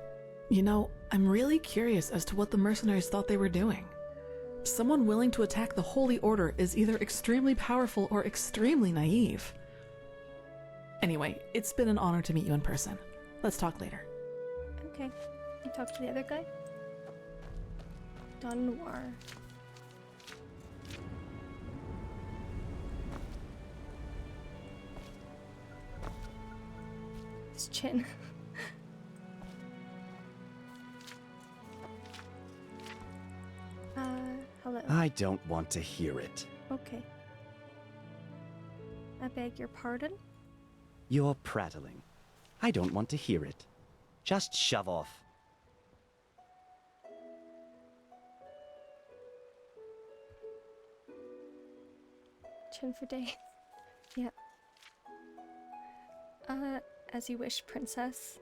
You know, I'm really curious as to what the mercenaries thought they were doing. Someone willing to attack the Holy Order is either extremely powerful or extremely naive. Anyway, it's been an honor to meet you in person. Let's talk later. Okay. You talk to the other guy? Dunwar. His chin. I don't want to hear it. Okay. I beg your pardon? You're prattling. I don't want to hear it. Just shove off. Chin for days. Yep. As you wish, princess.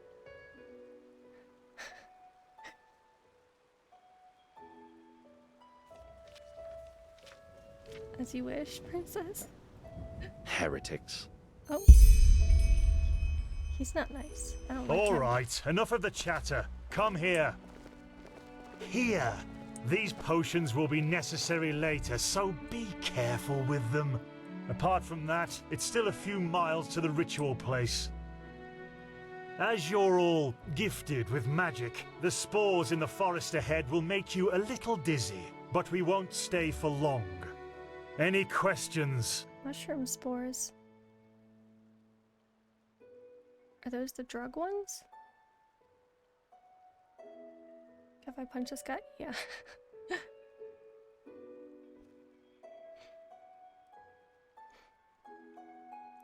As you wish, princess. Heretics. Oh. He's not nice. I don't like him. All right, enough of the chatter. Come here. Here. These potions will be necessary later, so be careful with them. Apart from that, it's still a few miles to the ritual place. As you're all gifted with magic, the spores in the forest ahead will make you a little dizzy, but we won't stay for long. Any questions? Mushroom spores. Are those the drug ones? Have I punched this guy? Yeah.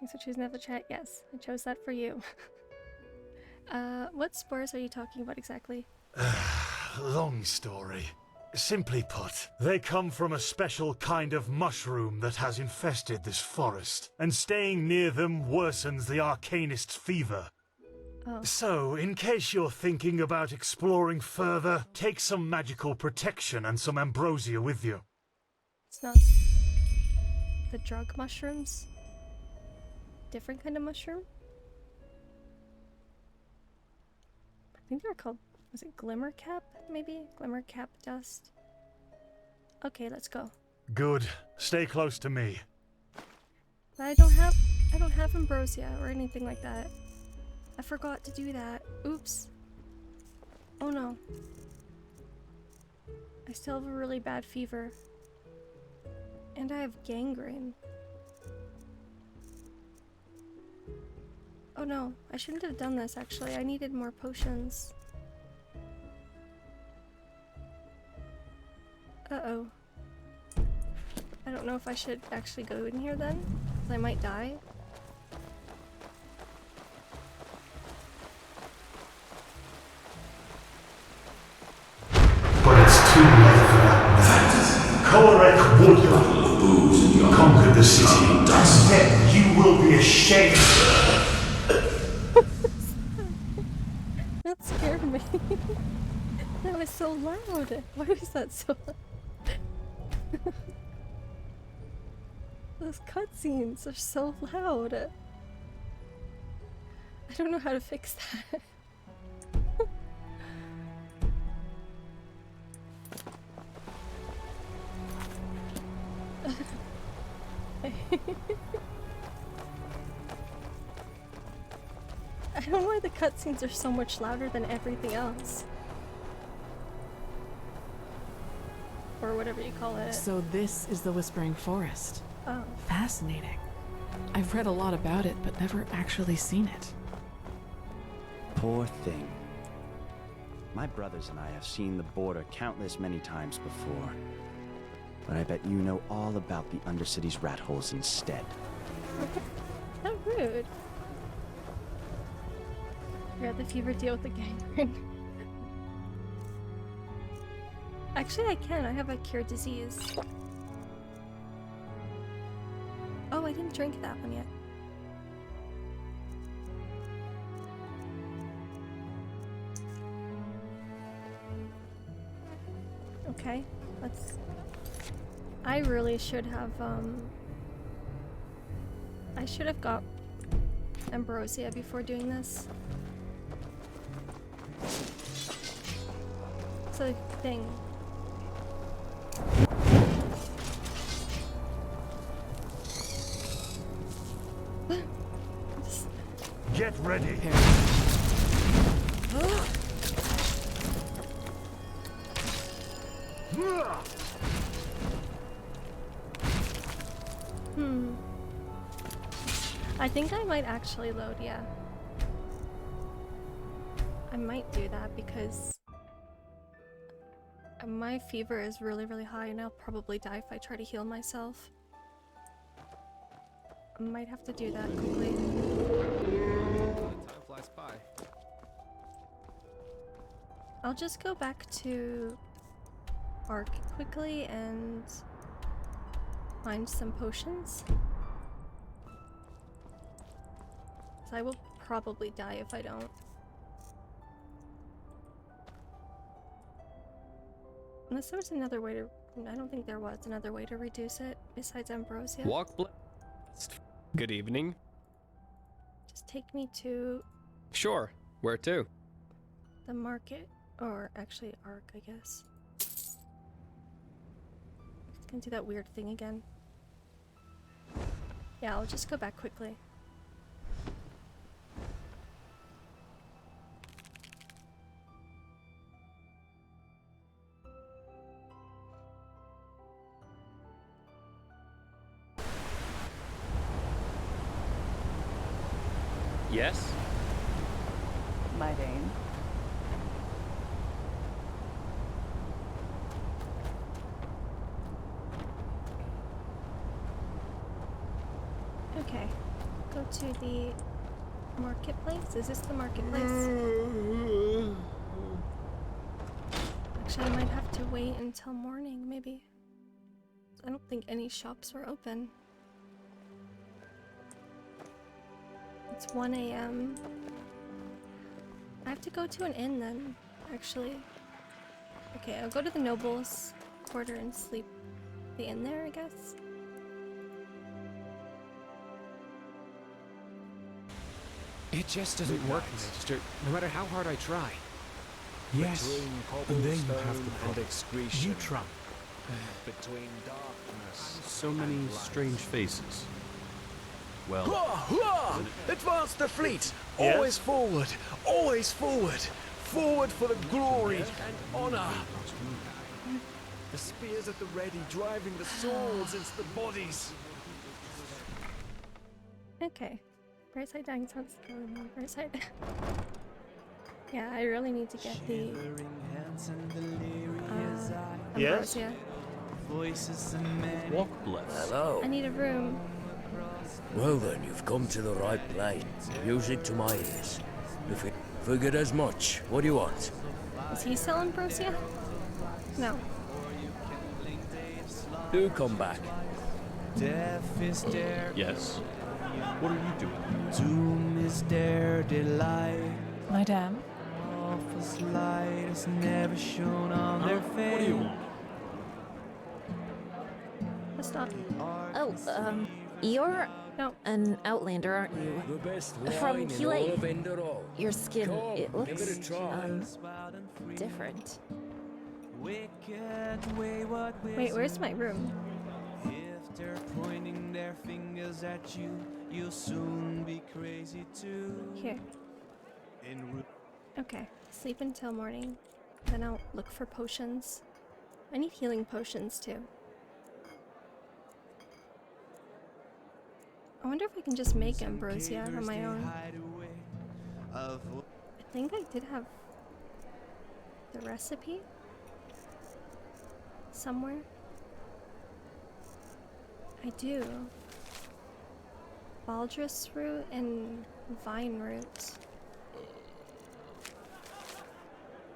Thanks for choosing the chat. Yes, I chose that for you. What spores are you talking about exactly? Long story. Simply put, they come from a special kind of mushroom that has infested this forest, and staying near them worsens the arcanist's fever. Oh. So, in case you're thinking about exploring further, take some magical protection and some ambrosia with you. It's not the drug mushrooms? Different kind of mushroom? I think they were called, was it glimmer cap, maybe? Glimmer cap dust. Okay, let's go. Good. Stay close to me. But I don't have ambrosia or anything like that. I forgot to do that. Oops. Oh no. I still have a really bad fever. And I have gangrene. Oh no, I shouldn't have done this actually. I needed more potions. Uh-oh. I don't know if I should actually go in here then, because I might die. But it's too late for that. Korek would conquer the city, and then you will be ashamed. That scared me. That was so loud. Why was that so loud? Those cutscenes are so loud. I don't know how to fix that. I don't know why the cutscenes are so much louder than everything else. Or whatever you call it. So this is the Whispering Forest. Oh. Fascinating. I've read a lot about it, but never actually seen it. Poor thing. My brothers and I have seen the border countless many times before. But I bet you know all about the Undercity's rat holes instead. How rude. You're at the fever, deal with the gangrene. Actually, I can. I have a cure disease. Oh, I didn't drink that one yet. Okay, let's... I really should have, I should have got ambrosia before doing this. It's a thing. Get ready. I think I might actually load, yeah. I might do that because My fever is really, really high, and I'll probably die if I try to heal myself. I might have to do that quickly. Time flies by. I'll just go back to Ark quickly and find some potions. So I will probably die if I don't. Unless there was another way to... I don't think there was another way to reduce it besides ambrosia. Walk blessed. Good evening. Just take me to Sure. Where to? the market. Or actually Ark, I guess. It's gonna do that weird thing again. Yeah, I'll just go back quickly. Yes? My Dane. Okay. Go to the marketplace. Is this the marketplace? Actually, I might have to wait until morning, maybe. I don't think any shops were open. It's 1 a.m. I have to go to an inn then, actually. Okay, I'll go to the Nobles Quarter and sleep the inn there, I guess. It just doesn't work, Mister, no matter how hard I try. Yes, and there you have the problem. excretion. You try. Between darkness. So many strange faces. Well, Advance the fleet! Yes? Always forward! Always forward! Forward for the glory and honor! The spears at the ready, driving the swords into the bodies! Okay. Brightside dying sounds really more Brightside. Yeah, I really need to get the Yes? ambrosia. walk blessed. Hello. I need a room. Well then, you've come to the right place. Music to my ears. If you figured as much, what do you want? Is he still ambrosia? No. Do come back. Yes. What are you doing? Doom is their delight. Madame? Office light is never shown on their face. What do you want? Let's stop. Oh, you're an outlander, aren't you? The best From wine in Hile. all of Enderal. Your skin, Come, it give looks, it a try. different. Wait, where's my room? If they're pointing their fingers at you, you'll soon be crazy too. Here. Okay. Sleep until morning. Then I'll look for potions. I need healing potions too. I wonder if I can just make ambrosia on my own. I think I did have the recipe somewhere. I do. Baldrus root and vine root.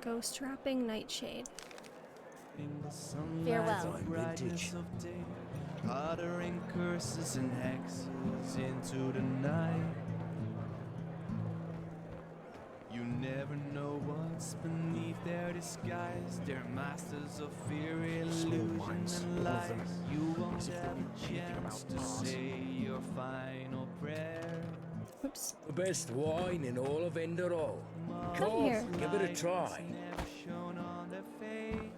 Ghost wrapping nightshade. Farewell. Vintage. Uttering curses and hexes into the night. You never know what's beneath their disguise. They're masters of fear, illusion, and lies. You won't have a chance to say your final prayer. Oops. The best wine in all of Enderal. Come here. Give it a try. Never shown on their face.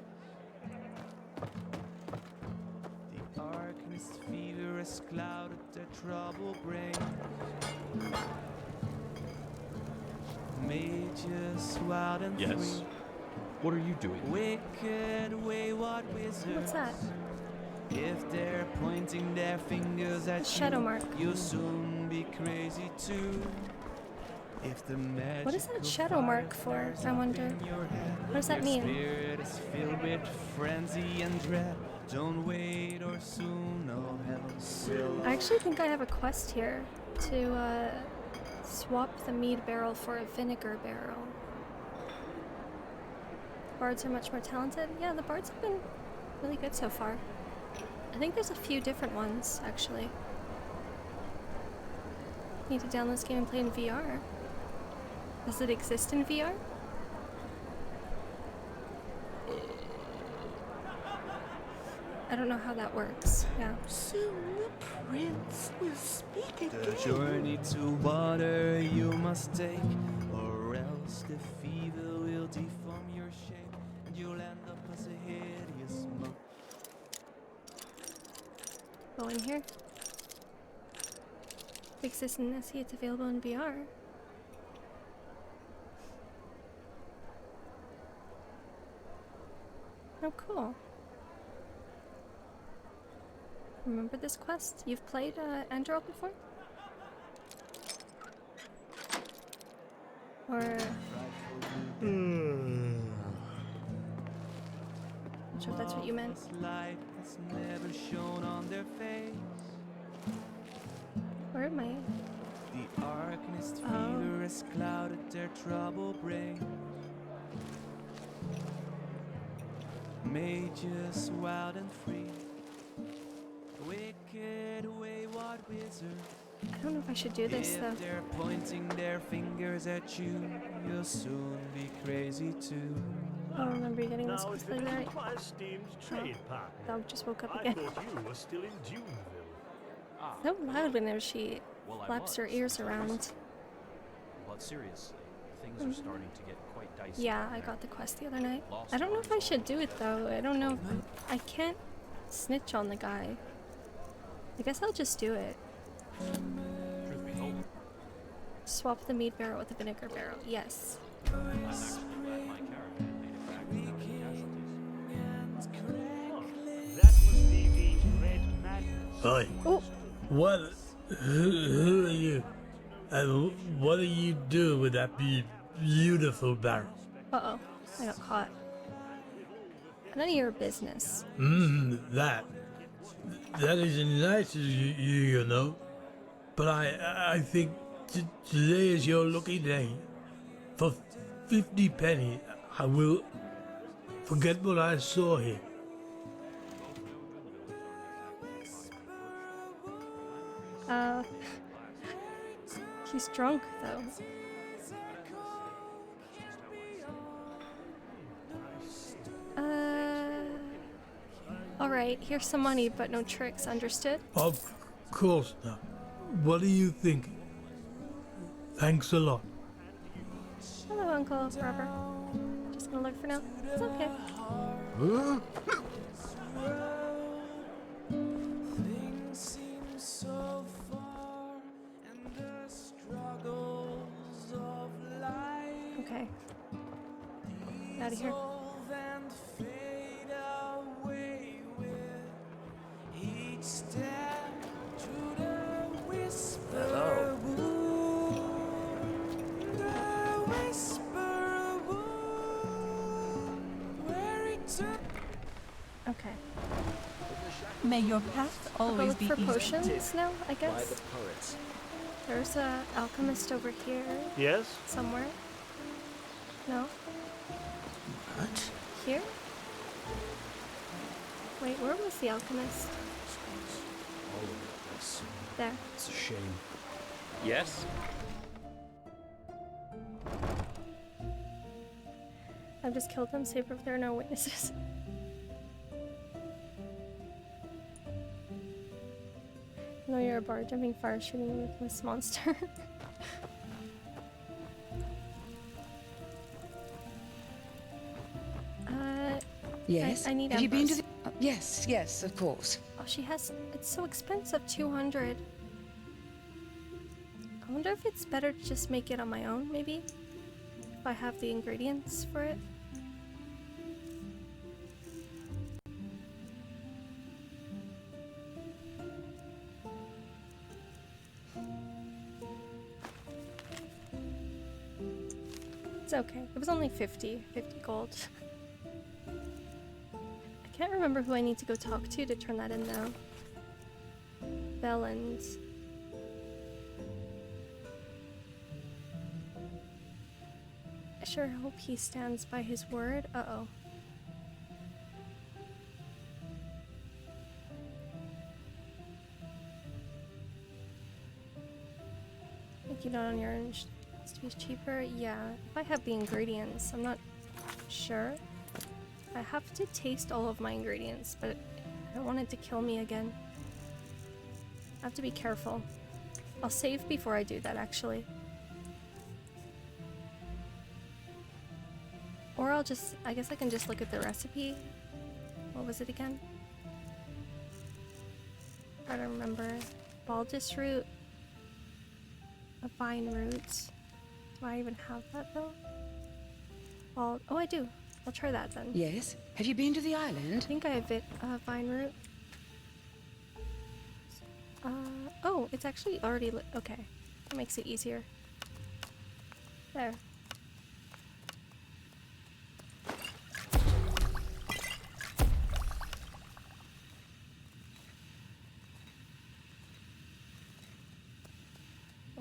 The arcanist fever has clouded their troubled brain. Mages wild and Yes. free. What are you doing? Wicked wayward wizards. What's that? If they're pointing their fingers at Shadow you, mark. you'll soon be crazy too. If the What is that shadow mark for, I wonder? What does that mean? spirit is filled with frenzy and dread, don't wait or soon all hell will. I actually think I have a quest here to swap the mead barrel for a vinegar barrel. Bards are much more talented. Yeah, the bards have been really good so far. I think there's a few different ones, actually. Need to download this game and play in VR. Does it exist in VR? I don't know how that works. Yeah. Soon the prince will speak again. The journey to water you must take, or else the fever will deform your shape, and you'll end up as a hideous monk. Go in here. It exists in SE, it's available in VR. Oh, cool. Remember this quest? You've played Enderal before? Or... I'm not sure if that's what you meant. Light that's never shown on their face. Where am I? The arcanist fever has clouded their troubled brain. Mages wild and free, wicked wayward wizard. I don't know if I should do this though. If they're pointing their fingers at you, you'll soon be crazy too. Oh, I remember getting this quest the other night. My esteemed trade partner. Dog just woke up I again. thought you were still in Duneville. So loud whenever she flaps her ears around. But seriously, things are starting to get quite dicey. Yeah, I got the quest the other night. I don't know if I should do it though. I don't know. I can't snitch on the guy. I guess I'll just do it. Truth be told, Swap the mead barrel with the vinegar barrel. Yes. I'm actually glad my caravan made it back without any casualties. That must be the Red Madness. Hi. Oh. What? Who are you? And what do you do with that beautiful barrel? Uh-oh. I got caught. None of your business. That is nice of you, you know. But I think today is your lucky day. For 50 penny, I will forget what I saw here. He's drunk though. Alright, here's some money, but no tricks, understood? Of course not. What do you think? Thanks a lot. Hello, Uncle Robert. Just gonna look for now. It's okay. Things seem so far, and the struggles of life. Okay. Out of here. And fade away with each step to the whisper. Hello. The whisper where it took. Okay. May your path I'll go always look be for easy. potions now, I By the guess. poets. There's a alchemist over here. Yes? Somewhere. No? What? Here? Wait, where was the alchemist? All over the place. There. It's a shame. Yes? I've just killed them, save if there are no witnesses. No, you're a bard jumping fire shooting with this monster. Yes. I need Have you been to Ambrose. the... yes, yes, of course. Oh, she has. It's so expensive, 200. I wonder if it's better to just make it on my own, maybe? If I have the ingredients for it. It's okay. It was only 50 gold. I can't remember who I need to go talk to turn that in though. Bellens. I sure hope he stands by his word. Uh-oh. Think you don't on your own to be cheaper? Yeah, if I have the ingredients, I'm not sure. I have to taste all of my ingredients, but I don't want it to kill me again. I have to be careful. I'll save before I do that, actually. Or I'll just, I guess I can just look at the recipe. What was it again? I don't remember. Baldus root. A vine root. Do I even have that though? Oh, I do. I'll try that then. Yes. Have you been to the island? I think I have vine root. Oh, it's actually already lit. Okay. That makes it easier. There.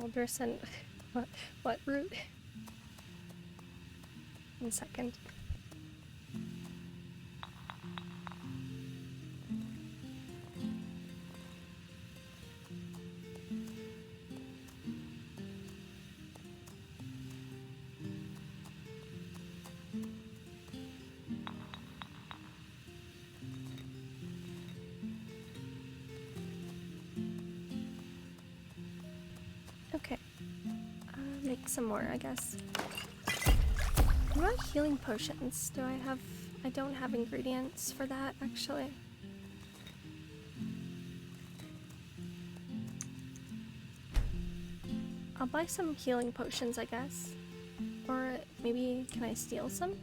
Aldrich and what root? 1 second. Okay. Make some more, I guess. What about healing potions? I don't have ingredients for that, actually. I'll buy some healing potions, I guess. Or maybe, can I steal some?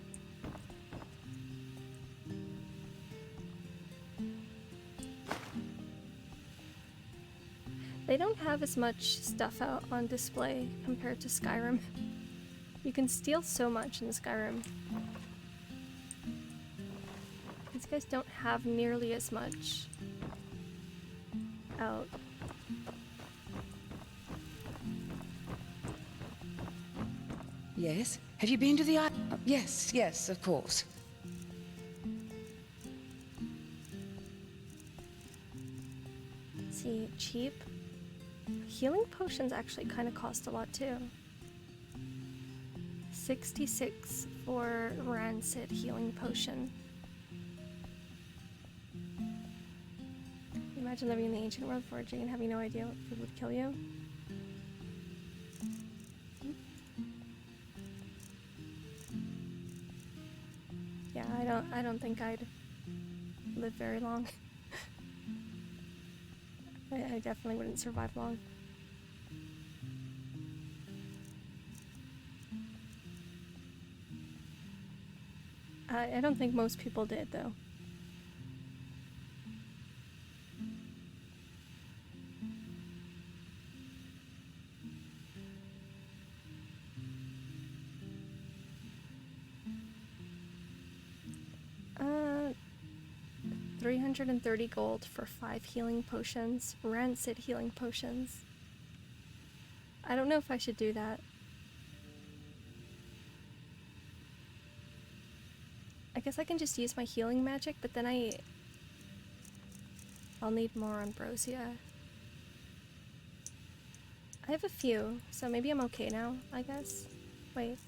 They don't have as much stuff out on display compared to Skyrim. You can steal so much in Skyrim. These guys don't have nearly as much out. Yes. Have you been to the island? Yes, yes, of course. Let's see, cheap. Healing potions actually kind of cost a lot too. 66 for rancid healing potion. Imagine living in the ancient world foraging and having no idea what food would kill you. Yeah, I don't think I'd live very long. I definitely wouldn't survive long. I don't think most people did, though. Uh, 330 gold for 5 healing potions. Rancid healing potions. I don't know if I should do that. I guess I can just use my healing magic, but then I'll need more ambrosia. I have a few, so maybe I'm okay now, I guess. Wait,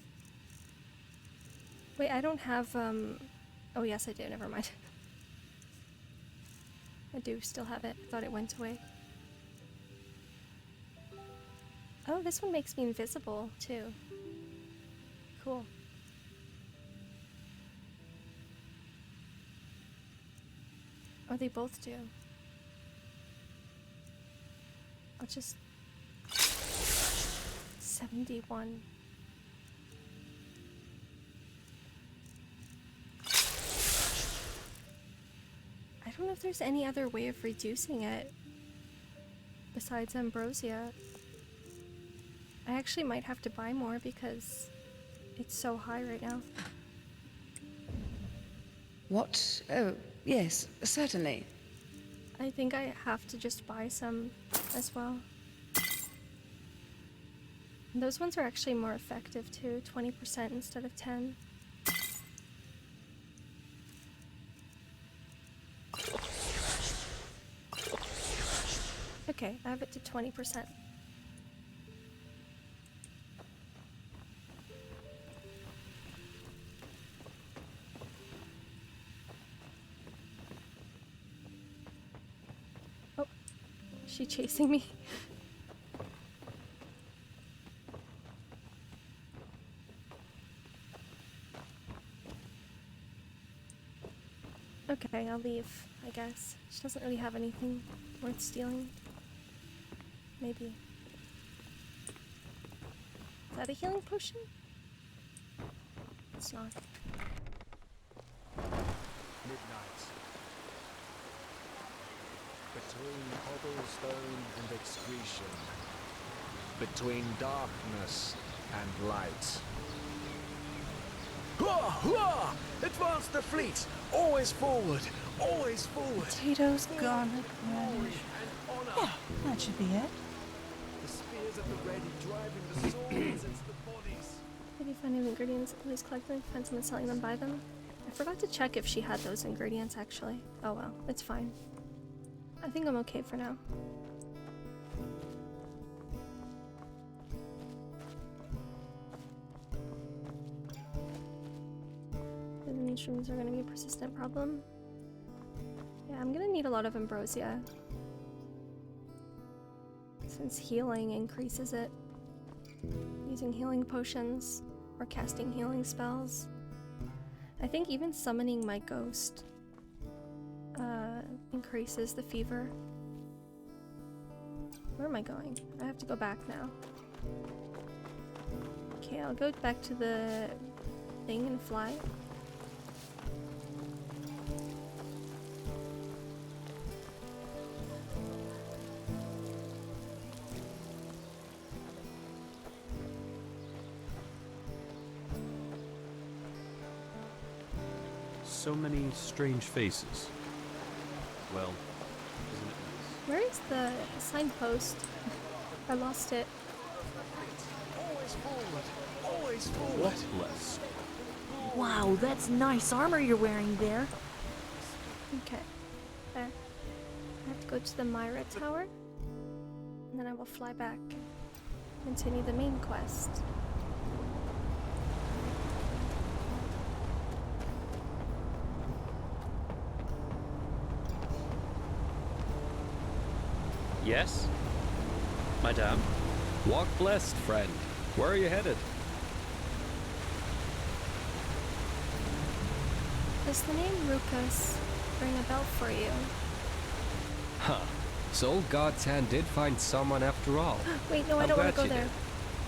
I don't have, oh yes I do, never mind. I do still have it. I thought it went away. Oh, this one makes me invisible, too. Cool. Oh, they both do. I'll just... 71. I don't know if there's any other way of reducing it besides ambrosia. I actually might have to buy more because It's so high right now. What? Oh, yes, certainly. I think I have to just buy some as well. And those ones are actually more effective too, 20% instead of 10. Okay, I have it to 20%. Oh, is she chasing me? Okay, I'll leave, I guess. She doesn't really have anything worth stealing. Maybe. Is that a healing potion? It's not. Midnight. Between cobblestone and excretion. Between darkness and light. Hurrah! Hurrah! Advance the fleet! Always forward! Always forward! Potatoes, garlic, radish. Yeah, that should be it. The spears at the ready, driving the swords into the bodies. If you find new ingredients, please collect them. Find someone selling them, buy them. I forgot to check if she had those ingredients actually. Oh well, it's fine. I think I'm okay for now. The instruments are going to be a persistent problem. Yeah, I'm going to need a lot of ambrosia. Since healing increases it. Using healing potions or casting healing spells. I think even summoning my ghost increases the fever. Where am I going? I have to go back now. Okay, I'll go back to the thing and fly. So many strange faces. Well, isn't it nice? Where is the signpost? I lost it. Always forward! Always forward! What blessed? Wow, that's nice armor you're wearing there. Okay. There. I have to go to the Myra Tower. And then I will fly back and continue the main quest. Yes? Madame? Walk blessed, friend. Where are you headed? Does the name Rukas ring a bell for you? Huh. So old God's hand did find someone after all. Wait, no, I don't want to go there.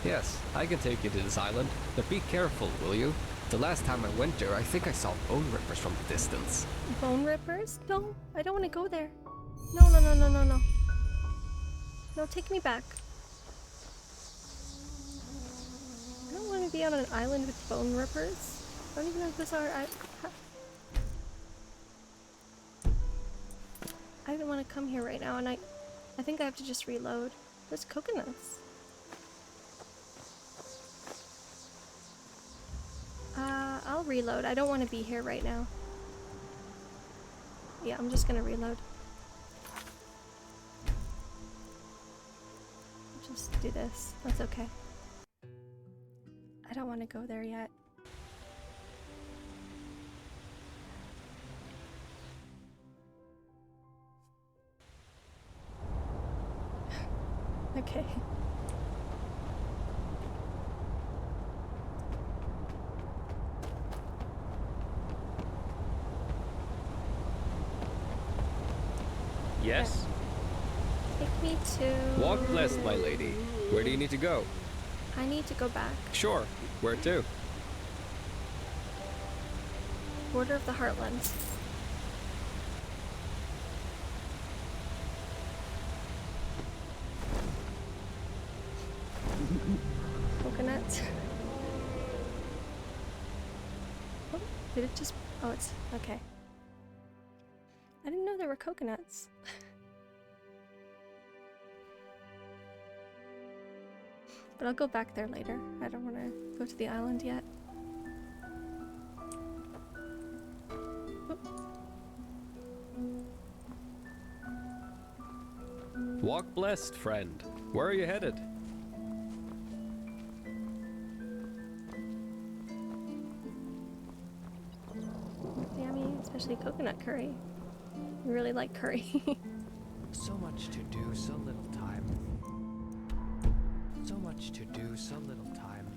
Yes, I can take you to this island, but be careful, will you? The last time I went there, I think I saw bone rippers from a distance. Bone rippers? No, I don't want to go there. No, no, no, no, no, no. No, take me back. I don't want to be on an island with bone rippers. I don't even know if those are. I didn't want to come here right now, and I think I have to just reload. There's coconuts. I'll reload. I don't want to be here right now. Yeah, I'm just gonna reload. Just do this. That's okay. I don't want to go there yet. Okay. Yes? Take me to... Walk blessed, my lady. Where do you need to go? I need to go back. Sure. Where to? Border of the Heartlands. Coconut. just... Oh, it's... Okay. I didn't know there were coconuts. But I'll go back there later. I don't want to go to the island yet. Walk blessed, friend. Where are you headed? Yummy, especially coconut curry. I really like curry. So much to do, so little time. So much to do, so little time.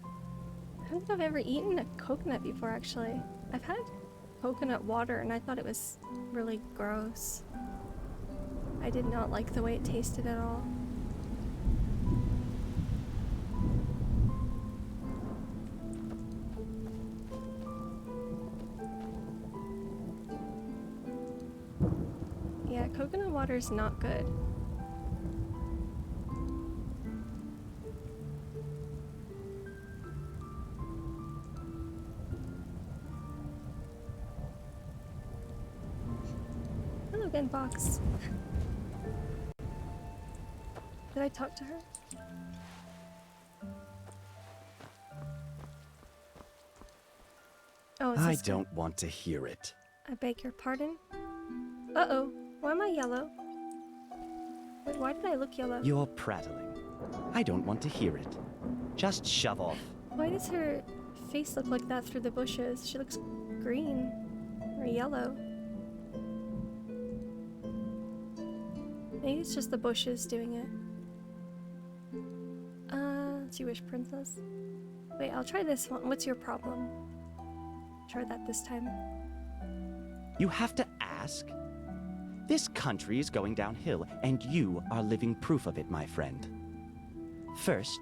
I don't think I've ever eaten a coconut before, actually. I've had coconut water and I thought it was really gross. I did not like the way it tasted at all. Yeah, coconut water is not good. Hello again, Box. Did I talk to her? Oh, I don't want to hear it. I beg your pardon? Uh-oh. Why am I yellow? Wait, why did I look yellow? You're prattling. I don't want to hear it. Just shove off. Why does her face look like that through the bushes? She looks green or yellow. Maybe it's just the bushes doing it. Jewish princess. Wait, I'll try this one. What's your problem? Try that this time. You have to ask? This country is going downhill, and you are living proof of it, my friend. First,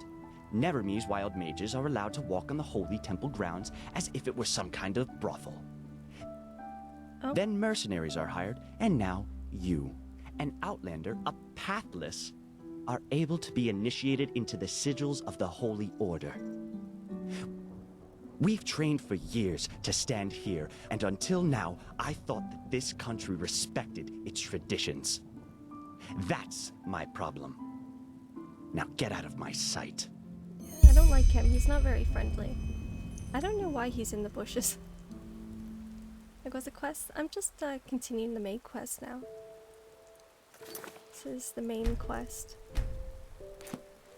Neverme's wild mages are allowed to walk on the holy temple grounds as if it were some kind of brothel. Oh. Then mercenaries are hired, and now you, an outlander, a pathless, are able to be initiated into the sigils of the Holy Order. We've trained for years to stand here, and until now, I thought that this country respected its traditions. That's my problem. Now get out of my sight. I don't like him. He's not very friendly. I don't know why he's in the bushes. There goes a quest. I'm just continuing the main quest now. This is the main quest.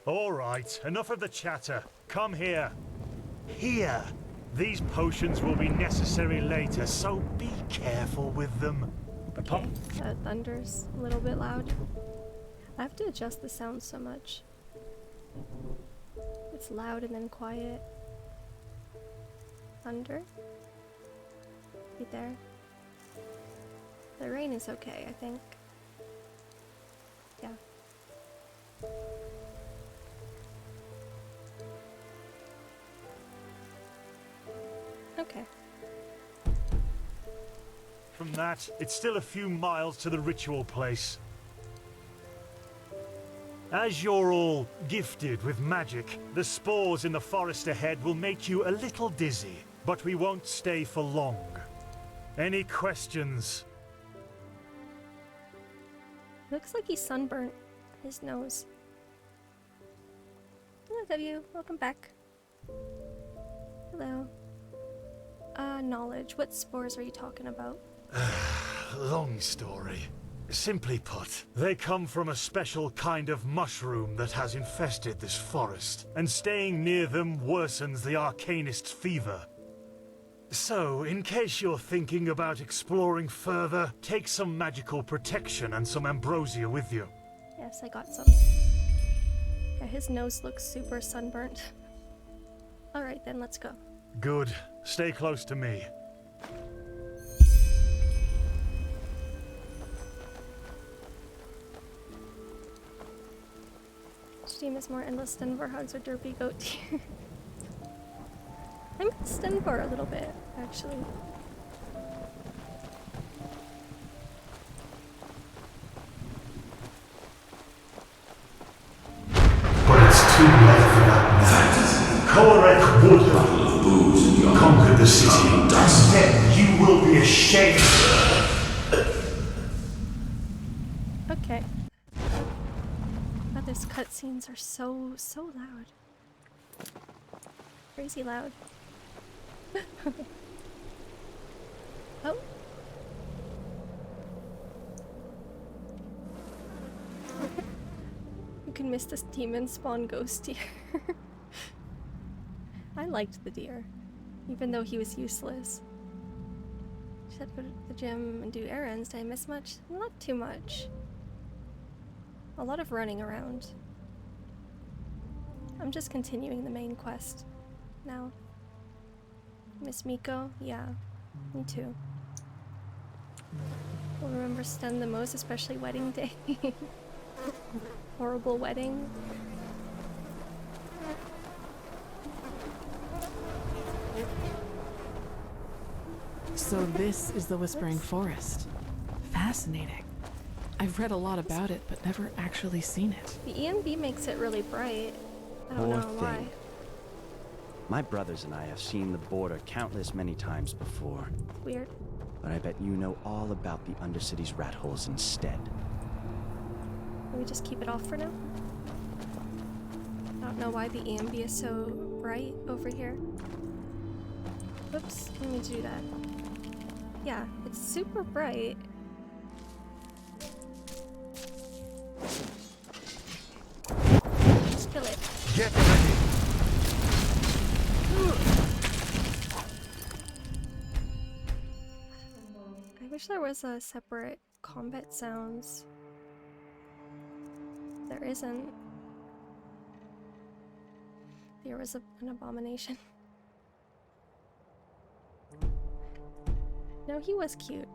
All right, enough of the chatter. Come here. Here. These potions will be necessary later, so be careful with them. Okay, thunder's a little bit loud. I have to adjust the sound so much. It's loud and then quiet. Thunder. Right there. The rain is okay, I think. Yeah. Okay. From that, it's still a few miles to the ritual place. As you're all gifted with magic, the spores in the forest ahead will make you a little dizzy, but we won't stay for long. Any questions? Looks like he's sunburnt. His nose. Hello, W. Welcome back. Hello. Knowledge. What spores are you talking about? Long story. Simply put, they come from a special kind of mushroom that has infested this forest, and staying near them worsens the arcanist's fever. So, in case you're thinking about exploring further, take some magical protection and some ambrosia with you. Yes, I got some. Yeah, his nose looks super sunburnt. Alright then, let's go. Good. Stay close to me. Steam is more endless Stenvar hugs or derpy goat tears. I miss Stenvar a little bit, actually. But it's too late for that now. Korek would have. conquered the city. Instead, you will be ashamed. Okay. God, those cutscenes are so loud. Crazy loud. Oh. You can miss this demon spawn ghost deer. I liked the deer, even though he was useless. Just had to go to the gym and do errands. Did I miss much? Not too much. A lot of running around. I'm just continuing the main quest now. Miss Miko? Yeah, me too. We'll remember Sten the most, especially wedding day. Horrible wedding. So this is the Whispering Forest. Fascinating. I've read a lot about it, but never actually seen it. The EMB makes it really bright. I don't Poor know why. thing. My brothers and I have seen the border countless many times before. Weird. But I bet you know all about the Undercity's rat holes instead. Can we just keep it off for now? I don't know why the EMB is so bright over here. Oops, let me do that. Yeah, it's super bright. Just kill it. Get ready. I wish there was a separate combat sounds. There isn't. There was an abomination. No, he was cute.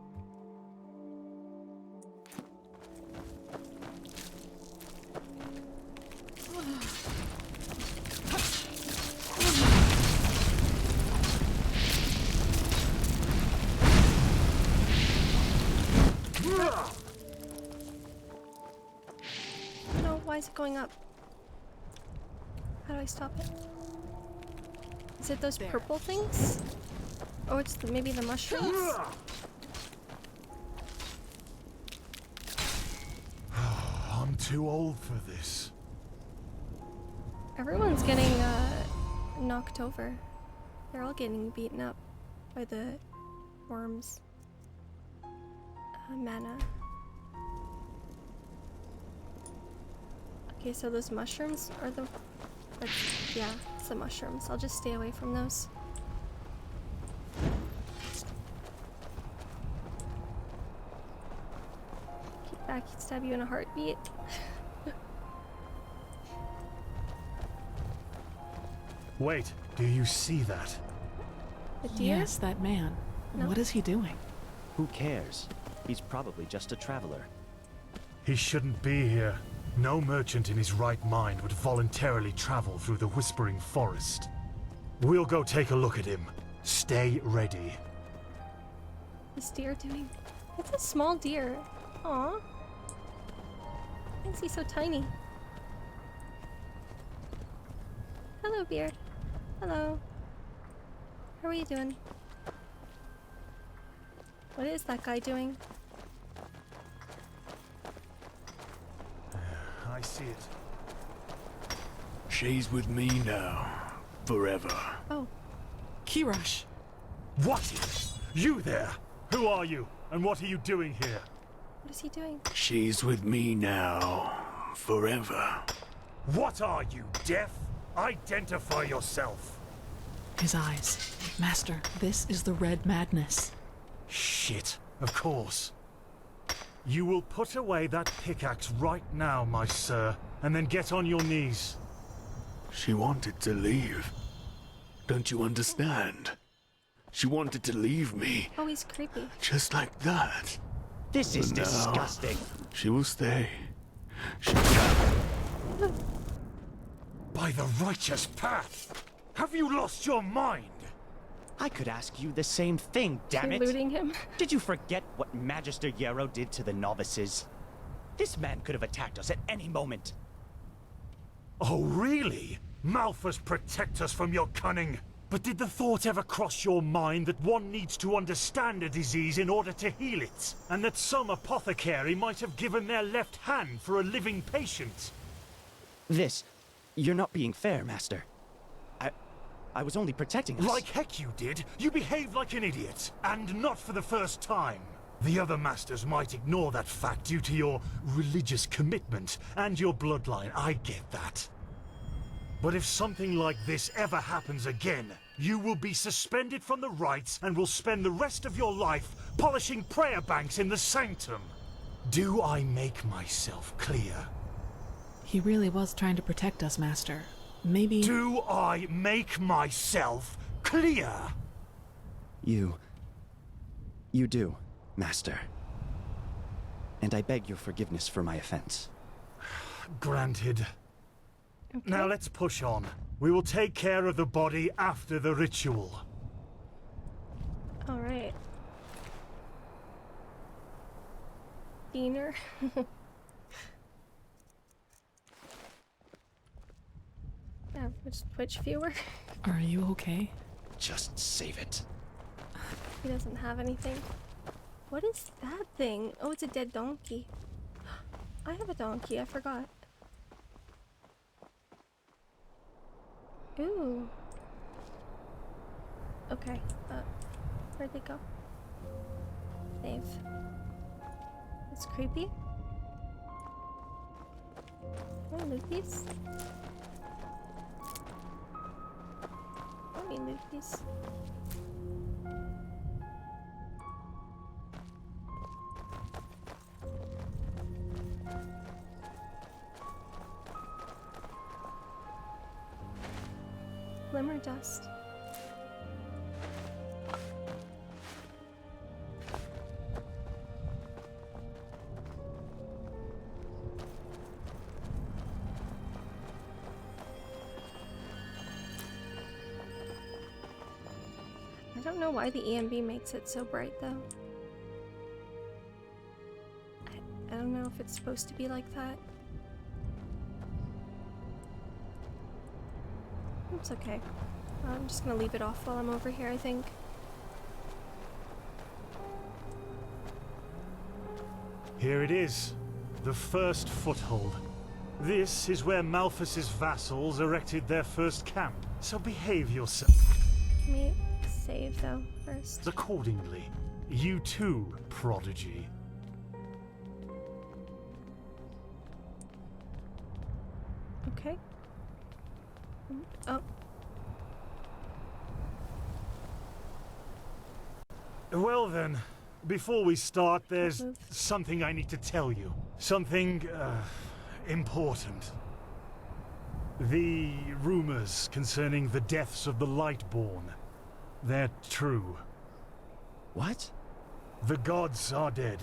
No, why is it going up? How do I stop it? Is it those purple things? Oh, it's maybe the mushrooms? I'm too old for this. Everyone's getting knocked over. They're all getting beaten up by the worms. Mana. Okay, so those mushrooms are the... yeah, it's the mushrooms. I'll just stay away from those. Keep back, he'd stab you in a heartbeat. Wait, do you see that? The deer? Yes, that man. No. What is he doing? Who cares? He's probably just a traveler. He shouldn't be here. No merchant in his right mind would voluntarily travel through the Whispering Forest. We'll go take a look at him. Stay ready. What's deer doing? It's a small deer. Aw. Why is he so tiny? Hello, Beard. Hello. How are you doing? What is that guy doing? I see it. She's with me now. Forever. Oh. Kirosh. What? You there? Who are you? And what are you doing here? What is he doing? She's with me now. Forever. What are you, deaf? Identify yourself. His eyes. Master, this is the Red Madness. Shit, of course. You will put away that pickaxe right now, my sir, and then get on your knees. She wanted to leave. Don't you understand? She wanted to leave me. Oh, he's creepy. Just like that. This is But now, disgusting. She will stay. By the righteous path! Have you lost your mind? I could ask you the same thing, damn it! Looting him. Did you forget what Magister Yarrow did to the novices? This man could have attacked us at any moment. Oh, really? Malphus, protect us from your cunning. But did the thought ever cross your mind that one needs to understand a disease in order to heal it? And that some apothecary might have given their left hand for a living patient? You're not being fair, Master. I was only protecting us. Like heck you did. You behaved like an idiot. And not for the first time. The other masters might ignore that fact due to your religious commitment and your bloodline. I get that. But if something like this ever happens again, you will be suspended from the rites and will spend the rest of your life polishing prayer banks in the sanctum. Do I make myself clear? He really was trying to protect us, Master. Maybe... Do I make myself clear? You do, Master. And I beg your forgiveness for my offense. Granted. Okay. Now let's push on. We will take care of the body after the ritual. Alright. Diener. Average Twitch viewer. Are you okay? Just save it. He doesn't have anything. What is that thing? Oh, it's a dead donkey. I have a donkey, I forgot. Ooh. Okay, where'd they go? Save. It's creepy. Can I loot these? Let me loot these. Glimmer dust. I don't know why the EMB makes it so bright though. I don't know if it's supposed to be like that. It's okay. I'm just gonna leave it off while I'm over here, I think. Here it is. The first foothold. This is where Malphas's vassals erected their first camp. So behave yourself. Let me save though first. Accordingly. You too, prodigy. Okay. Oh. Well then, before we start, there's something I need to tell you. Something, important. The rumors concerning the deaths of the Lightborn, they're true. What? The gods are dead.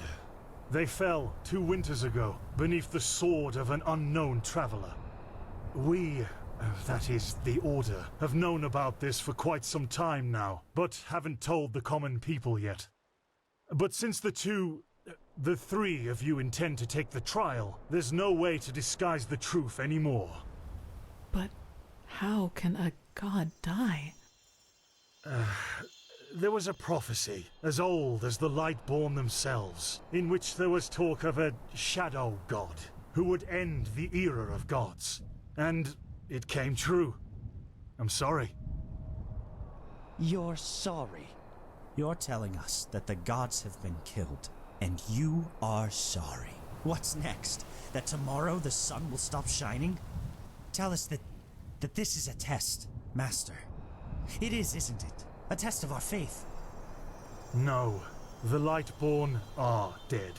They fell 2 winters ago, beneath the sword of an unknown traveler. We, that is, the Order, have known about this for quite some time now, but haven't told the common people yet. But since the 3 of you intend to take the trial, there's no way to disguise the truth anymore. But how can a god die? There was a prophecy, as old as the Lightborn themselves, in which there was talk of a shadow god, who would end the era of gods. And it came true. I'm sorry. You're sorry? You're telling us that the gods have been killed, and you are sorry. What's next? That tomorrow the sun will stop shining? Tell us that this is a test, Master. It is, isn't it? A test of our faith. No, the Lightborn are dead.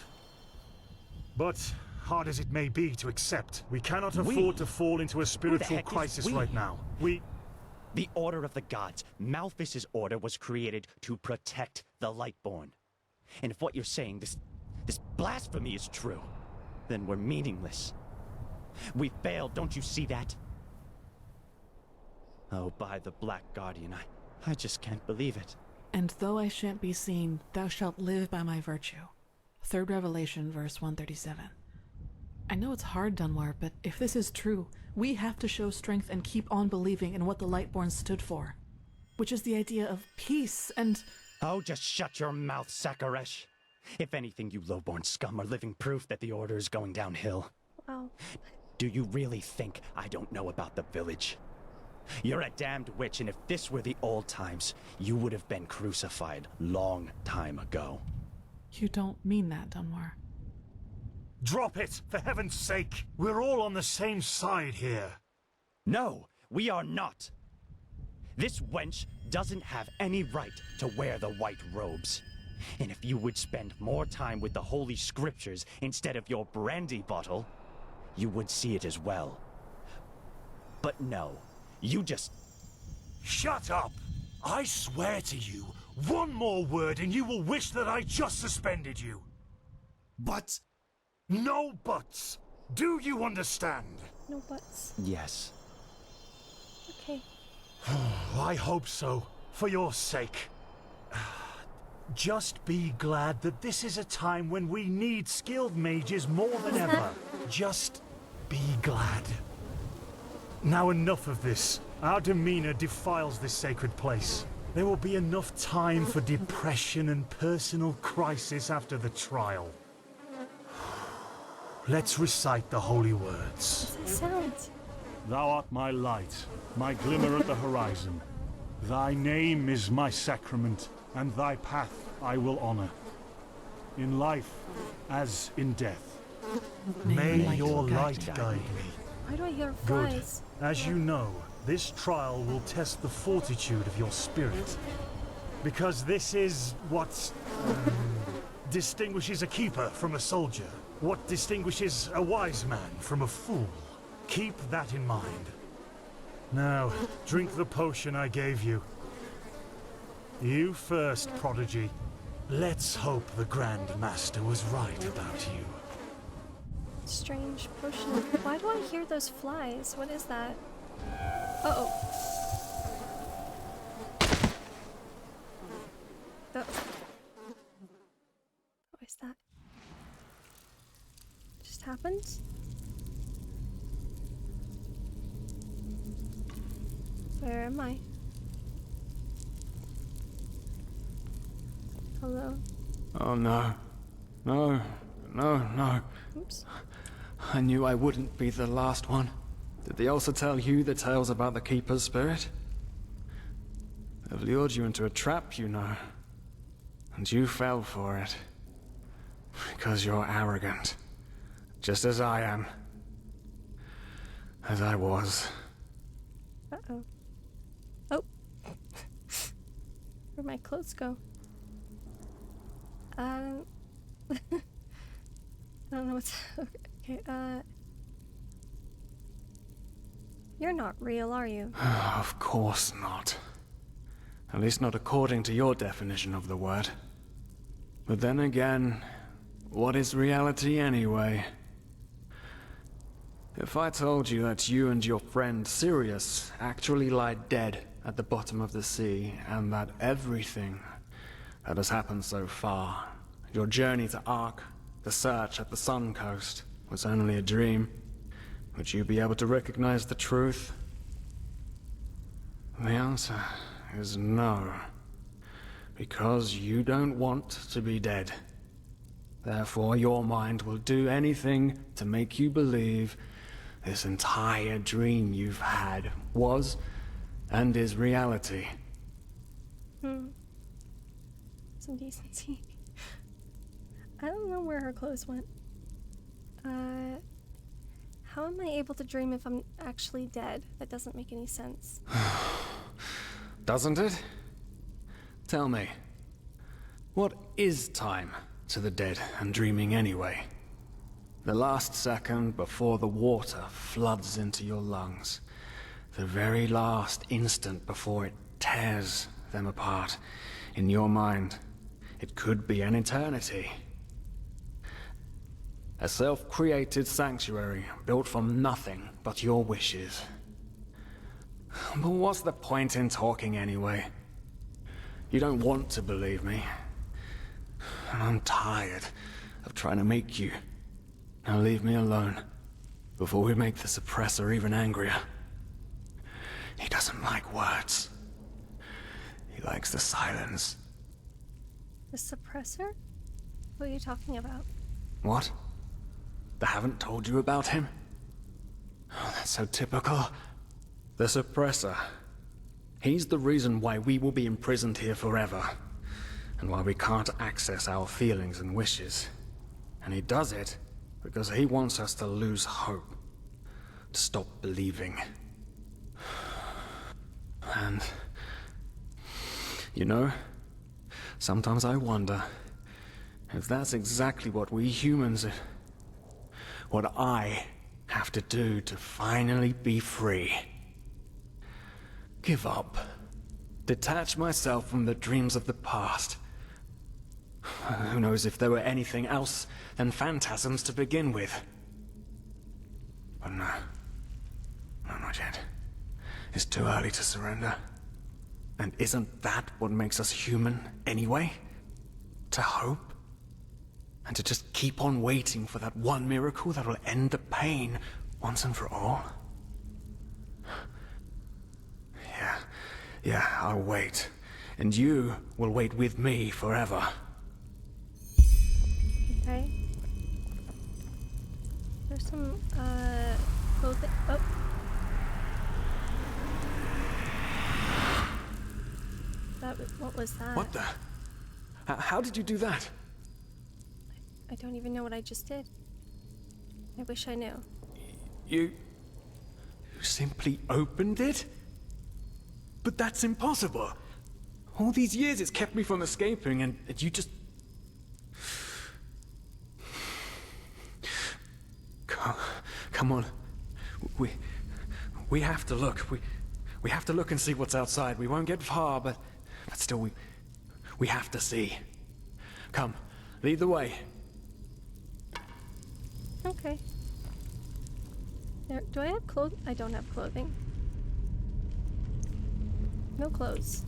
But hard as it may be to accept, we cannot afford to fall into a spiritual crisis right now. The Order of the Gods, Malphas's order, was created to protect the Lightborn. And if what you're saying, this blasphemy is true, then we're meaningless. We failed, don't you see that? Oh, by the Black Guardian, I just can't believe it. And though I shan't be seen, thou shalt live by my virtue. 3rd Revelation, verse 137. I know it's hard, Dunwar, but if this is true, we have to show strength and keep on believing in what the Lightborn stood for. which is the idea of peace and... Oh, just shut your mouth, Sakaresh. If anything, you lowborn scum are living proof that the Order is going downhill. Wow. Do you really think I don't know about the village? You're a damned witch, and if this were the old times, you would have been crucified long time ago. You don't mean that, Dunmore. Drop it, for heaven's sake! We're all on the same side here. No, we are not. This wench doesn't have any right to wear the white robes. And if you would spend more time with the holy scriptures instead of your brandy bottle, you would see it as well. But no, you just... Shut up! I swear to you, one more word and you will wish that I just suspended you. But... No buts! Do you understand? No buts. Yes. Okay. I hope so, for your sake. Just be glad that this is a time when we need skilled mages more than ever. Just be glad. Now enough of this. Our demeanor defiles this sacred place. There will be enough time for depression and personal crisis after the trial. Let's recite the holy words. What's that sound? Thou art my light, my glimmer at the horizon. Thy name is my sacrament, and thy path I will honor. In life, as in death. May your light guide me. Why do I hear Good. flies? As you know, this trial will test the fortitude of your spirit. Because this is what distinguishes a keeper from a soldier. What distinguishes a wise man from a fool. Keep that in mind. Now, drink the potion I gave you. You first, Prodigy. Let's hope the Grand Master was right about you. Strange potion. Why do I hear those flies? What is that? Uh-oh. What is that? Just happened? Where am I? Hello? Oh no. No. No, no. Oops. I knew I wouldn't be the last one. Did they also tell you the tales about the Keeper's spirit? They've lured you into a trap, you know. And you fell for it. Because you're arrogant. Just as I am. As I was. Uh-oh. Oh. Where'd my clothes go? I don't know what's... Okay, You're not real, are you? Of course not. At least not according to your definition of the word. But then again, what is reality anyway? If I told you that you and your friend Sirius actually lie dead at the bottom of the sea, and that everything that has happened so far, your journey to Ark, the search at the Sun Coast, was only a dream, would you be able to recognize the truth? The answer is no. Because you don't want to be dead. Therefore, your mind will do anything to make you believe this entire dream you've had was and is reality. Some decency. I don't know where her clothes went. How am I able to dream if I'm actually dead? That doesn't make any sense. Doesn't it? Tell me, what is time to the dead and dreaming anyway? The last second before the water floods into your lungs. The very last instant before it tears them apart in your mind. It could be an eternity. A self-created sanctuary built from nothing but your wishes. But what's the point in talking anyway? You don't want to believe me. And I'm tired of trying to make you. Now leave me alone, before we make the suppressor even angrier. He doesn't like words. likes the silence. The suppressor? What are you talking about? What? They haven't told you about him? Oh, that's so typical. The suppressor. He's the reason why we will be imprisoned here forever, and why we can't access our feelings and wishes. And he does it because he wants us to lose hope, to stop believing. And, you know, sometimes I wonder if that's exactly what we humans, what I have to do to finally be free. Give up. Detach myself from the dreams of the past. Who knows if there were anything else than phantasms to begin with. But no. No, not yet. It's too early to surrender. And isn't that what makes us human anyway? To hope? And to just keep on waiting for that one miracle that will end the pain once and for all? Yeah, I'll wait. And you will wait with me forever. Okay. There's some, clothing. Oh. What was that? What the? How did you do that? I don't even know what I just did. I wish I knew. You simply opened it? But that's impossible. All these years it's kept me from escaping, and you just... Come on. We have to look. We have to look and see what's outside. We won't get far, but still we have to see. Come, lead the way. Okay. Do I have clothes? I don't have clothing. No clothes.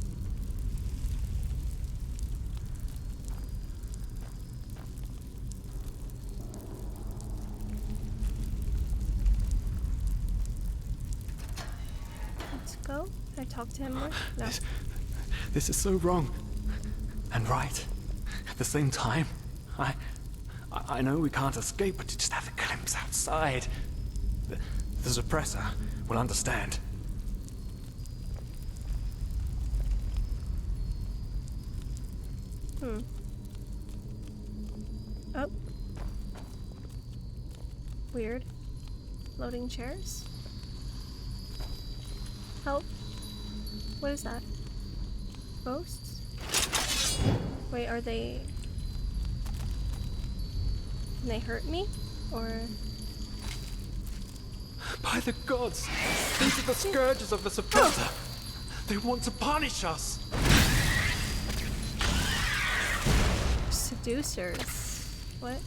Let's go. Can I talk to him more? No. This is so wrong. And right. At the same time. I know we can't escape, but to just have a glimpse outside. The suppressor will understand. Oh. Weird. Loading chairs. Help. What is that? Ghosts? Wait, are they... Can they hurt me? Or... By the gods! These are the scourges of the suppressor! They want to punish us! Seducers. What?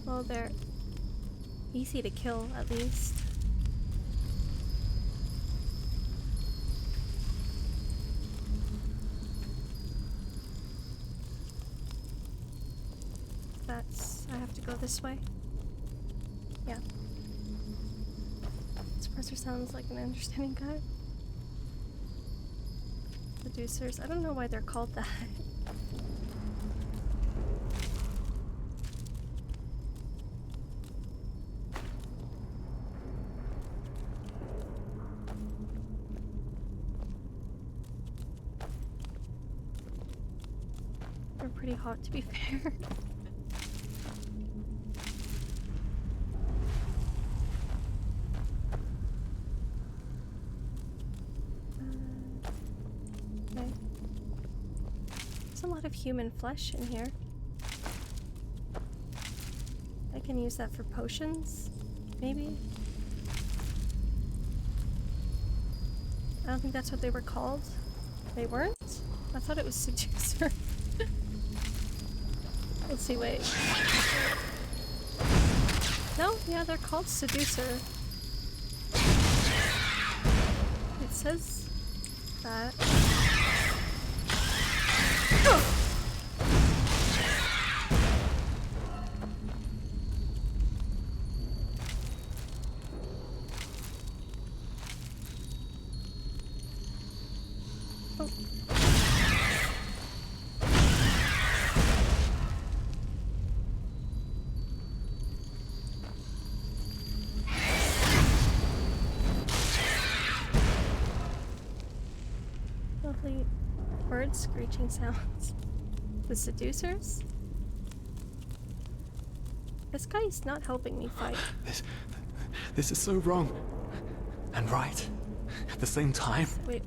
Well, they're easy to kill, at least. I have to go this way. Yeah. Suppressor sounds like an understanding guy. Seducers. I don't know why they're called that. They're pretty hot, to be fair. Of human flesh in here. I can use that for potions, maybe? I don't think that's what they were called. They weren't? I thought it was seducer. Let's see, wait. No, yeah, they're called seducer. It says that. heard screeching sounds. The seducers? This guy's not helping me fight. This is so wrong and right at the same time. Wait.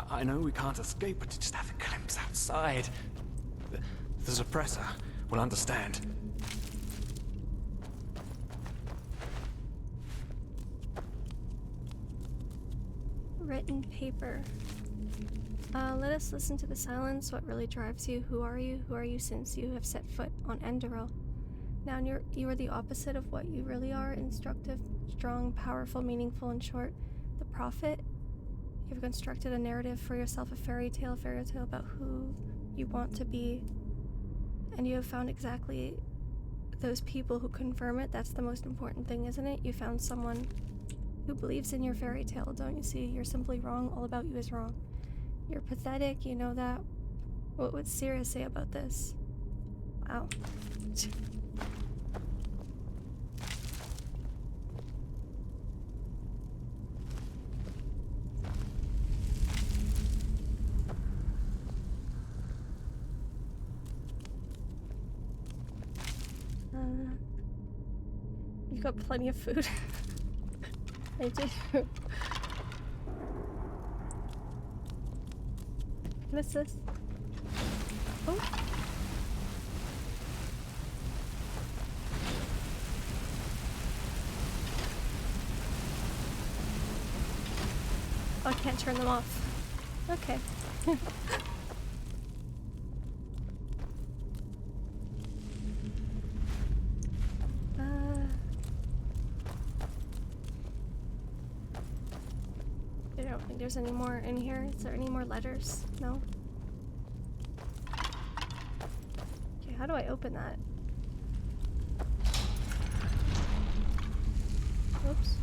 I know we can't escape, but to just have a glimpse outside. The suppressor will understand. Written paper. Let us listen to the silence. What really drives you? Who are you? Who are you since you have set foot on Enderal? Now you are the opposite of what you really are. Instructive, strong, powerful, meaningful, and short. The prophet. You've constructed a narrative for yourself, a fairy tale about who you want to be. And you have found exactly those people who confirm it. That's the most important thing, isn't it? You found someone who believes in your fairy tale, don't you see? You're simply wrong. All about you is wrong. You're pathetic, you know that. What would Sirius say about this? Wow. You got plenty of food. I do. What's this? Oh. Oh, I can't turn them off. Okay. I don't think there's any more in here. Is there any more letters? No? Okay, how do I open that? Oops.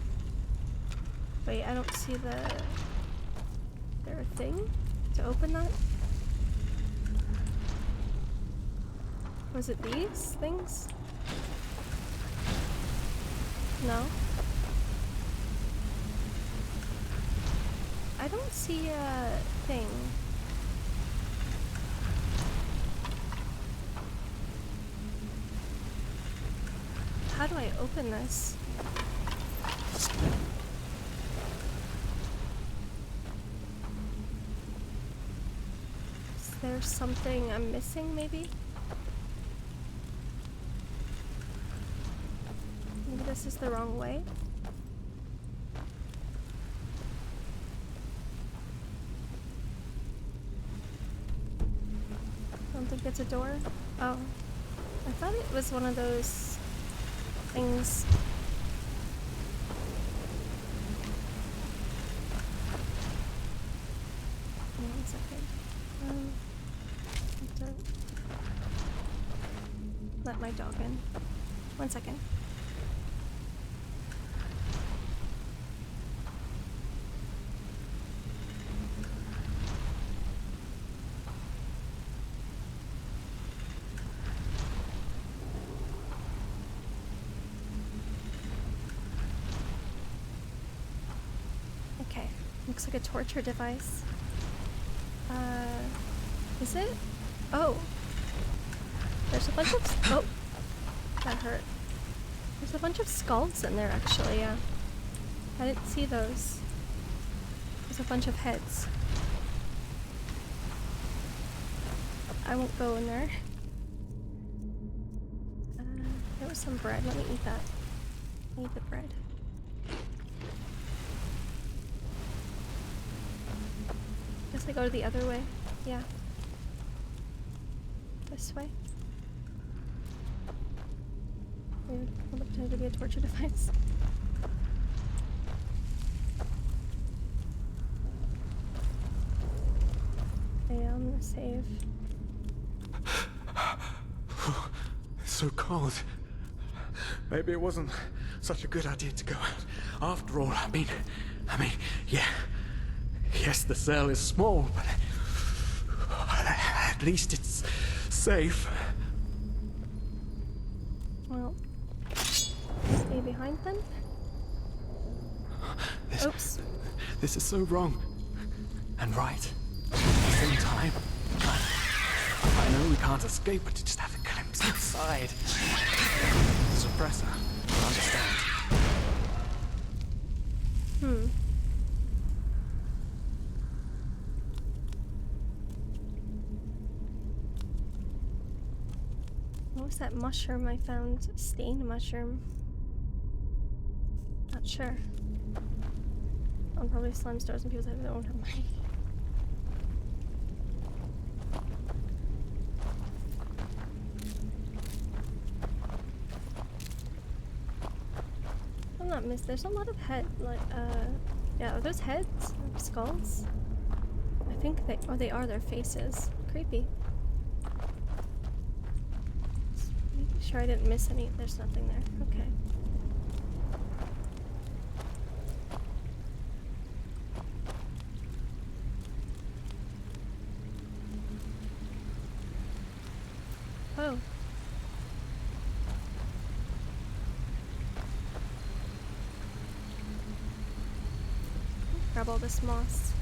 Wait, I don't see the... Is there a thing to open that? Was it these things? No? I don't see a thing. How do I open this? Is there something I'm missing, maybe? Maybe this is the wrong way? I don't think it's a door. Oh. I thought it was one of those things. One second. I have to let my dog in. 1 second. Okay, looks like a torture device. Is it? Oh. There's a bunch of... Oh. That hurt. There's a bunch of skulls in there, actually, yeah. I didn't see those. There's a bunch of heads. I won't go in there. There was some bread. Let me eat that. Eat the bread. Guess I go the other way. Yeah. This way. Weird. Will it pretend to be a torture device? Okay, I'm gonna save. It's so cold. Maybe it wasn't such a good idea to go out. After all, I mean, yeah. Yes, the cell is small, but at least it's safe. Well, stay behind then? Oops. This is so wrong and right at the same time. I know we can't escape, but to just have a glimpse outside. The suppressor. I understand. What was that mushroom I found? Stained mushroom. Not sure. Oh, probably slime stores and people that don't have money. I'm not missed. There's a lot of head, like, yeah, are those heads? Skulls? I think they, oh, they are their faces. Creepy. Just making sure I didn't miss any. There's nothing there. Okay. Oh. Grab all this moss.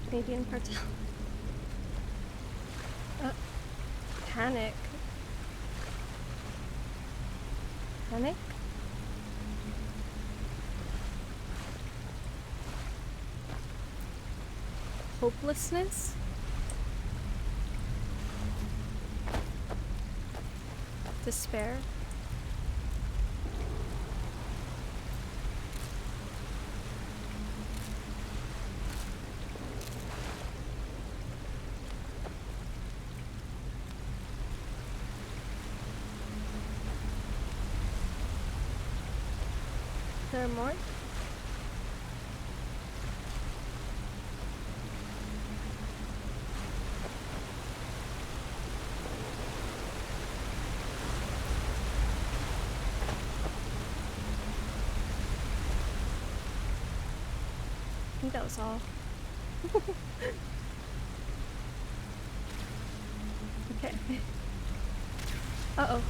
Canadian cartel. Panic. Panic? Hopelessness? Despair? Is there more? I think that was all. Okay. Uh-oh.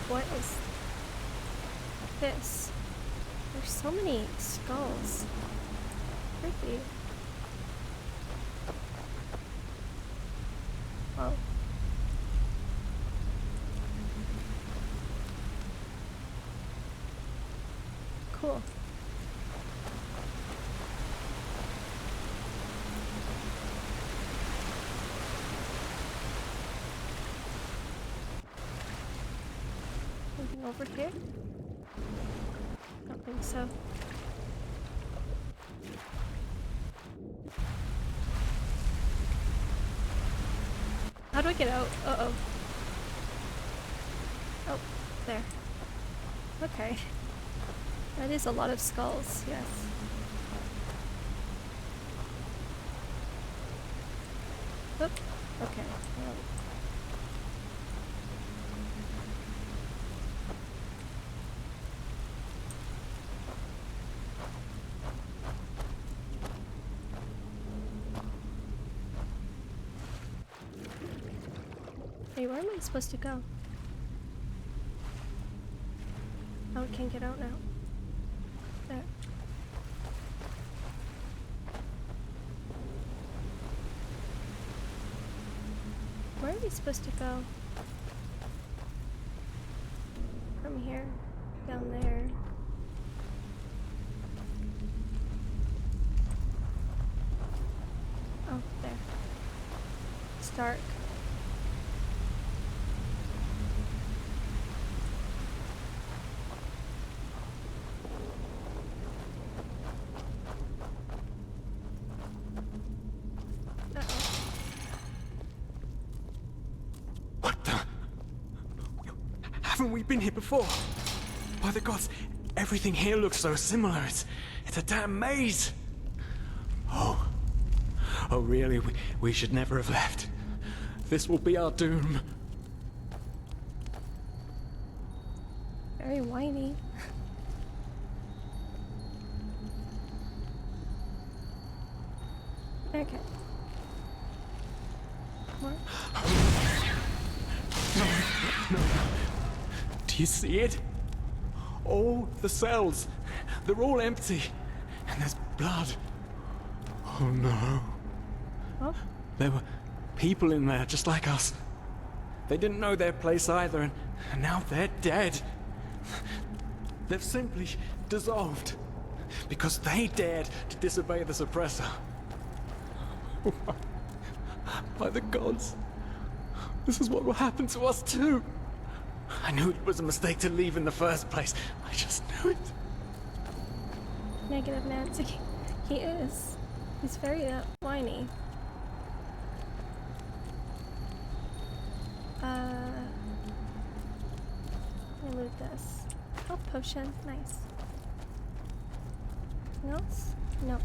What is this? There's so many skulls. Creepy. Oh. Cool. Anything over here? Don't think so. How do I get out? Uh-oh. Oh, there. Okay. That is a lot of skulls, yes. Oop. Okay. Well. Hey, where am I supposed to go? Oh, I can't get out now. There. Where are we supposed to go? From here, down there. Oh, there. It's dark. Haven't we been here before? By the gods, everything here looks so similar. It's a damn maze. Oh. Oh, really? We should never have left. This will be our doom. Very whiny. Okay. More? No. Do you see it? All the cells, they're all empty. And there's blood. Oh no. Oh? There were people in there just like us. They didn't know their place either, and now they're dead. They've simply dissolved because they dared to disobey the suppressor. By the gods, this is what will happen to us too. I knew it was a mistake to leave in the first place. I just knew it. Negative Nancy. He is. He's very whiny. Let me loot this. Health potion. Nice. Anything else? No.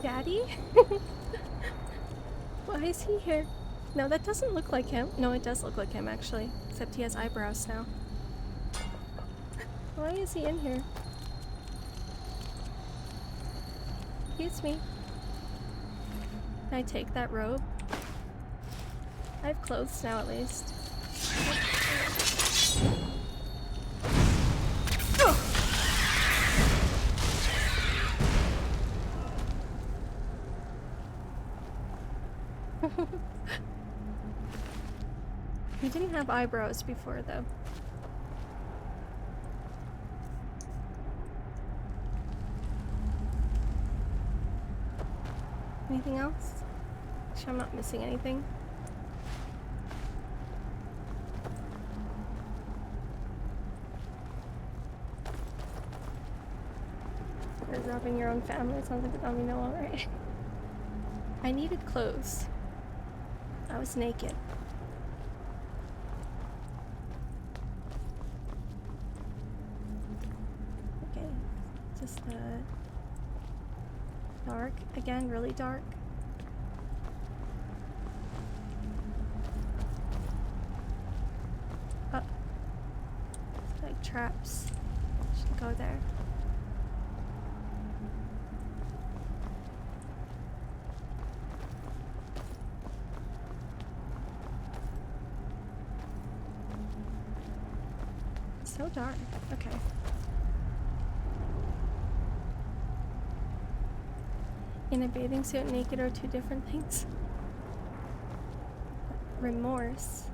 Daddy? Why is he here? No, that doesn't look like him. No, it does look like him, actually. Except he has eyebrows now. Why is he in here? Excuse me. Can I take that robe? I have clothes now, at least. He didn't have eyebrows before, though. Anything else? Sure I'm not missing anything. Preserving your own family sounds like a dummy, no, alright. I needed clothes. I was naked. Okay, just dark. Again, really dark. Oh. It's like traps. Should go there. So dark. Okay. In a bathing suit, naked are two different things. Remorse.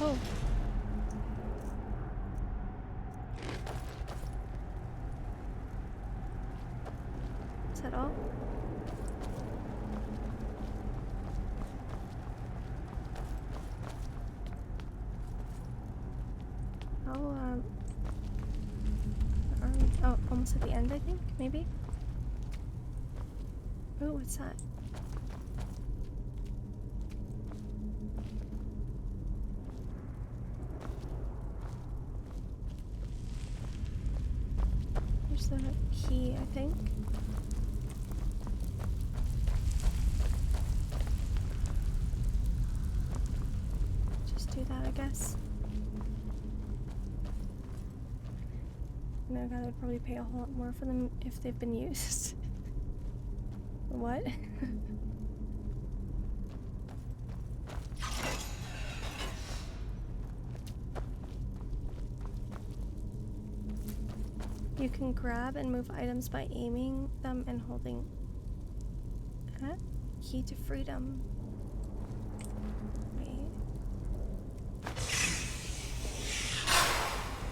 Oh. Is that all? Oh, almost at the end, I think, maybe? Oh, what's that? There's the key, I think. Just do that, I guess. No, God, I would probably pay a whole lot more for them if they've been used. What? You can grab and move items by aiming them and holding. Key to freedom. Wait.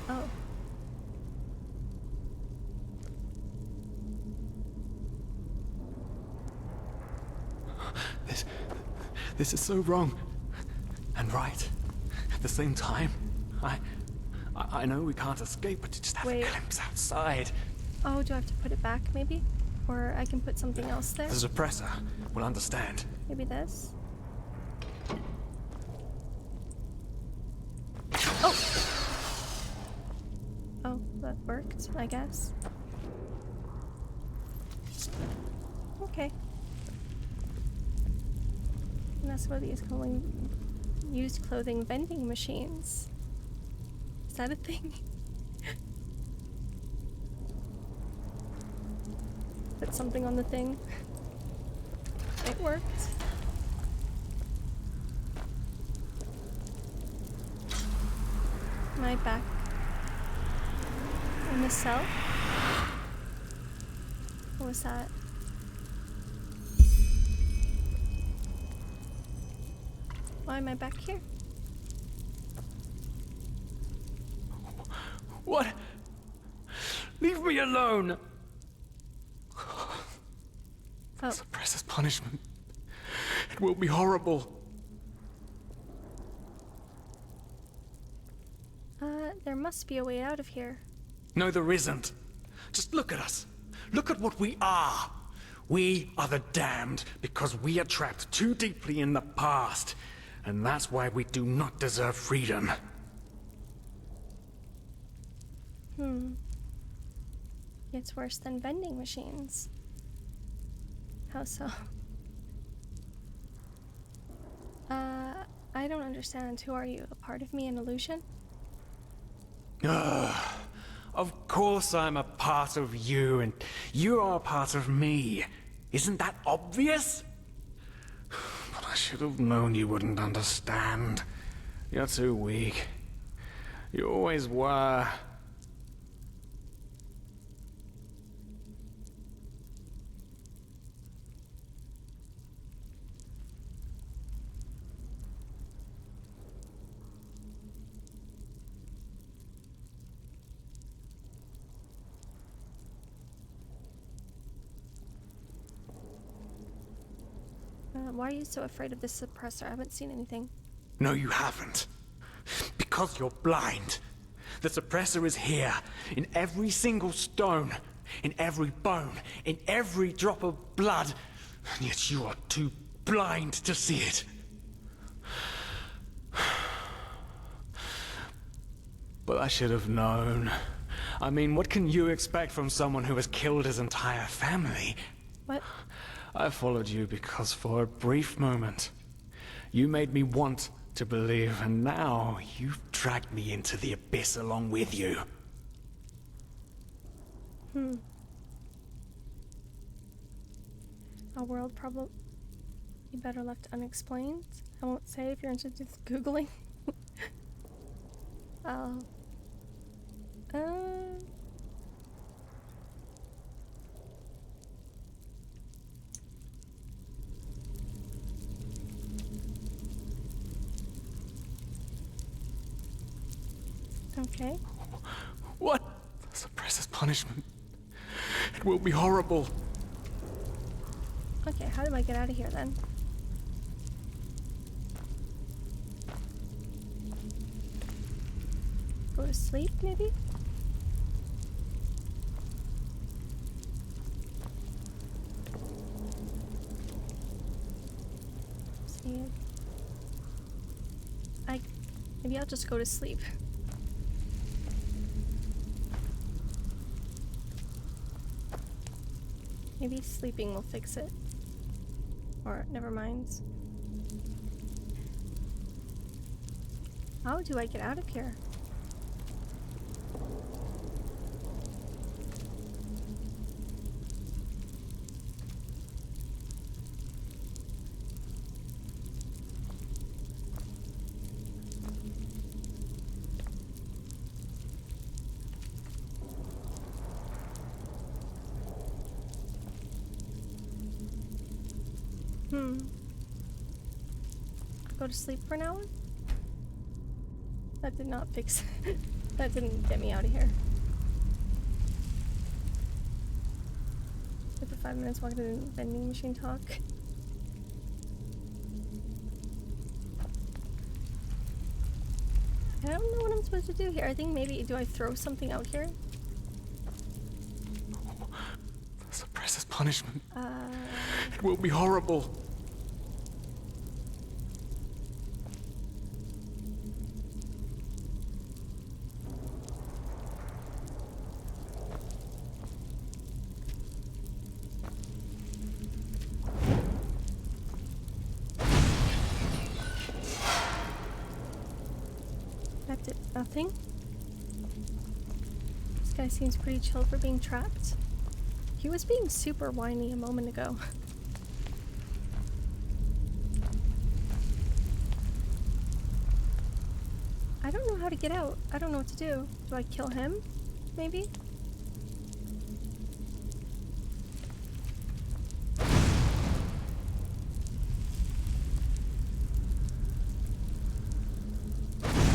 Oh. This is so wrong and right at the same time. I know we can't escape, but to just have a glimpse outside. Oh, do I have to put it back, maybe? Or I can put something else there? The suppressor will understand. Maybe this? Oh! Oh, that worked, I guess. Okay. That's what these calling used clothing vending machines. Is that a thing? Put something on the thing. It worked. Am I back in the cell? What was that? Why am I back here? What? Leave me alone! Oh. Suppress his punishment. It will be horrible. There must be a way out of here. No, there isn't. Just look at us. Look at what we are. We are the damned because we are trapped too deeply in the past. And that's why we do not deserve freedom. It's worse than vending machines. How so? I don't understand. Who are you? A part of me, an illusion? Of course I'm a part of you, and you are a part of me. Isn't that obvious? But I should have known you wouldn't understand. You're too weak. You always were. Why are you so afraid of this suppressor? I haven't seen anything. No, you haven't. Because you're blind. The suppressor is here, in every single stone, in every bone, in every drop of blood, and yet you are too blind to see it. But I should have known. I mean, what can you expect from someone who has killed his entire family? What? I followed you because for a brief moment, you made me want to believe, and now you've dragged me into the abyss along with you. A world problem you better left unexplained. I won't say if you're interested in Googling. Okay. What? Suppress his punishment. It will be horrible. Okay, how do I get out of here then? Go to sleep, maybe? See. Maybe I'll just go to sleep. Maybe sleeping will fix it. Or, never mind. How do I get out of here? Go to sleep for an hour? That did not fix it. That didn't get me out of here. Wait for 5 minutes, walk to the vending machine talk. I don't know what I'm supposed to do here. I think maybe, do I throw something out here? Suppress his punishment. It will be horrible. Nothing? This guy seems pretty chill for being trapped. He was being super whiny a moment ago. I don't know how to get out. I don't know what to do. Do I kill him? Maybe?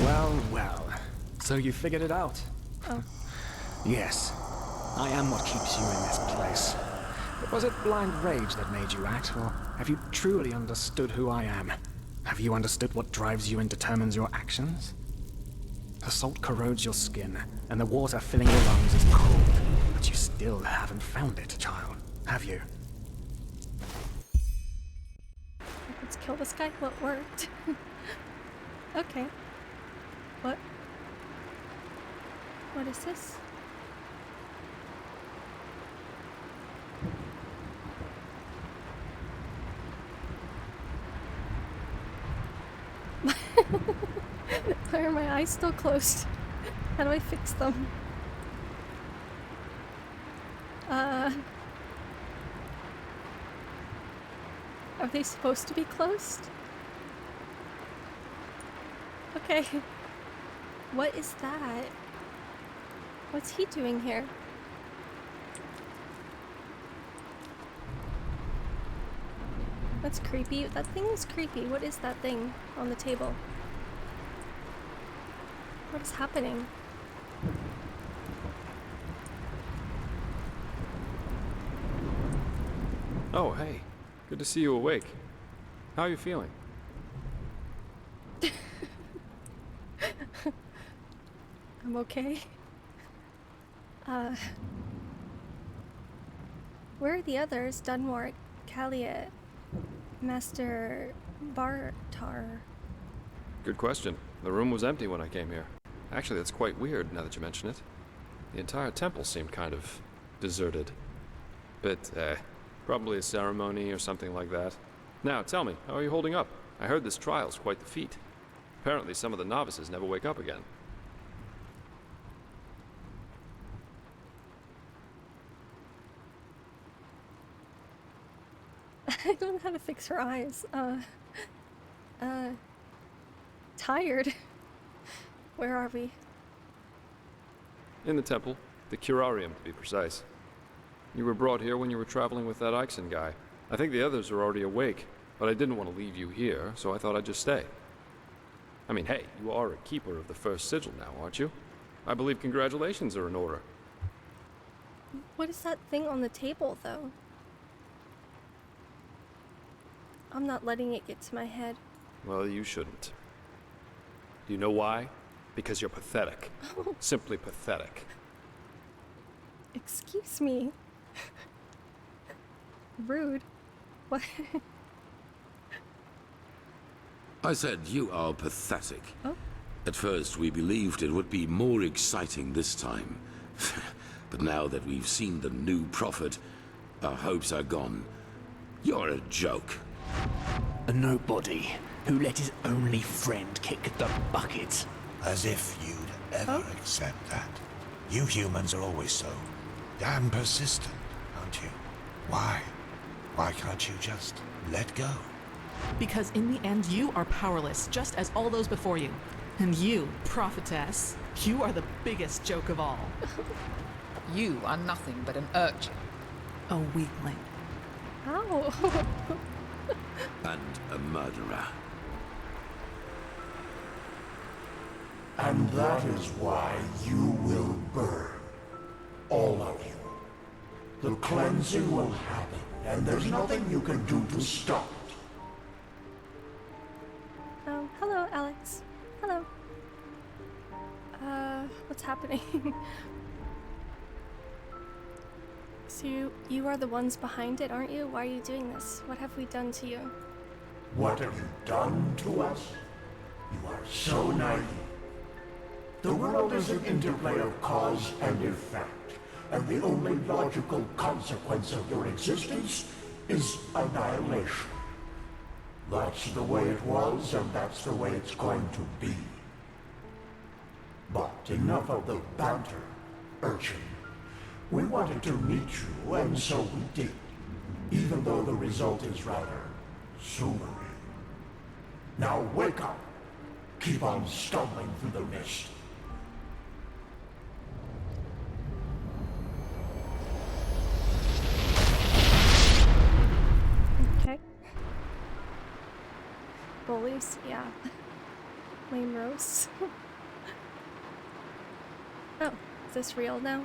Well, well. So you figured it out? Oh. Yes. I am what keeps you in this place. But was it blind rage that made you act, or have you truly understood who I am? Have you understood what drives you and determines your actions? The salt corrodes your skin, and the water filling your lungs is cold. But you still haven't found it, child, have you? Let's kill this guy. What worked? Okay. What? What is this? Why are my eyes still closed? How do I fix them? Are they supposed to be closed? Okay. What is that? What's he doing here? That's creepy. That thing is creepy. What is that thing on the table? What is happening? Oh, hey. Good to see you awake. How are you feeling? I'm okay. Where are the others? Dunmore, Calliot, Master Bartar. Good question. The room was empty when I came here. Actually, that's quite weird now that you mention it. The entire temple seemed kind of deserted. But, probably a ceremony or something like that. Now, tell me, how are you holding up? I heard this trial's quite the feat. Apparently some of the novices never wake up again. I don't know how to fix her eyes. Tired. Where are we? In the temple. The curarium, to be precise. You were brought here when you were traveling with that Ixon guy. I think the others are already awake, but I didn't want to leave you here, so I thought I'd just stay. I mean, hey, you are a keeper of the first sigil now, aren't you? I believe congratulations are in order. What is that thing on the table, though? I'm not letting it get to my head. Well, you shouldn't. Do you know why? Because you're pathetic. Simply pathetic. Excuse me. Rude. What? I said you are pathetic. Oh? At first we believed it would be more exciting this time. But now that we've seen the new prophet, our hopes are gone. You're a joke. A nobody who let his only friend kick the bucket. As if you'd ever accept that. You humans are always so damn persistent, aren't you? Why? Why can't you just let go? Because in the end, you are powerless, just as all those before you. And you, prophetess, you are the biggest joke of all. You are nothing but an urchin. A weakling. Ow. And a murderer. And that is why you will burn. All of you. The cleansing will happen, and there's nothing you can do to stop it. Hello, Alex. Hello. What's happening? So you are the ones behind it, aren't you? Why are you doing this? What have we done to you? What have you done to us? You are so naive. The world is an interplay of cause and effect, and the only logical consequence of your existence is annihilation. That's the way it was, and that's the way it's going to be. But enough of the banter, urchin. We wanted to meet you, and so we did. Even though the result is rather sobering. Now wake up. Keep on stumbling through the mist. Okay. Bullies, yeah. Lame roast. Oh, is this real now?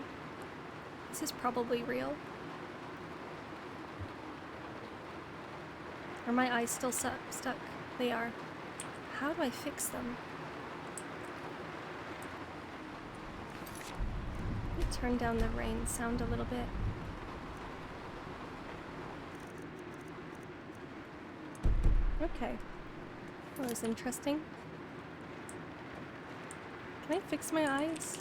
This is probably real. Are my eyes still stuck? They are. How do I fix them? Let me turn down the rain sound a little bit. Okay. That was interesting. Can I fix my eyes?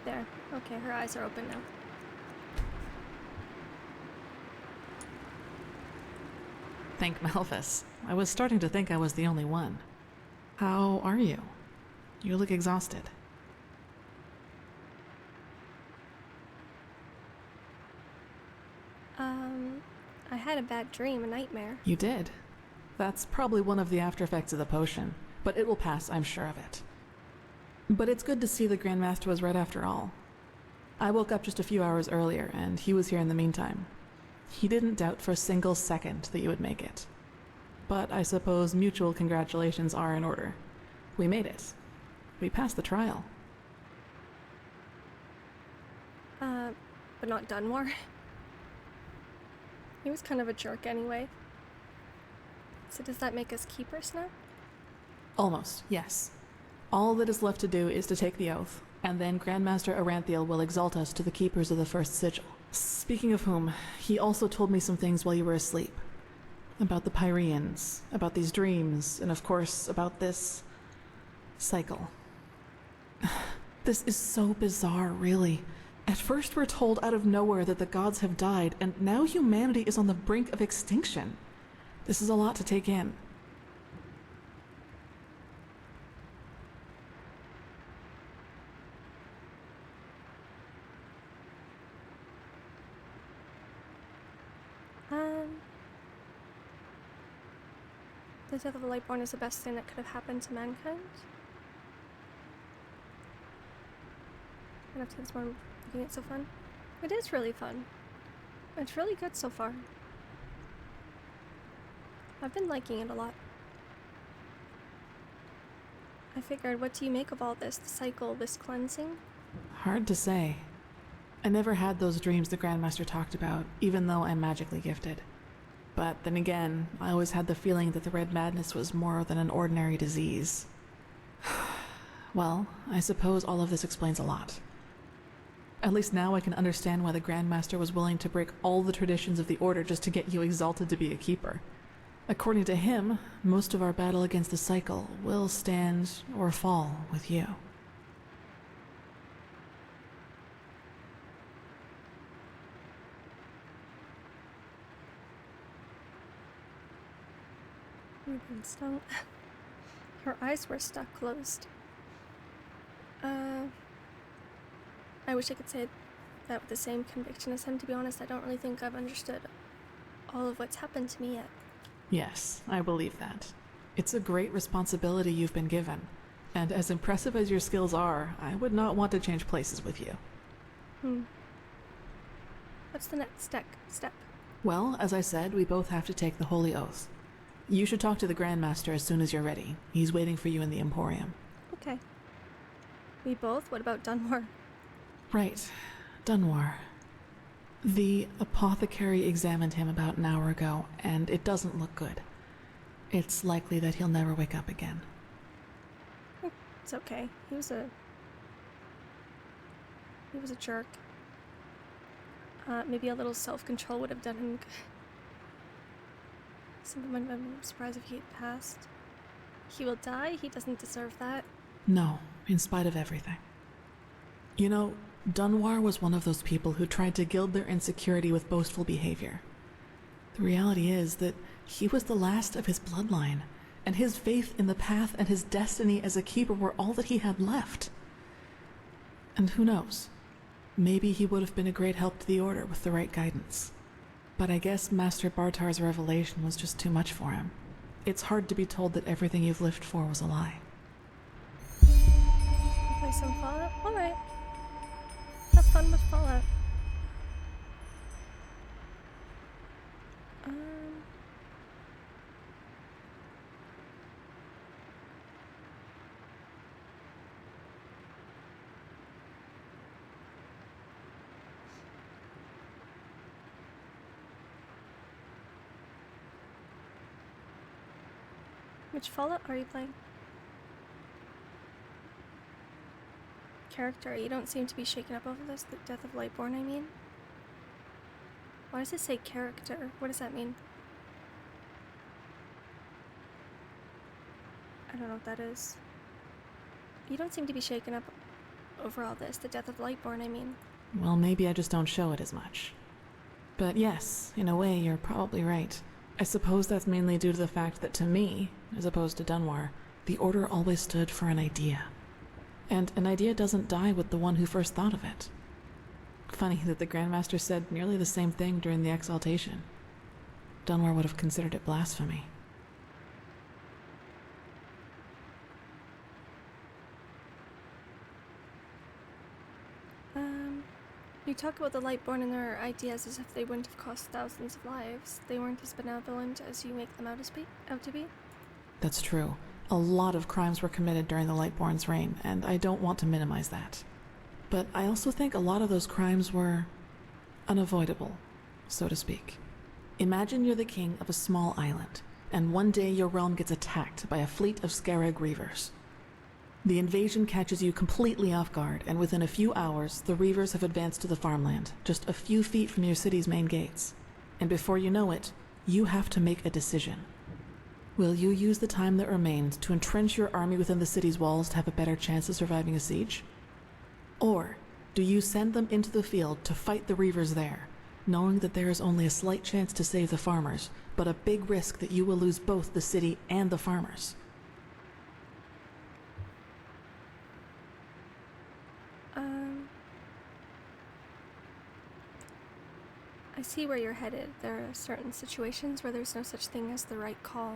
There. Okay, her eyes are open now. Thank Malphus. I was starting to think I was the only one. How are you? You look exhausted. I had a bad dream, a nightmare. You did. That's probably one of the after effects of the potion, but it will pass, I'm sure of it. But it's good to see the Grandmaster was right after all. I woke up just a few hours earlier, and he was here in the meantime. He didn't doubt for a single second that you would make it. But I suppose mutual congratulations are in order. We made it. We passed the trial. But not Dunmore. He was kind of a jerk anyway. So does that make us keepers now? Almost, yes. All that is left to do is to take the oath, and then Grandmaster Aranthiel will exalt us to the keepers of the first sigil. Speaking of whom, he also told me some things while you were asleep. About the Pyreans, about these dreams, and of course, about this cycle. This is so bizarre, really. At first we're told out of nowhere that the gods have died, and now humanity is on the brink of extinction. This is a lot to take in. The death of a Lightborn is the best thing that could have happened to mankind. I have to this one making it so fun. It is really fun. It's really good so far. I've been liking it a lot. I figured, what do you make of all this? The cycle, this cleansing? Hard to say. I never had those dreams the Grandmaster talked about, even though I'm magically gifted. But then again, I always had the feeling that the Red Madness was more than an ordinary disease. Well, I suppose all of this explains a lot. At least now I can understand why the Grandmaster was willing to break all the traditions of the Order just to get you exalted to be a keeper. According to him, most of our battle against the cycle will stand or fall with you. You've been stung. Her eyes were stuck closed. I wish I could say that with the same conviction as him. To be honest, I don't really think I've understood all of what's happened to me yet. Yes, I believe that. It's a great responsibility you've been given, and as impressive as your skills are, I would not want to change places with you. What's the next step? Well, as I said, we both have to take the Holy Oath. You should talk to the Grandmaster as soon as you're ready. He's waiting for you in the Emporium. Okay. We both? What about Dunmore? Right. Dunmore. The apothecary examined him about an hour ago, and it doesn't look good. It's likely that he'll never wake up again. It's okay. He was a jerk. Maybe a little self-control would have done him good. I'm surprised if he had passed. He will die? He doesn't deserve that. No, in spite of everything. You know, Dunwar was one of those people who tried to gild their insecurity with boastful behavior. The reality is that he was the last of his bloodline, and his faith in the path and his destiny as a keeper were all that he had left. And who knows? Maybe he would have been a great help to the Order with the right guidance. But I guess Master Bartar's revelation was just too much for him. It's hard to be told that everything you've lived for was a lie. Play some Fallout? Alright. Have fun with Fallout. Which Fallout are you playing? Character, you don't seem to be shaken up over this. The death of Lightborn, I mean. Why does it say character? What does that mean? I don't know what that is. You don't seem to be shaken up over all this. The death of Lightborn, I mean. Well, maybe I just don't show it as much. But yes, in a way, you're probably right. I suppose that's mainly due to the fact that to me, as opposed to Dunwar, the Order always stood for an idea. And an idea doesn't die with the one who first thought of it. Funny that the Grandmaster said nearly the same thing during the Exaltation. Dunwar would have considered it blasphemy. You talk about the Lightborn and their ideas as if they wouldn't have cost thousands of lives. They weren't as benevolent as you make them out to be? That's true. A lot of crimes were committed during the Lightborn's reign, and I don't want to minimize that. But I also think a lot of those crimes were unavoidable, so to speak. Imagine you're the king of a small island, and one day your realm gets attacked by a fleet of Scarab Reavers. The invasion catches you completely off guard, and within a few hours, the Reavers have advanced to the farmland, just a few feet from your city's main gates. And before you know it, you have to make a decision. Will you use the time that remains to entrench your army within the city's walls to have a better chance of surviving a siege? Or do you send them into the field to fight the Reavers there, knowing that there is only a slight chance to save the farmers, but a big risk that you will lose both the city and the farmers? I see where you're headed. There are certain situations where there's no such thing as the right call.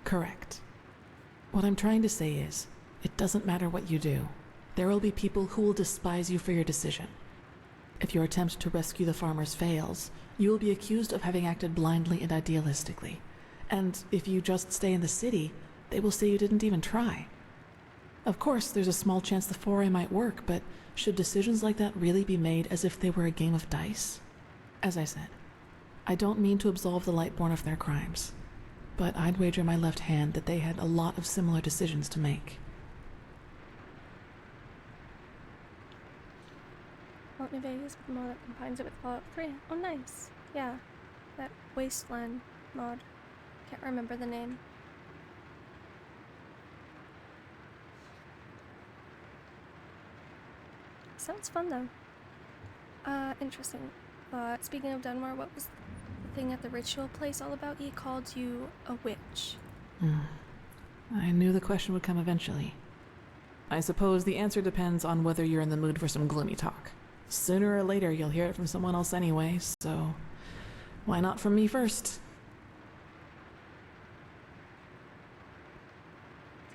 Correct. What I'm trying to say is, it doesn't matter what you do. There will be people who will despise you for your decision. If your attempt to rescue the farmers fails, you will be accused of having acted blindly and idealistically. And if you just stay in the city, they will say you didn't even try. Of course, there's a small chance the foray might work, but should decisions like that really be made as if they were a game of dice? As I said, I don't mean to absolve the Lightborn of their crimes, but I'd wager my left hand that they had a lot of similar decisions to make. Fallout New Vegas with the mod that combines it with Fallout 3. Oh, nice. Yeah, that Wasteland mod. Can't remember the name. Sounds fun though. Interesting. Speaking of Dunmore, what was the thing at the ritual place all about? He called you a witch. I knew the question would come eventually. I suppose the answer depends on whether you're in the mood for some gloomy talk. Sooner or later you'll hear it from someone else anyway, so why not from me first?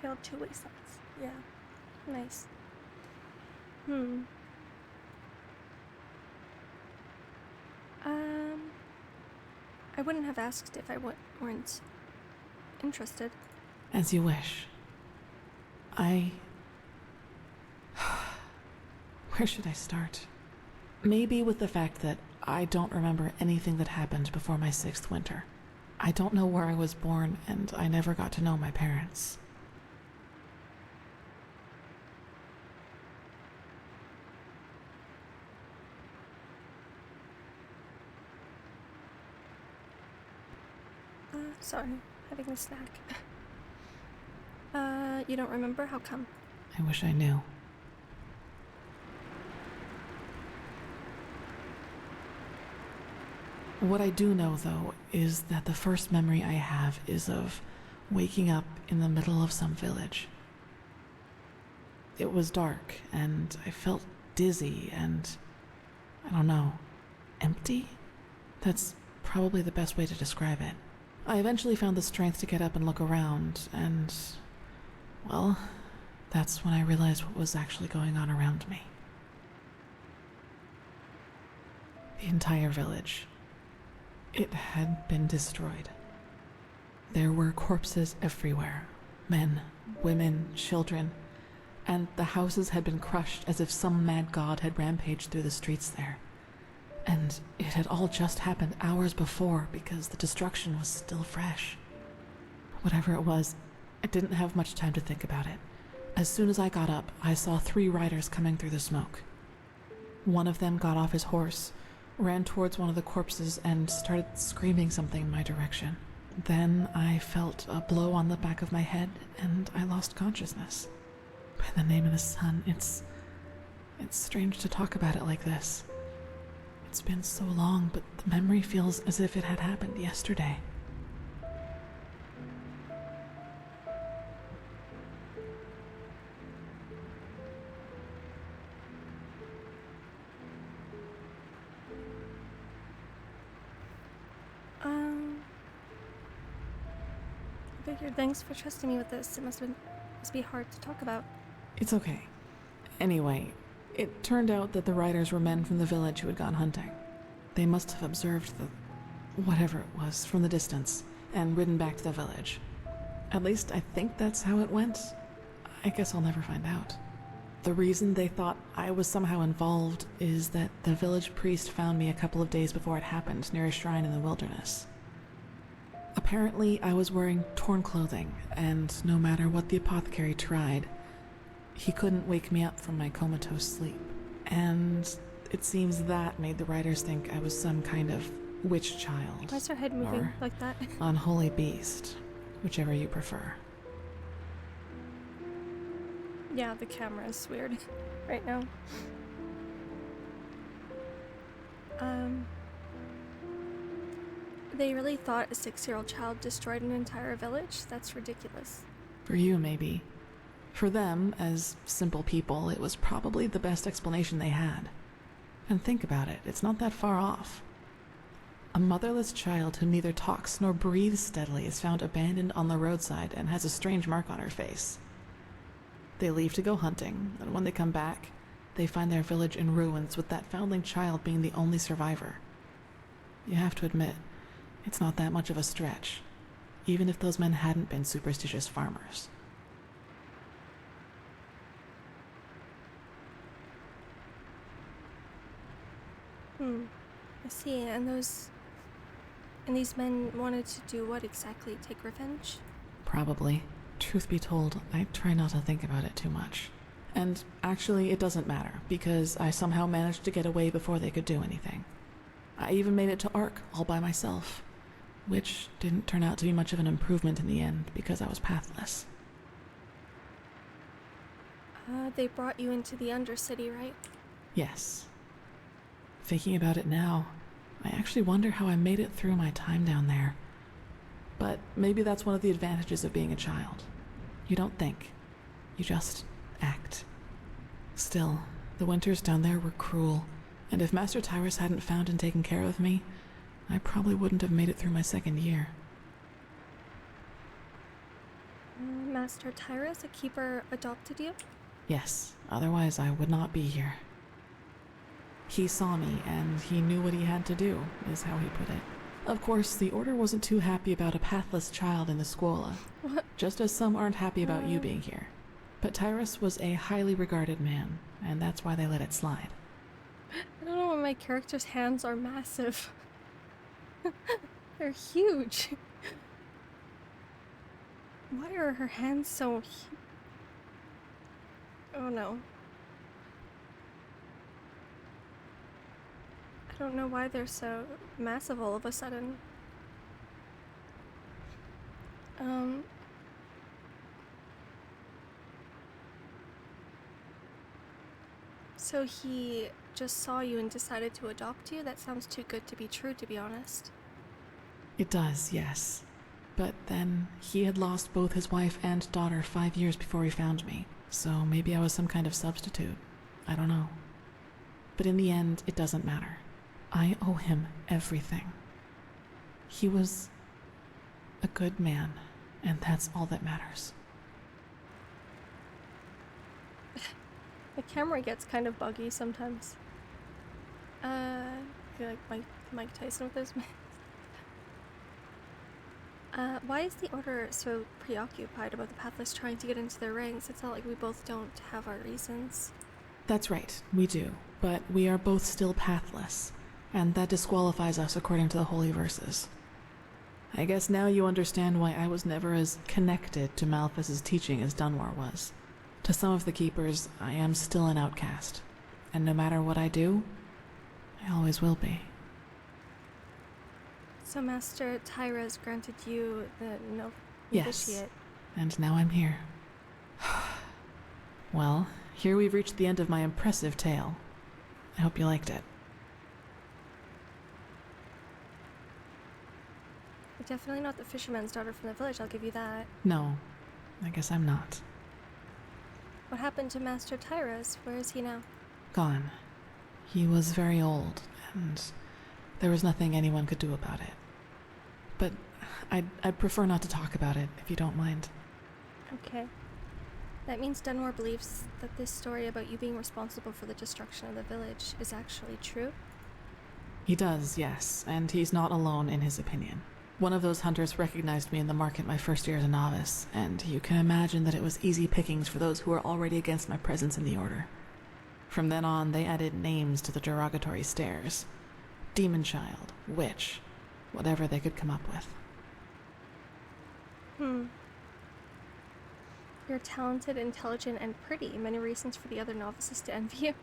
Tale of Two Wastelands. Yeah. Nice. I wouldn't have asked if I weren't interested. As you wish. Where should I start? Maybe with the fact that I don't remember anything that happened before my 6th winter. I don't know where I was born, and I never got to know my parents. Sorry, having a snack. You don't remember? How come? I wish I knew. What I do know, though, is that the first memory I have is of waking up in the middle of some village. It was dark, and I felt dizzy and, I don't know, empty? That's probably the best way to describe it. I eventually found the strength to get up and look around, and, well, that's when I realized what was actually going on around me. The entire village. It had been destroyed. There were corpses everywhere. Men, women, children, and the houses had been crushed as if some mad god had rampaged through the streets there. And it had all just happened hours before because the destruction was still fresh. Whatever it was, I didn't have much time to think about it. As soon as I got up, I saw 3 riders coming through the smoke. One of them got off his horse, ran towards one of the corpses, and started screaming something in my direction. Then I felt a blow on the back of my head, and I lost consciousness. By the name of the sun, it's strange to talk about it like this. It's been so long, but the memory feels as if it had happened yesterday. Figured. Thanks for trusting me with this. It must be hard to talk about. It's okay. Anyway, it turned out that the riders were men from the village who had gone hunting. They must have observed the whatever it was from the distance and ridden back to the village. At least I think that's how it went. I guess I'll never find out. The reason they thought I was somehow involved is that the village priest found me a couple of days before it happened near a shrine in the wilderness. Apparently, I was wearing torn clothing, and no matter what the apothecary tried, he couldn't wake me up from my comatose sleep. And it seems that made the writers think I was some kind of witch child. Why is her head moving like that? Unholy beast, whichever you prefer. Yeah, the camera is weird right now. They really thought a 6-year-old child destroyed an entire village? That's ridiculous. For you, maybe. For them, as simple people, it was probably the best explanation they had. And think about it, it's not that far off. A motherless child who neither talks nor breathes steadily is found abandoned on the roadside and has a strange mark on her face. They leave to go hunting, and when they come back, they find their village in ruins with that foundling child being the only survivor. You have to admit, it's not that much of a stretch, even if those men hadn't been superstitious farmers. I see. And these men wanted to do what exactly? Take revenge? Probably. Truth be told, I try not to think about it too much. And actually, it doesn't matter, because I somehow managed to get away before they could do anything. I even made it to Ark all by myself, which didn't turn out to be much of an improvement in the end because I was pathless. They brought you into the Undercity, right? Yes. Thinking about it now, I actually wonder how I made it through my time down there. But maybe that's one of the advantages of being a child. You don't think. You just act. Still, the winters down there were cruel, and if Master Tyrus hadn't found and taken care of me, I probably wouldn't have made it through my 2nd year. Master Tyrus, a keeper, adopted you? Yes, otherwise I would not be here. He saw me, and he knew what he had to do, is how he put it. Of course, the Order wasn't too happy about a pathless child in the Scuola, just as some aren't happy about you being here. But Tyrus was a highly regarded man, and that's why they let it slide. I don't know why my character's hands are massive. They're huge. Why are her hands so huge? Oh no. I don't know why they're so massive all of a sudden. So he just saw you and decided to adopt you? That sounds too good to be true, to be honest. It does, yes. But then he had lost both his wife and daughter 5 years before he found me. So maybe I was some kind of substitute. I don't know. But in the end, it doesn't matter. I owe him everything. He was a good man, and that's all that matters. The camera gets kind of buggy sometimes. I feel like Mike Tyson with those minutes. Why is the Order so preoccupied about the Pathless trying to get into their ranks? It's not like we both don't have our reasons. That's right, we do. But we are both still pathless, and that disqualifies us according to the Holy Verses. I guess now you understand why I was never as connected to Malphas's teaching as Dunmore was. To some of the Keepers, I am still an outcast, and no matter what I do, I always will be. So Master Tyra's granted you the Yes, novitiate. and now I'm here. Well, here we've reached the end of my impressive tale. I hope you liked it. You're definitely not the fisherman's daughter from the village, I'll give you that. No, I guess I'm not. What happened to Master Tyra's? Where is he now? Gone. He was very old, and there was nothing anyone could do about it. But I'd prefer not to talk about it, if you don't mind. Okay. That means Dunmore believes that this story about you being responsible for the destruction of the village is actually true? He does, yes, and he's not alone in his opinion. One of those hunters recognized me in the market my first year as a novice, and you can imagine that it was easy pickings for those who were already against my presence in the Order. From then on, they added names to the derogatory stares. Demon Child, Witch, whatever they could come up with. You're talented, intelligent, and pretty. Many reasons for the other novices to envy you.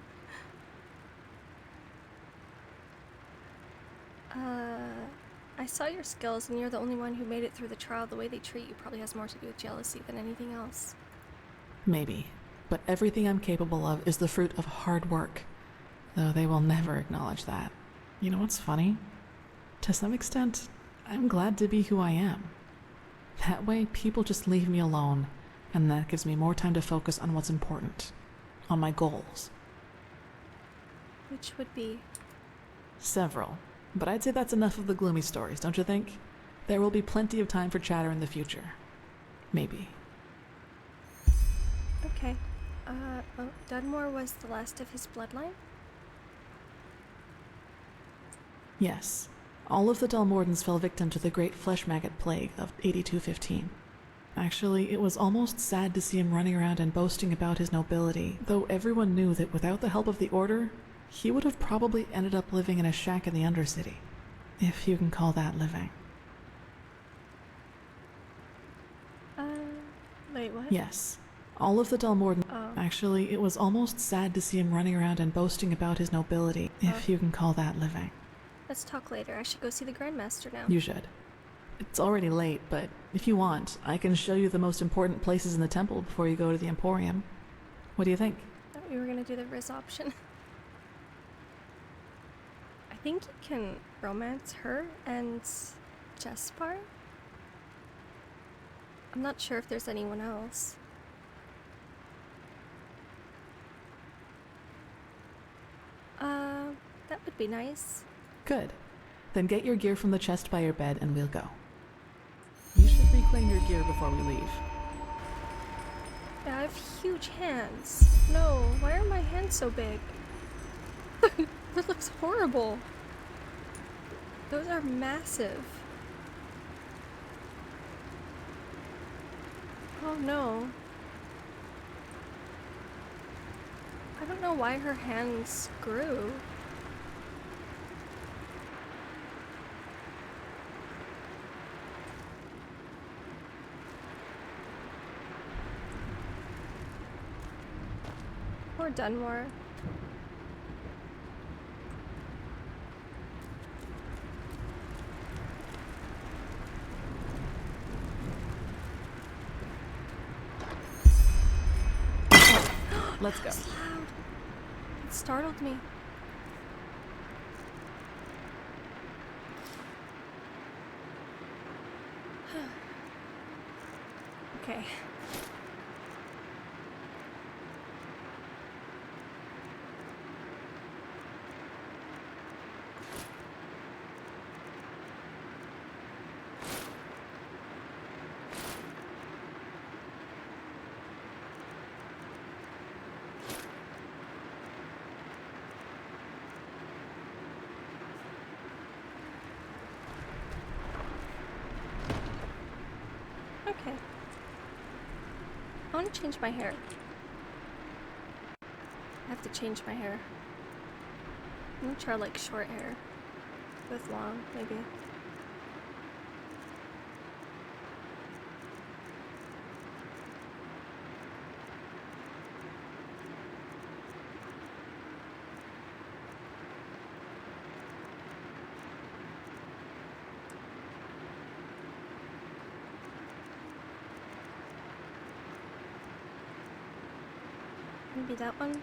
I saw your skills, and you're the only one who made it through the trial. The way they treat you probably has more to do with jealousy than anything else. Maybe, but everything I'm capable of is the fruit of hard work, though they will never acknowledge that. You know what's funny? To some extent, I'm glad to be who I am. That way, people just leave me alone, and that gives me more time to focus on what's important, on my goals. Which would be? Several. But I'd say that's enough of the gloomy stories, don't you think? There will be plenty of time for chatter in the future. Maybe. Okay. Dunmore was the last of his bloodline? Yes. All of the Dalmordans fell victim to the Great Flesh Maggot Plague of 8215. Actually, it was almost sad to see him running around and boasting about his nobility, though everyone knew that without the help of the Order, he would have probably ended up living in a shack in the Undercity. If you can call that living. Wait, what? Yes. All of the Dalmordans. Oh. Actually, it was almost sad to see him running around and boasting about his nobility, if you can call that living. Let's talk later. I should go see the Grandmaster now. You should. It's already late, but if you want, I can show you the most important places in the temple before you go to the Emporium. What do you think? I thought we were gonna do the Riz option. I think you can romance her and Jespar? I'm not sure if there's anyone else. That would be nice. Good. Then get your gear from the chest by your bed and we'll go. You should reclaim your gear before we leave. Yeah, I have huge hands. No, why are my hands so big? That looks horrible. Those are massive. Oh no. I don't know why her hands grew. Poor Dunmore. Let's go. It's loud. It startled me. Okay. Okay. I want to change my hair. I have to change my hair. I'm gonna try like short hair with long, maybe. Maybe that one.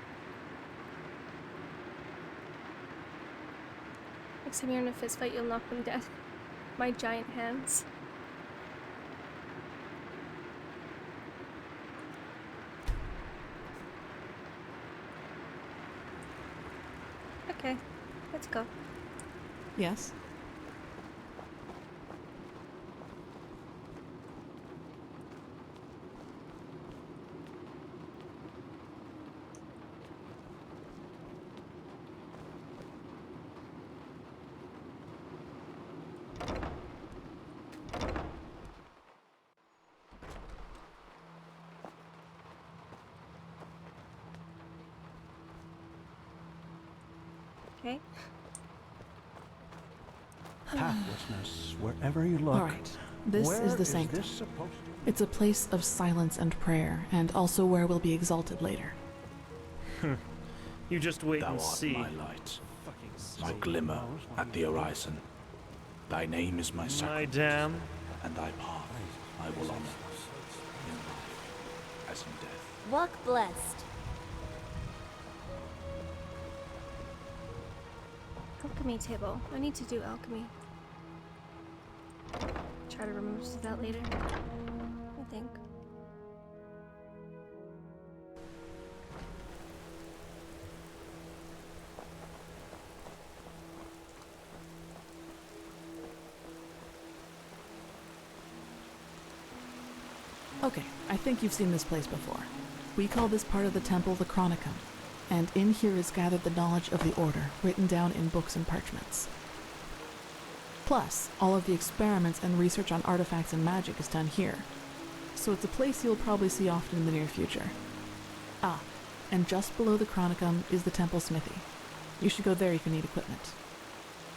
Next time you're in a fist fight, you'll knock them dead. My giant hands. Okay, let's go. Yes? Okay. Pathlessness wherever you look. All right. This is the sanctum. This supposed to It's a place of silence and prayer, and also where we'll be exalted later. You just wait Thou and art see. my light, my glimmer at the horizon. Thy name is my sacrifice, damn. and thy path I will honor, in life as in death. Walk blessed. Alchemy table. I need to do alchemy. Try to remove that later, I think. Okay, I think you've seen this place before. We call this part of the temple the Chronicum, and in here is gathered the knowledge of the Order, written down in books and parchments. Plus, all of the experiments and research on artifacts and magic is done here, so it's a place you'll probably see often in the near future. Ah, and just below the Chronicum is the temple smithy. You should go there if you need equipment.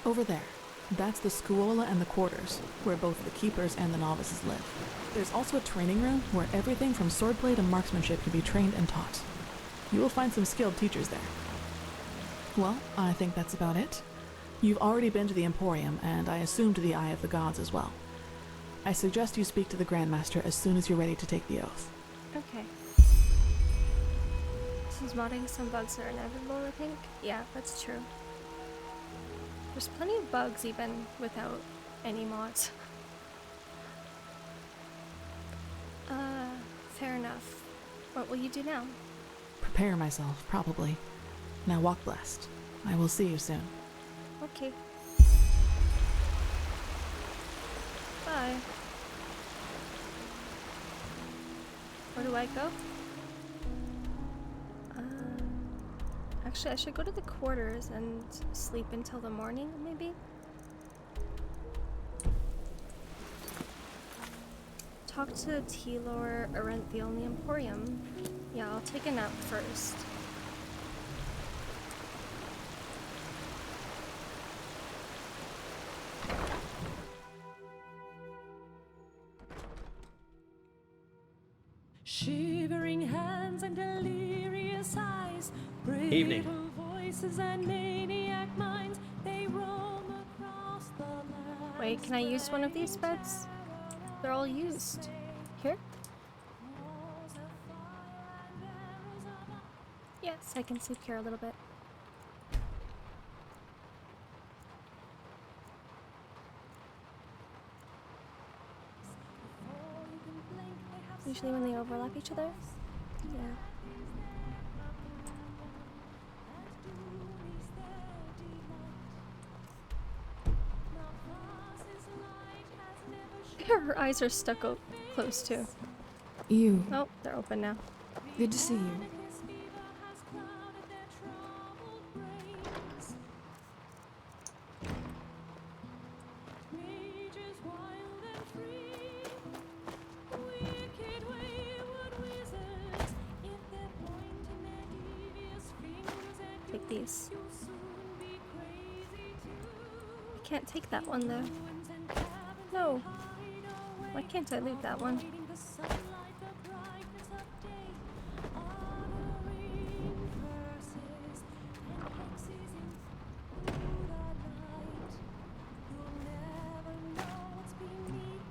Over there, that's the scuola and the quarters, where both the keepers and the novices live. There's also a training room where everything from swordplay to marksmanship can be trained and taught. You will find some skilled teachers there. Well, I think that's about it. You've already been to the Emporium, and I assume to the Eye of the Gods as well. I suggest you speak to the Grandmaster as soon as you're ready to take the oath. Okay. This is modding. Some bugs are inevitable, I think. Yeah, that's true. There's plenty of bugs even without any mods. Fair enough. What will you do now? Prepare myself, probably. Now walk blessed. I will see you soon. Okay. Bye. Where do I go? Actually, I should go to the quarters and sleep until the morning, maybe? Talk to Telor Arenthiel in the Emporium. Yeah, I'll take a nap first. Shivering hands and delirious eyes, Evening. brittle voices and maniac minds, they roam across the land. Wait, can I use one of these beds? They're all used. Here? Yes, I can sleep here a little bit. Usually when they overlap each other. Yeah. Her eyes are stuck close too. You. Oh, they're open now. Good to see you. Take these. I can't take that one though. No. Why can't I loot that one?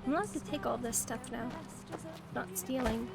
I'm allowed to take all this stuff now. Not stealing.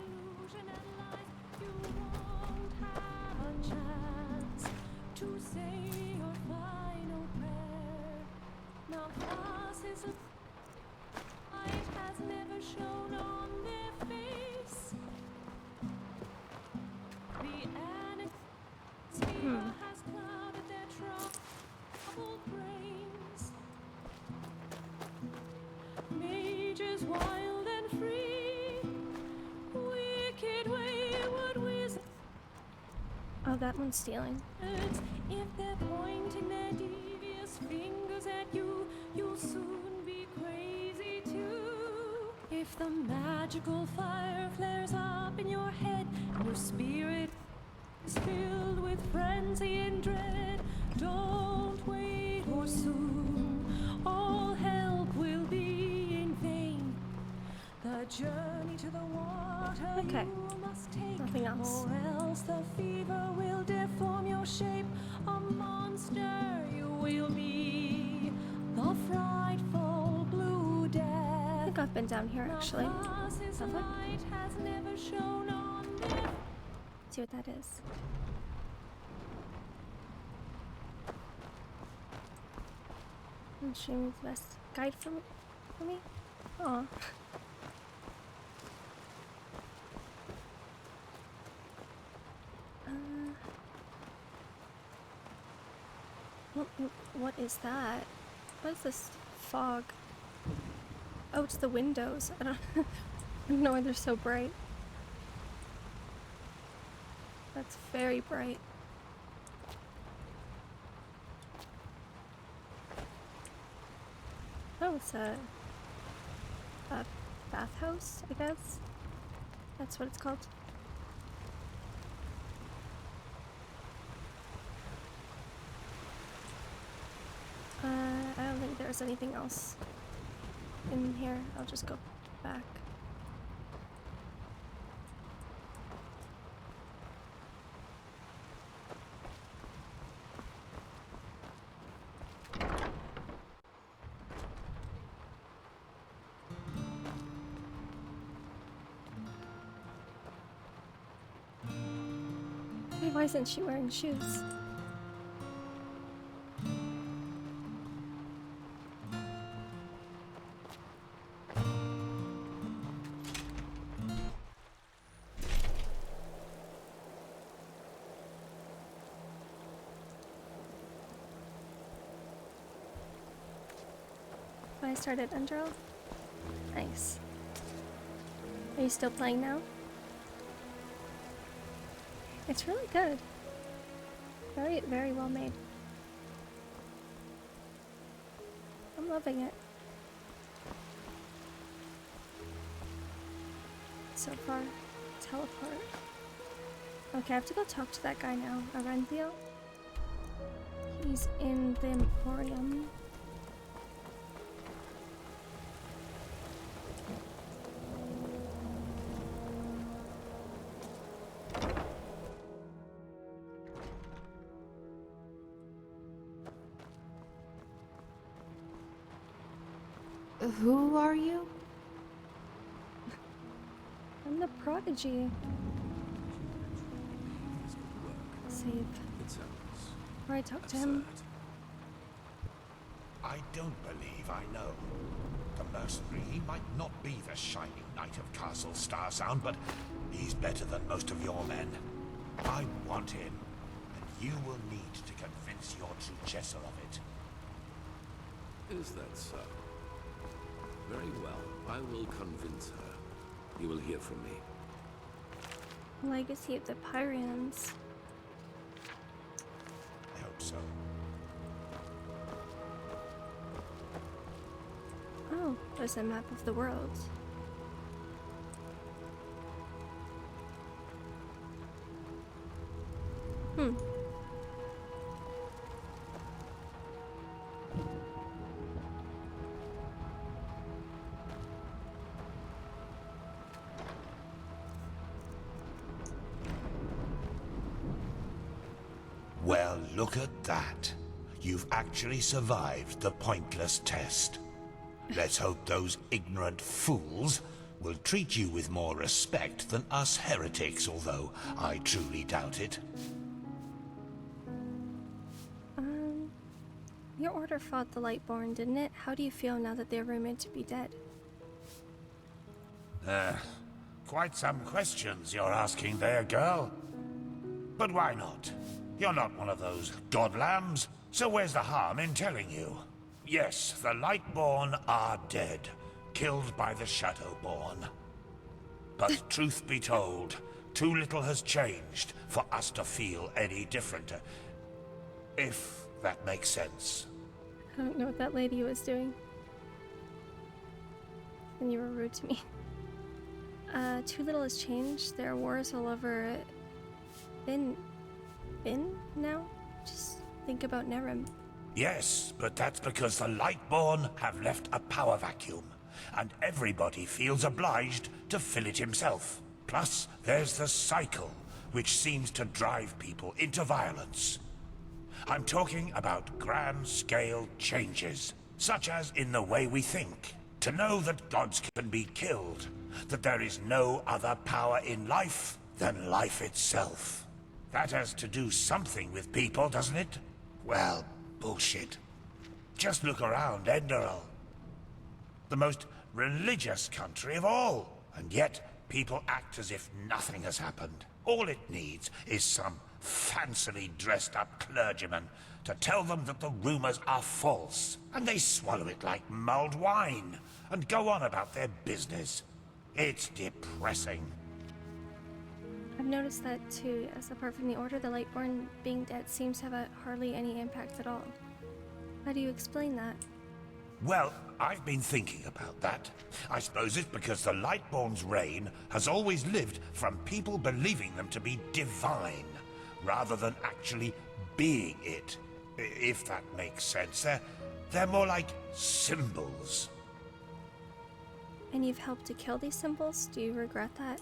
Oh, that one's stealing. If they're pointing their devious fingers at you, you'll soon be crazy too. If the magical fire flares up in your head and your spirit is filled with frenzy and dread, don't wait or soon all help will be in vain. The journey to the water you must take. Nothing else. Or else the fever will deform your shape. A monster you will be. The frightful blue death. I think I've been down here actually. Have I? Has never shone on their... See what that is. I'm showing the best guide for me. Aw. What is that? What is this fog? Oh, it's the windows. I don't know why they're so bright. That's very bright. Oh, it's a bathhouse, I guess. That's what it's called. I don't think there's anything else in here. I'll just go back. Why isn't she wearing shoes? I started Enderal. Nice. Are you still playing now? It's really good. Very, very well made. I'm loving it. So far. Teleport. Okay, I have to go talk to that guy now. Arentheal. He's in the Emporium. Who are you? I'm the prodigy. Save. Or I talk to him. I don't believe I know. The mercenary, he might not be the shining knight of Castle Starsound, but he's better than most of your men. I want him, and you will need to convince your true Chessel of it. Is that so? Very well. I will convince her. You will hear from me. Legacy of the Pyrians. I hope so. Oh, there's a map of the world. Well, look at that. You've actually survived the pointless test. Let's hope those ignorant fools will treat you with more respect than us heretics, although I truly doubt it. Your order fought the Lightborn, didn't it? How do you feel now that they're rumored to be dead? Quite some questions you're asking there, girl. But why not? You're not one of those god lambs, so where's the harm in telling you? Yes, the Lightborn are dead, killed by the Shadowborn. But truth be told, too little has changed for us to feel any different. If that makes sense. I don't know what that lady was doing. And you were rude to me. Too little has changed. There are wars all over Bin now? Just think about Nerim. Yes, but that's because the Lightborn have left a power vacuum, and everybody feels obliged to fill it himself. Plus, there's the cycle, which seems to drive people into violence. I'm talking about grand-scale changes, such as in the way we think. To know that gods can be killed, that there is no other power in life than life itself. That has to do something with people, doesn't it? Well, bullshit. Just look around Enderal. The most religious country of all. And yet, people act as if nothing has happened. All it needs is some fancily dressed up clergyman to tell them that the rumors are false. And they swallow it like mulled wine and go on about their business. It's depressing. I've noticed that too, as apart from the Order, the Lightborn being dead seems to have hardly any impact at all. How do you explain that? Well, I've been thinking about that. I suppose it's because the Lightborn's reign has always lived from people believing them to be divine, rather than actually being it. If that makes sense. They're more like symbols. And you've helped to kill these symbols? Do you regret that?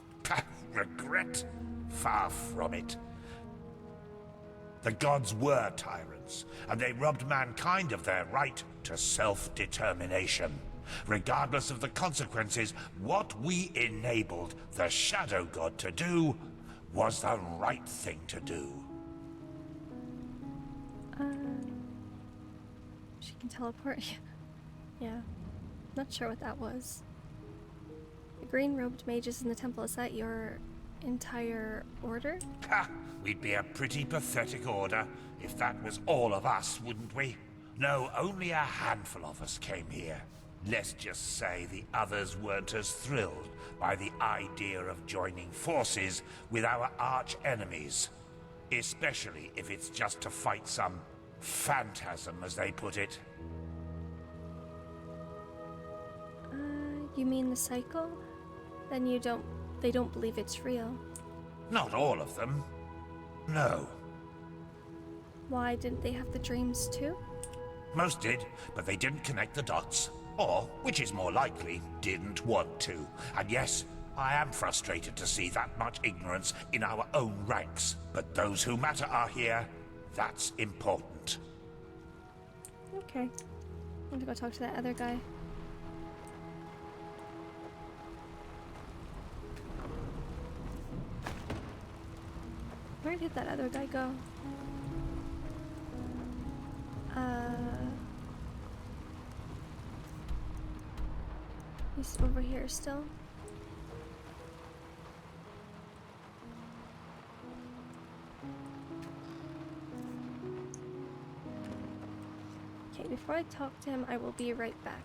Regret? Far from it. The gods were tyrants, and they robbed mankind of their right to self-determination. Regardless of the consequences, what we enabled the Shadow God to do was the right thing to do. She can teleport. Yeah. Not sure what that was. The green-robed mages in the temple, is that your entire order? Ha! We'd be a pretty pathetic order if that was all of us, wouldn't we? No, only a handful of us came here. Let's just say the others weren't as thrilled by the idea of joining forces with our arch-enemies. Especially if it's just to fight some phantasm, as they put it. You mean the cycle? Then they don't believe it's real. Not all of them. No. Why didn't they have the dreams too? Most did, but they didn't connect the dots. Or, which is more likely, didn't want to. And yes, I am frustrated to see that much ignorance in our own ranks. But those who matter are here. That's important. Okay. I'm gonna go talk to that other guy. Where did that other guy go? He's over here still. Okay, before I talk to him, I will be right back.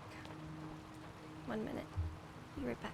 1 minute. Be right back.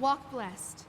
Walk blessed.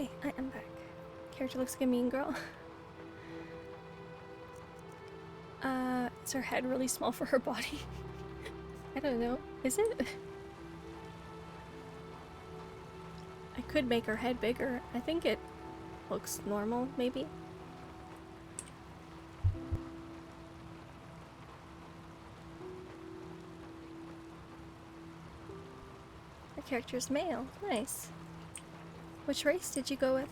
Okay, I am back. Character looks like a mean girl. Is her head really small for her body? I don't know. Is it? I could make her head bigger. I think it looks normal, maybe. Her character's male. Nice. Which race did you go with?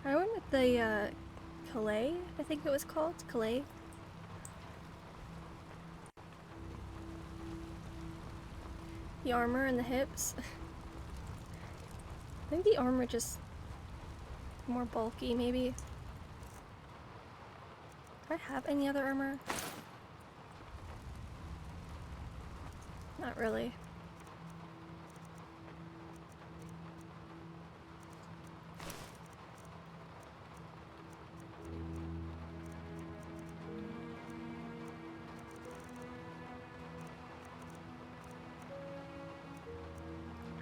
I went with the, Calais, I think it was called. Calais. The armor and the hips. I think the armor just more bulky, maybe. Do I have any other armor? Not really.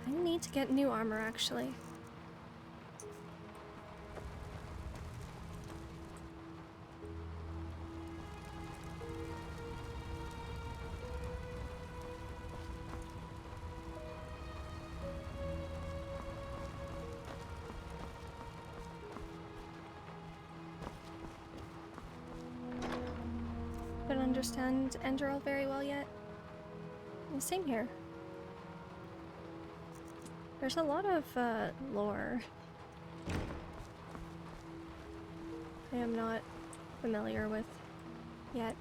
I need to get new armor, actually. Don't understand Enderal very well yet. Same here. There's a lot of lore I am not familiar with yet.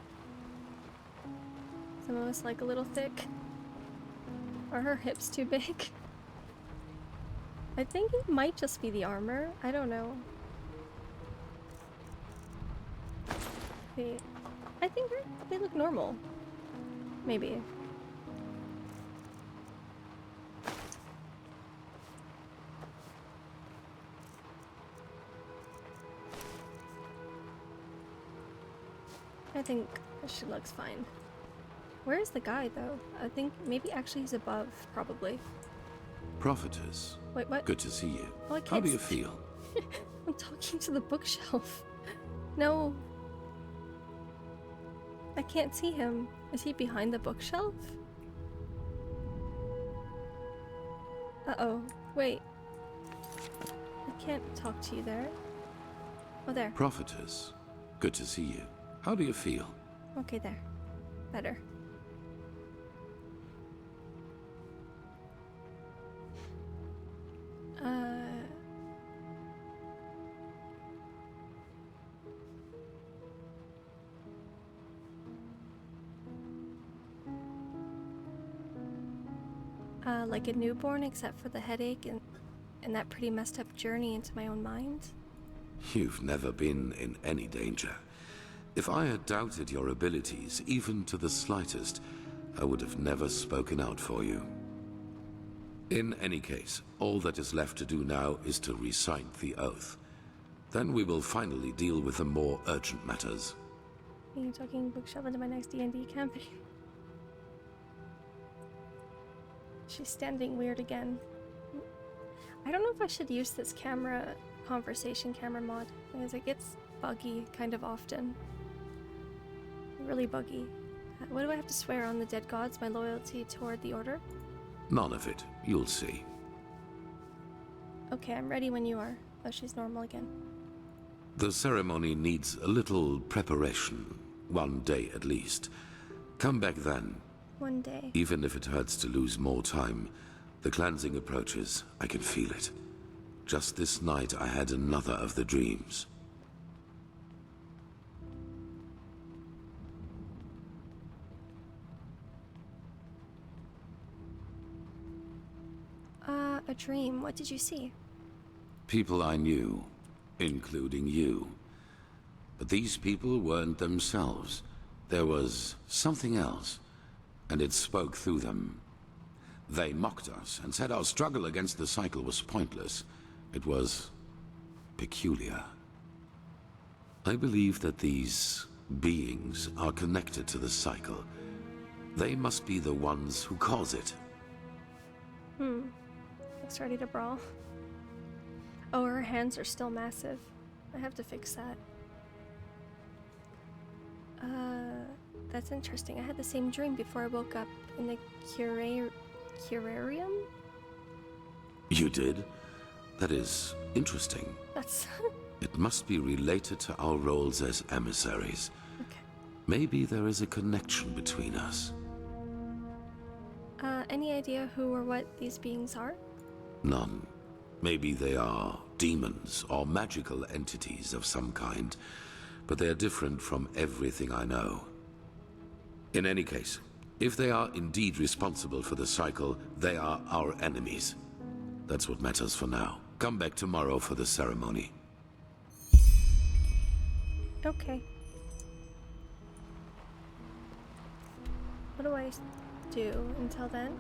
Some of us like a little thick. Are her hips too big? I think it might just be the armor. I don't know. I think they look normal. Maybe. I think she looks fine. Where is the guy, though? I think maybe actually he's above, probably. Prophetess. Wait, what? Good to see you. Oh, I can't How do you see- feel? I'm talking to the bookshelf. No. I can't see him. Is he behind the bookshelf? Uh-oh. Wait. I can't talk to you there. Oh, there. Prophetess. Good to see you. How do you feel? Okay, there. Better. Like a newborn, except for the headache and that pretty messed up journey into my own mind. You've never been in any danger. If I had doubted your abilities, even to the slightest, I would have never spoken out for you. In any case, all that is left to do now is to recite the oath. Then we will finally deal with the more urgent matters. You're talking bookshelf into my next D&D campaign. She's standing weird again. I don't know if I should use this conversation camera mod, because it gets buggy kind of often. Really buggy. What do I have to swear on the dead gods? My loyalty toward the order? None of it. You'll see. Okay, I'm ready when you are. Oh, she's normal again. The ceremony needs a little preparation. 1 day at least. Come back then. 1 day. Even if it hurts to lose more time, the cleansing approaches. I can feel it. Just this night I had another of the dreams. A dream. What did you see? People I knew, including you. But these people weren't themselves. There was something else, and it spoke through them. They mocked us and said our struggle against the cycle was pointless. It was peculiar. I believe that these beings are connected to the cycle. They must be the ones who cause it. Looks ready to brawl. Oh, her hands are still massive. I have to fix that. That's interesting. I had the same dream before I woke up in the curarium? You did? That is interesting. That's... It must be related to our roles as emissaries. Okay. Maybe there is a connection between us. Any idea who or what these beings are? None. Maybe they are demons or magical entities of some kind, but they are different from everything I know. In any case, if they are indeed responsible for the cycle, they are our enemies. That's what matters for now. Come back tomorrow for the ceremony. Okay. What do I do until then?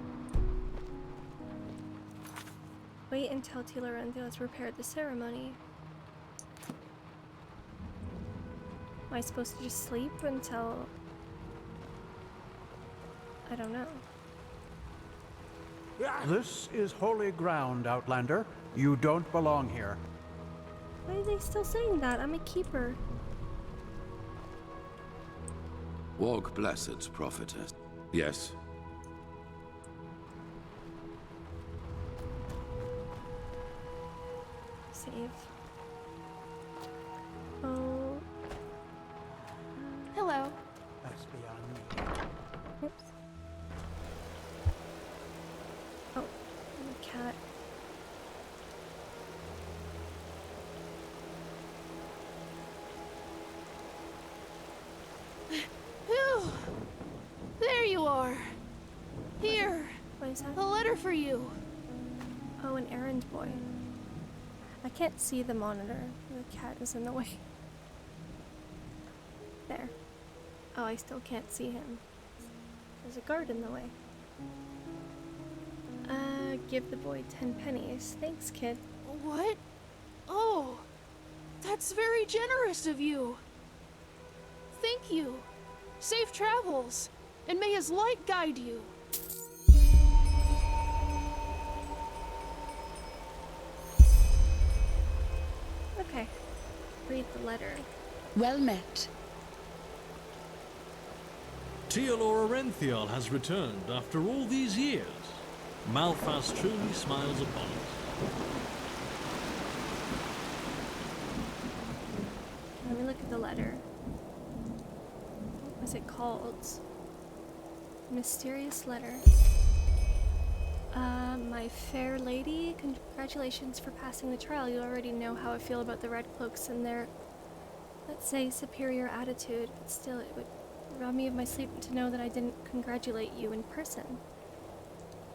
Wait until Tilarenthil has prepared the ceremony. Am I supposed to just sleep until... I don't know. This is holy ground, Outlander. You don't belong here. Why are they still saying that? I'm a keeper. Walk blessed, prophetess. Yes? Save. Oh. Hello. That's beyond me. Oops. Oh, the cat. Phew. There you are. Here. What is that? A letter for you. Oh, an errand boy. I can't see the monitor. The cat is in the way. There. Oh, I still can't see him. There's a guard in the way. Give the boy 10 pennies. Thanks, kid. What? Oh, that's very generous of you. Thank you. Safe travels, and may his light guide you. Okay. Read the letter. Well met. Teolor Arenthial has returned after all these years. Malphas truly smiles upon us. Let me look at the letter. What was it called? Mysterious letter. My fair lady, congratulations for passing the trial. You already know how I feel about the Red Cloaks and their, let's say, superior attitude, but still it would rob me of my sleep to know that I didn't congratulate you in person.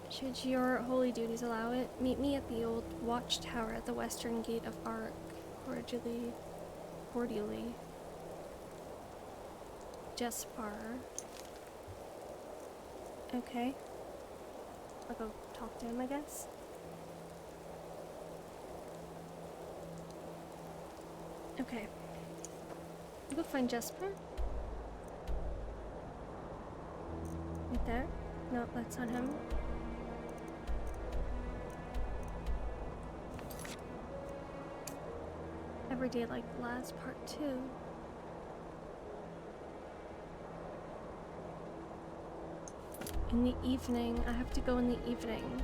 Should your holy duties allow it, meet me at the old watchtower at the western gate of Ark. Cordially. Jespar. Okay. I'll go talk to him, I guess. Okay. I'll go find Jesper. Right there. No, that's not him. Every day like the last, part 2. In the evening. I have to go in the evening.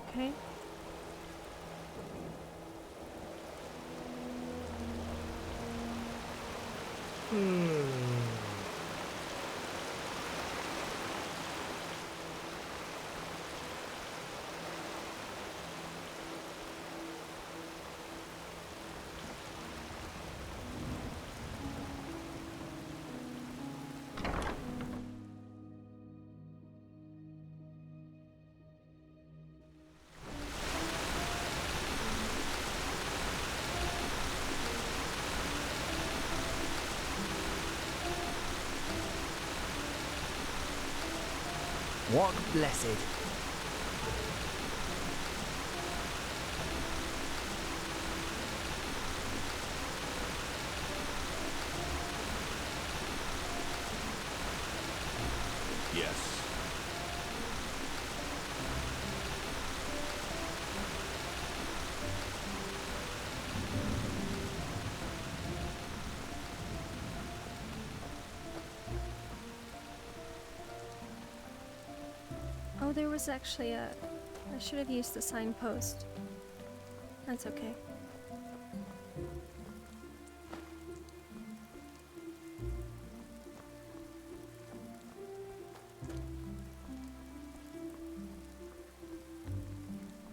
Okay. Walk blessed. Yes. Oh, there was actually a... I should have used the signpost. That's okay.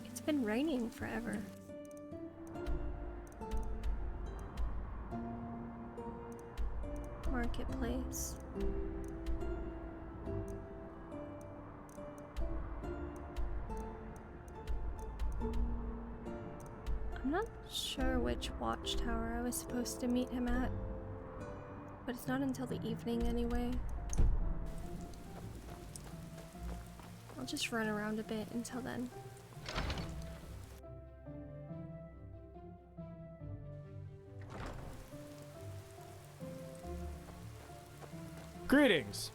It's been raining forever. Marketplace. I'm not sure which watchtower I was supposed to meet him at, but it's not until the evening anyway. I'll just run around a bit until then. Greetings.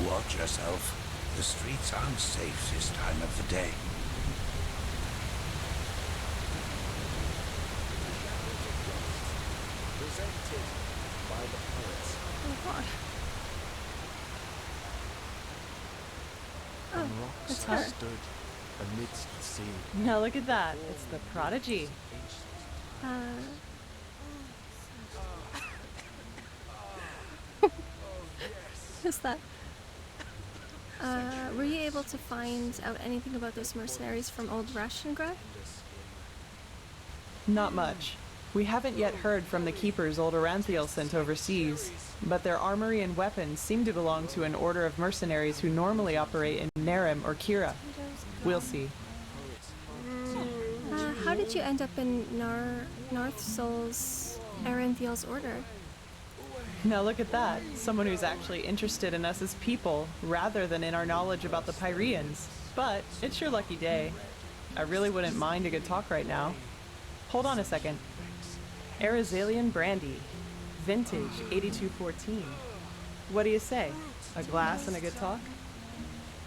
Watch yourself. The streets aren't safe this time of the day. Presented by the poets. Oh god. Oh, it's her. Stood amidst the sea. Now look at that. It's the prodigy. Who's that? Were you able to find out anything about those mercenaries from Old Rashengrad? Not much. We haven't yet heard from the keepers old Aranthiel sent overseas, but their armory and weapons seem to belong to an order of mercenaries who normally operate in Nerem or Kira. We'll see. How did you end up in North Soul's Aranthiel's order? Now look at that. Someone who's actually interested in us as people, rather than in our knowledge about the Pyreans. But it's your lucky day. I really wouldn't mind a good talk right now. Hold on a second. Arizalian brandy. Vintage 8214. What do you say? A glass and a good talk?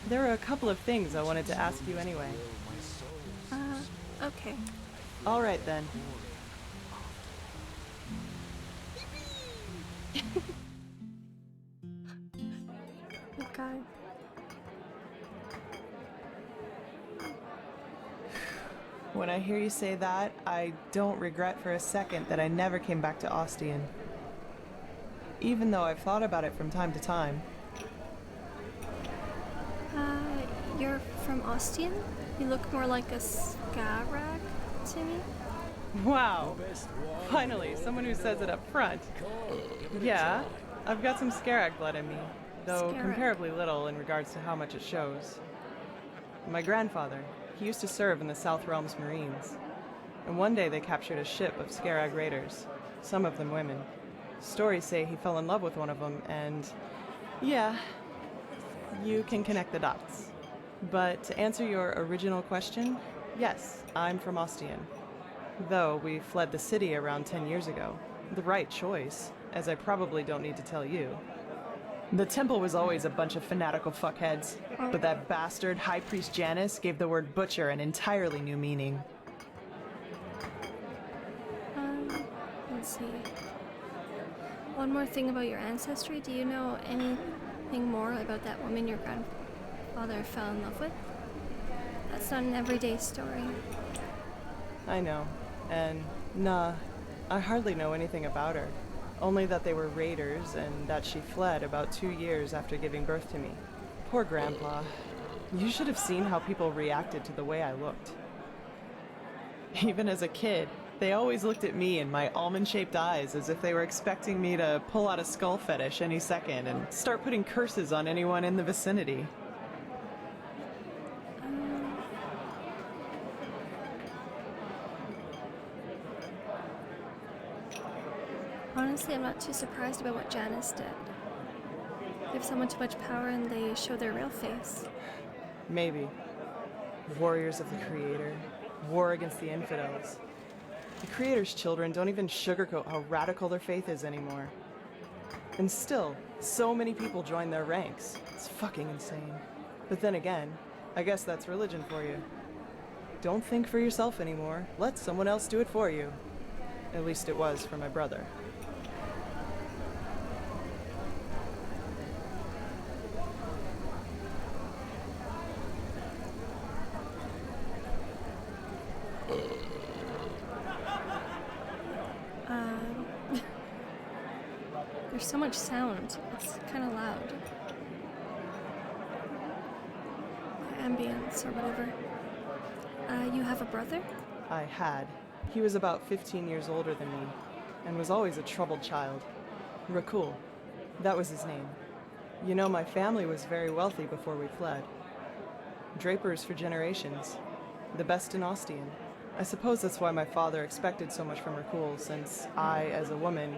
There are a couple of things I wanted to ask you anyway. Okay. All right then. Okay. When I hear you say that, I don't regret for a second that I never came back to Ostian. Even though I've thought about it from time to time. You're from Ostian? You look more like a Scarag to me. Wow. Finally, someone who says it up front. Yeah, I've got some Scarag blood in me, though Scarag. comparably little in regards to how much it shows. My grandfather, he used to serve in the South Realms Marines. And one day they captured a ship of Scarag raiders, some of them women. Stories say he fell in love with one of them, and yeah, you can connect the dots. But to answer your original question, yes, I'm from Ostian. Though we fled the city around 10 years ago. The right choice, as I probably don't need to tell you. The temple was always a bunch of fanatical fuckheads, but that bastard High Priest Janus gave the word butcher an entirely new meaning. Let's see. One more thing about your ancestry. Do you know anything more about that woman your grandfather fell in love with? That's not an everyday story. I know, and nah, I hardly know anything about her. Only that they were raiders and that she fled about 2 years after giving birth to me. Poor Grandpa. You should have seen how people reacted to the way I looked. Even as a kid, they always looked at me and my almond-shaped eyes as if they were expecting me to pull out a skull fetish any second and start putting curses on anyone in the vicinity. Honestly, I'm not too surprised about what Janus did. Give someone too much power and they show their real face. Maybe. Warriors of the Creator. War against the infidels. The Creator's children don't even sugarcoat how radical their faith is anymore. And still, so many people join their ranks. It's fucking insane. But then again, I guess that's religion for you. Don't think for yourself anymore. Let someone else do it for you. At least it was for my brother. There's so much sound. It's kind of loud. Ambience or whatever. You have a brother? I had. He was about 15 years older than me, and was always a troubled child. Rakul. That was his name. You know, my family was very wealthy before we fled. Drapers for generations. The best in Ostian. I suppose that's why my father expected so much from Rakul, since I, as a woman,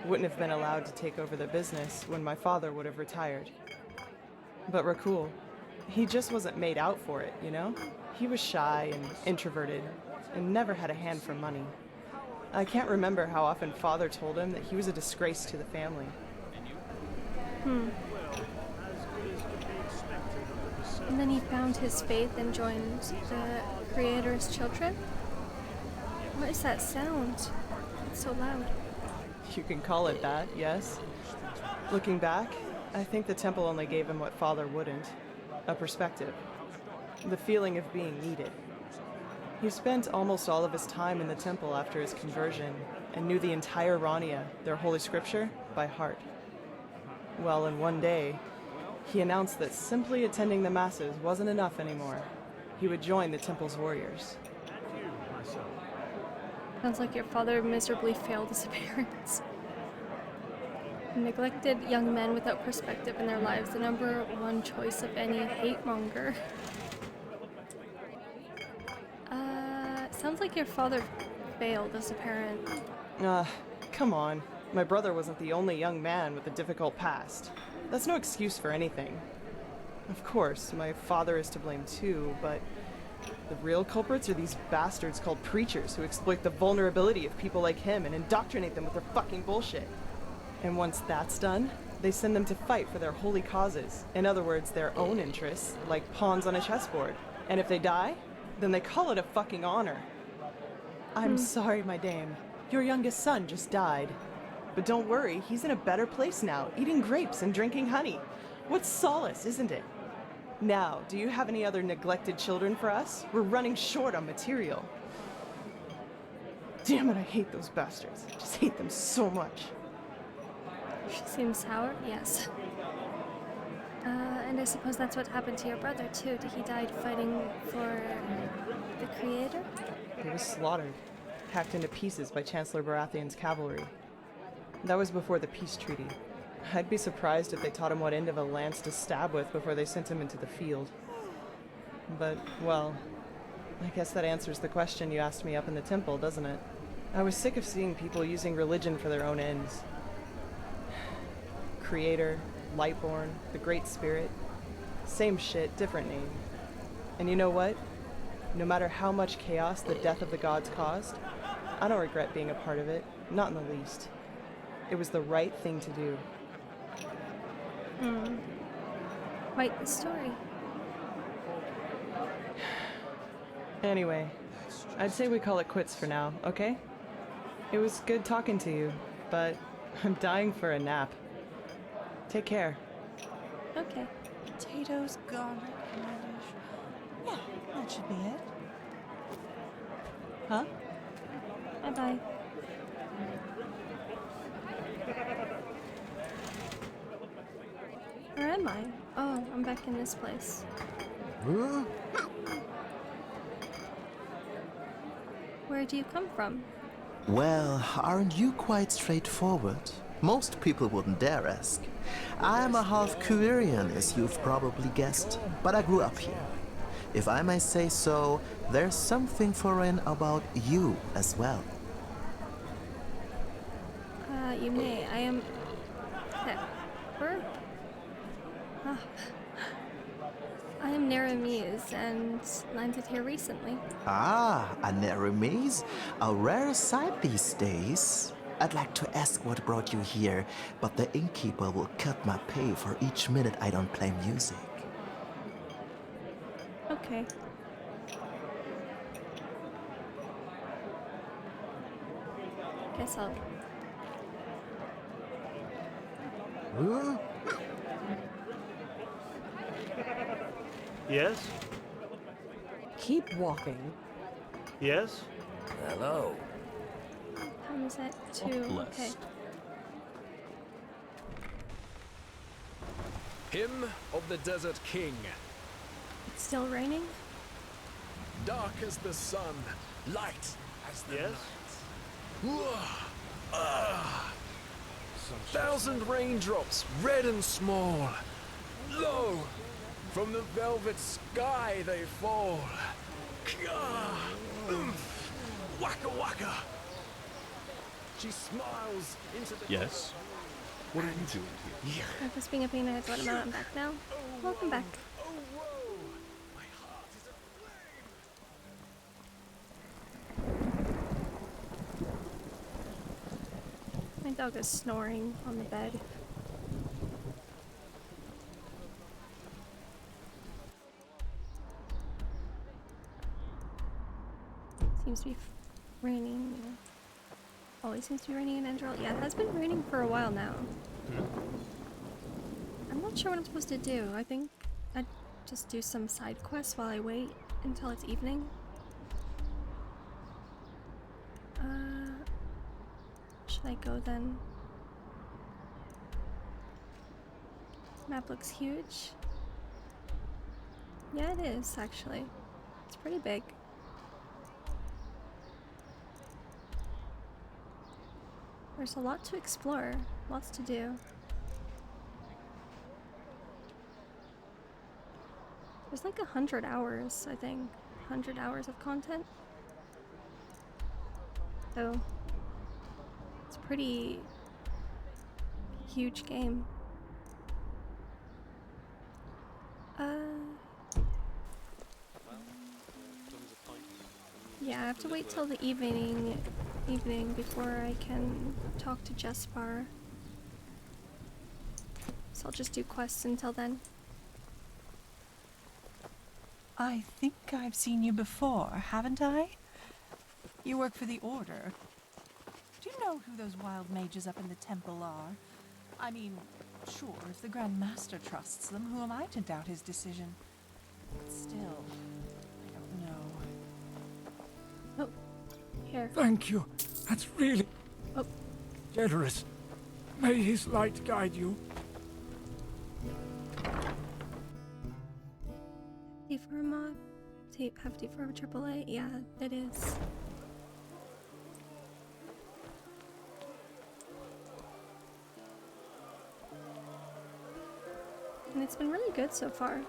wouldn't have been allowed to take over the business when my father would have retired. But Rakul, he just wasn't made out for it, you know? He was shy and introverted, and never had a hand for money. I can't remember how often father told him that he was a disgrace to the family. And then he found his faith and joined the Creator's children? What is that sound? It's so loud. You can call it that, yes. Looking back, I think the temple only gave him what father wouldn't. A perspective. The feeling of being needed. He spent almost all of his time in the temple after his conversion, and knew the entire Rania, their holy scripture, by heart. Well, in one day, he announced that simply attending the masses wasn't enough anymore. He would join the temple's warriors. Sounds like your father miserably failed as a parent. Neglected young men without perspective in their lives, the number one choice of any hate monger. Sounds like your father failed as a parent. Come on. My brother wasn't the only young man with a difficult past. That's no excuse for anything. Of course, my father is to blame too, but the real culprits are these bastards called preachers who exploit the vulnerability of people like him and indoctrinate them with their fucking bullshit. And once that's done, they send them to fight for their holy causes. In other words, their own interests, like pawns on a chessboard. And if they die, then they call it a fucking honor. I'm sorry, my dame. Your youngest son just died. But don't worry, he's in a better place now, eating grapes and drinking honey. What solace, isn't it? Now, do you have any other neglected children for us? We're running short on material. Damn it, I hate those bastards. I just hate them so much. She seems sour? Yes. And I suppose that's what happened to your brother, too. He died fighting for the Creator? He was slaughtered, hacked into pieces by Chancellor Baratheon's cavalry. That was before the peace treaty. I'd be surprised if they taught him what end of a lance to stab with before they sent him into the field. But, well, I guess that answers the question you asked me up in the temple, doesn't it? I was sick of seeing people using religion for their own ends. Creator, Lightborn, the Great Spirit. Same shit, different name. And you know what? No matter how much chaos the death of the gods caused, I don't regret being a part of it, not in the least. It was the right thing to do. Quite the story. Anyway, I'd say we call it quits for now, okay? It was good talking to you, but I'm dying for a nap. Take care. Okay. Potatoes, garlic, radish. Yeah, that should be it. Huh? Bye-bye. Where am I? Oh, I'm back in this place. Where do you come from? Well, aren't you quite straightforward? Most people wouldn't dare ask. I'm a half Kuirian, as you've probably guessed, but I grew up here. If I may say so, there's something foreign about you as well. You may. I am... Pepper? I am from Naramise and landed here recently. Ah, a Naramise? A rare sight these days. I'd like to ask what brought you here, but the innkeeper will cut my pay for each minute I don't play music. Okay. Guess I'll... Yes? Keep walking. Yes? Hello. Time is it? 2. Okay. Hymn of the Desert King. It's still raining? Dark as the sun, light as the Yes? night. Thousand raindrops, red and small. Lo, from the velvet sky they fall. Waka waka. She smiles into the... Yes? What are you doing here? I'm just being a pain. I have to let him out. I'm back now. Welcome back. My dog is snoring on the bed. Seems to be raining. Always seems to be raining in Enderal. Yeah, it has been raining for a while now. I'm not sure what I'm supposed to do. I think I'd just do some side quests while I wait until it's evening. Should I go then? Map looks huge. Yeah, it is actually. It's pretty big. There's a lot to explore, lots to do. There's like 100 hours, I think. 100 hours of content. So, it's a pretty huge game. Yeah, I have to wait till the evening before I can talk to Jespar. So I'll just do quests until then. I think I've seen you before, haven't I? You work for the Order. Do you know who those wild mages up in the temple are? I mean, sure, if the Grand Master trusts them, who am I to doubt his decision? But still, I don't know. Oh, here. Thank you. That's really generous. May his light guide you. D for a mod? Have D for a AAA? Yeah, it is. And it's been really good so far.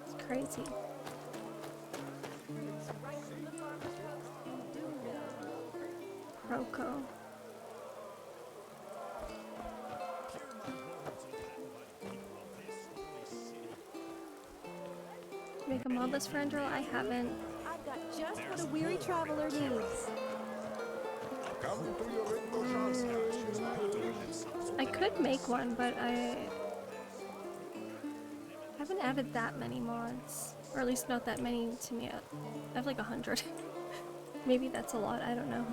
It's crazy. Roko. Make a mod list for Enderal? I haven't. I've got just what a weary traveler needs. I could make one, but I haven't added that many mods. Or at least not that many to me. I have like 100. Maybe that's a lot, I don't know.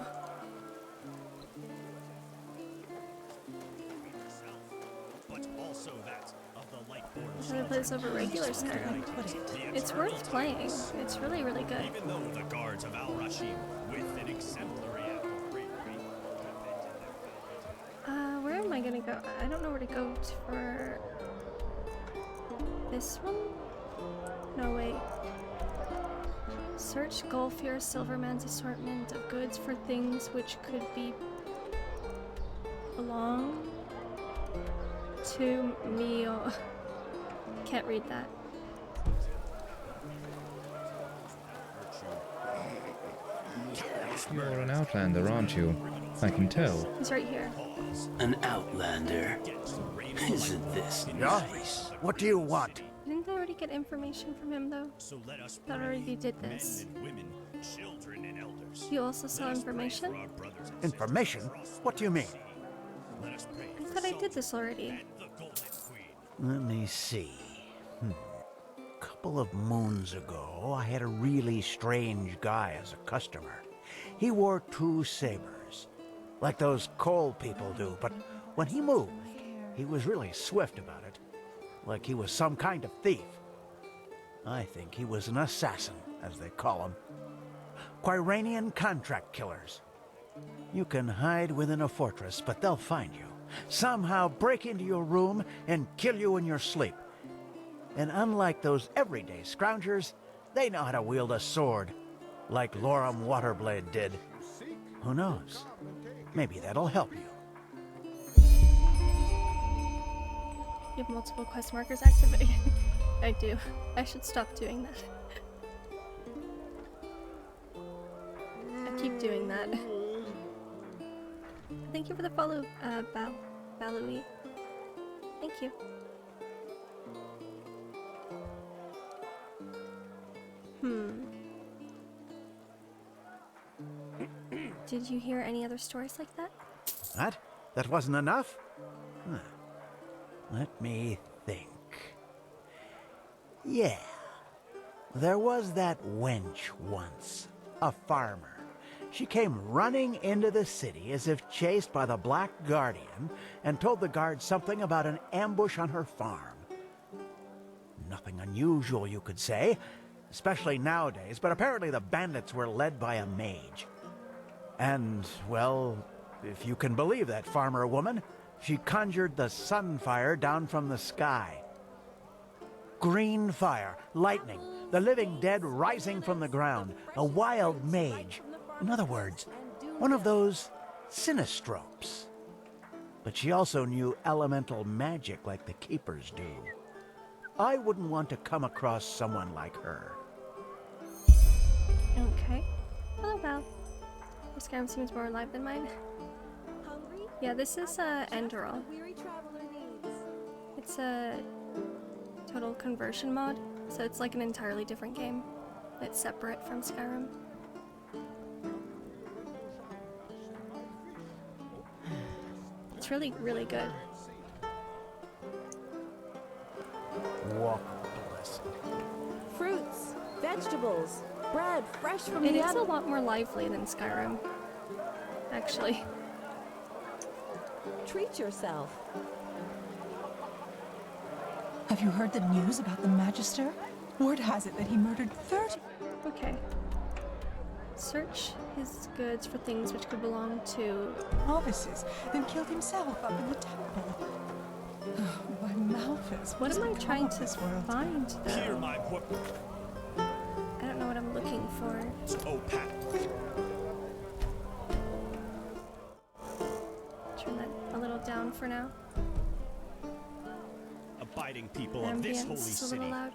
I'm trying to play this over regular Skyrim. It's worth playing. It's really, really good. Even though the guards of Al-Rashim, with an exemplary act of bravery, Where am I gonna go? I don't know where to go for this one? No, wait. Search Golfear Silverman's assortment of goods for things which could belong to me. Can't read that. You're an outlander, aren't you? I can tell. He's right here. An outlander? Isn't this nice? What do you want? Didn't I already get information from him though? So let us Thought I already did this. men and women, children and elders. You also saw information? Information? What do you mean? Let us pray. I thought I did this already. Let me see. Couple of moons ago, I had a really strange guy as a customer. He wore 2 sabers, like those coal people do, but when he moved, he was really swift about it, like he was some kind of thief. I think he was an assassin, as they call them. Quiranian contract killers. You can hide within a fortress, but they'll find you. Somehow break into your room and kill you in your sleep. And unlike those everyday scroungers, they know how to wield a sword, like Loram Waterblade did. Who knows? Maybe that'll help you. You have multiple quest markers activated. I do. I should stop doing that. I keep doing that. Thank you for the follow, Balui. Thank you. Did you hear any other stories like that? What? That wasn't enough? Huh. Let me think. Yeah. There was that wench once. A farmer. She came running into the city as if chased by the Black Guardian and told the guards something about an ambush on her farm. Nothing unusual, you could say, especially nowadays, but apparently the bandits were led by a mage. And, well, if you can believe that farmer woman, she conjured the sunfire down from the sky. Green fire, lightning, the living dead rising from the ground, a wild mage. In other words, one of those sinistropes. But she also knew elemental magic like the keepers do. I wouldn't want to come across someone like her. Okay. Hello, Val. Your Skyrim seems more alive than mine. Yeah, this is Enderal. It's a total conversion mod, so it's like an entirely different game. It's separate from Skyrim. It's really, really good. Walk blessed. Fruits, vegetables, bread fresh from It the is oven. a lot more lively than Skyrim, actually. Treat yourself. Have you heard the news about the Magister? Word has it that he murdered 30. Okay. Search his goods for things which could belong to novices, then killed himself up in the temple. Oh, my Malphas. What am I trying to find, though? Hear my whoop. I don't know what I'm looking for. Oh, Pat. Turn that a little down for now. Abiding people of this holy Ambience a city. little loud.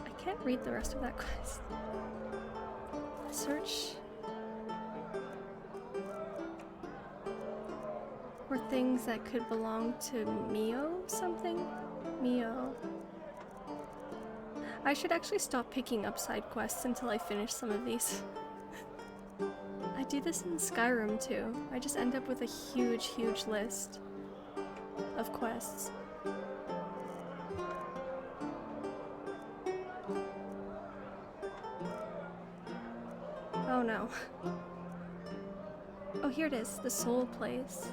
I can't read the rest of that quest. Search for things that could belong to Mio something? Mio. I should actually stop picking up side quests until I finish some of these. I do this in Skyrim too. I just end up with a huge, huge list of quests. Oh no. Oh, here it is. The Soul Place.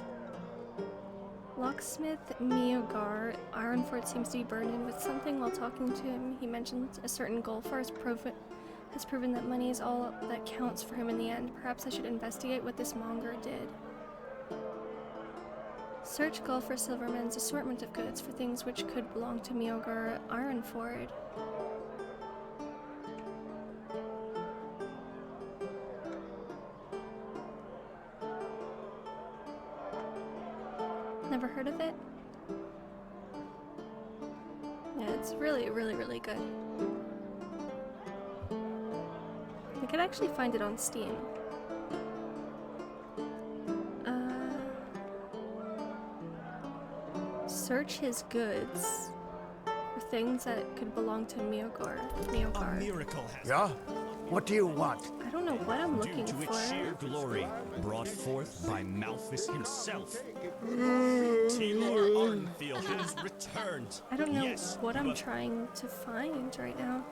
Locksmith Miogar. Ironfort seems to be burned in with something. While talking to him, he mentioned a certain Golfar has proven that money is all that counts for him in the end. Perhaps I should investigate what this monger did. Search Golfar Silverman's assortment of goods for things which could belong to Miogar Ironford. Never heard of it? Yeah, it's really, really, really good. I could actually find it on Steam. Search his goods for things that could belong to Miogar. A miracle has Yeah? What do you want? I don't know what I'm looking due to for. its sheer glory, brought forth by Malthus himself. Taylor Arnfield has returned. I don't know Yes, what I'm but trying to find right now.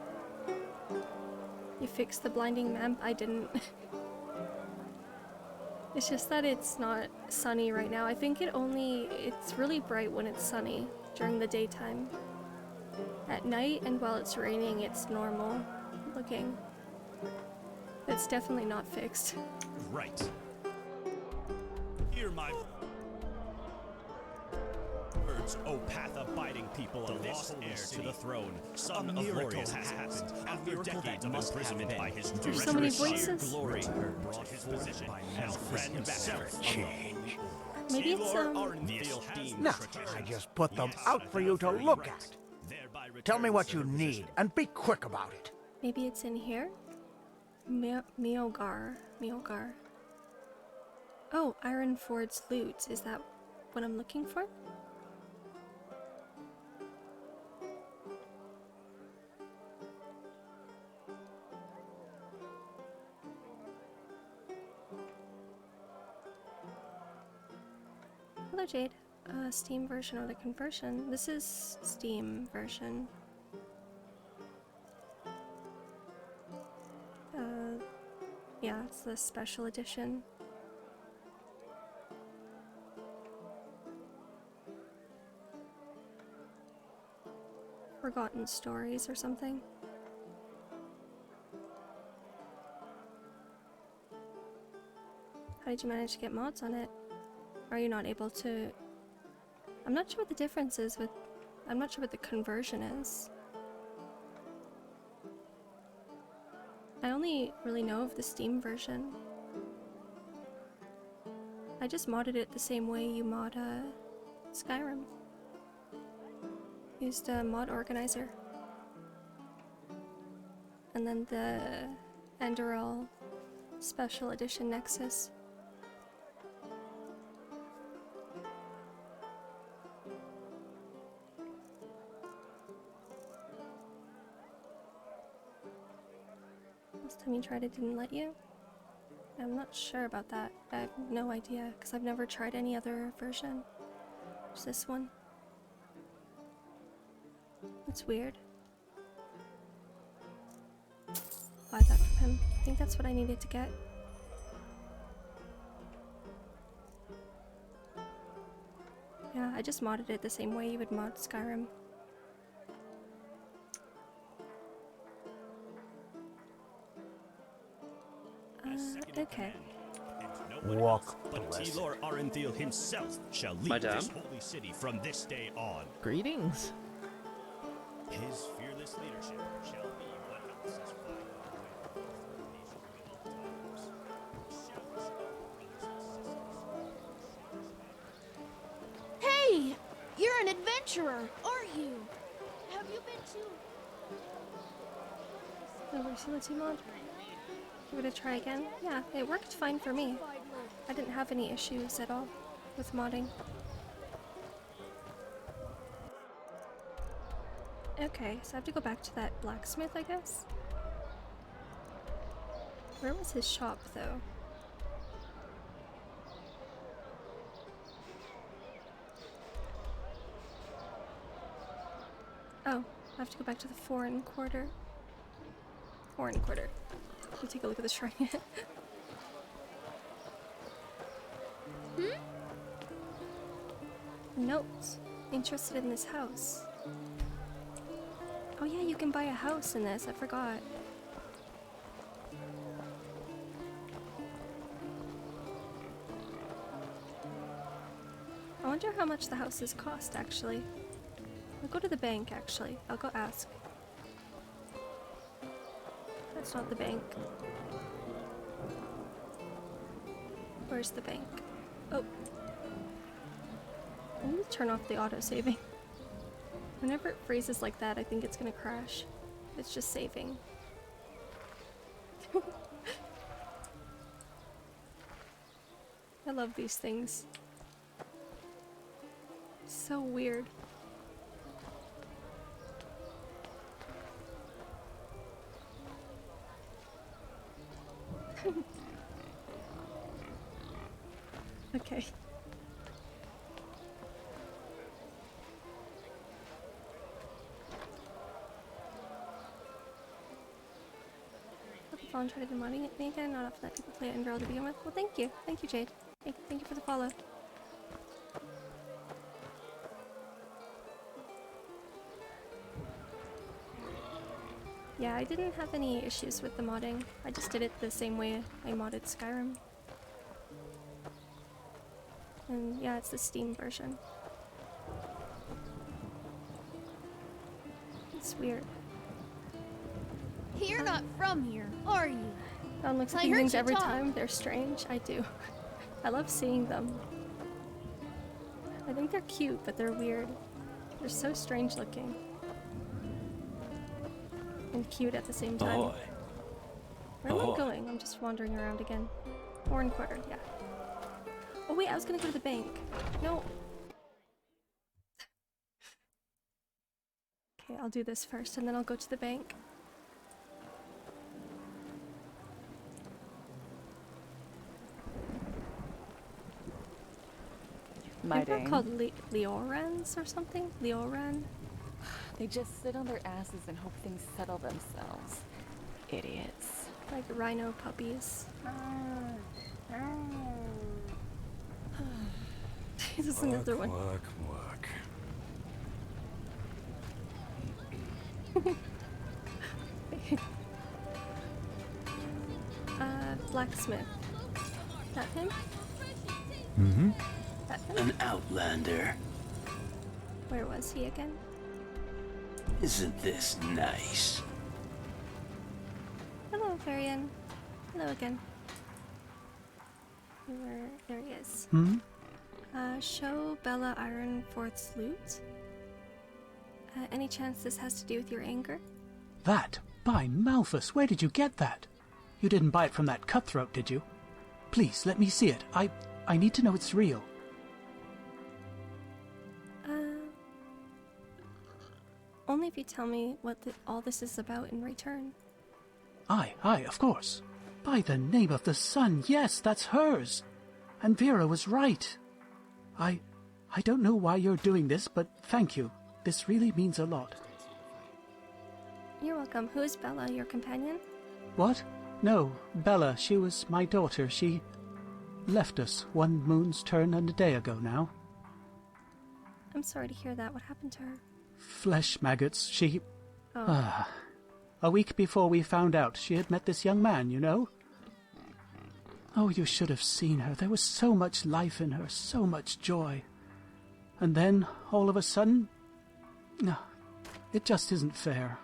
You fixed the blinding map? I didn't. It's just that it's not sunny right now. I think it's really bright when it's sunny during the daytime. At night and while it's raining, it's normal looking. It's definitely not fixed. right. Hear my words, O path-abiding people of the lost heir to the throne, son of Glorious has happened. After decades of imprisonment by his There's so many treacherous voices. glory, brought his position as friend himself. Change. Maybe it's No, I just put them out for you to look at. Tell me what you need, and be quick about it. Maybe it's in here? Miogar. Oh, Ironford's loot. Is that what I'm looking for? Hello, Jade. Steam version or the conversion? This is Steam version. Yeah, it's the special edition. Forgotten Stories or something. How did you manage to get mods on it? Are you not able to... I'm not sure what the difference is with... I'm not sure what the conversion is. I only really know of the Steam version. I just modded it the same way you mod Skyrim. Used a mod organizer. And then the Enderal Special Edition Nexus. Last time you tried it didn't let you? I'm not sure about that. I have no idea, because I've never tried any other version. Just this one. That's weird. Buy that from him. I think that's what I needed to get. Yeah, I just modded it the same way you would mod Skyrim. Okay. Walk But Taylor Arnfield himself shall lead Madame? this holy city from this day on. Greetings. His fearless leadership shall be what helps us find our way Hey! You're an adventurer, aren't you? Have you been to... Versatility mod. Give it a try again. Yeah, it worked fine for me. I didn't have any issues at all with modding. Okay, so I have to go back to that blacksmith, I guess? Where was his shop, though? Oh, I have to go back to the foreign quarter. Foreign quarter. We'll take a look at the shrine. Notes. Interested in this house. Oh yeah, you can buy a house in this. I forgot. I wonder how much the houses cost, actually. I'll go to the bank, actually. I'll go ask. That's not the bank. Where's the bank? Oh. I need to turn off the auto-saving. Whenever it freezes like that, I think it's gonna crash. It's just saving. I love these things. so weird. Okay. Volunteer to modding it me again, not often that people play Enderal to begin with. Well, thank you. Thank you, Jade. Thank you for the follow. Yeah, I didn't have any issues with the modding. I just did it the same way I modded Skyrim. And yeah, it's the Steam version. It's weird. You're not from here, are you? Don looks at I these heard things you every talk. time. They're strange. I do. I love seeing them. I think they're cute, but they're weird. They're so strange looking. And cute at the same time. Ahoy. Where am I Ahoy. going? I'm just wandering around again. Horn Quarter, yeah. Oh wait, I was gonna go to the bank. No. Okay, I'll do this first and then I'll go to the bank. My They're dang. called Leorans or something? Leoran? They just sit on their asses and hope things settle themselves. Idiots. Like rhino puppies. This is another one. Work. Blacksmith. That him? Mm-hmm. That him? An outlander. Where was he again? Isn't this nice? Hello, Varian. Hello again. There he is. Hmm? Show Bella Ironforth's loot. Any chance this has to do with your anger? That? By Malthus, where did you get that? You didn't buy it from that cutthroat, did you? Please, let me see it. I need to know it's real. Only if you tell me what all this is about in return. Aye, of course. By the name of the sun, yes, that's hers. And Vera was right. I don't know why you're doing this, but thank you. This really means a lot. You're welcome. Who is Bella, your companion? What? No, Bella, she was my daughter. She left us one moon's turn and a day ago now. I'm sorry to hear that. What happened to her? Flesh maggots, she... Oh. A week before we found out, she had met this young man, you know? Oh, you should have seen her. There was so much life in her, so much joy. And then, all of a sudden... No, it just isn't fair.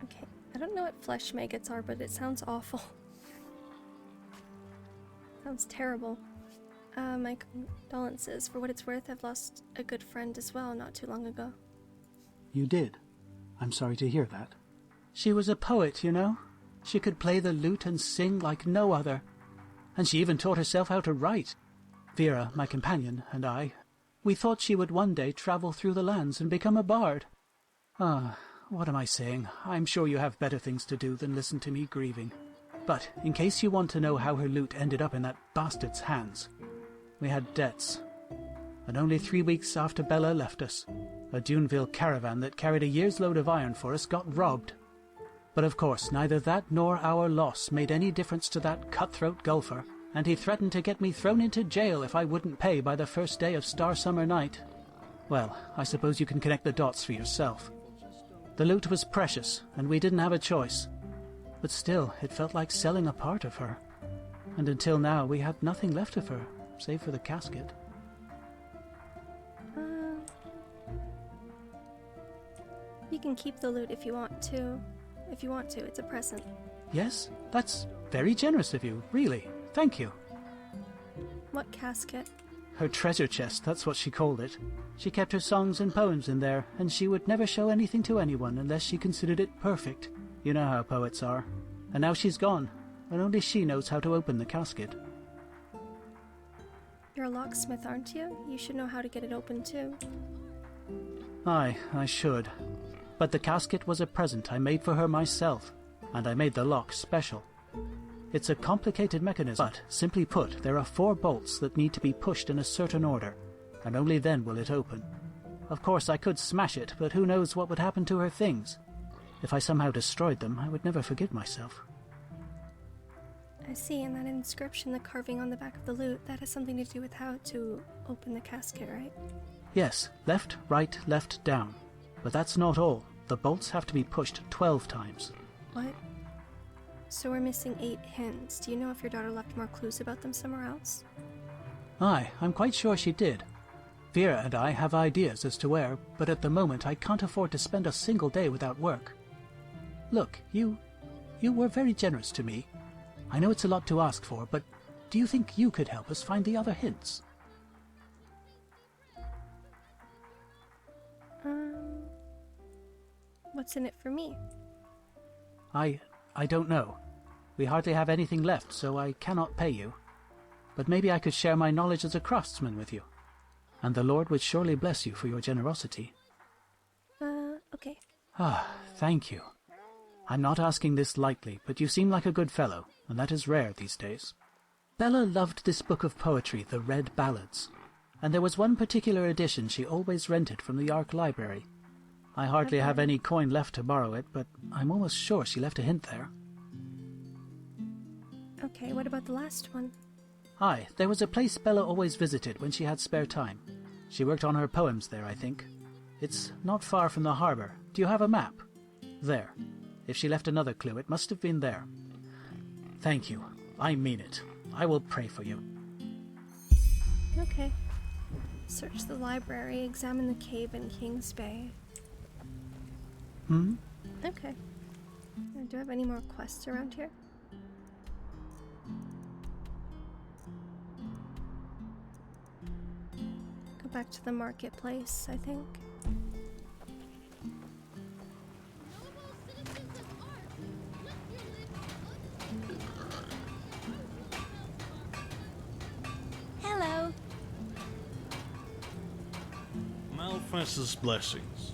Okay, I don't know what flesh maggots are, but it sounds awful. Sounds terrible. My condolences. For what it's worth, I've lost a good friend as well not too long ago. You did? I'm sorry to hear that. She was a poet, you know? She could play the lute and sing like no other. And she even taught herself how to write. Vera, my companion, and I, we thought she would one day travel through the lands and become a bard. What am I saying? I'm sure you have better things to do than listen to me grieving. But, in case you want to know how her lute ended up in that bastard's hands, we had debts. And only 3 weeks after Bella left us, a Duneville caravan that carried a year's load of iron for us got robbed. But of course, neither that nor our loss made any difference to that cutthroat golfer, and he threatened to get me thrown into jail if I wouldn't pay by the first day of Star Summer Night. Well, I suppose you can connect the dots for yourself. The loot was precious, and we didn't have a choice. But still, it felt like selling a part of her. And until now, we had nothing left of her, save for the casket. You can keep the loot if you want to. It's a present. Yes? That's very generous of you, really. Thank you. What casket? Her treasure chest, that's what she called it. She kept her songs and poems in there, and she would never show anything to anyone unless she considered it perfect. You know how poets are. And now she's gone, and only she knows how to open the casket. You're a locksmith, aren't you? You should know how to get it open too. Aye, I should. But the casket was a present I made for her myself, and I made the lock special. It's a complicated mechanism, but simply put, there are 4 bolts that need to be pushed in a certain order, and only then will it open. Of course, I could smash it, but who knows what would happen to her things. If I somehow destroyed them, I would never forgive myself. I see, and that inscription, the carving on the back of the loot, that has something to do with how to open the casket, right? Yes, left, right, left, down. But that's not all. The bolts have to be pushed 12 times. What? So we're missing 8 hints. Do you know if your daughter left more clues about them somewhere else? Aye, I'm quite sure she did. Vera and I have ideas as to where, but at the moment I can't afford to spend a single day without work. Look, you were very generous to me. I know it's a lot to ask for, but do you think you could help us find the other hints? What's in it for me? I don't know. We hardly have anything left, so I cannot pay you. But maybe I could share my knowledge as a craftsman with you. And the Lord would surely bless you for your generosity. Okay. Ah, thank you. I'm not asking this lightly, but you seem like a good fellow, and that is rare these days. Bella loved this book of poetry, the Red Ballads, and there was one particular edition she always rented from the Ark Library. I hardly have any coin left to borrow it, but I'm almost sure she left a hint there. Okay, what about the last one? Aye, there was a place Bella always visited when she had spare time. She worked on her poems there, I think. It's not far from the harbour. Do you have a map? There. If she left another clue, it must have been there. Thank you. I mean it. I will pray for you. Okay. Search the library, examine the cave in King's Bay. Okay. Do I have any more quests around here? Go back to the marketplace, I think. Hello. Malphas's blessings.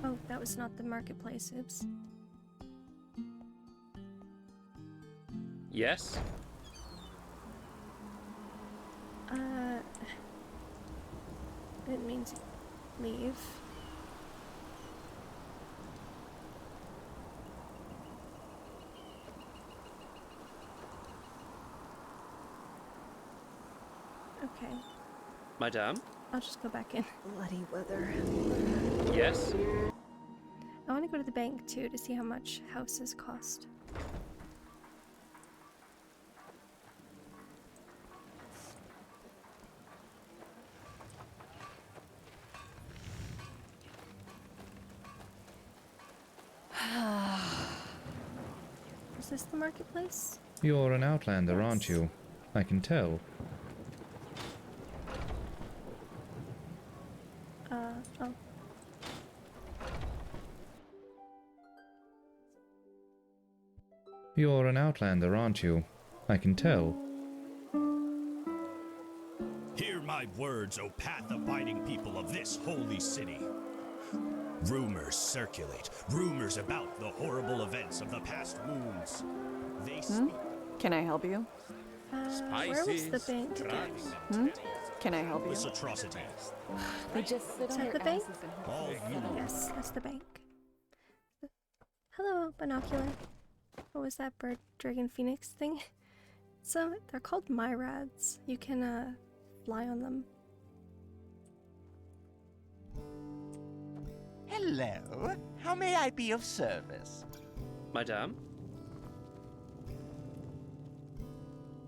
Oh, that was not the marketplace, oops. Yes? I didn't mean to leave. Okay. Madame? I'll just go back in. Bloody weather. Yes? I want to go to the bank too to see how much houses cost. Is this the marketplace? You're an outlander, aren't you? I can tell. Oh. You're an outlander, aren't you? I can tell. Hear my words, O path-abiding people of this holy city. Rumors circulate, rumors about the horrible events of the past moons. They speak. Can I help you? Where was the bank again? Can I help you? This atrocity. They just sit Is on that their the bank? asses and hope they settle. Yes, that's the bank. Hello, binocular. What was that bird, dragon, phoenix thing? So they're called myrads. You can fly on them. Hello. How may I be of service? Madame?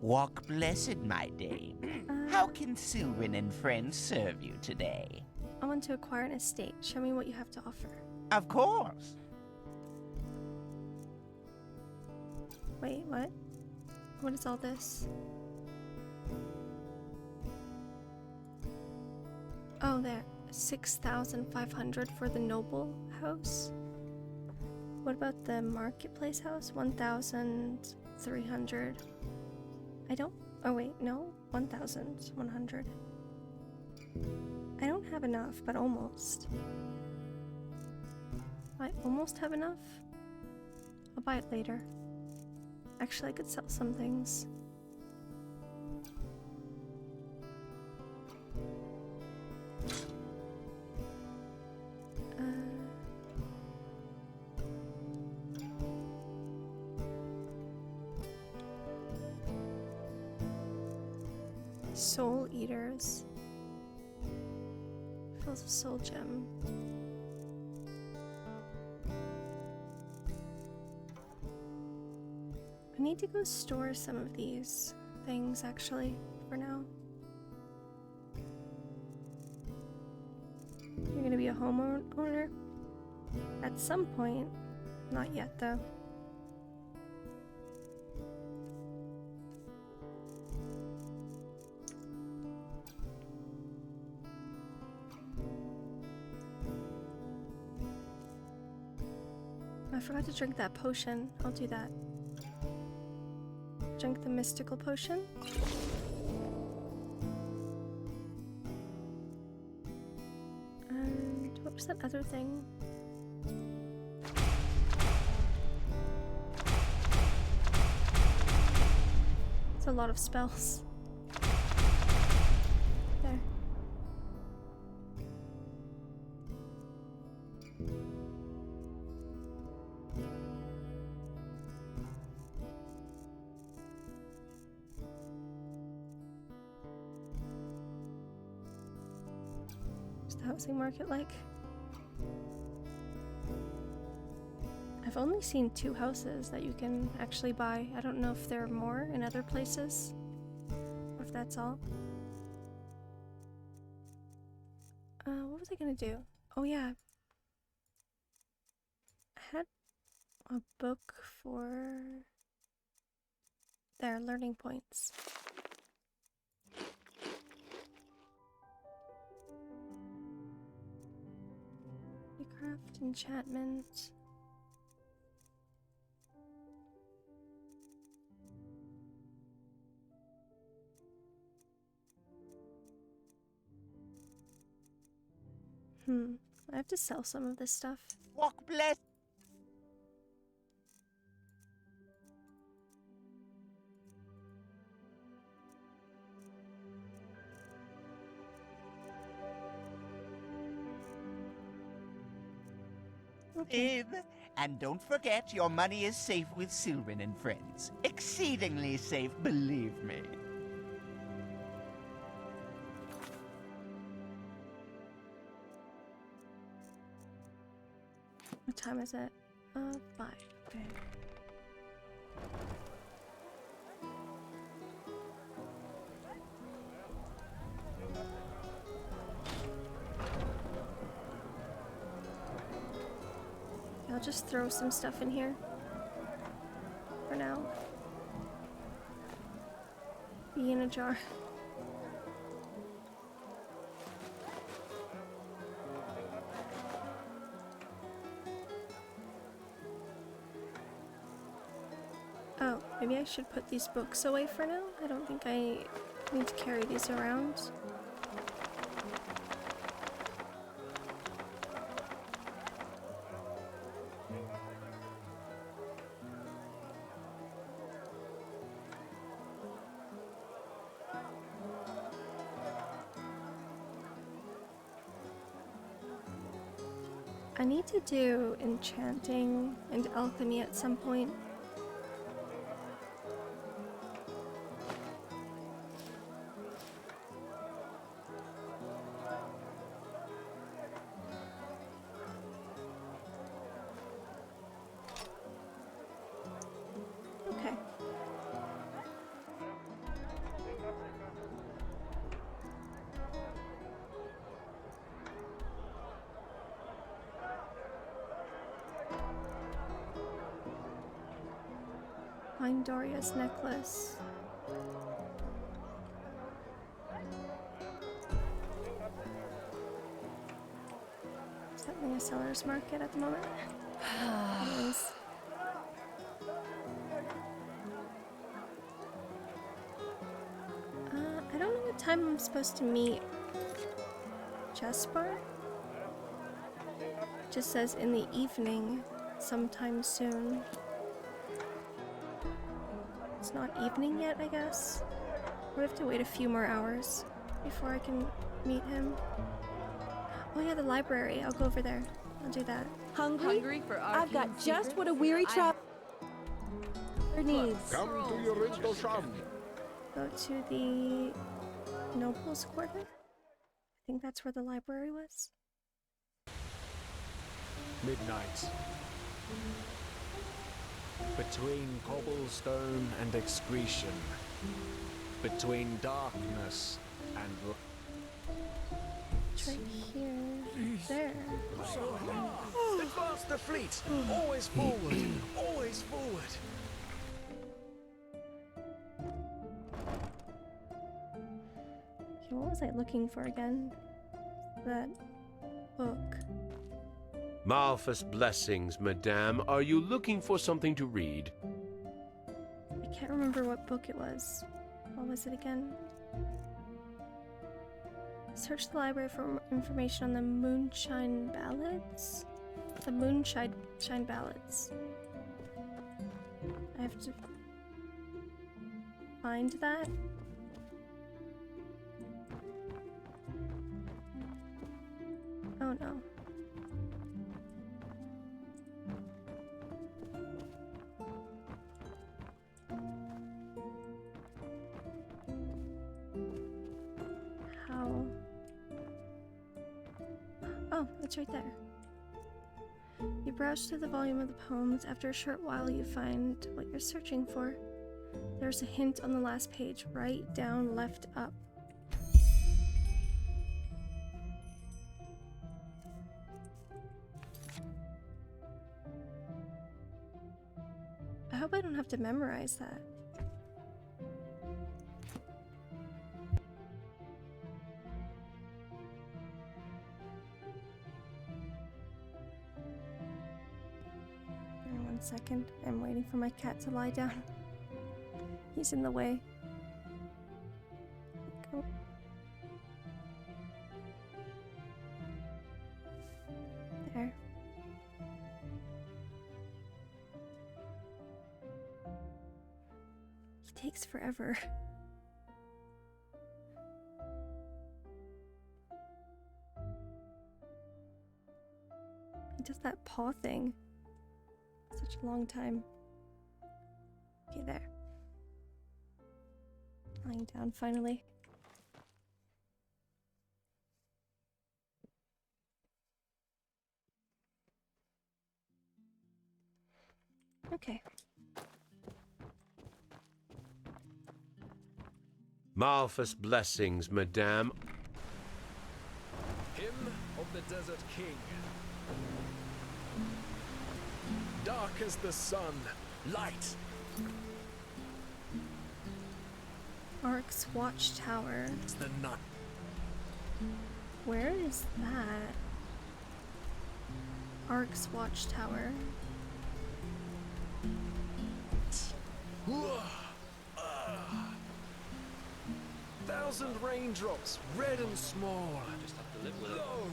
Walk blessed, my dame. How can Sylvan and friends serve you today? I want to acquire an estate. Show me what you have to offer. Of course. Wait, what? What is all this? Oh, there. 6,500 for the noble house. What about the marketplace house? 1,300. I don't. Oh, wait, no. 1,100. I don't have enough, but almost. I almost have enough. I'll buy it later. Actually, I could sell some things. Soul Eaters. Fills a soul gem. I need to go store some of these things actually for now. You're gonna be a homeowner? At some point. Not yet though. I forgot to drink that potion. I'll do that. Drink the mystical potion. And what was that other thing? It's a lot of spells. There. Housing market like? I've only seen 2 houses that you can actually buy. I don't know if there are more in other places, or if that's all. What was I gonna do? Oh yeah. I had a book for their learning points. Craft enchantment. I have to sell some of this stuff. Walk blessed. Okay. And don't forget, your money is safe with Sylvan and friends. Exceedingly safe, believe me. What time is it? 5. Okay. I'll just throw some stuff in here for now. Be in a jar. Oh, maybe I should put these books away for now. I don't think I need to carry these around. I need to do enchanting and alchemy at some point. Okay. Find Doria's necklace. Is that in a seller's market at the moment? Anyways. I don't know what time I'm supposed to meet Jasper. Just says in the evening, sometime soon. It's not evening yet, I guess. We have to wait a few more hours before I can meet him. Oh yeah, the library. I'll go over there. I'll do that. Hungry? for I've got arcane just secrets? what a weary traveler needs. Come to your Rinto shop. Go to the Nobles Quarter. I think that's where the library was. Midnight. Between cobblestone and excretion. Between darkness and It's right here. There. Advance the fleet. Always forward. Always forward. Okay, what was I looking for again? That book. Malphas blessings, madame. Are you looking for something to read? I can't remember what book it was. What was it again? Search the library for information on the Moonshine Ballads? The Moonshine Ballads. I have to find that? Oh no. How? Oh, it's right there. You browse through the volume of the poems. After a short while, you find what you're searching for. There's a hint on the last page. Right, down, left, up. I hope I don't have to memorize that. One second. I'm waiting for my cat to lie down. He's in the way. Go. There. He takes forever. He does that paw thing. Such a long time. Okay, there. Lying down finally. Okay. Malphas blessings, madame. Hymn of the Desert King. Dark as the sun, light. Ark's Watchtower. It's the night. Where is that? Ark's Watchtower. Thousand raindrops, red and small. Just have to live with it. Low,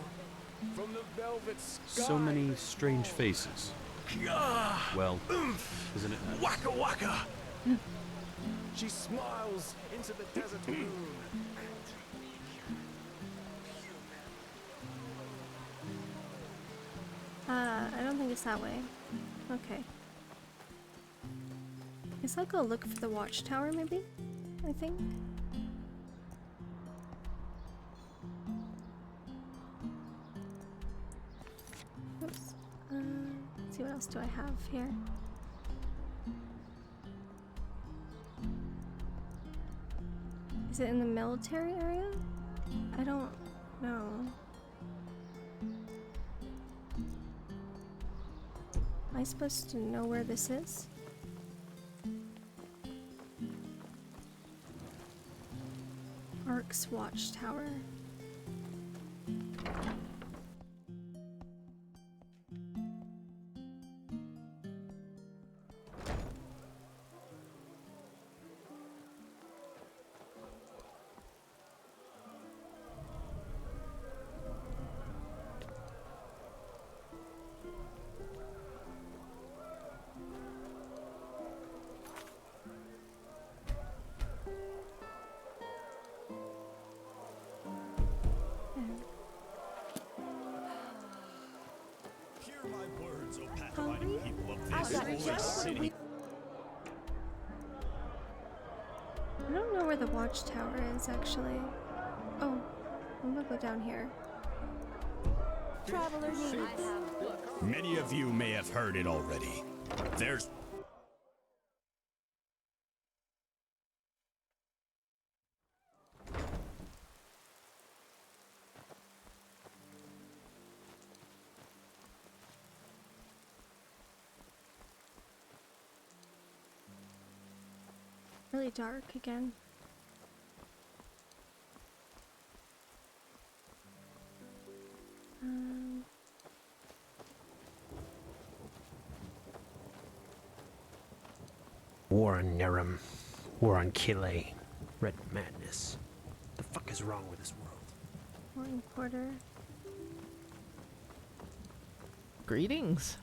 from the velvet sky. So many strange faces. Well, isn't it? Waka waka. She smiles into the desert moon. I don't think it's that way. Okay. Guess I'll go look for the watchtower, maybe? I think. Oops. Let's see, what else do I have here? Is it in the military area? I don't know. Am I supposed to know where this is? Ark's Watchtower. I don't know where the watchtower is actually. Oh, I'm gonna go down here. Traveler needs. Many of you may have heard it already. There's Really dark again. War on Nerum. War on Kile. Red madness. The fuck is wrong with this world? Morning quarter. Greetings.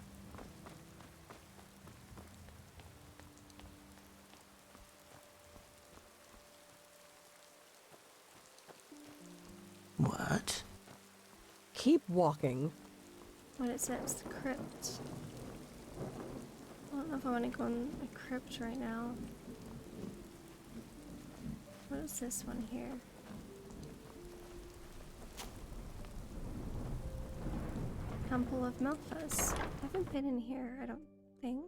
What? Keep walking. What it says, crypt. I don't know if I want to go in a crypt right now. What is this one here? Temple of Melphas. I haven't been in here, I don't think.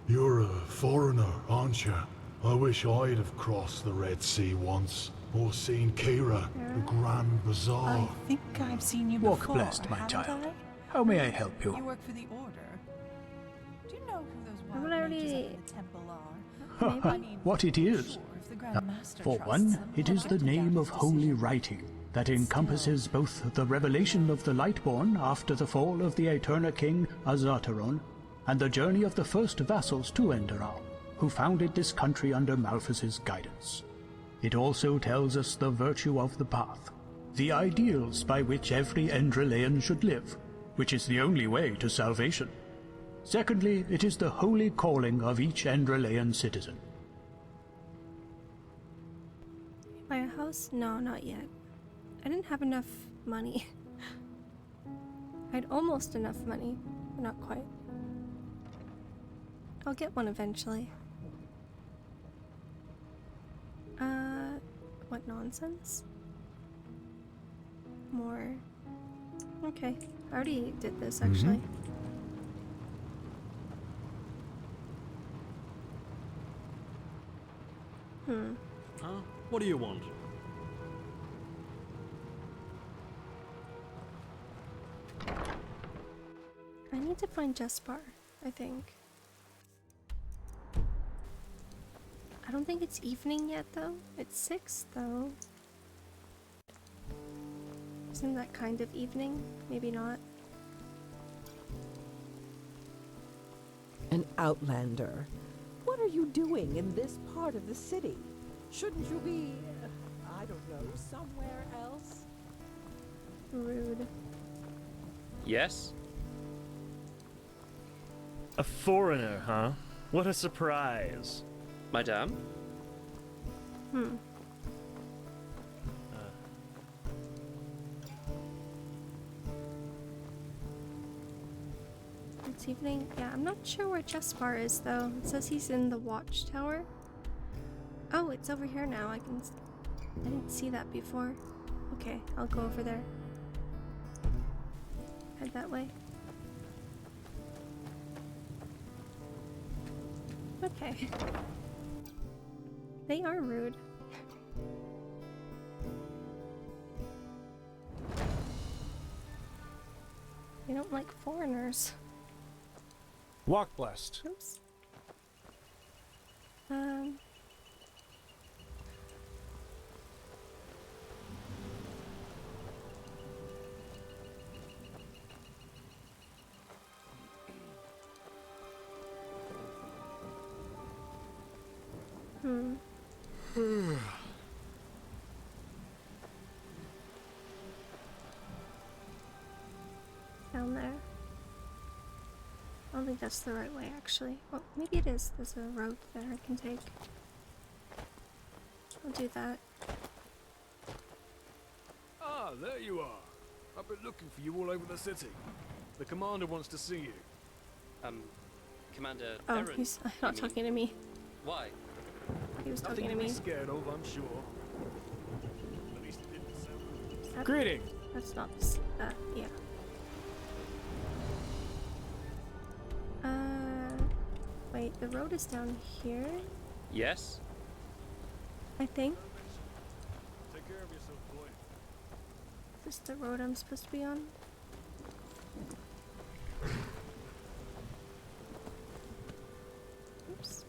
You're a foreigner, aren't you? I wish I'd have crossed the Red Sea once, or seen Kira, the Grand Bazaar. I think I've seen you Walk before, blessed, my haven't child. I? How may I help you? You work for the Order. Do you know who those Haven't wild I mages already- up in the temple are? Ha, what it is. If the Grand Master For trusts one, them, it I'll is the get to doubt name of his holy decision. writing that encompasses both the revelation of the Lightborn after the fall of the Eterna King Azataron, and the journey of the first vassals to Enderal, who founded this country under Malphas's guidance. It also tells us the virtue of the path, the ideals by which every Endralean should live, which is the only way to salvation. Secondly, it is the holy calling of each Endralean citizen. Buy a house? No, not yet. I didn't have enough money. I had almost enough money, but not quite. I'll get one eventually. What nonsense? More. Okay, I already did this actually. Huh? What do you want? I need to find Jespar, I think. I don't think it's evening yet though. It's 6 though. Isn't that kind of evening? Maybe not. An outlander. What are you doing in this part of the city? Shouldn't you be, I don't know, somewhere else? Rude. Yes? A foreigner, huh? What a surprise. Madame? It's evening. Yeah, I'm not sure where Jespar is though. It says he's in the watchtower. Oh, it's over here now. I didn't see that before. Okay, I'll go over there. Head that way. Okay. They are rude. They don't like foreigners. Walk blessed. Oops. Down there. I don't think that's the right way, actually. Well, maybe it is. There's a road there I can take. I'll do that. Ah, there you are. I've been looking for you all over the city. The commander wants to see you. Commander Oh, Aaron, he's not talking to me. Why? He was Nothing talking to to be me. scared of, I'm sure. At least it didn't sound. Greetings. That's not. Yeah. Wait, the road is down here, Yes? I think. Take care of yourself, boy. Is this the road I'm supposed to be on? Oops.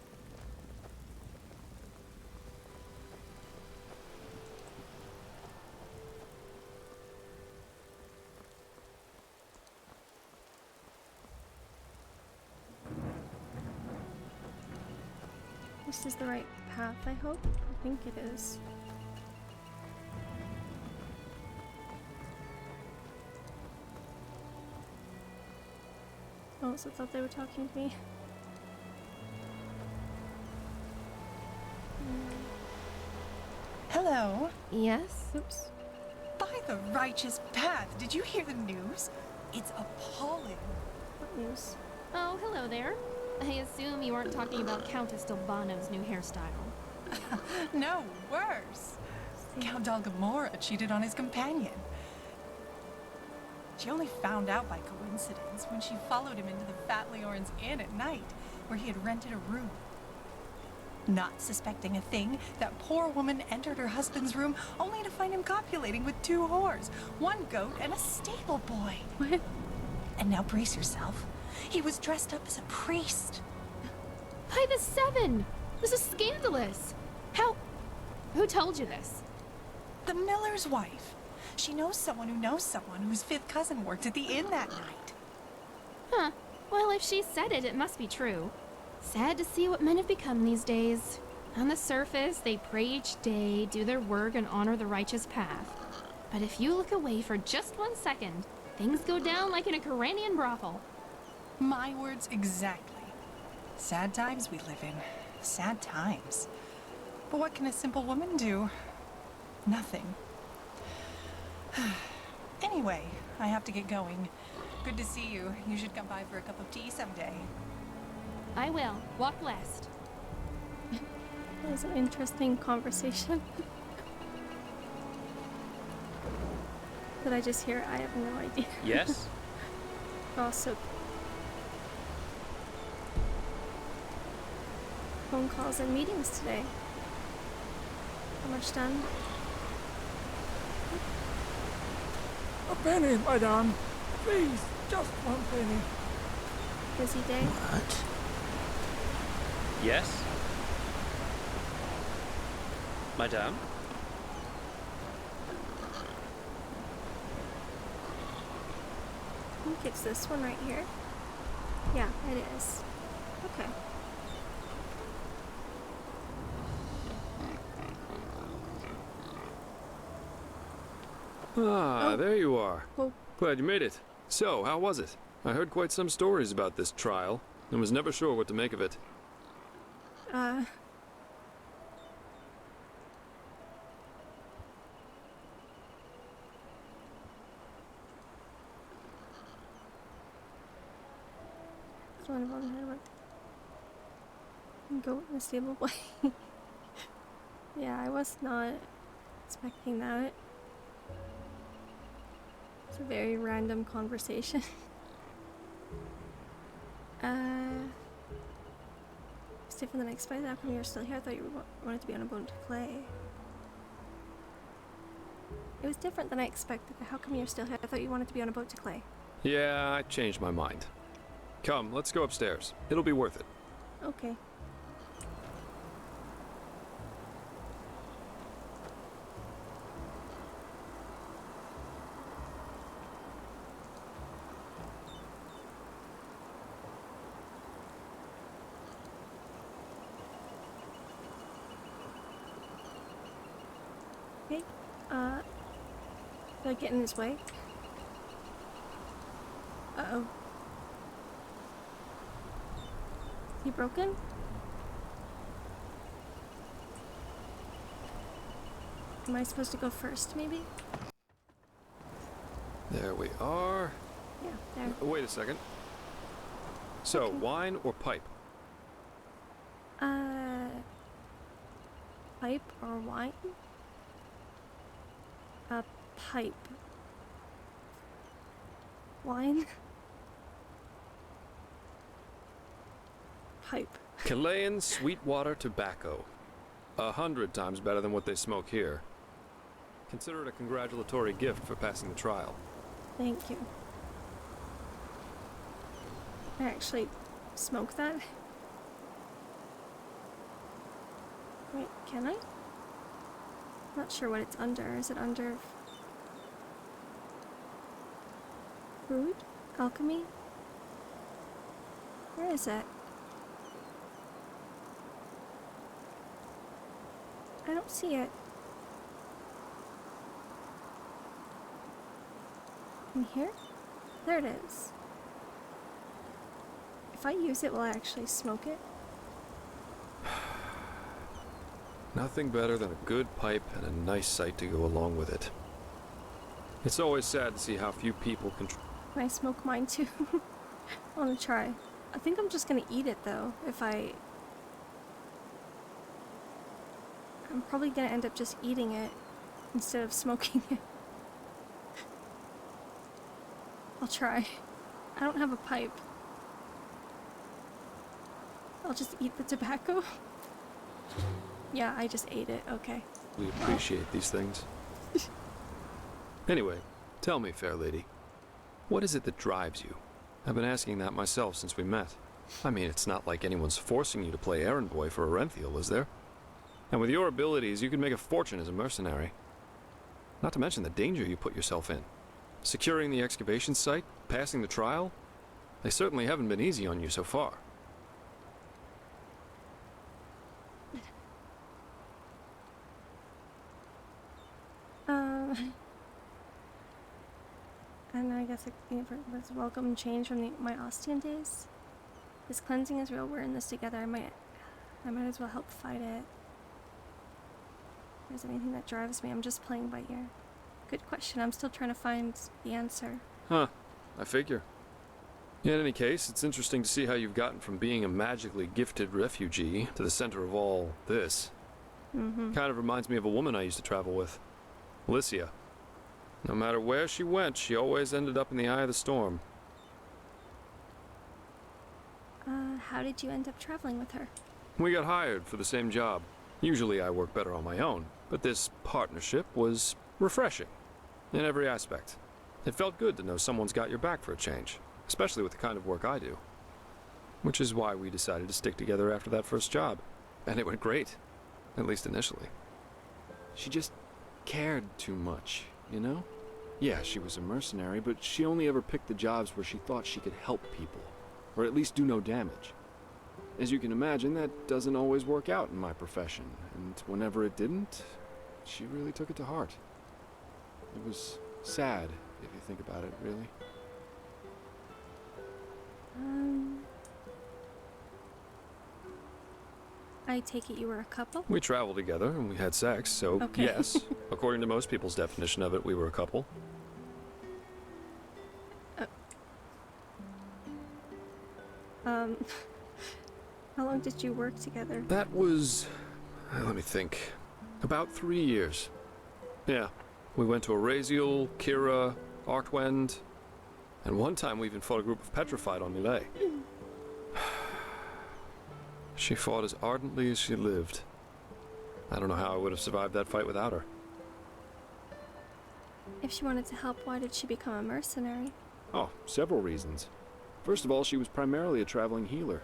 This is the right path, I hope. I think it is. I also thought they were talking to me. Hello. Yes? Oops. By the righteous path, did you hear the news? It's appalling. What news? Oh, hello there. I assume you weren't talking about Countess Delbano's new hairstyle. No, worse. Count Dalgamora cheated on his companion. She only found out by coincidence when she followed him into the Fat Leorin's Inn at night, where he had rented a room. Not suspecting a thing, that poor woman entered her husband's room only to find him copulating with 2 whores, 1 goat, and a stable boy. What? And now brace yourself. He was dressed up as a priest. By the 7! This is scandalous! Who told you this? The miller's wife. She knows someone whose 5th cousin worked at the inn that night. Huh. Well, if she said it, it must be true. Sad to see what men have become these days. On the surface, they pray each day, do their work, and honor the righteous path. But if you look away for just 1 second, things go down like in a Koranian brothel. My words exactly. Sad times we live in. Sad times. But what can a simple woman do? Nothing. Anyway, I have to get going. Good to see you. You should come by for a cup of tea someday. I will. Walk blessed. That was an interesting conversation. Did I just hear? I have no idea. Yes? Also, phone calls and meetings today. How much done? A penny, madame. Please, just 1 penny. Busy day? What? Yes? Madame? I think it's this one right here. Yeah, it is. Okay. Ah, there you are. Oh. Glad you made it. So, how was it? I heard quite some stories about this trial, and was never sure what to make of it. One of them had a goat in a stable boy. Yeah, I was not expecting that. It's a very random conversation. It's different than I expected. How come you're still here? I thought you wanted to be on a boat to Clay. It was different than I expected. How come you're still here? I thought you wanted to be on a boat to Clay. Yeah, I changed my mind. Come, let's go upstairs. It'll be worth it. Okay. Okay, did I get in his way? Uh-oh. Is he broken? Am I supposed to go first, maybe? There we are. Yeah, there. Wait a second. So, wine or pipe? Pipe or wine? Pipe. Wine? Pipe. Chilean sweetwater tobacco. 100 times better than what they smoke here. Consider it a congratulatory gift for passing the trial. Thank you. I actually smoke that? Wait, can I? Not sure what it's under. Is it under food? Alchemy? Where is it? I don't see it. In here? There it is. If I use it, will I actually smoke it? Nothing better than a good pipe and a nice sight to go along with it. It's always sad to see how few people can... Can I smoke mine too? I want to try. I think I'm just gonna eat it though, I'm probably gonna end up just eating it instead of smoking it. I'll try. I don't have a pipe. I'll just eat the tobacco. Yeah, I just ate it. Okay. We appreciate these things. Anyway, tell me, fair lady, what is it that drives you? I've been asking that myself since we met. I mean, it's not like anyone's forcing you to play errand boy for Orenthiel, is there? And with your abilities, you could make a fortune as a mercenary. Not to mention the danger you put yourself in. Securing the excavation site, passing the trial, they certainly haven't been easy on you so far. And I guess it was welcome change from my Ostian days. This cleansing is real. We're in this together. I might as well help fight it. If there's anything that drives me, I'm just playing by ear. Good question. I'm still trying to find the answer. Huh. I figure. In any case, it's interesting to see how you've gotten from being a magically gifted refugee to the center of all this. Kind of reminds me of a woman I used to travel with. Alicia. No matter where she went, she always ended up in the eye of the storm. How did you end up traveling with her? We got hired for the same job. Usually I work better on my own, but this partnership was refreshing in every aspect. It felt good to know someone's got your back for a change, especially with the kind of work I do. Which is why we decided to stick together after that first job. And it went great, at least initially. She just cared too much, you know? Yeah, she was a mercenary, but she only ever picked the jobs where she thought she could help people, or at least do no damage. As you can imagine, that doesn't always work out in my profession, and whenever it didn't, she really took it to heart. It was sad, if you think about it, really. I take it you were a couple? We traveled together and we had sex, so okay. Yes, according to most people's definition of it, we were a couple. How long did you work together? That was, let me think, about 3 years. Yeah, we went to Araziel, Kira, Artwend, and one time we even fought a group of Petrified on Millet. She fought as ardently as she lived. I don't know how I would have survived that fight without her. If she wanted to help, why did she become a mercenary? Oh, several reasons. First of all, she was primarily a traveling healer,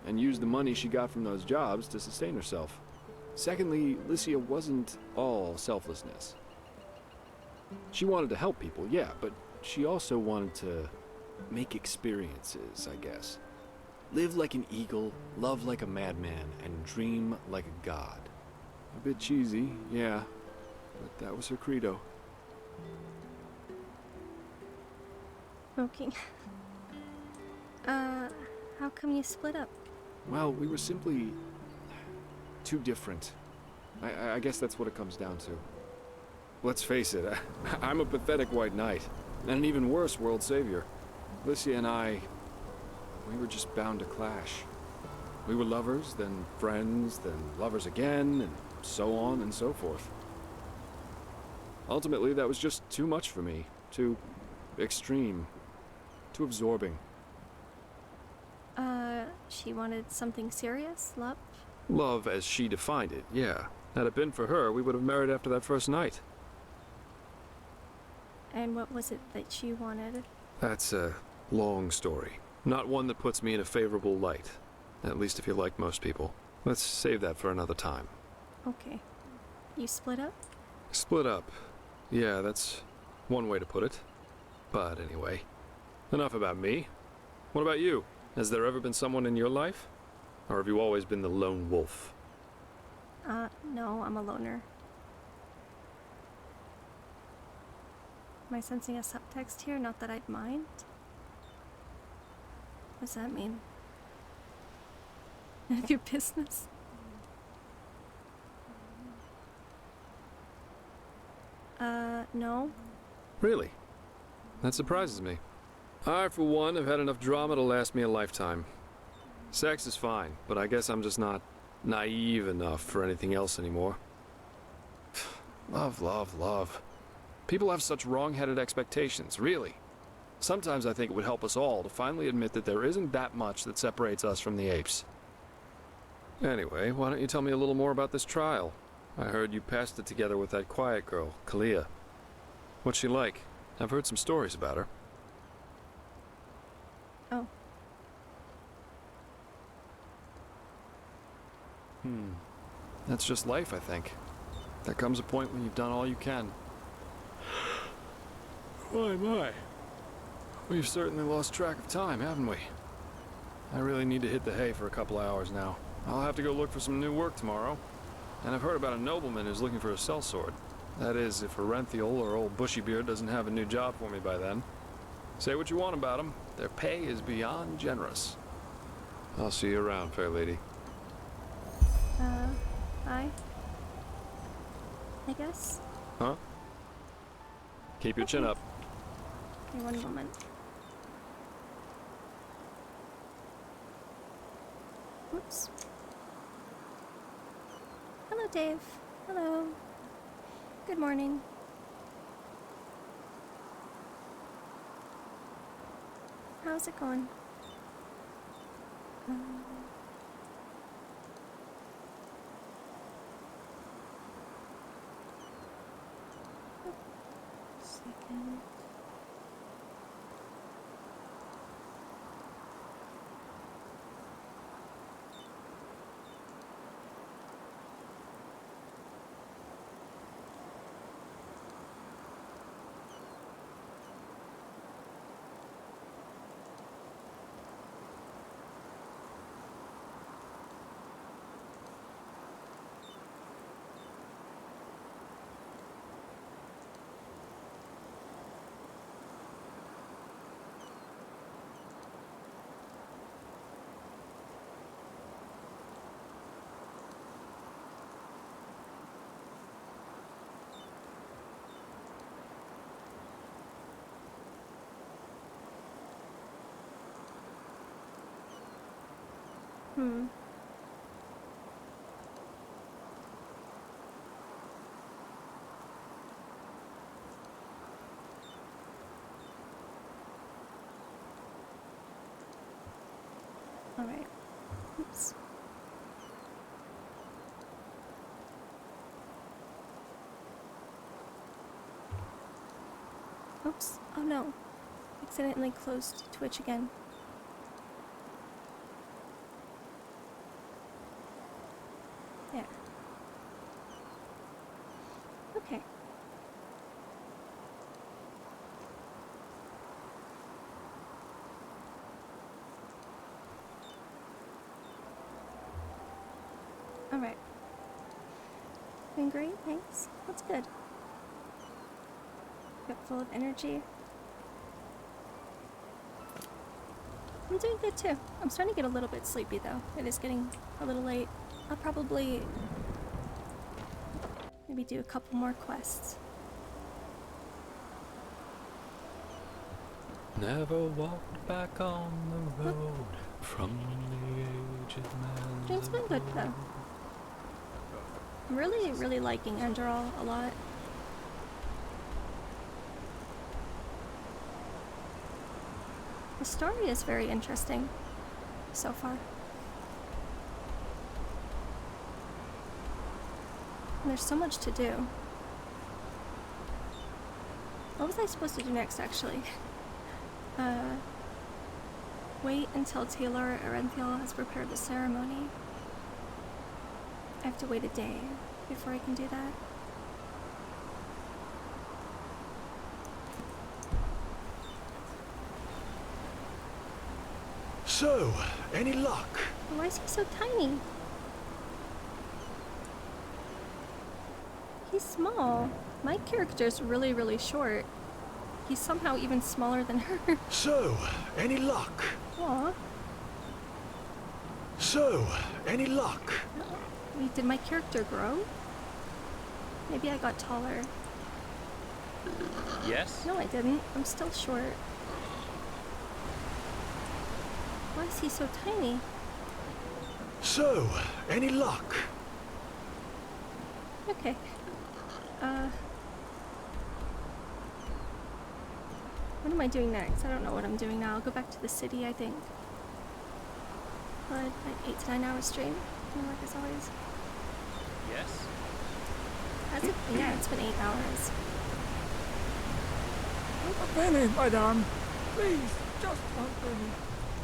and used the money she got from those jobs to sustain herself. Secondly, Alicia wasn't all selflessness. She wanted to help people, yeah, but she also wanted to make experiences, I guess. Live like an eagle, love like a madman, and dream like a god. A bit cheesy, yeah, but that was her credo. Smoking. How come you split up? Well, we were simply too different. I guess that's what it comes down to. Let's face it, I'm a pathetic white knight. and an even worse world savior. Alicia and I, we were just bound to clash. We were lovers, then friends, then lovers again, and so on and so forth. Ultimately, that was just too much for me. Too extreme. Too absorbing. She wanted something serious? Love? Love as she defined it, yeah. Had it been for her, we would have married after that first night. And what was it that she wanted? That's a long story. Not one that puts me in a favorable light. At least if you're like most people. Let's save that for another time. Okay. You split up? Split up. Yeah, that's one way to put it. But anyway, enough about me. What about you? Has there ever been someone in your life? Or have you always been the lone wolf? No, I'm a loner. Am I sensing a subtext here? Not that I'd mind. What does that mean? None of your business? No. Really? That surprises me. I, for one, have had enough drama to last me a lifetime. Sex is fine, but I guess I'm just not naive enough for anything else anymore. Love, love, love. People have such wrong-headed expectations, really. Sometimes I think it would help us all to finally admit that there isn't that much that separates us from the apes. Anyway, why don't you tell me a little more about this trial? I heard you passed it together with that quiet girl, Kalia. What's she like? I've heard some stories about her. Oh. That's just life, I think. There comes a point when you've done all you can. My. We've certainly lost track of time, haven't we? I really need to hit the hay for a couple hours now. I'll have to go look for some new work tomorrow. And I've heard about a nobleman who's looking for a sellsword. That is, if Arenthiel or old Bushybeard doesn't have a new job for me by then. Say what you want about them. Their pay is beyond generous. I'll see you around, fair lady. Hi. I guess. Huh? Keep your chin up. Okay, one moment. Oops. Hello, Dave. Hello. Good morning. How's it going? Second. Alright. Oops. Oops. Oh no. Accidentally closed Twitch again. There. Okay. Alright. Doing great, thanks. That's good. Got full of energy. I'm doing good too. I'm starting to get a little bit sleepy though. It is getting a little late. I'll probably maybe do a couple more quests. Never walked back on the road from the age of man. Stream's been good though. I'm really liking Enderal a lot. The story is very interesting so far. And there's so much to do. What was I supposed to do next, actually? Wait until Taylor Arenthiel has prepared the ceremony. I have to wait a day before I can do that. So, any luck? Why is he so tiny? He's small. My character's really short. He's somehow even smaller than her. So, any luck? Aw. So, any luck? Wait, did my character grow? Maybe I got taller. Yes? No, I didn't. I'm still short. Why is he so tiny? So, any luck? Okay. What am I doing next? I don't know what I'm doing now. I'll go back to the city, I think. But like 8 to 9 hour stream, like as always. Yes? Yeah, it's been 8 hours. A penny, madame. Please, just one penny.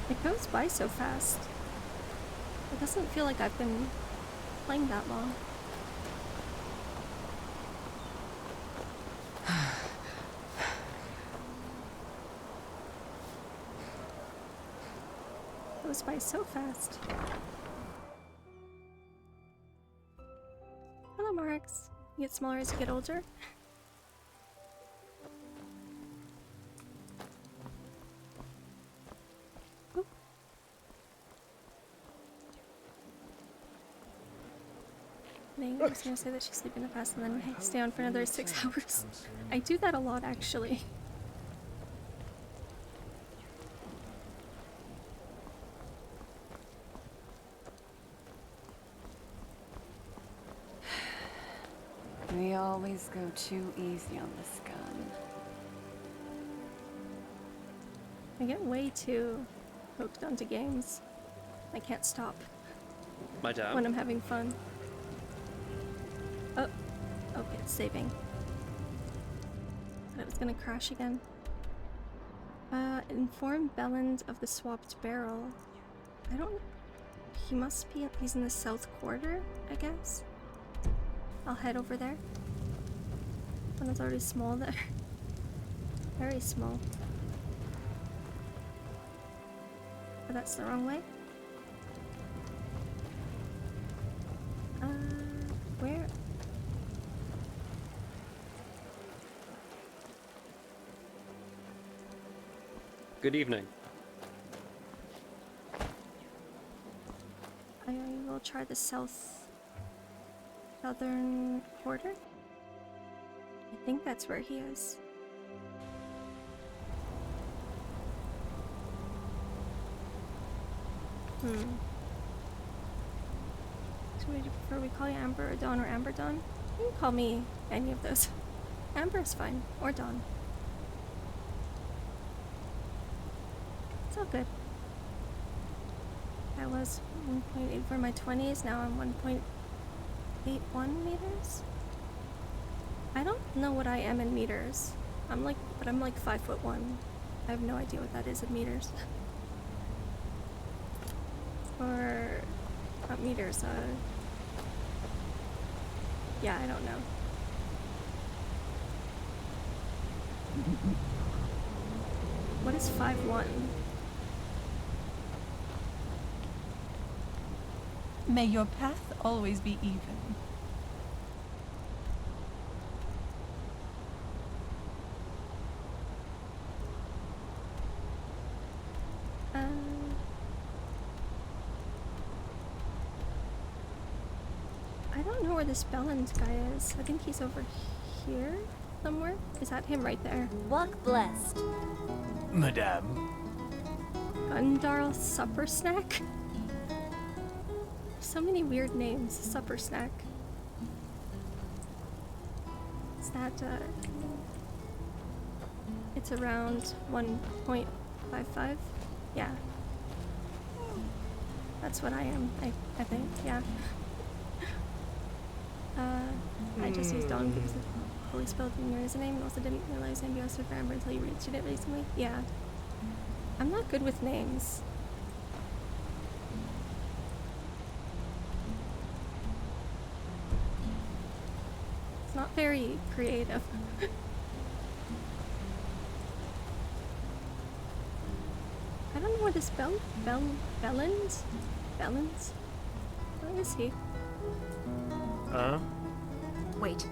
It goes by so fast. It doesn't feel like I've been playing that long. It goes by so fast. Hello, Marks. You get smaller as you get older. Oop. I was gonna say that she's sleeping the past and then stay on for another 6 hours. I do that a lot, actually. We always go too easy on this gun. I get way too hooked onto games. I can't stop Madame? when I'm having fun. Oh, okay, it's saving. Thought it was gonna crash again. Inform Belland of the swapped barrel. I don't... He must be... He's in the south quarter, I guess? I'll head over there. When it's already small there. Very small. But that's the wrong way. Where? Good evening. I will try the southern quarter. I think that's where he is. So would you prefer we call you Amber or Dawn or Amber Dawn? You can call me any of those. Amber's fine. Or Dawn. It's all good. I was 1.8 for my 20s, now I'm 1.81 meters? I don't know what I am in meters. I'm like 5'1". I have no idea what that is in meters. Or not meters, yeah, I don't know. What is 5'1"? May your path always be even. I don't know where this Belland guy is. I think he's over here. somewhere? Is that him right there? Walk blessed. Madame. Enderal supper snack? So many weird names. Supper snack. Is that it's around 1.55? Yeah. That's what I am, I think, yeah. I just used Dawn because of Holy spelled in your username and also didn't realize NBS for Amber until you reached it recently. Yeah. I'm not good with names. It's not very creative. I don't know what this Bellins? Where is he? Wait,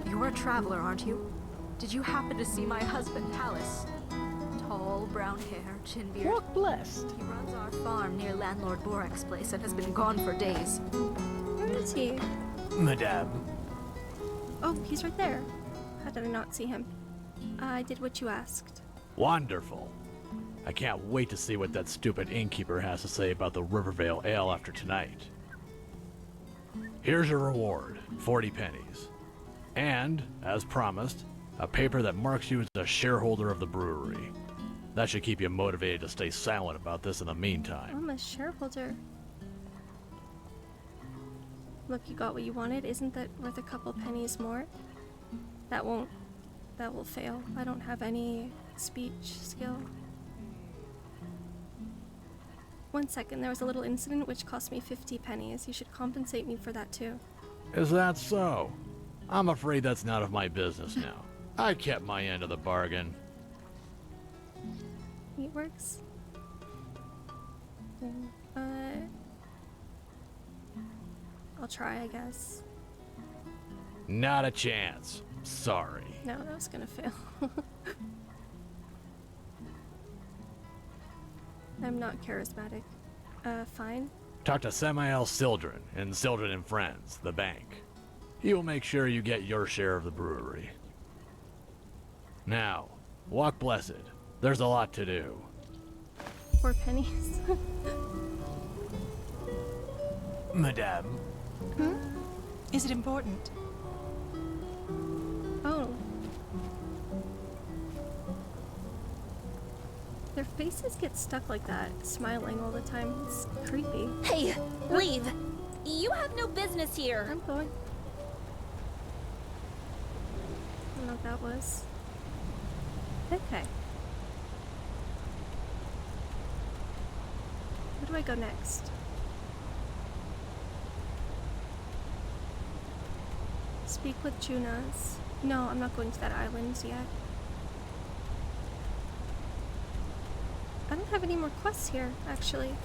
you're a traveler, aren't you? Did you happen to see my husband, Hallis? Tall, brown hair, chin beard. Walk blessed. He runs our farm near Landlord Borak's place and has been gone for days. Where is he? Madame. Oh, he's right there. How did I not see him? I did what you asked. Wonderful. I can't wait to see what that stupid innkeeper has to say about the Rivervale Ale after tonight. Here's your reward, 40 pennies. And, as promised, a paper that marks you as a shareholder of the brewery. That should keep you motivated to stay silent about this in the meantime. I'm a shareholder. Look, you got what you wanted. Isn't that worth a couple pennies more? That will fail. I don't have any speech skill. 1 second, there was a little incident which cost me 50 pennies. You should compensate me for that too. Is that so? I'm afraid that's none of my business now. I kept my end of the bargain. Meatworks? I'll try, I guess. Not a chance. Sorry. No, that was gonna fail. I'm not charismatic. Fine. Talk to Samael Sildren and Sildren and Friends, the bank. He will make sure you get your share of the brewery. Now, walk blessed. There's a lot to do. 4 pennies. Madame. Hmm? Is it important? Oh. Their faces get stuck like that, smiling all the time. It's creepy. Hey, leave! You have no business here! I'm going. I don't know what that was. Okay. Where do I go next? Speak with Junas. No, I'm not going to that island yet. I don't have any more quests here, actually.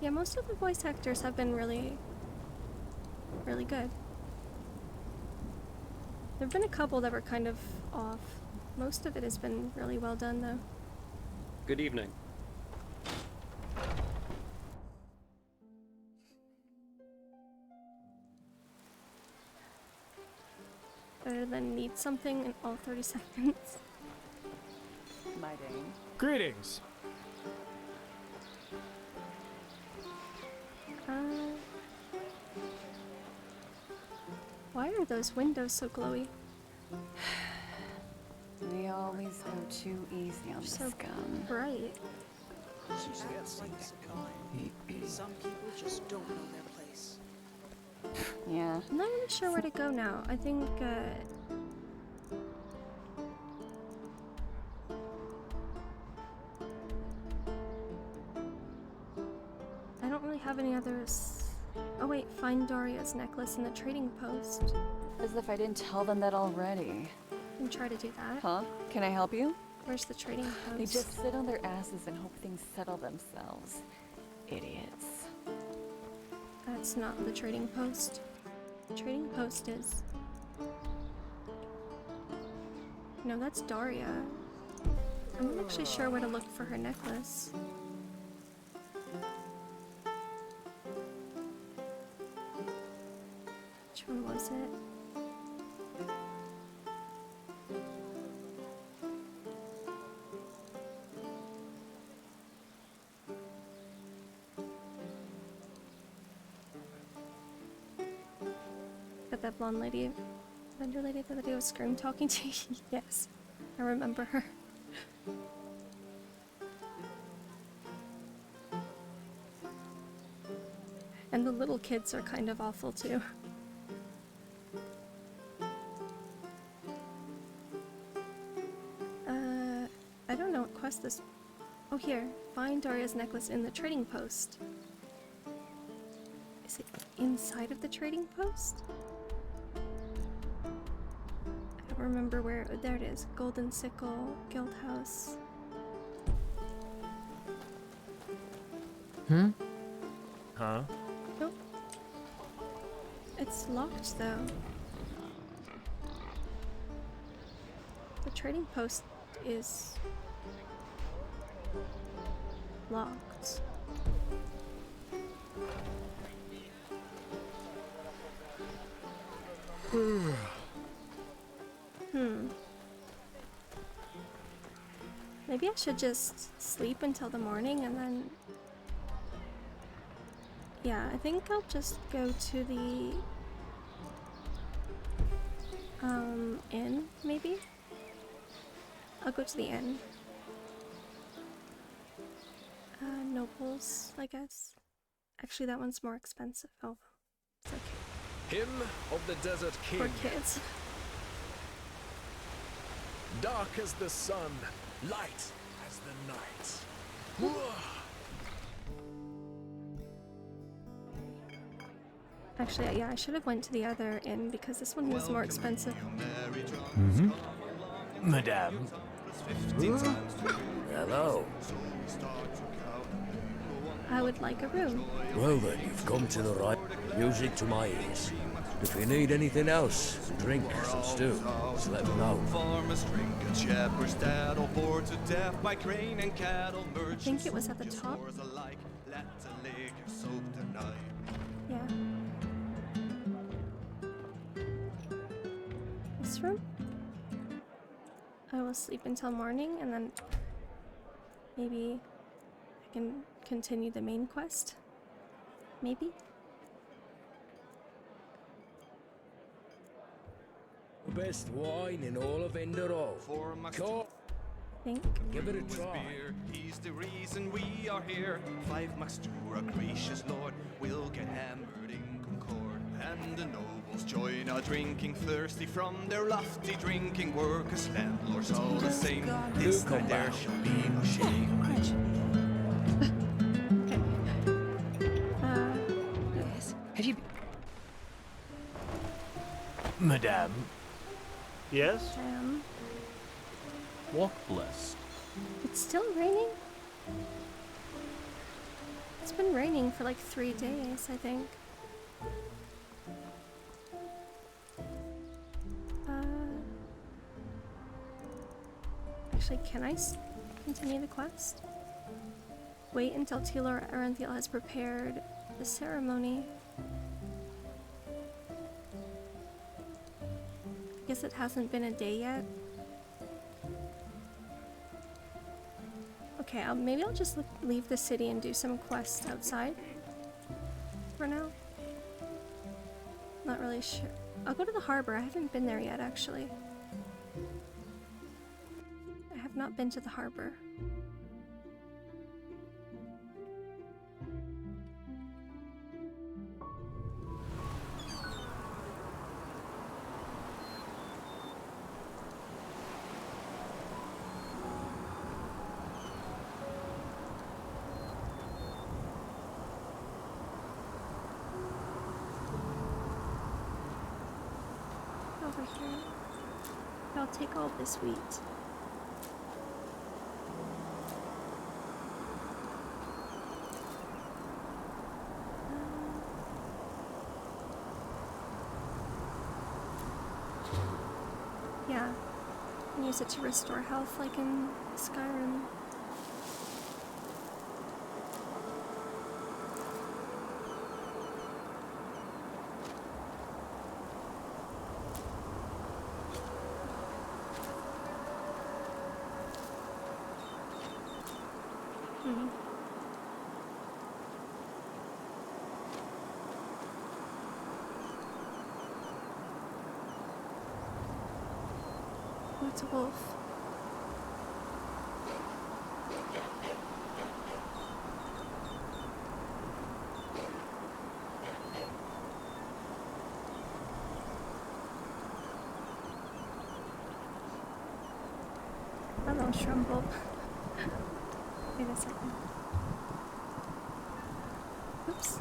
Yeah, most of the voice actors have been really good. There have been a couple that were kind of off. Most of it has been really well done, though. Good evening. Better than need something in all 30 seconds. My Dane. Greetings. Why are those windows so glowy? We always go too easy on the scum. Bright. Some people just don't know their place. Yeah. I'm not really sure where to go now. I think, I don't really have any others. Oh wait, find Doria's necklace in the trading post. As if I didn't tell them that already. And try to do that. Huh? Can I help you? Where's the trading post? They just sit on their asses and hope things settle themselves. Idiots. That's not the trading post. The trading post is... No, that's Daria. I'm not actually sure where to look for her necklace. Which one was it? Got that blonde lady, vendor lady the other day was Scream talking to you? Yes, I remember her. And the little kids are kind of awful too. I don't know what quest this... Oh, here. Find Daria's necklace in the trading post. Is it inside of the trading post? I don't remember where... There it is. Golden Sickle, Guild House. Hmm? Huh? Nope. It's locked though. The trading post is locked. Maybe I should just sleep until the morning and then... Yeah, I think I'll just go to the inn, maybe? I'll go to the inn. Nobles, I guess. Actually, that one's more expensive. Oh, it's okay. Hymn of the Desert King. Poor kids. Dark as the sun, light as the night. Actually, yeah, I should have went to the other inn because this one was more expensive. Madame. Hello. I would like a room. Well then, you've come to the right music to my ears. If you need anything else, drink, some stew, just let me know. I think it was at the top. Yeah. This room? I will sleep until morning and then maybe I can continue the main quest. Maybe? Best wine in all of Enderal. Think. Give it a try. He's the reason we are here. 5 max to our gracious Lord. We'll get hammered in Concord. And the nobles join our drinking, thirsty from their lofty drinking work. As landlords all the same. This night there shall be no shame. Yes. Have you... Madame. Yes? Walk blessed. It's still raining? It's been raining for like 3 days, I think. Actually, can I continue the quest? Wait until Tila Aranthiel has prepared the ceremony. I guess it hasn't been a day yet. Okay, maybe I'll just leave the city and do some quests outside for now. Not really sure. I'll go to the harbor. I haven't been there yet, actually. I have not been to the harbor. Over here. I'll take all this wheat. Yeah, can use it to restore health like in Skyrim. Oh, it's a wolf. Hello, Shrumble. Wait a second. Oops.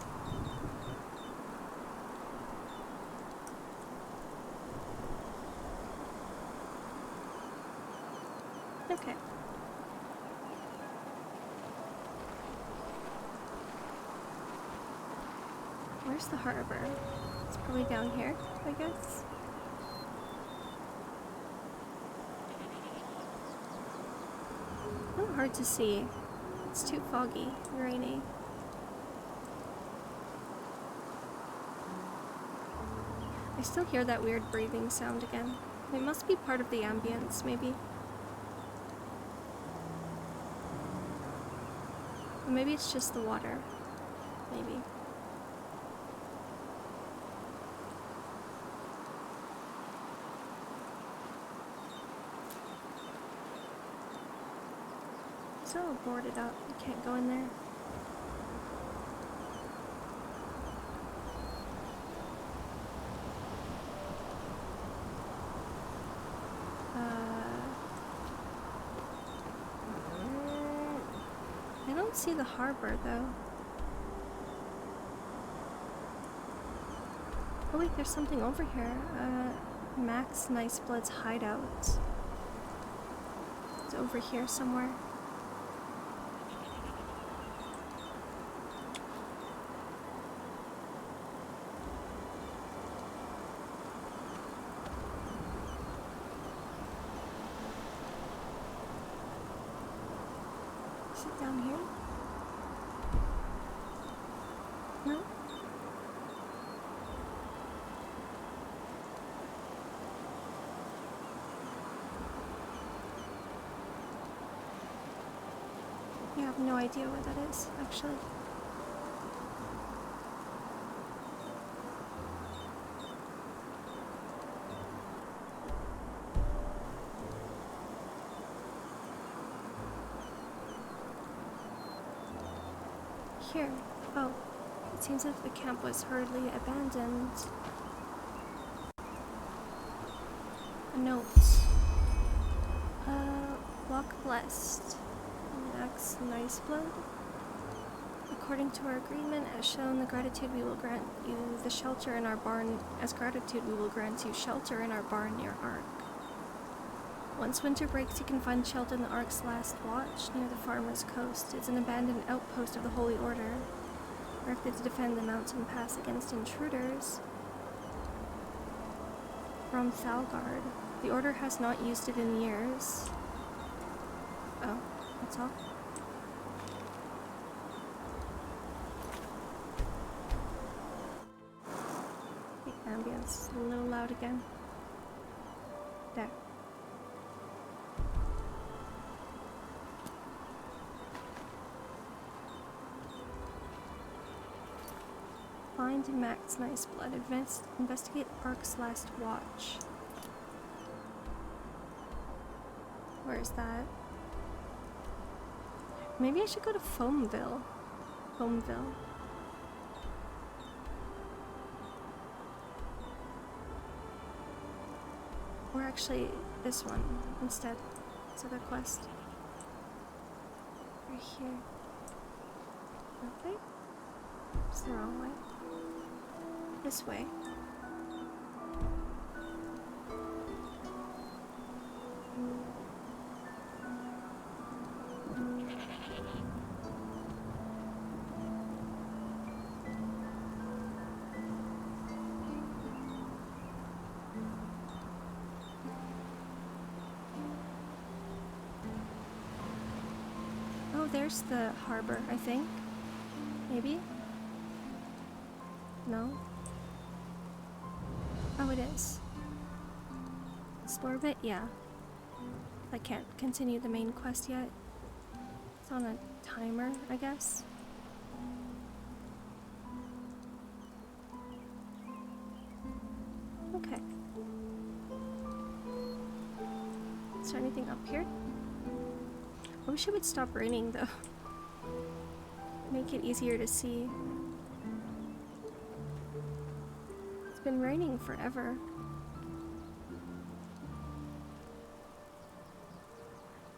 Okay. Where's the harbor? It's probably down here, I guess. Oh, hard to see. It's too foggy, rainy. I still hear that weird breathing sound again. It must be part of the ambience, maybe. Or maybe it's just the water. Maybe. It's all boarded up. You can't go in there. I don't see the harbor though. Oh wait, there's something over here. Max Niceblood's hideout. It's over here somewhere. Is it down here? No? You have no idea where that is, actually. Here. Oh. It seems that the camp was hurriedly abandoned. A note. Walk blessed. Max Niceblood. According to our agreement, as shown, the gratitude we will grant you the shelter in our barn. As gratitude, we will grant you shelter in our barn near Ark. Once winter breaks, you can find shelter in the Ark's last watch near the Farmer's Coast. It's an abandoned outpost of the Holy Order, erected to defend the mountain pass against intruders from Thalgard. The Order has not used it in years. Oh, that's all. The ambience is a little loud again. There. Find Max Niceblood. Investigate Ark's last watch. Where is that? Maybe I should go to Foamville. Foamville. Or actually, this one instead. This other quest. Right here. Okay. It's the wrong way. This way. there's the harbor, I think. Maybe? No? Oh, it is. Explore a bit? Yeah. I can't continue the main quest yet. It's on a timer, I guess. Okay. Is there anything up here? I wish it would stop raining though. Make it easier to see. It's been raining forever.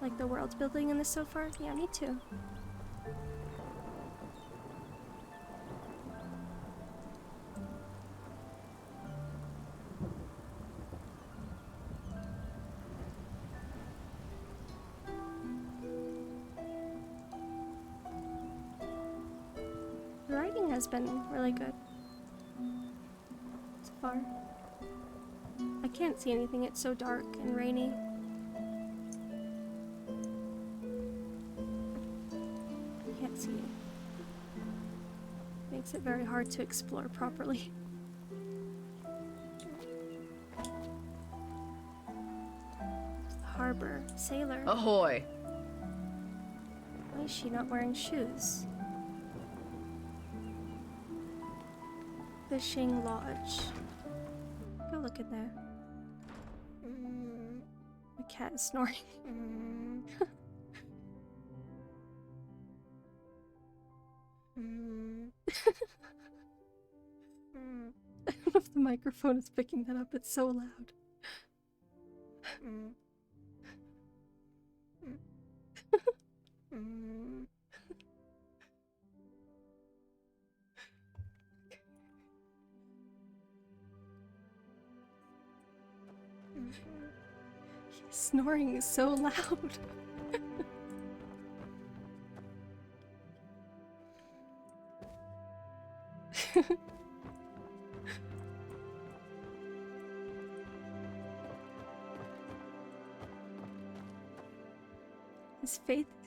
Like the world building in this so far? Yeah, me too. The writing has been really good so far. I can't see anything, it's so dark and rainy. Can't see it. Makes it very hard to explore properly. The harbor. Sailor. Ahoy! Why is she not wearing shoes? Fishing lodge. Go look in there. The cat is snoring. I don't know if the microphone is picking that up, it's so loud. Snoring is so loud.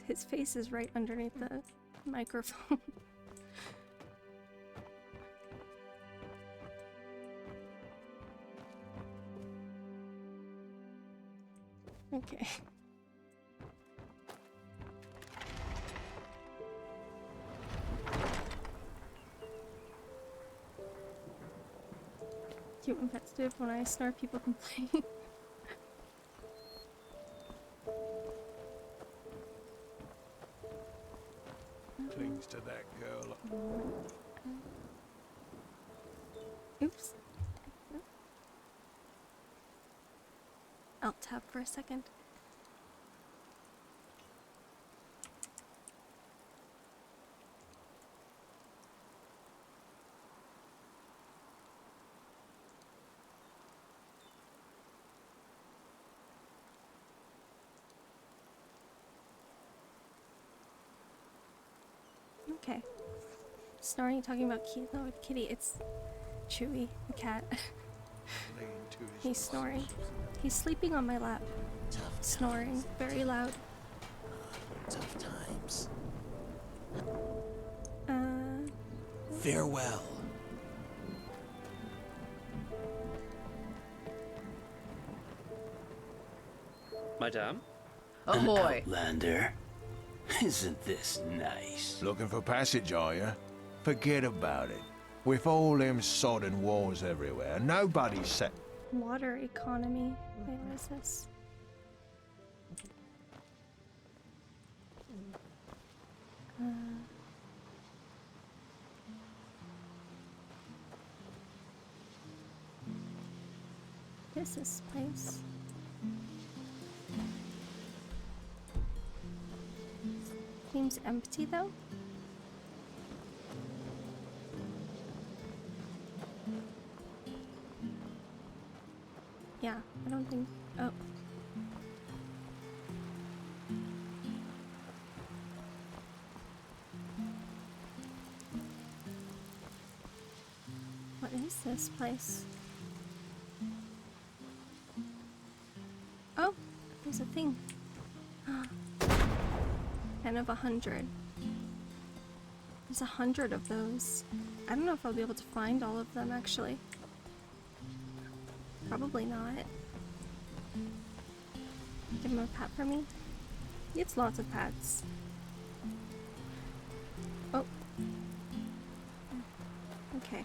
His face is right underneath the microphone. Okay. Cute and festive. When I snore, people complain. Clings to that girl. Oops. Alt tab for a second. Okay. Snoring, talking about Kitty. It's Chewy, the cat. He's snoring. He's sleeping on my lap. Snoring very loud. Tough times. Farewell. Madame? Ahoy! Outlander. Isn't this nice? Looking for passage, are you? Forget about it. With all them sodden wars everywhere, nobody's set. Water economy. Wait, what is this? What is this place? Seems empty though. Yeah, I don't think. Oh. What is this place? Oh, there's a thing. I 10 of 100. There's 100 of those. I don't know if I'll be able to find all of them, actually. Probably not. Give him a pat for me. He gets lots of pats. Oh. Okay.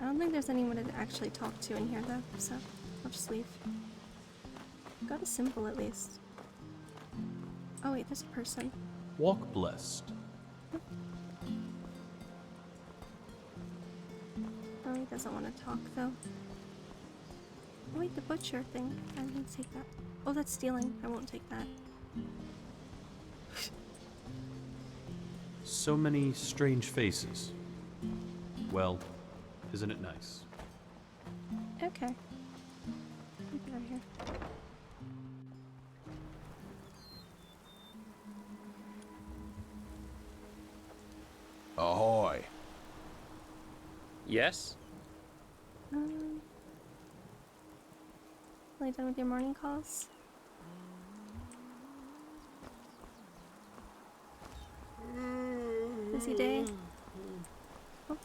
I don't think there's anyone to actually talk to in here, though, so I'll just leave. Got a symbol, at least. Oh wait, there's a person. Walk blessed. Oh, he doesn't want to talk, though. Oh wait, the butcher thing. I didn't take that. Oh, that's stealing. I won't take that. So many strange faces. Well, isn't it nice? Okay. Get out of here. Ahoy. Yes? Are you done with your morning calls? Busy day? Oh.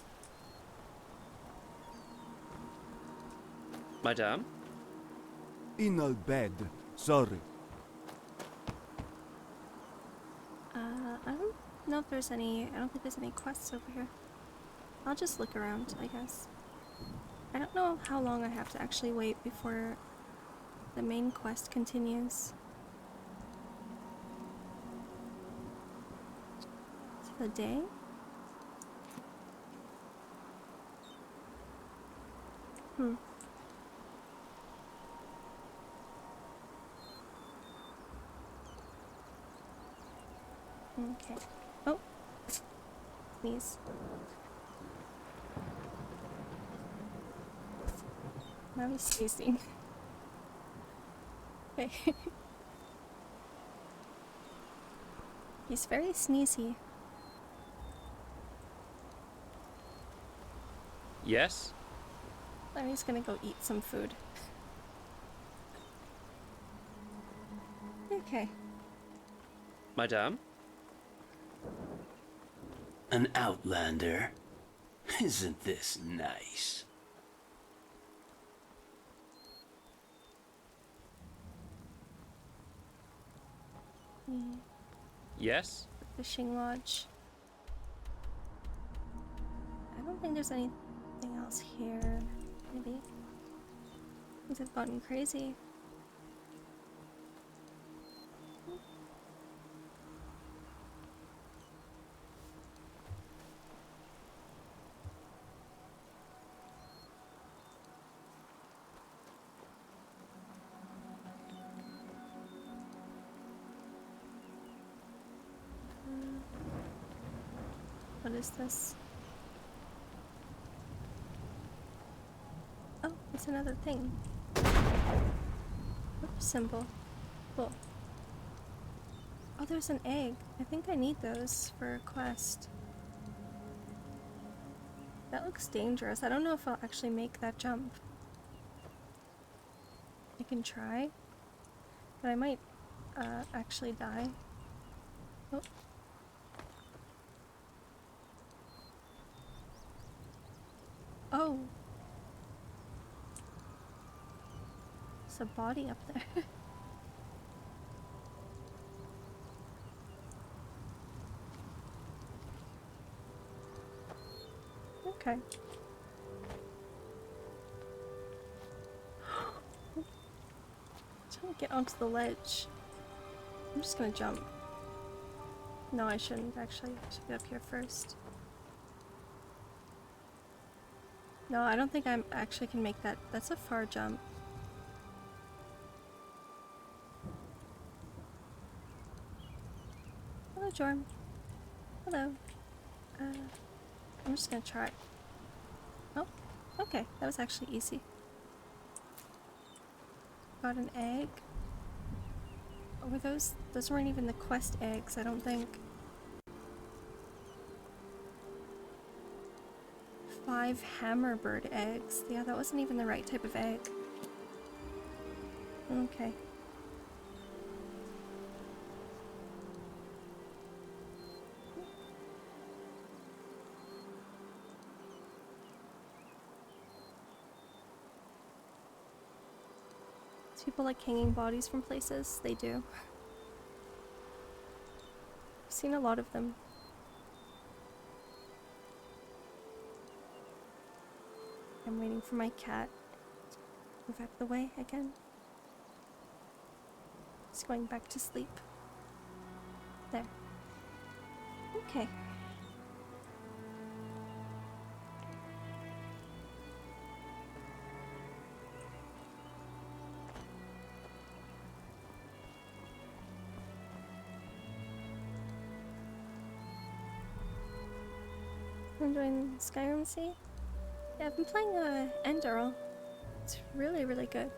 Madame? In a bed. Sorry. I don't know if there's any. I don't think there's any quests over here. I'll just look around, I guess. I don't know how long I have to actually wait before the main quest continues. Is it a day? Hmm. Okay. Oh. Sneeze. Now he's sneezing. Okay. He's very sneezy. Yes? Now he's gonna go eat some food. Okay. Madame? An outlander? Isn't this nice? Yes? Fishing lodge. I don't think there's anything else here. Maybe. Things have gotten crazy. What is this? Oh, it's another thing. Oops, symbol. Cool. Oh, there's an egg. I think I need those for a quest. That looks dangerous. I don't know if I'll actually make that jump. I can try, but I might actually die. Oh. Oh. There's a body up there. Okay. Trying to get onto the ledge. I'm just gonna jump. No, I shouldn't actually. I should get up here first. No, I don't think I actually can make that. That's a far jump. Hello, Jorm. Hello. I'm just gonna try. Oh, okay. That was actually easy. Got an egg. Oh, were those weren't even the quest eggs, I don't think. 5 hammerbird eggs. Yeah, that wasn't even the right type of egg. Okay. Do people like hanging bodies from places? They do. I've seen a lot of them. I'm waiting for my cat to move out of the way again. He's going back to sleep. There. Okay. Enjoying Skyrim Sea? Yeah, I've been playing Enderal. It's really, really good.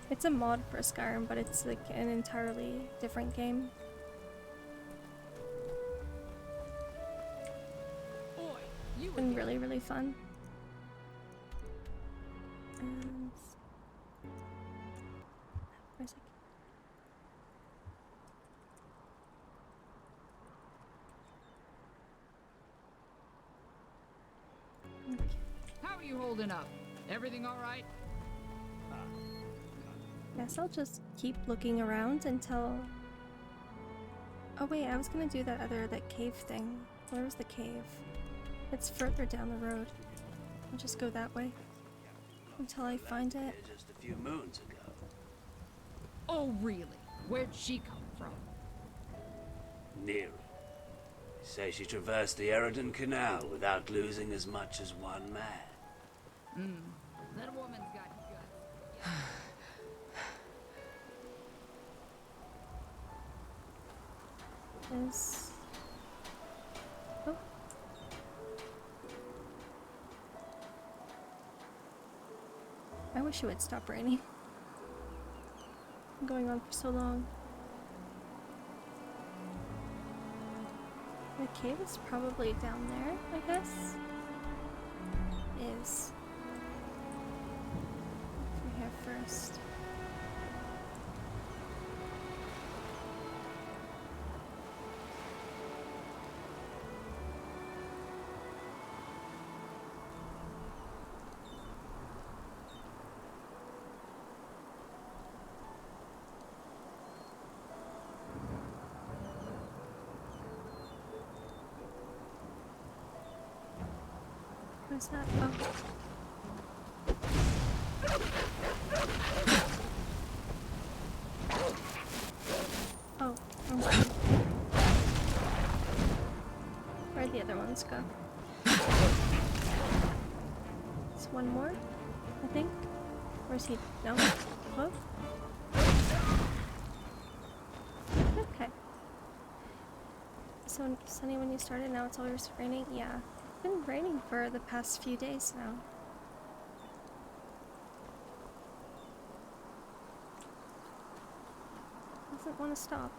It's a mod for Skyrim, but it's like an entirely different game. It's been really, really fun. And where's it? Okay. How are you holding up? Everything all right? Guess I'll just keep looking around until... Oh wait, I was gonna do that cave thing. Where was the cave? It's further down the road. I'll just go that way until I find it. Just a few moons ago. Oh, really? Where'd she come from? Near. Say she traversed the Eridan Canal without losing as much as one man. That woman's got guts. Is... Oh. I wish it would stop raining. It's going on for so long. The cave is probably down there, I guess. Is. From here first. What's that? Oh. Oh, okay. Where'd the other ones go? It's one more, I think. Where's he? No? Oh. Okay. So sunny when you started, now it's always raining? Yeah. It's been raining for the past few days now. Doesn't want to stop.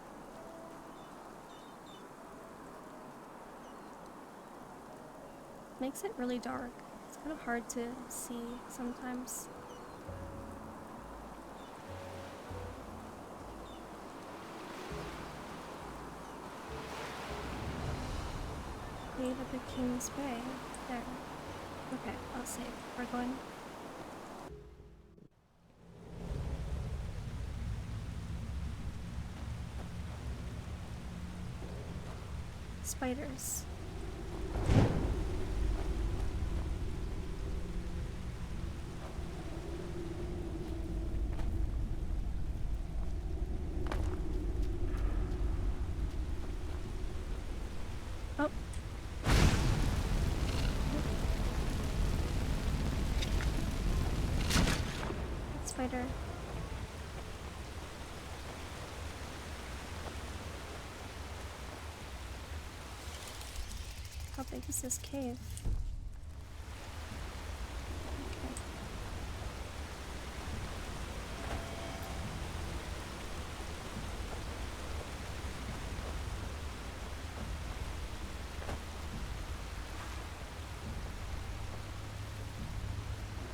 Makes it really dark. It's kind of hard to see sometimes. Cave at the King's Bay. There. Okay, I'll save. We're going. Spiders. Oh. Spider. How big is this cave? Okay.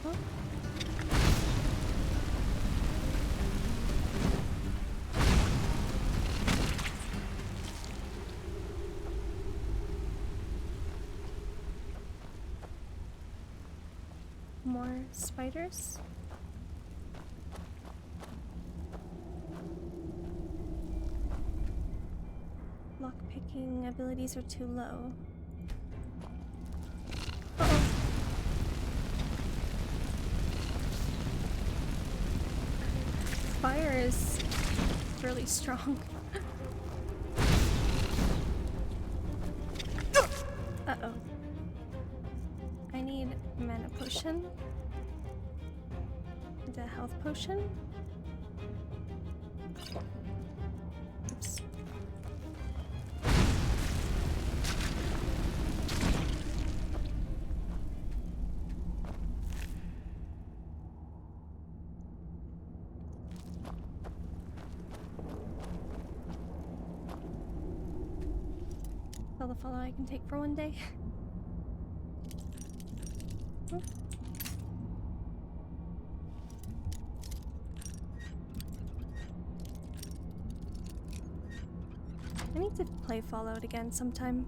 Oh. More spiders. Lockpicking abilities are too low. Uh-oh. Fire is really strong. Uh-oh. I need mana potion. And a health potion. Oops. All the follow I can take for one day. Oh. I need to play Fallout again sometime.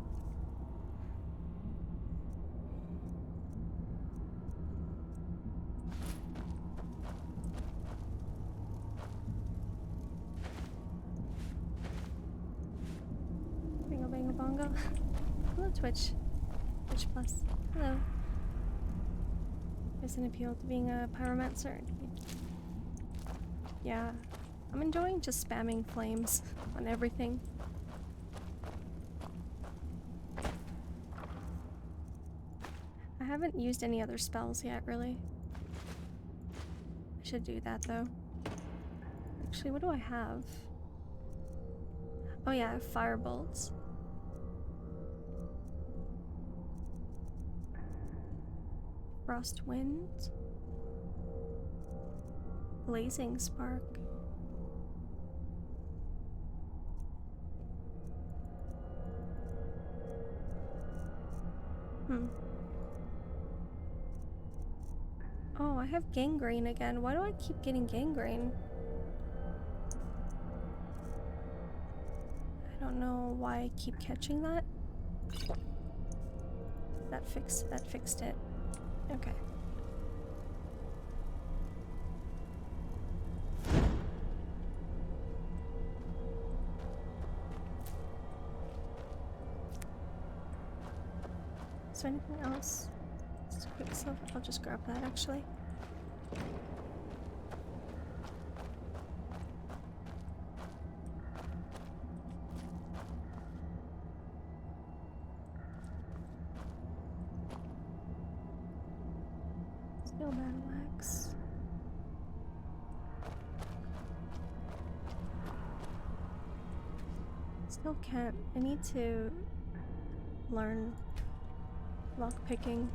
Bingo bango bongo. Hello Twitch. Twitch Plus. Hello. There's an appeal to being a pyromancer. Yeah. I'm enjoying just spamming flames on everything. I haven't used any other spells yet, really. I should do that, though. Actually, what do I have? Oh yeah, I have firebolts. Frost wind. Blazing spark. Oh, I have gangrene again. Why do I keep getting gangrene? I don't know why I keep catching that. That fixed it. Okay. Is there anything else? Just a quick silver. I'll just grab that actually. Steel battle axe. Still can't. I need to learn lockpicking.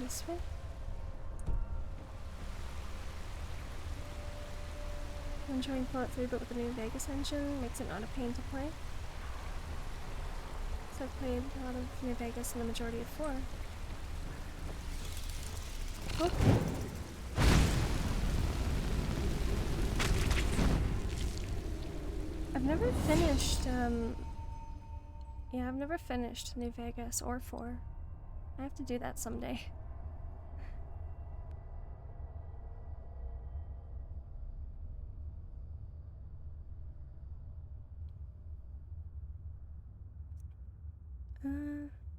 This way? I'm enjoying Fallout 3, but with the new Vegas engine, makes it not a pain to play. So I've played a lot of New Vegas and the majority of 4. Okay. I've never finished, yeah, I've never finished New Vegas or 4. I have to do that someday.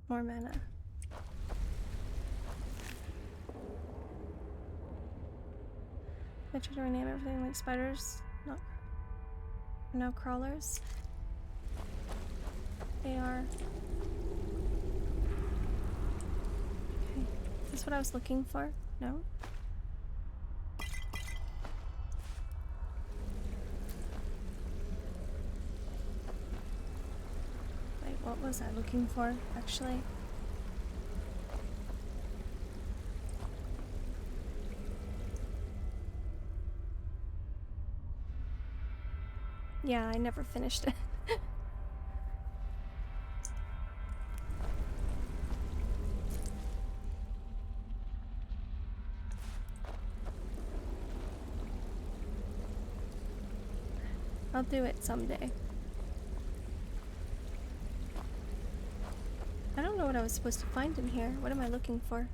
More mana. I try to rename everything like spiders, no crawlers. They are. Okay, is this what I was looking for? No? Wait, what was I looking for, actually? Yeah, I never finished it. I'll do it someday. I don't know what I was supposed to find in here. What am I looking for?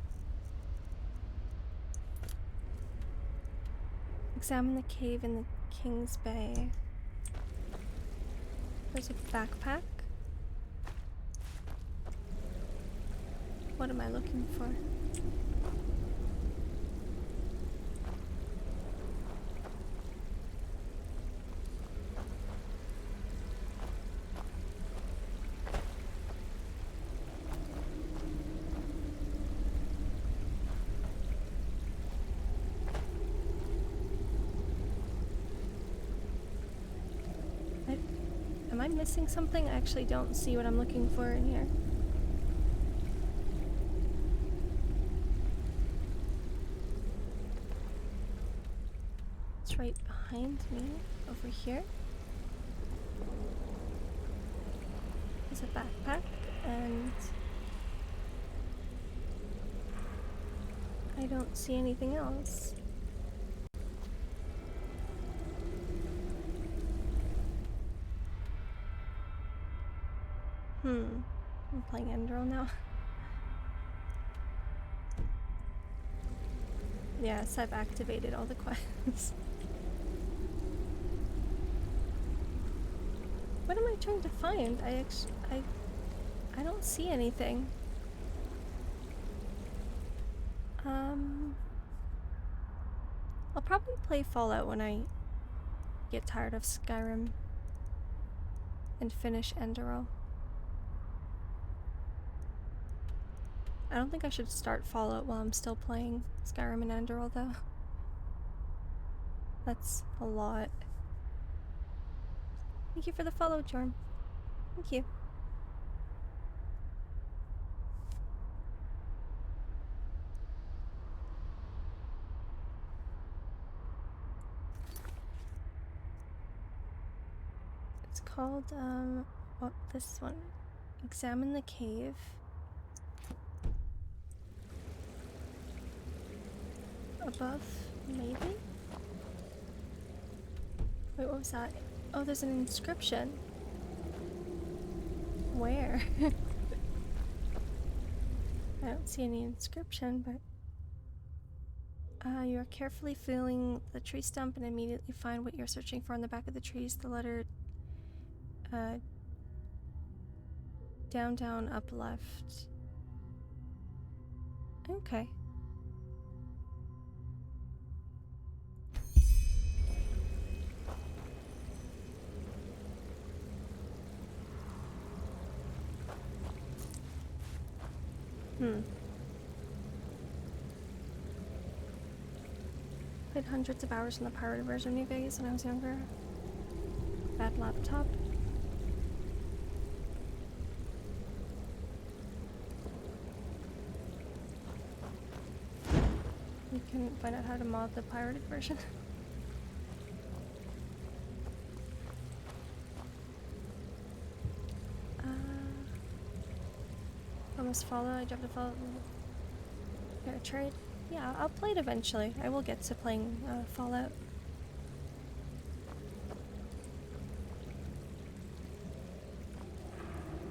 Examine the cave in the King's Bay. There's a backpack. What am I looking for? Am I missing something? I actually don't see what I'm looking for in here. It's right behind me, over here. There's a backpack, and I don't see anything else. I'm playing Enderal now. Yes, I've activated all the quests. What am I trying to find? I don't see anything. I'll probably play Fallout when I get tired of Skyrim and finish Enderal. I don't think I should start Fallout while I'm still playing Skyrim and Enderal though. That's a lot. Thank you for the follow, Jorm. Thank you. It's called, this one. Examine the cave. Above, maybe? Wait, what was that? Oh, there's an inscription. Where? I don't see any inscription, but... you are carefully feeling the tree stump and immediately find what you're searching for on the back of the trees. The letter... down, down, up, left. Okay. Played hundreds of hours in the pirated version of New Vegas when I was younger. Bad laptop. You can find out how to mod the pirated version. Almost follow. I dropped a follow. Fair trade. Yeah, I'll play it eventually. I will get to playing Fallout.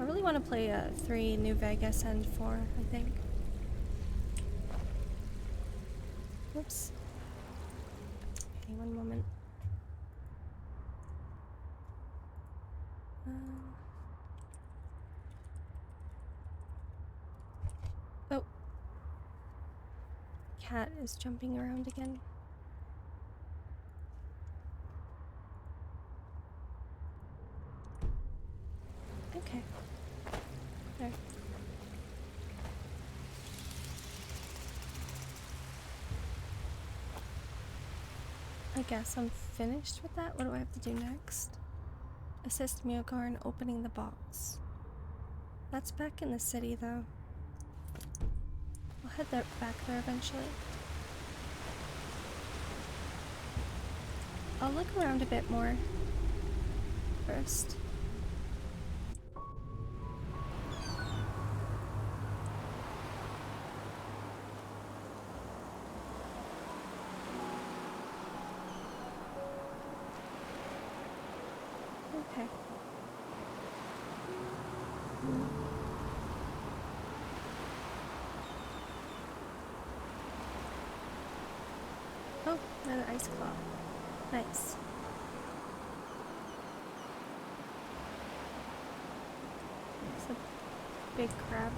I really want to play 3, New Vegas, and 4, I think. Whoops. Okay, one moment. Oh. Cat is jumping around again. Okay. There. I guess I'm finished with that. What do I have to do next? Assist Miyokar in opening the box. That's back in the city, though. I'll head back there eventually. I'll look around a bit more first. Okay. Another ice claw. Nice. It's a big crab.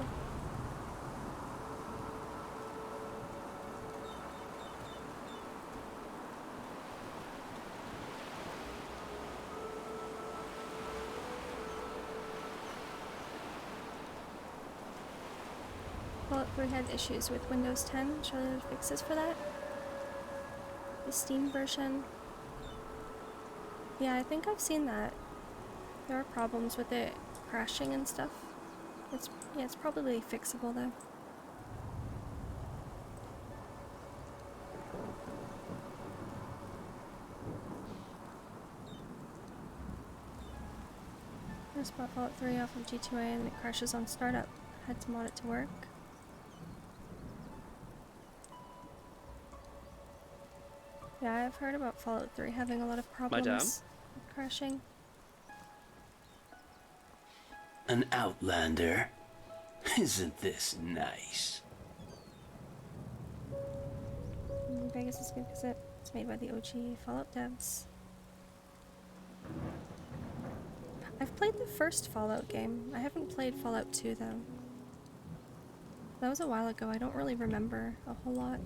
Fallout 3 had issues with Windows 10. Should there are fixes for that? The Steam version. Yeah, I think I've seen that. There are problems with it crashing and stuff. It's probably fixable though. I just bought Fallout 3 off of G2A and it crashes on startup. Had to mod it to work. Yeah, I've heard about Fallout 3 having a lot of problems with crashing. An Outlander? Isn't this nice? Vegas is good because it's made by the OG Fallout devs. I've played the first Fallout game. I haven't played Fallout 2 though. That was a while ago. I don't really remember a whole lot.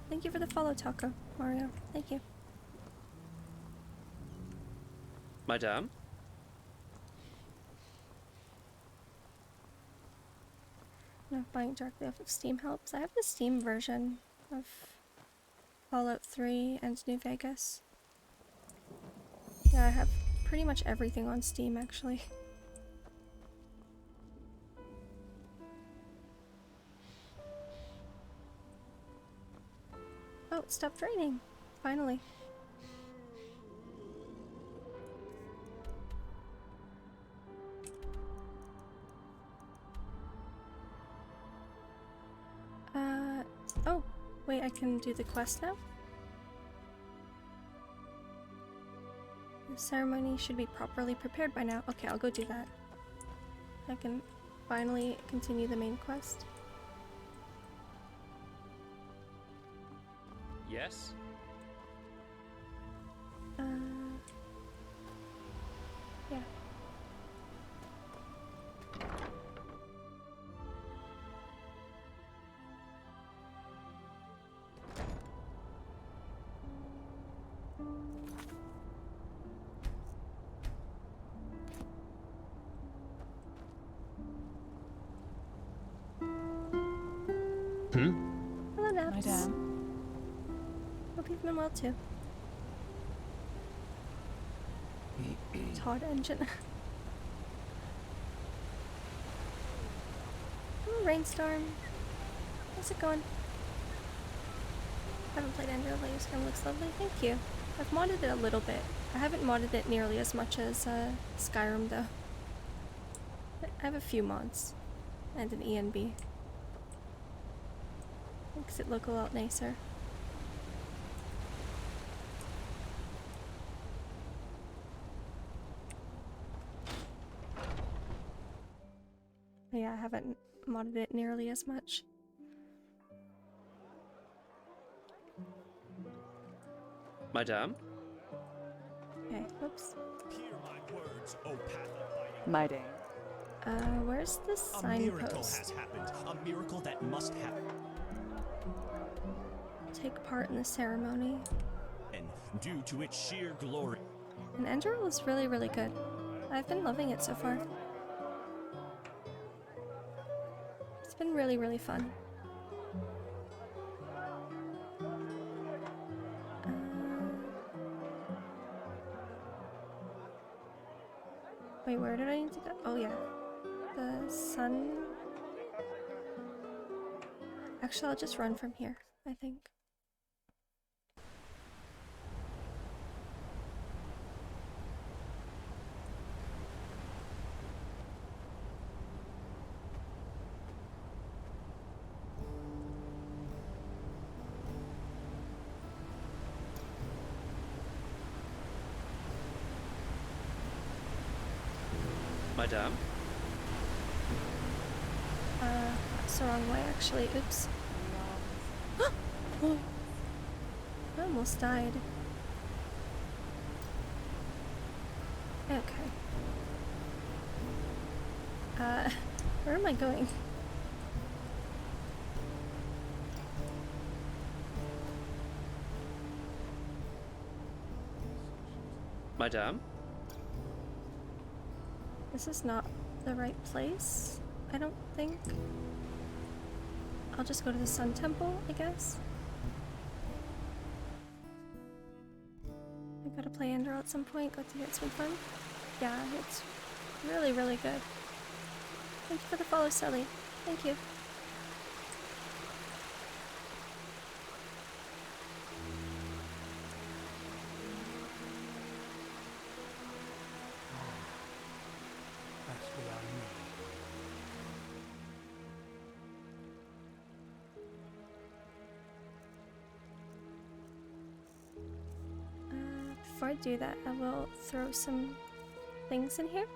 Thank you for the follow, Taco, Mario. Thank you. Madame? No, buying directly off of Steam helps. I have the Steam version of Fallout 3 and New Vegas. Yeah, I have pretty much everything on Steam, actually. Oh, it stopped raining. Finally. Oh, wait, I can do the quest now? The ceremony should be properly prepared by now. Okay, I'll go do that. I can finally continue the main quest. Yes? Yeah. Hello, Naps. Madame. Hope you've been well too. Todd engine. Ooh, Rainstorm. How's it going? Haven't played Enderal. This game looks lovely. Thank you. I've modded it a little bit. I haven't modded it nearly as much as Skyrim though. I have a few mods and an ENB. Makes it look a lot nicer. But yeah, I haven't modded it nearly as much. Madame? Okay, whoops. My day. Where's the A miracle has signpost? happened. A miracle that must happen. Take part in the ceremony. And due to its sheer glory. And Enderal is really, really good. I've been loving it so far. It's been really, really fun. Wait, where did I need to go? Oh yeah. The sun... Actually, I'll just run from here, I think. Madame? That's the wrong way, actually. Oops. I almost died. Okay. Where am I going? Madame? This is not the right place, I don't think. I'll just go to the Sun Temple, I guess. I gotta play Enderal at some point, got to get some fun. Yeah, it's really, really good. Thank you for the follow, Sally. Thank you. That's what I need. Before I do that, I will throw some things in here.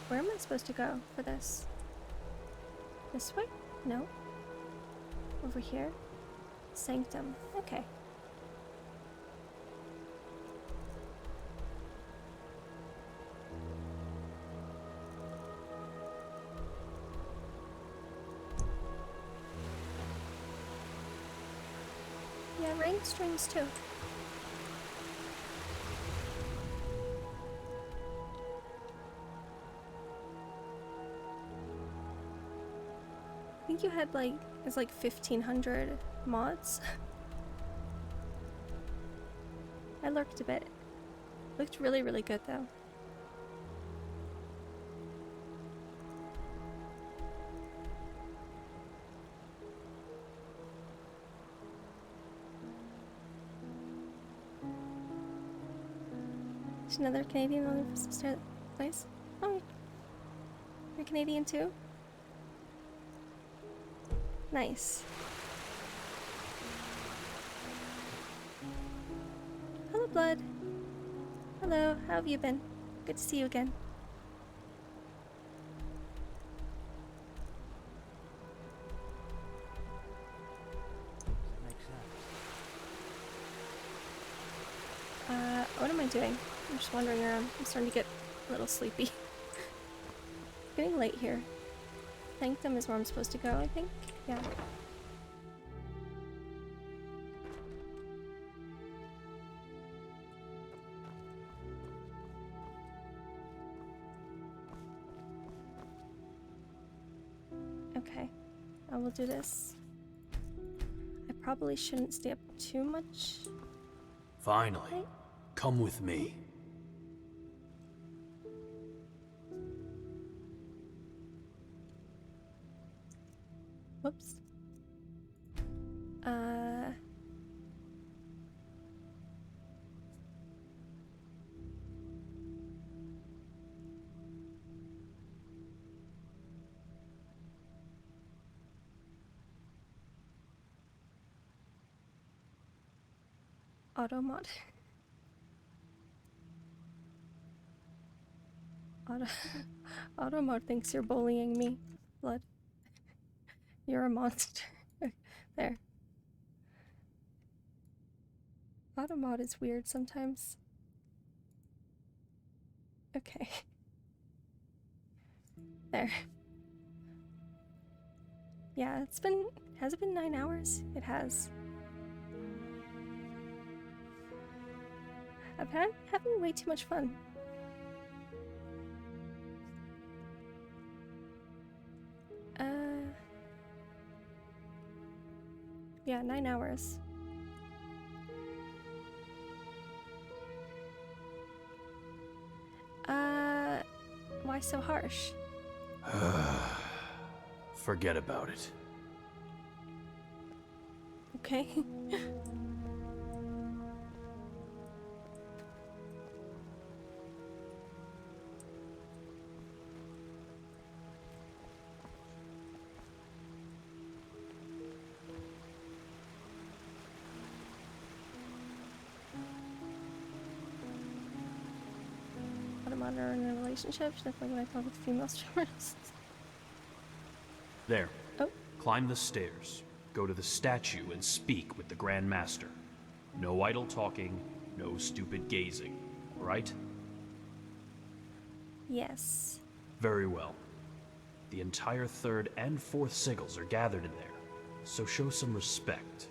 Where am I supposed to go for this? This way? No. Over here? Sanctum. Okay. Yeah, rain streams too. I think you had like, it's like 1,500 mods. I lurked a bit. Looked really, really good though. There's another Canadian on the start place. Oh, you're Canadian too? Nice. Hello, Blood. Hello, how have you been? Good to see you again. What am I doing? I'm just wandering around. I'm starting to get a little sleepy. It's getting late here. Sanctum is where I'm supposed to go, I think. Yeah. Okay. I will do this. I probably shouldn't stay up too much. Finally, come with me. Whoops. Automod. Automod thinks you're bullying me, Blood. You're a monster. There. Automod is weird sometimes. Okay. There. Yeah, it's been... Has it been 9 hours? It has. I've had having way too much fun. Yeah, 9 hours. Why so harsh? Forget about it. Okay. I'm on her in a relationship. She's definitely when I talk with female streamers. There. Oh. Climb the stairs. Go to the statue and speak with the Grand Master. No idle talking, no stupid gazing. Right? Yes. Very well. The entire 3rd and 4th sigils are gathered in there, so show some respect.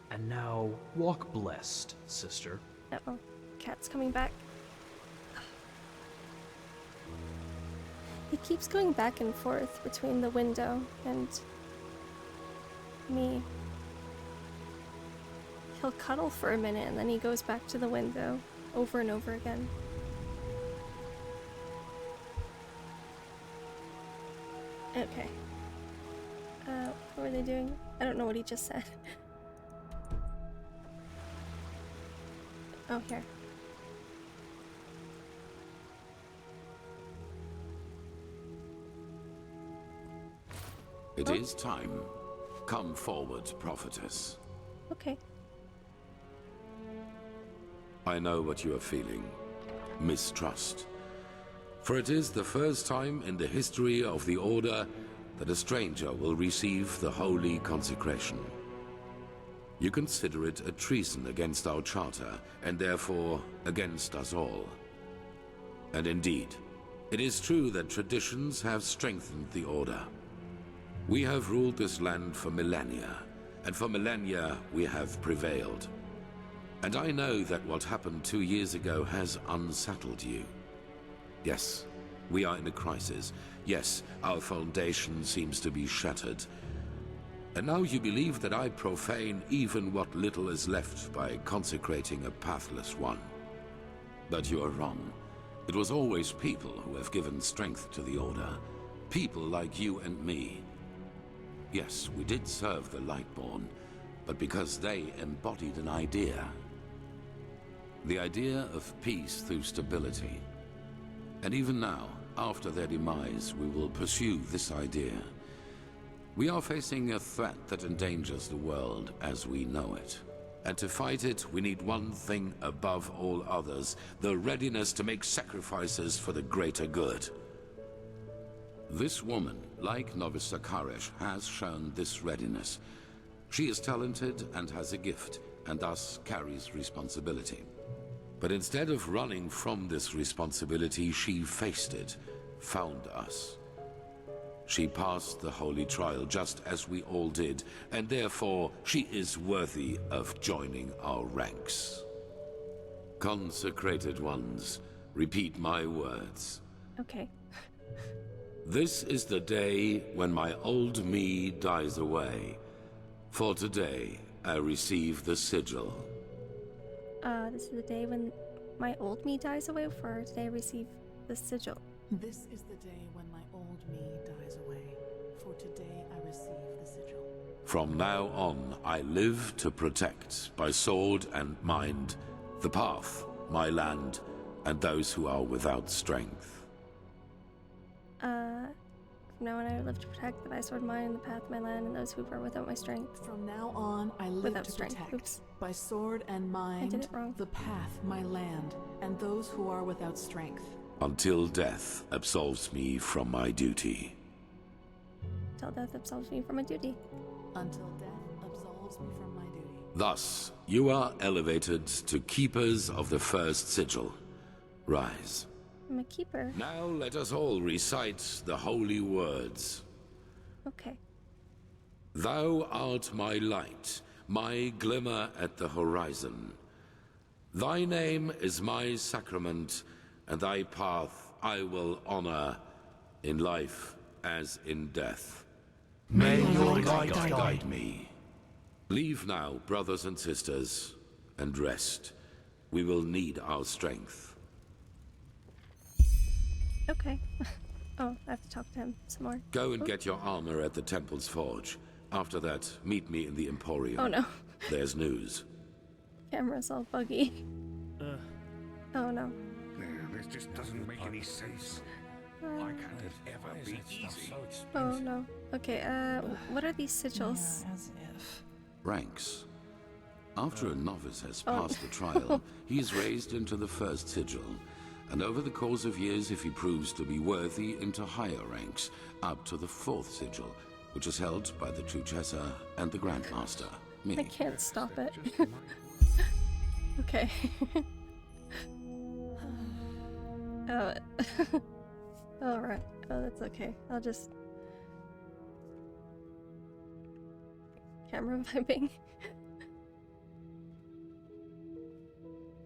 And now, walk blessed, sister. Uh-oh. Cat's coming back. He keeps going back and forth between the window and me. He'll cuddle for a minute and then he goes back to the window over and over again. Okay. What were they doing? I don't know what he just said. Oh, here. It is time. Come forward, prophetess. Okay. I know what you are feeling. Mistrust. For it is the first time in the history of the Order that a stranger will receive the holy consecration. You consider it a treason against our charter, and therefore against us all. And indeed, it is true that traditions have strengthened the Order. We have ruled this land for millennia, and for millennia we have prevailed. And I know that what happened 2 years ago has unsettled you. Yes, we are in a crisis. Yes, our foundation seems to be shattered. And now you believe that I profane even what little is left by consecrating a pathless one. But you are wrong. It was always people who have given strength to the Order. People like you and me. Yes, we did serve the Lightborn, but because they embodied an idea. The idea of peace through stability. And even now, after their demise, we will pursue this idea. We are facing a threat that endangers the world as we know it. And to fight it, we need one thing above all others, the readiness to make sacrifices for the greater good. This woman, like Novice Sakaresh, has shown this readiness. She is talented and has a gift, and thus carries responsibility. But instead of running from this responsibility, she faced it, found us. She passed the holy trial just as we all did, and therefore she is worthy of joining our ranks. Consecrated ones, repeat my words. Okay. This is the day when my old me dies away. For today, I receive the sigil. This is the day when my old me dies away. For today I receive the sigil. This is the day when my old me dies away. For today I receive the sigil. From now on, I live to protect, by sword and mind, the path, my land, and those who are without strength. From now on I live to protect the by sword mine and the path, my land, and those who are without my strength. From now on I live Without to strength. protect, Oops. by sword and mind, I did it wrong. the path, my land, and those who are without strength. Until death absolves me from my duty. Until death absolves me from my duty. Until death absolves me from my duty. Thus, you are elevated to keepers of the first sigil. Rise. I'm a keeper. Now let us all recite the holy words. Okay. Thou art my light, my glimmer at the horizon. Thy name is my sacrament, and thy path I will honor, in life as in death. May your light guide me. Leave now, brothers and sisters, and rest. We will need our strength. Okay. Oh, I have to talk to him some more. Go and get your armor at the temple's forge. After that, meet me in the Emporium. Oh no. There's news. Camera's all buggy. Oh no. This just doesn't make any sense. Why can't it ever be easy? Oh no. Okay, what are these sigils? Yeah, as if. Ranks. After a novice has passed the trial, he is raised into the first sigil, and over the course of years, if he proves to be worthy, into higher ranks, up to the fourth sigil, which is held by the Truchessa and the Grandmaster, me. I can't stop it. Okay. Alright. Oh, that's okay. I'll just... Camera vibing.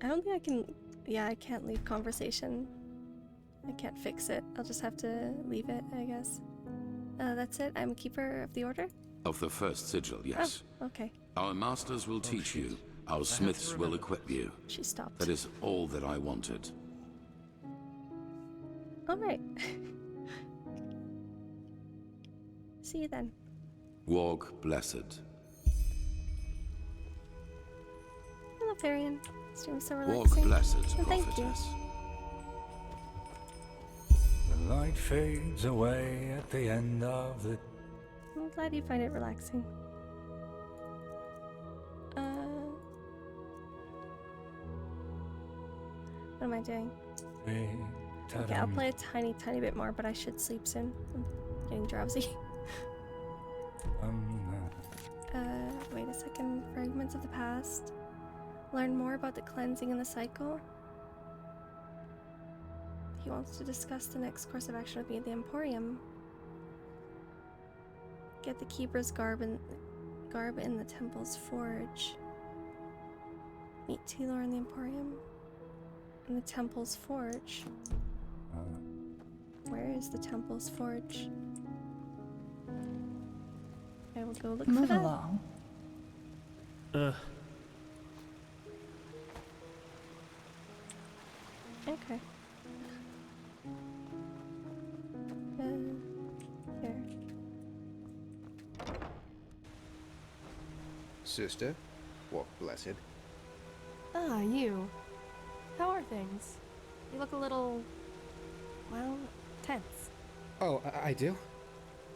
I don't think I can... Yeah, I can't leave conversation. I can't fix it. I'll just have to leave it, I guess. That's it? I'm Keeper of the Order? Of the first sigil, yes. Oh, okay. Our masters will teach you. Our smiths will equip you. She stopped. That is all that I wanted. Alright. See you then. Walk blessed. Hello, Varian. Stream so Walk relaxing. blessed, And thank you. prophetess. The light fades away at the end of the... I'm glad you find it relaxing. What am I doing? Okay, I'll play a tiny bit more, but I should sleep soon. I'm getting drowsy. Wait a second. Fragments of the past. Learn more about the cleansing and the cycle. He wants to discuss the next course of action with me at the Emporium. Get the Keeper's garb in the Temple's forge. Meet Taylor in the Emporium. In the Temple's forge. Where is the Temple's forge? I will go look for that. Move along. Okay. Here. Sister, walk blessed. Ah, you. How are things? You look a little... well, tense. Oh, I do?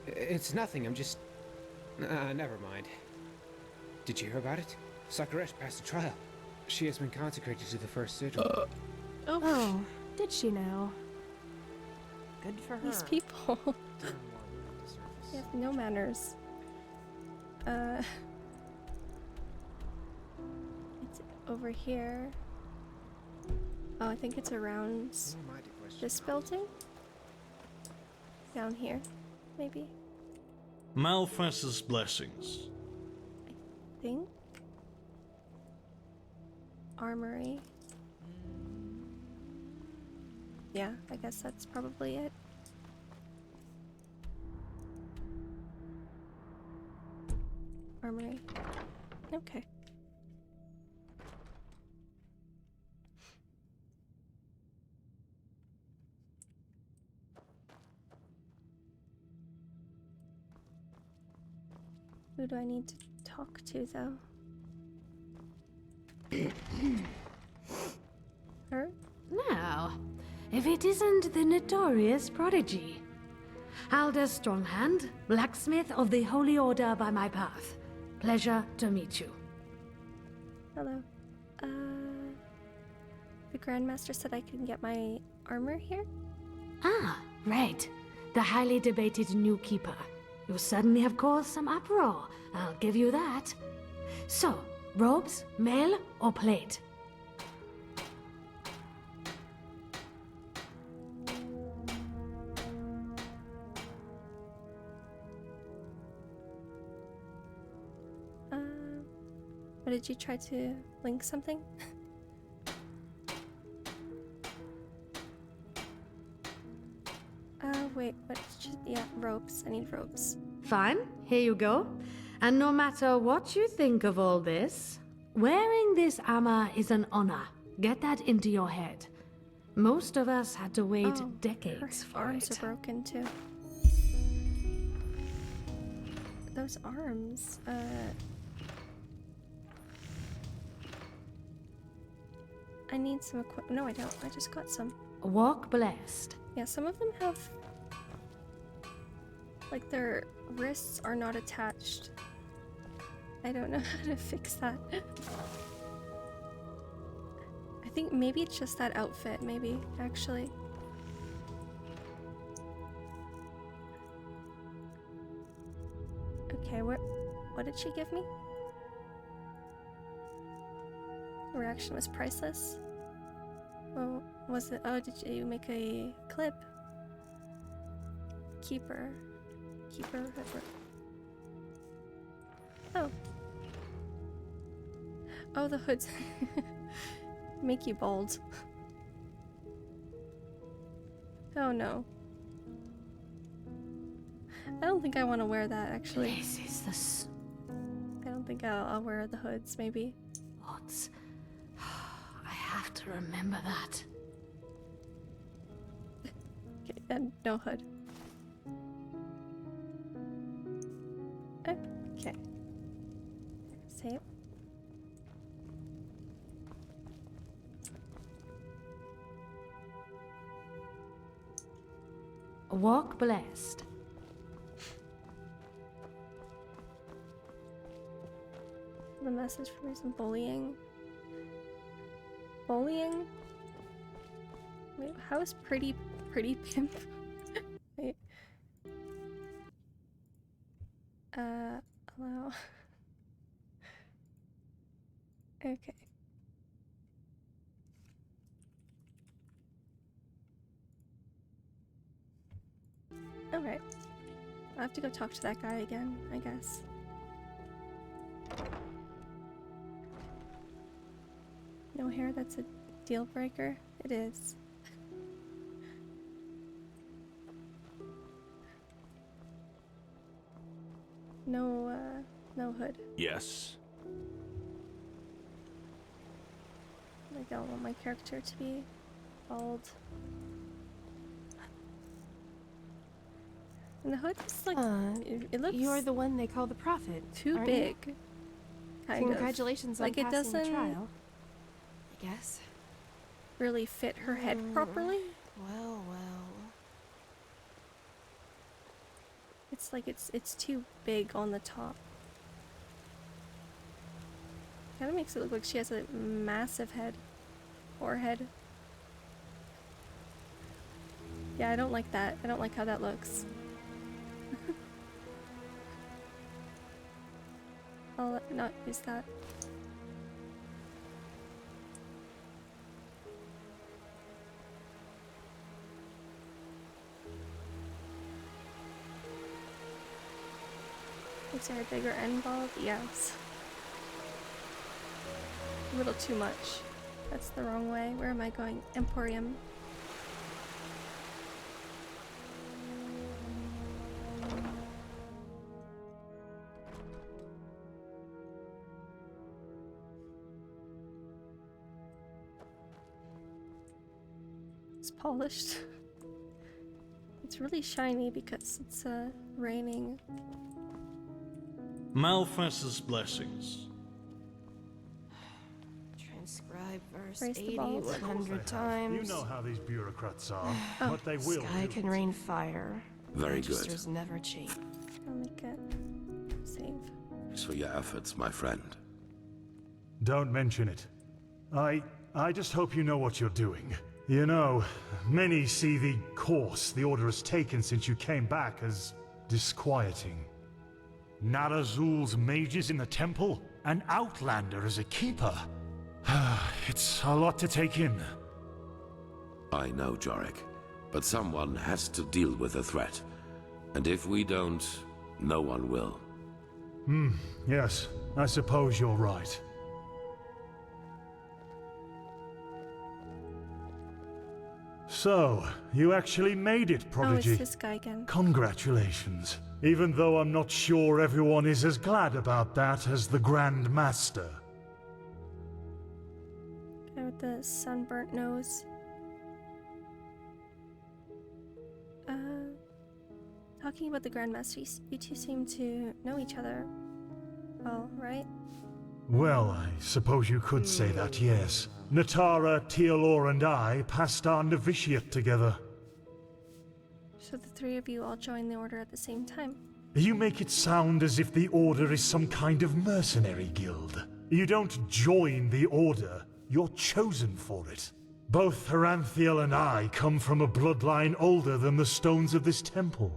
It's nothing, I'm just... never mind. Did you hear about it? Sakaresh passed the trial. She has been consecrated to the first sigil. Oh, did she now? Good for her. These people. They have no manners. It's over here. Oh, I think it's around this building? Down here, maybe? Malphas's blessings. I think. Armory. Yeah, I guess that's probably it. Armory. Okay. Who do I need to talk to, though? Her? Now, if it isn't the notorious prodigy. Alder Stronghand, blacksmith of the Holy Order by my path. Pleasure to meet you. Hello. The Grandmaster said I can get my armor here? Ah, right. The highly debated new keeper. You certainly have caused some uproar, I'll give you that. So, robes, mail, or plate? Or did you try to link something? Wait, what? Yeah, ropes. I need ropes. Fine, here you go. And no matter what you think of all this, wearing this armor is an honor. Get that into your head. Most of us had to wait decades her for arms it. are broken too. Those arms, I need some equipment. No, I don't. I just got some. Walk blessed. Yeah, some of them have, like, their wrists are not attached. I don't know how to fix that. I think maybe it's just that outfit, maybe, actually. Okay, what did she give me? The reaction was priceless. Well, was it? Oh, did you make a clip? Keeper. Oh. Oh, the hoods make you bald. Oh no. I don't think I want to wear that, actually. This is this. I don't think I'll wear the hoods, maybe. Odds. I have to remember that. Okay, and no hood. Okay. Save. Walk blessed. The message for some bullying. Bullying? Wait, how is pretty pimp? Wait. Allow. Okay. Alright. I'll have to go talk to that guy again, I guess. No hair, that's a deal breaker? It is. No hood. Yes. I don't want my character to be bald. And the hood is like, it looks... You're the one they call the prophet, too aren't big. you? Kind Congratulations of. on Like, it passing the doesn't trial. I guess. really fit her head properly. Well. It's like it's too big on the top. Kind of makes it look like she has a massive head. Forehead. Yeah, I don't like that. I don't like how that looks. I'll not use that. Is there a bigger end bulb? Yes. A little too much. That's the wrong way. Where am I going? Emporium. It's polished. It's really shiny because it's raining. Malphas's blessings. Transcribe verse Raise the 80 balls. 100 times. You know how these bureaucrats are, but they will. Sky can rain fire. Very good. Registers never change. I'll make it. Save. Thanks for your efforts, my friend. Don't mention it. I just hope you know what you're doing. You know, many see the course the Order has taken since you came back as disquieting. Narazul's mages in the temple? An outlander as a keeper? It's a lot to take in. I know, Jorik, but someone has to deal with the threat. And if we don't, no one will. Yes, I suppose you're right. So, you actually made it, Prodigy. Oh, it's this guy again. Congratulations. even though I'm not sure everyone is as glad about that as the Grand Master. Guy with the sunburnt nose. Talking about the Grandmaster, you two seem to know each other well, right? Well, I suppose you could say that, yes. Natara, Tealor, and I passed our novitiate together. So the three of you all joined the Order at the same time. You make it sound as if the Order is some kind of mercenary guild. You don't join the Order, you're chosen for it. Both Heranthiel and I come from a bloodline older than the stones of this temple.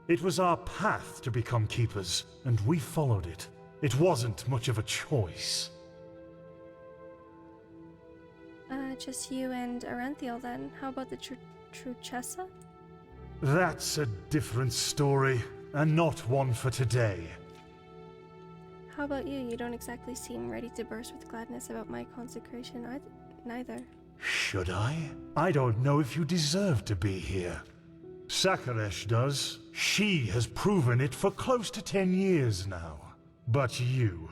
It was our path to become keepers, and we followed it. It wasn't much of a choice. Just you and Heranthiel then. How about the Truchessa? That's a different story, and not one for today. How about you? You don't exactly seem ready to burst with gladness about my consecration neither. Should I? I don't know if you deserve to be here. Sakaresh does. She has proven it for close to 10 years now. But you,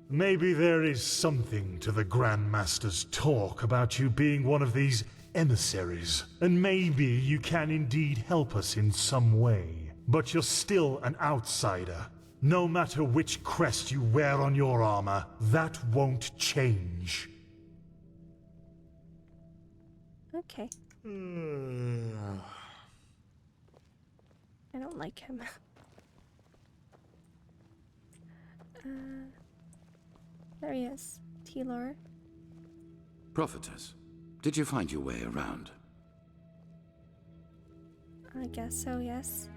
maybe there is something to the Grandmaster's talk about you being one of these emissaries, and maybe you can indeed help us in some way. But you're still an outsider. No matter which crest you wear on your armor, that won't change. Okay. I don't like him. There he is. Tealor. Prophetess, did you find your way around? I guess so, yes.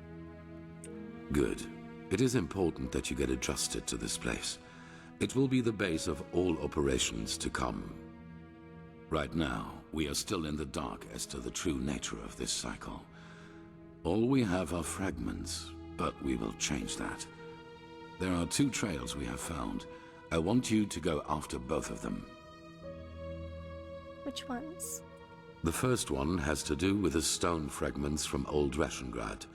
Good. It is important that you get adjusted to this place. It will be the base of all operations to come. Right now, we are still in the dark as to the true nature of this cycle. All we have are fragments, but we will change that. There are 2 trails we have found. I want you to go after both of them. Which ones? The first one has to do with the stone fragments from Old Rashengrad.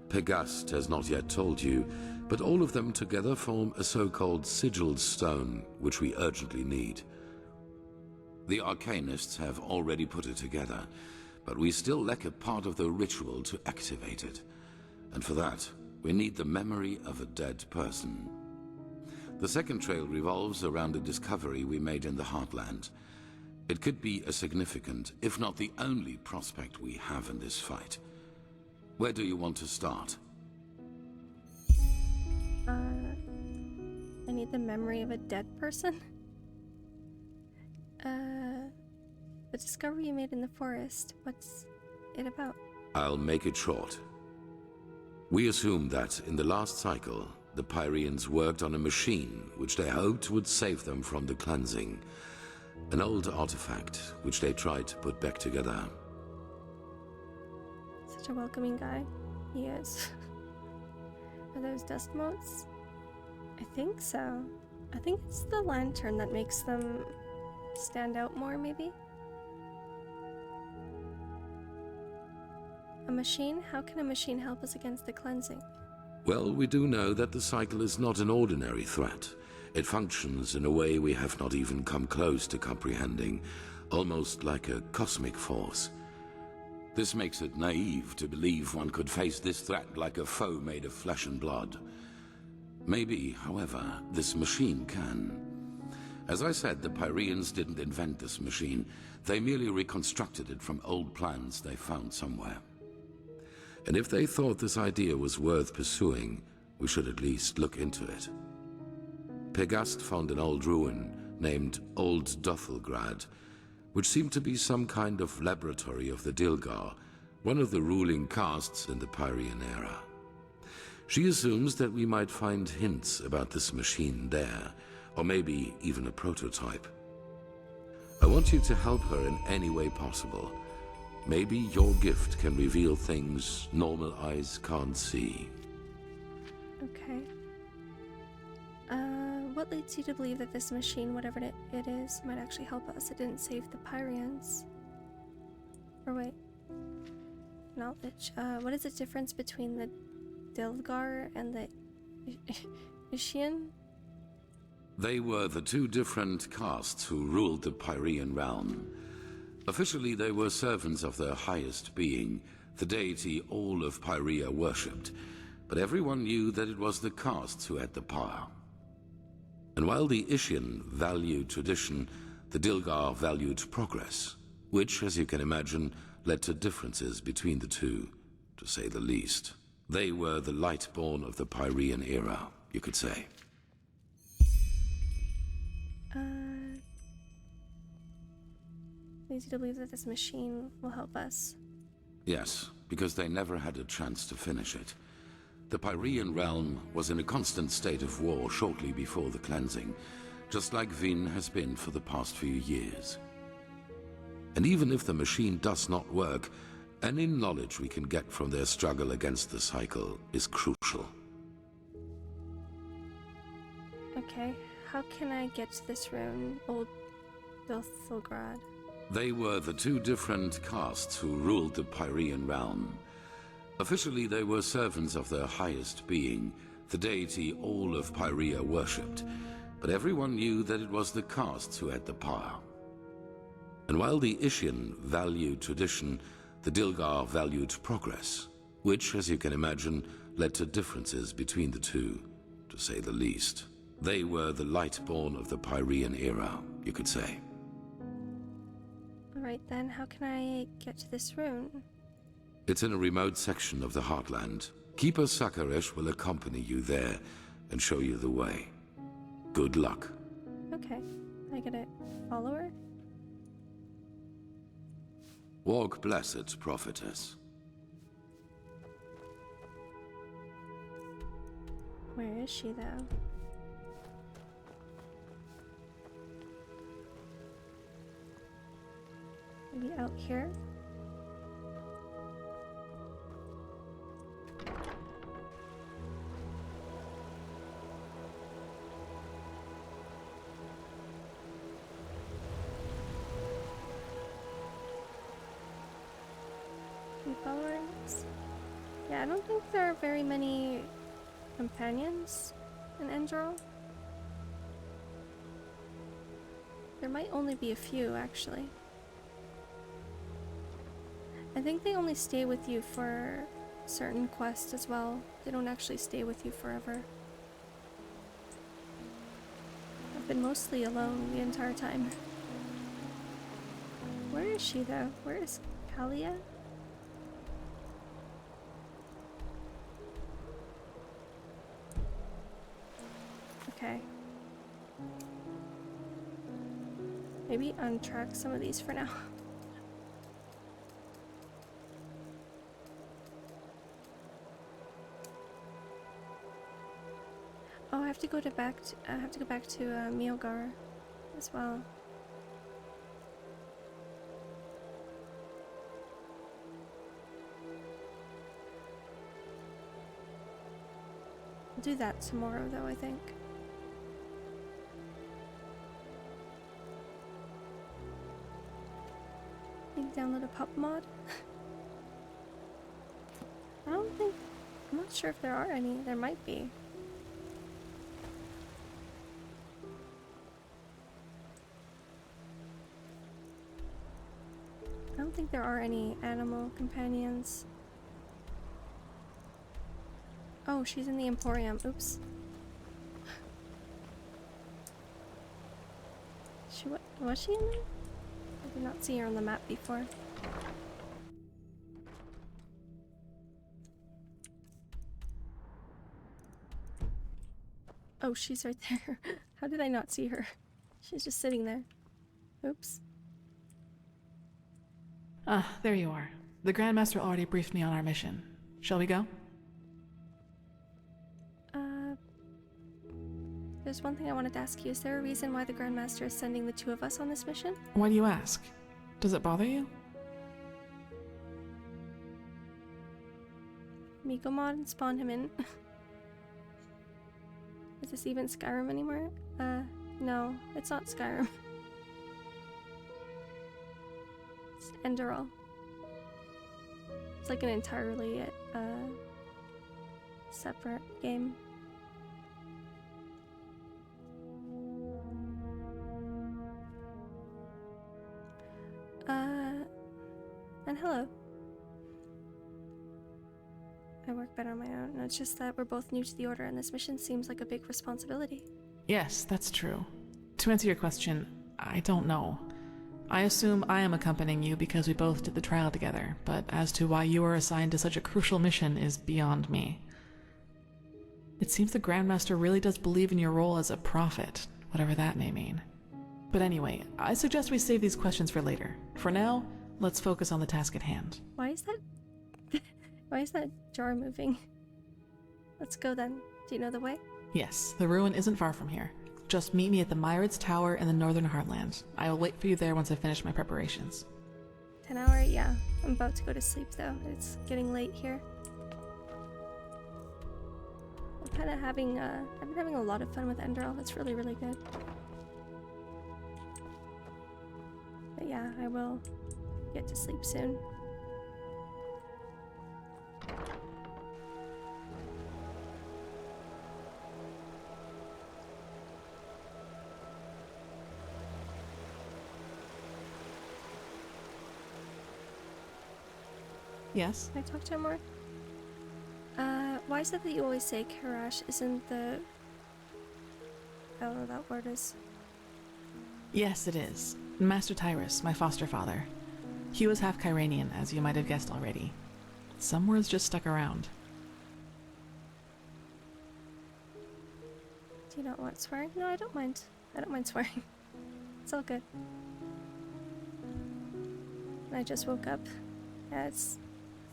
Pegast has not yet told you, but all of them together form a so-called sigil stone, which we urgently need. The Arcanists have already put it together, but we still lack a part of the ritual to activate it. And for that, we need the memory of a dead person. The second trail revolves around a discovery we made in the Heartland. It could be a significant, if not the only prospect we have in this fight. Where do you want to start? I need the memory of a dead person? The discovery you made in the forest, what's it about? I'll make it short. We assume that, in the last cycle, the Pyrians worked on a machine which they hoped would save them from the cleansing. An old artifact which they tried to put back together. Such a welcoming guy. He is. Are those dust motes? I think so. I think it's the lantern that makes them stand out more, maybe? A machine? How can a machine help us against the cleansing? Well, we do know that the cycle is not an ordinary threat. It functions in a way we have not even come close to comprehending, almost like a cosmic force. This makes it naive to believe one could face this threat like a foe made of flesh and blood. Maybe, however, this machine can. As I said, the Pyrians didn't invent this machine. They merely reconstructed it from old plans they found somewhere. And if they thought this idea was worth pursuing, we should at least look into it. Pegast found an old ruin named Old Dothelgrad, which seemed to be some kind of laboratory of the Dilgar, one of the ruling castes in the Pyrian era. She assumes that we might find hints about this machine there, or maybe even a prototype. I want you to help her in any way possible. Maybe your gift can reveal things normal eyes can't see. Okay. What leads you to believe that this machine, whatever it is, might actually help us? It didn't save the Pyrians. Or wait. Knowledge. What is the difference between the Dilgar and the Ishian? They were the two different castes who ruled the Pyrean realm. Officially, they were servants of their highest being, the deity all of Pyrea worshipped, but everyone knew that it was the castes who had the power. And while the Ishian valued tradition, the Dilgar valued progress, which, as you can imagine, led to differences between the two, to say the least. They were the Lightborn of the Pyrean era, you could say. Easy to believe that this machine will help us. Yes, because they never had a chance to finish it. The Pyrean realm was in a constant state of war shortly before the cleansing, just like Vin has been for the past few years. And even if the machine does not work, any knowledge we can get from their struggle against the cycle is crucial. Okay, how can I get to this rune, Old Dothilgrad? They were the two different castes who ruled the Pyrean realm. Officially, they were servants of their highest being, the deity all of Pyrea worshipped, but everyone knew that it was the castes who had the power. And while the Ishian valued tradition, the Dilgar valued progress, which, as you can imagine, led to differences between the two, to say the least. They were the Lightborn of the Pyrean era, you could say. Alright then, how can I get to this rune? It's in a remote section of the Heartland. Keeper Sakaresh will accompany you there and show you the way. Good luck. Okay, I gotta follow her? Walk blessed, prophetess. Where is she, though? Maybe out here? Keep following us. Yeah, I don't think there are very many companions in Enderal. There might only be a few, actually. I think they only stay with you for certain quests as well. They don't actually stay with you forever. I've been mostly alone the entire time. Where is she, though? Where is Kalia? Okay. Maybe untrack some of these for now. Oh, I have to go back to Mielgar as well. I'll do that tomorrow, though, I think. Need to download a pup mod. I'm not sure if there are any. There might be. I don't think there are any animal companions. Oh, she's in the Emporium. Oops. Was she in there? I did not see her on the map before. Oh, she's right there. How did I not see her? She's just sitting there. Oops. Ah, there you are. The Grandmaster already briefed me on our mission. Shall we go? There's one thing I wanted to ask you. Is there a reason why the Grandmaster is sending the two of us on this mission? Why do you ask? Does it bother you? Miko mod and spawn him in. Is this even Skyrim anymore? No, it's not Skyrim. It's Enderal. It's like an entirely separate game. And hello. I work better on my own. It's just that we're both new to the Order and this mission seems like a big responsibility. Yes, that's true. To answer your question, I don't know. I assume I am accompanying you because we both did the trial together, but as to why you are assigned to such a crucial mission is beyond me. It seems the Grandmaster really does believe in your role as a prophet, whatever that may mean. But anyway, I suggest we save these questions for later. For now, let's focus on the task at hand. Why is that jar moving? Let's go then. Do you know the way? Yes, the ruin isn't far from here. Just meet me at the Myrids Tower in the Northern Heartland. I will wait for you there once I finish my preparations. 10 hour? Yeah. I'm about to go to sleep though. It's getting late here. I've been having a lot of fun with Enderal. It's really, really good. But yeah, I will get to sleep soon. Yes? Can I talk to him more? Why is it that you always say Karash isn't the... I don't know what that word is. Yes, it is. Master Tyrus, my foster father. He was half Kyranian, as you might have guessed already. Some words just stuck around. Do you not want swearing? No, I don't mind. I don't mind swearing. It's all good. I just woke up. Yeah, it's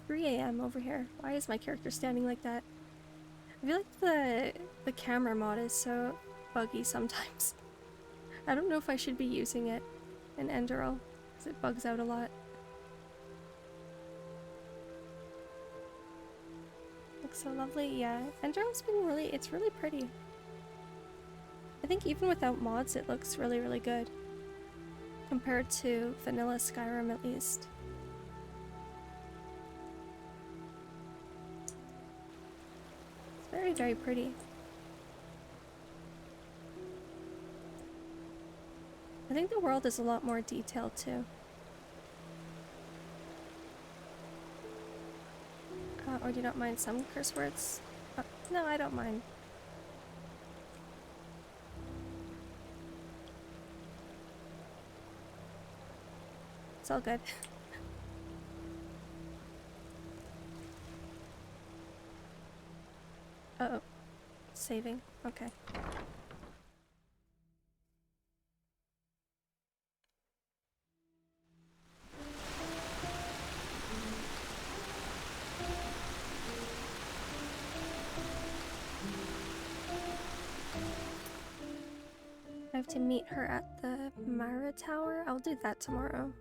3 AM over here. Why is my character standing like that? I feel like the camera mod is so buggy sometimes. I don't know if I should be using it in Enderal, because it bugs out a lot. Looks so lovely, yeah. Enderal's been it's really pretty. I think even without mods it looks really, really good. Compared to vanilla Skyrim at least. Very, very pretty. I think the world is a lot more detailed too. Or do you not mind some curse words? No, I don't mind. It's all good. Uh-oh. Saving. Okay. I have to meet her at the Myra Tower. I'll do that tomorrow.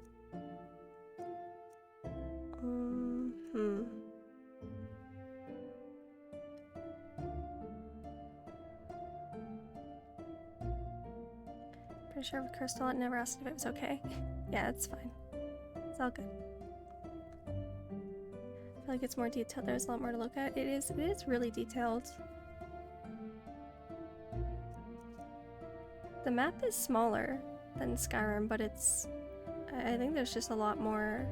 Pretty sure with Crystal it never asked if it was okay. Yeah, it's fine. It's all good. I feel like it's more detailed. There's a lot more to look at. It is really detailed. The map is smaller than Skyrim, but I think there's just a lot more...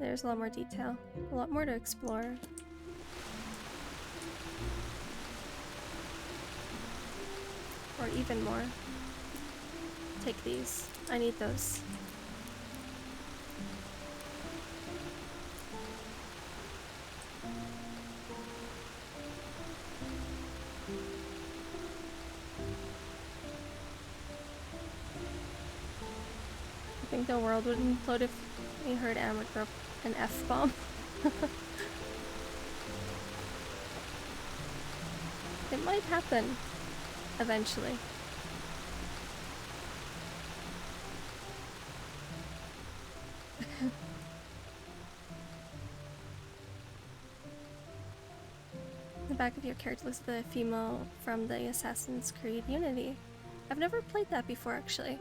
There's a lot more detail. A lot more to explore. Or even more. Take these. I need those. I think the world would implode if we heard Amber drop an F-bomb. It might happen. Eventually. The back of your character looks like the female from the Assassin's Creed Unity. I've never played that before, actually.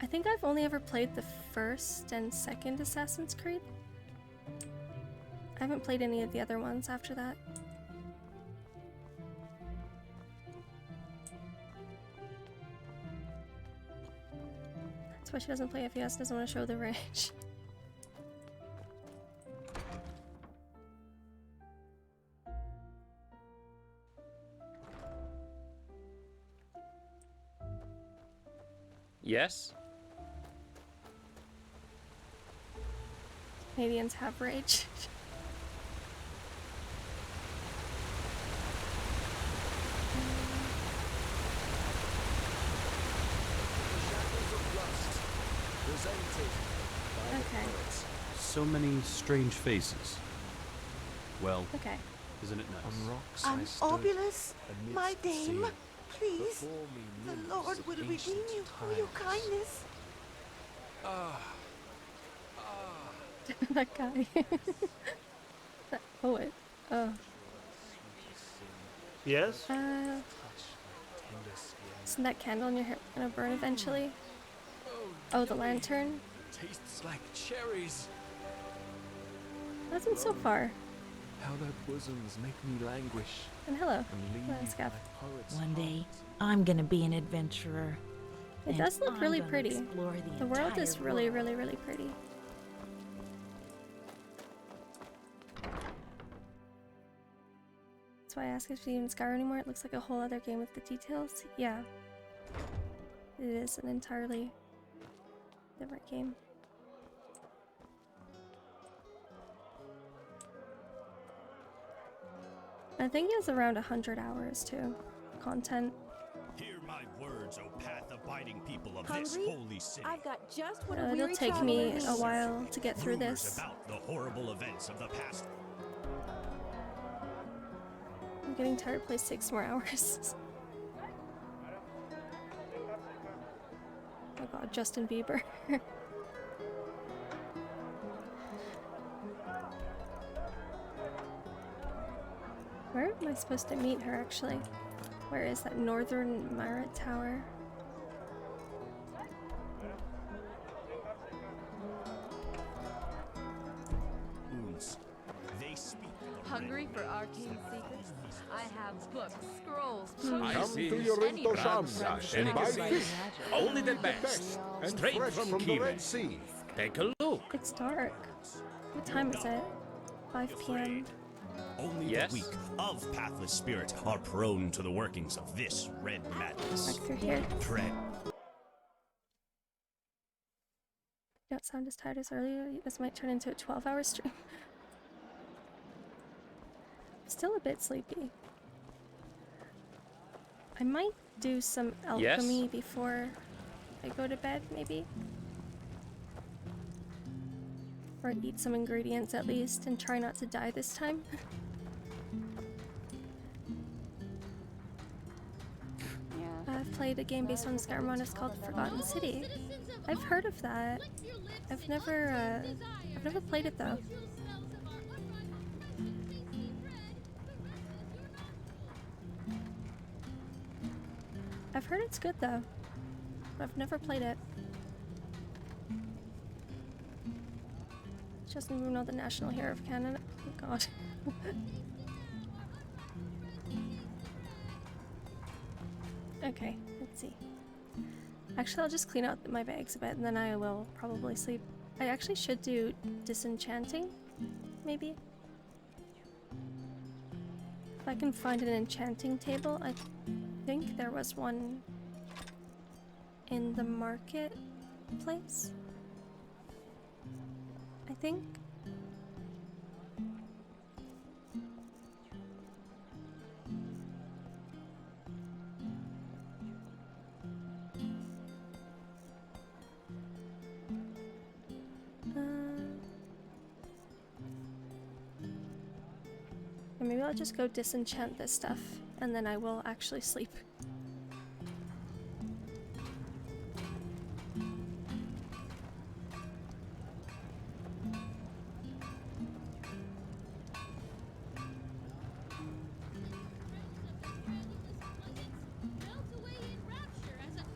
I think I've only ever played the first and second Assassin's Creed. I haven't played any of the other ones after that. That's why she doesn't play FPS, doesn't want to show the rage. Yes? Canadians have rage. Okay. So many strange faces. Well, okay. Isn't it nice? I'm Obulus, my dame. Please, the Lord will redeem you for your kindness. That guy. That poet. Oh. Yes? Isn't that candle in your hair gonna burn eventually? Oh, the lantern? Tastes like cherries. Wasn't so far. How their bosoms make me languish. And hello. And Hello, Scaff. One day, I'm gonna be an adventurer. It does look really pretty. The world is really, really, really pretty. That's why I asked if you even Skyrim anymore. It looks like a whole other game with the details. Yeah. It is an entirely different game. I think it was around 100 hours too. Content. Hear my words, O path-abiding people of Hungry? this holy city. I've got just what It'll take me a while to get through Rumors this. about the horrible events of the past. I'm getting tired to play 6 more hours. Oh god, Justin Bieber. Where am I supposed to meet her actually? Where is that Northern Marat Tower? They speak the Hungry for arcane secrets? I have books, scrolls, Come potions, to your any Rento brand Shamsa new and buy magic. fish. Only the best. And Straight fresh from from the Kiev. Red Sea. Take a look. It's dark. What time is it? 5 p.m. Only Yes? the weak of pathless spirit are prone to the workings of this red madness. Back through here. Dread. Don't sound as tired as earlier. This might turn into a 12-hour stream. Still a bit sleepy. I might do some alchemy before I go to bed, maybe. Or eat some ingredients at least and try not to die this time. I've played a game based on Skyrim mod. It's called Forgotten City. I've heard of that. I've never played it though. I've heard it's good though, but I've never played it. Justin Bruno, the national hero of Canada. Oh god. Okay, let's see. Actually, I'll just clean out my bags a bit and then I will probably sleep. I actually should do disenchanting, maybe. If I can find an enchanting table, I think there was one in the marketplace. I think. Maybe I'll just go disenchant this stuff, and then I will actually sleep.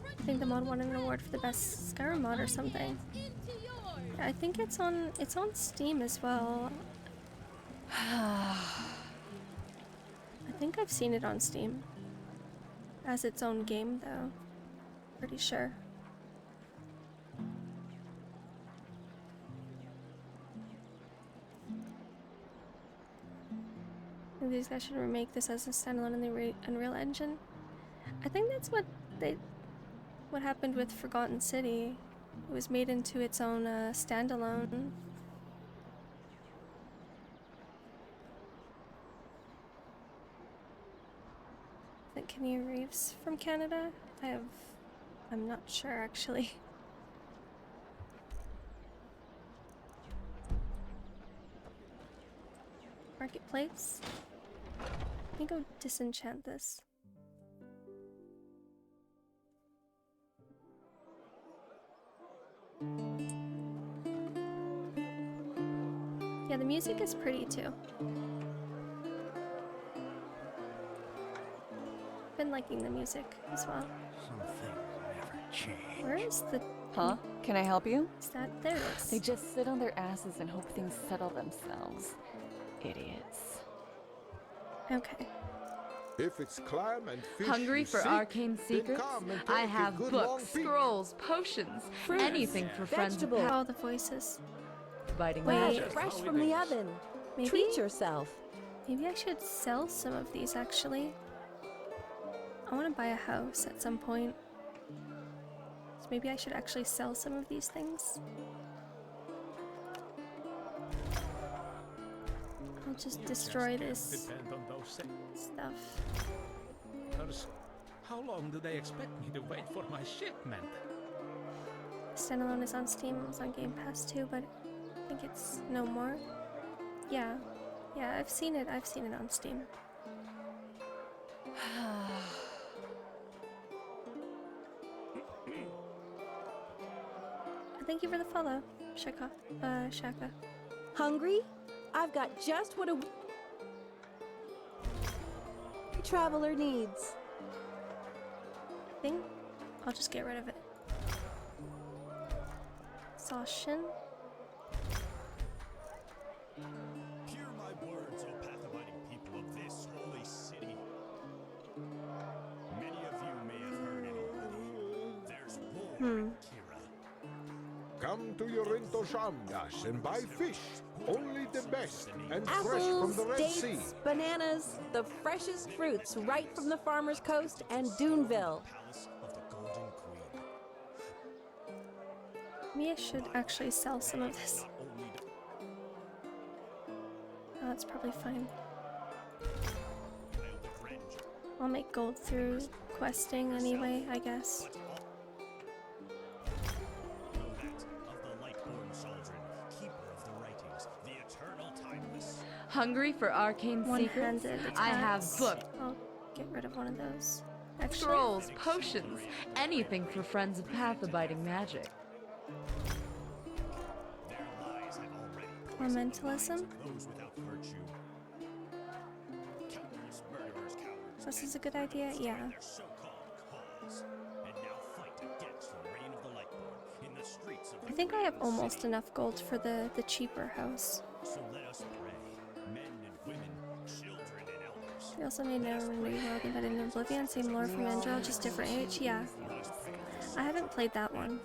I think the mod won an award for the best Skyrim mod or something. I think it's on Steam as well. I think I've seen it on Steam. As its own game, though. Pretty sure. Maybe these guys should remake this as a standalone in the Unreal Engine. I think that's what happened with Forgotten City. It was made into its own standalone. I think Kenny Reeves from Canada. I'm not sure actually. Marketplace. Let me go disenchant this. Yeah, the music is pretty too. Been liking the music as well. Some things never change. Where is the... Huh? Can I help you? Is that... There it is. They just sit on their asses and hope things settle themselves. Idiots. Okay. If it's clam and fish Hungry you for seek, arcane then secrets? come and I take a have good long books, peek. scrolls, potions, Fruits, anything for friends. vegetables. All the voices. Biting Wait. magic. Fresh from the oven. Maybe? Treat yourself. Maybe I should sell some of these actually. I want to buy a house at some point. So maybe I should actually sell some of these things. I'll just destroy this Depend on those stuff. How long do they expect me to wait for my shipment? Standalone is on Steam, it was on Game Pass too, but I think it's no more. Yeah. Yeah, I've seen it on Steam. Thank you for the follow, Shaka. Hungry? I've got just what a traveler needs. I think I'll just get rid of it. Exhaustion. Hear my words, O path-abiding people of this holy city. Many of you may have heard it already. There's war in Kira. Come to Yorinto Shamdash and buy fish. Only the best and fresh from Apples, the Red Sea. dates, bananas, the freshest fruits right from the farmer's coast and Duneville. Palace of the Golden Queen. Maybe I should actually sell some of this. Oh, that's probably fine. I'll make gold through questing anyway, I guess. Hungry for arcane secrets? One-handed I have attacks. books, I'll get rid of one of those. Actually, scrolls, potions, anything for friends of path-abiding magic. Elementalism? Those without virtue. Countless murderers, cowards, This is a good idea, yeah. their so-called cause, and now fight against the reign of the Lightborn in the streets of I think I have almost enough gold for the cheaper house. So let us pray, men and women, children and elders. They also made no new world embedded in Oblivion, same lore from Enderal, just different age. Yeah. I haven't played that one.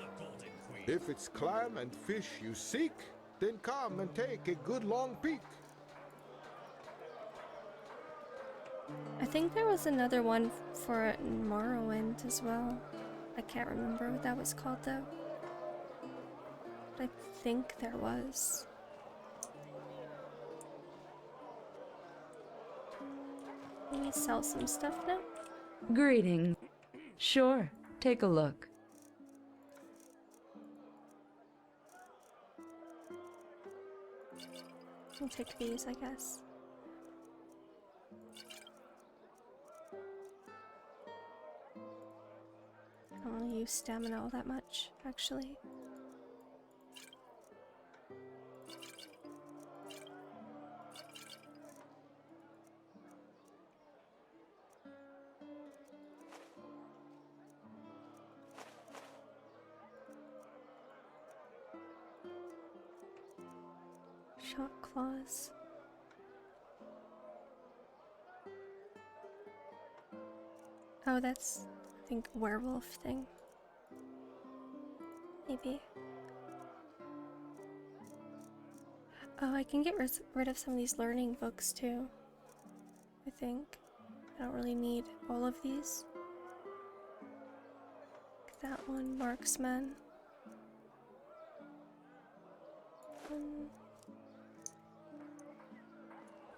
If it's clam and fish you seek, then come and take a good long peek. I think there was another one for Morrowind as well. I can't remember what that was called though. But I think there was. Let me sell some stuff now. Greetings. Sure, take a look. I'll take these, I guess. I don't really use stamina all that much, actually. Shot claws. Oh, that's, I think, werewolf thing. Maybe. Oh, I can get rid of some of these learning books too. I think. I don't really need all of these. That one, marksman.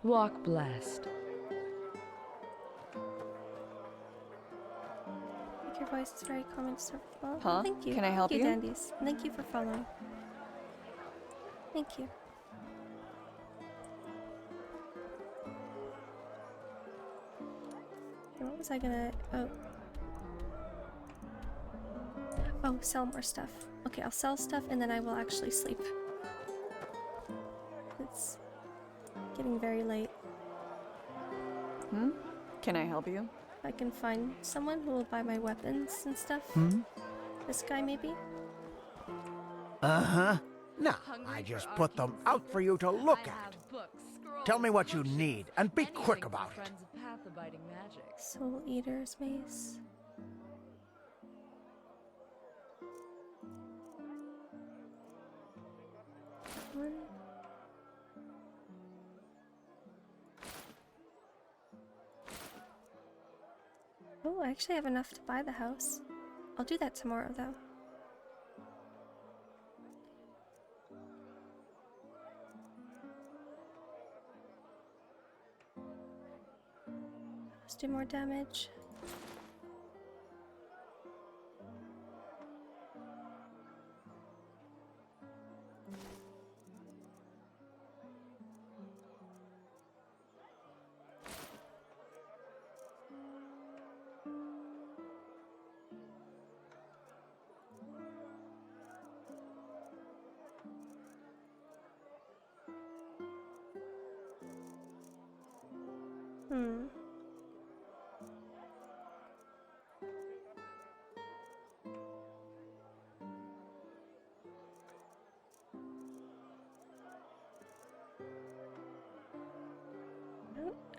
Walk blessed. I think your voice is very common to serve well. Huh? Thank you. Can I help Thank you, you? Dandies. Thank you for following. Thank you. What was I gonna... Oh. Oh, sell more stuff. Okay, I'll sell stuff and then I will actually sleep. It's getting very late. Hmm? Can I help you? I can find someone who will buy my weapons and stuff. This guy, maybe? Uh-huh. No, I just put them out for you to look at. Tell me what you need, and be quick about it. Soul Eater's Mace. One. Oh, I actually have enough to buy the house. I'll do that tomorrow, though. Let's do more damage.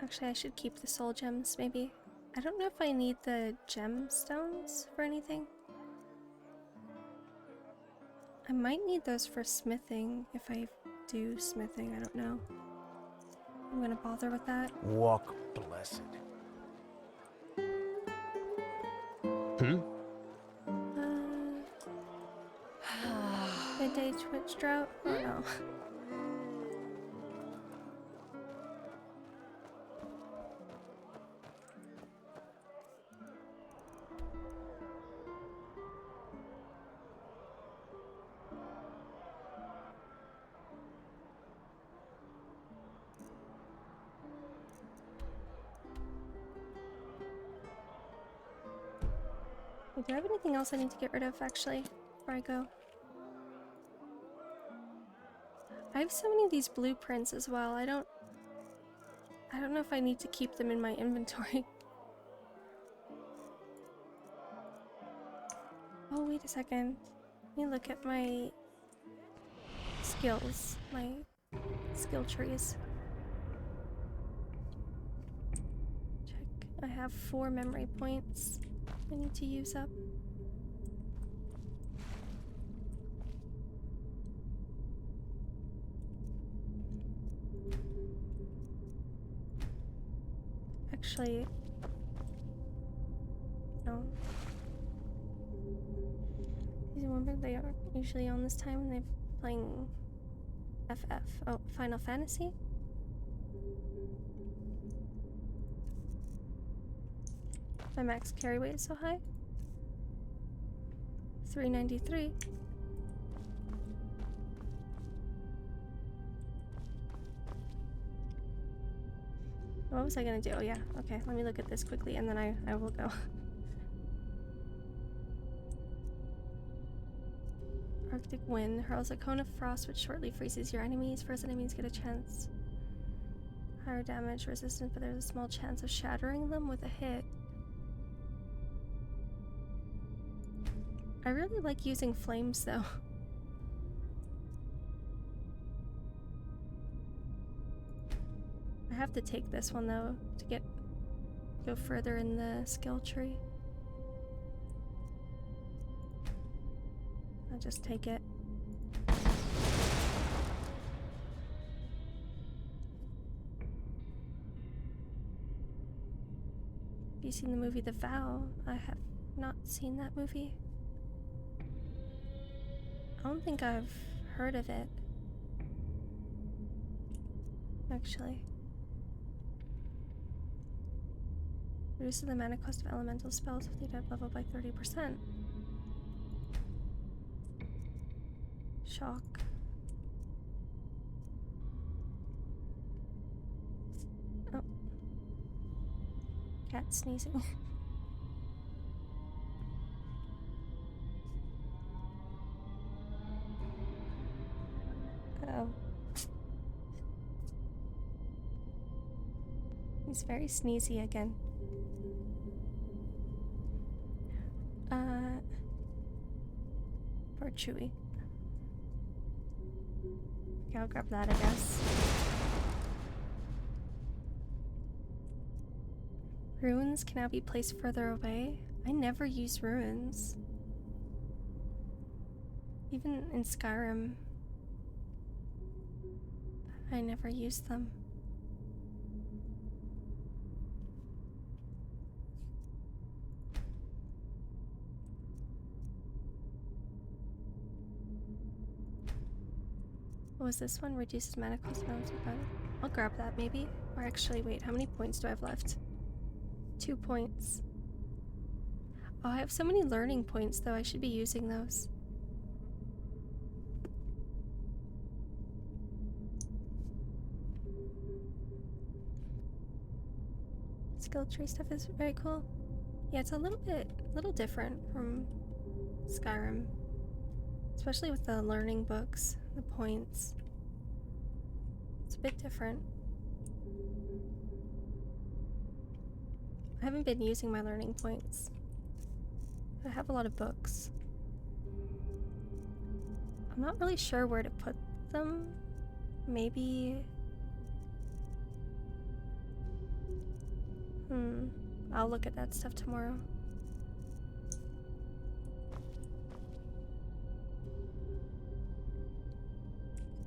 Actually, I should keep the soul gems, maybe. I don't know if I need the gemstones for anything. I might need those for smithing, if I do smithing, I don't know. I'm gonna bother with that. Walk blessed. Midday Twitch drought? Oh no. Do I have anything else I need to get rid of, actually, before I go? I have so many of these blueprints as well. I don't know if I need to keep them in my inventory. Oh, wait a second. Let me look at my skills, my skill trees. Check. I have 4 memory points I need to use up. Actually, no. Remember, they are usually on this time when they're playing FF. Oh, Final Fantasy? My max carry weight is so high. 393. What was I gonna do? Oh yeah, okay, let me look at this quickly and then I will go. Arctic wind hurls a cone of frost which shortly freezes your enemies. First enemies get a chance. Higher damage resistance, but there's a small chance of shattering them with a hit. I really like using flames though. I have to take this one though to get go further in the skill tree. I'll just take it. Have you seen the movie The Vow? I have not seen that movie. I don't think I've heard of it. Actually. Reduces the mana cost of elemental spells with the adept level by 30%. Shock. Oh. Cat sneezing. Oh. He's very sneezy again. Poor Chewy. Okay, I'll grab that, I guess. Runes can now be placed further away. I never use runes. Even in Skyrim, I never use them. What was this one? Reduces mana cost balance with battle. I'll grab that maybe. Or actually, wait, how many points do I have left? 2 points. Oh, I have so many learning points though, I should be using those. Skill tree stuff is very cool. Yeah, it's a little different from Skyrim. Especially with the learning books, the points. It's a bit different. I haven't been using my learning points. I have a lot of books. I'm not really sure where to put them. Maybe... I'll look at that stuff tomorrow.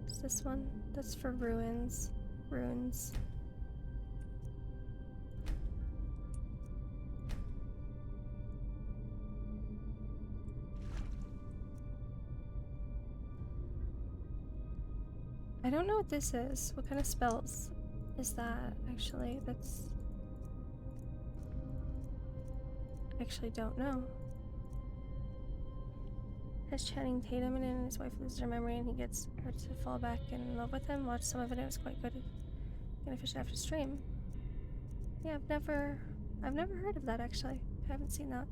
What's this one? That's for ruins. Runes. I don't know what this is. What kind of spells is that, actually? That's... I actually don't know. Has Channing Tatum in it and his wife loses her memory and he gets her to fall back in love with him. Watch some of it, it was quite good. Gonna fish after stream. Yeah, I've never heard of that actually. I haven't seen that.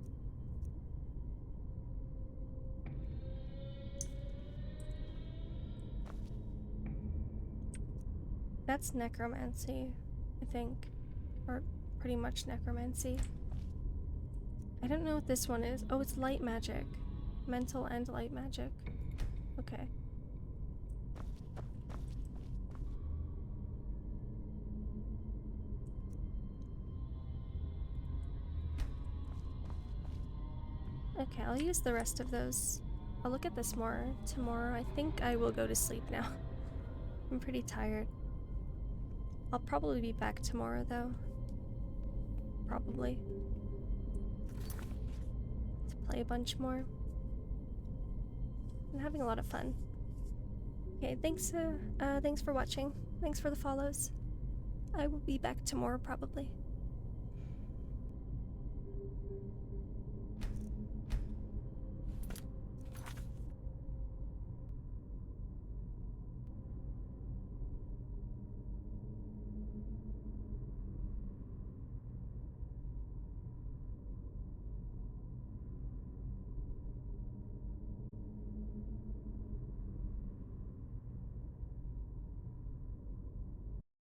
That's necromancy, I think. Or pretty much necromancy. I don't know what this one is. Oh, it's light magic. Mental and light magic. Okay. Okay, I'll use the rest of those. I'll look at this more tomorrow. I think I will go to sleep now. I'm pretty tired. I'll probably be back tomorrow though. Probably. To play a bunch more. I'm having a lot of fun. Okay, thanks for watching. Thanks for the follows. I will be back tomorrow probably.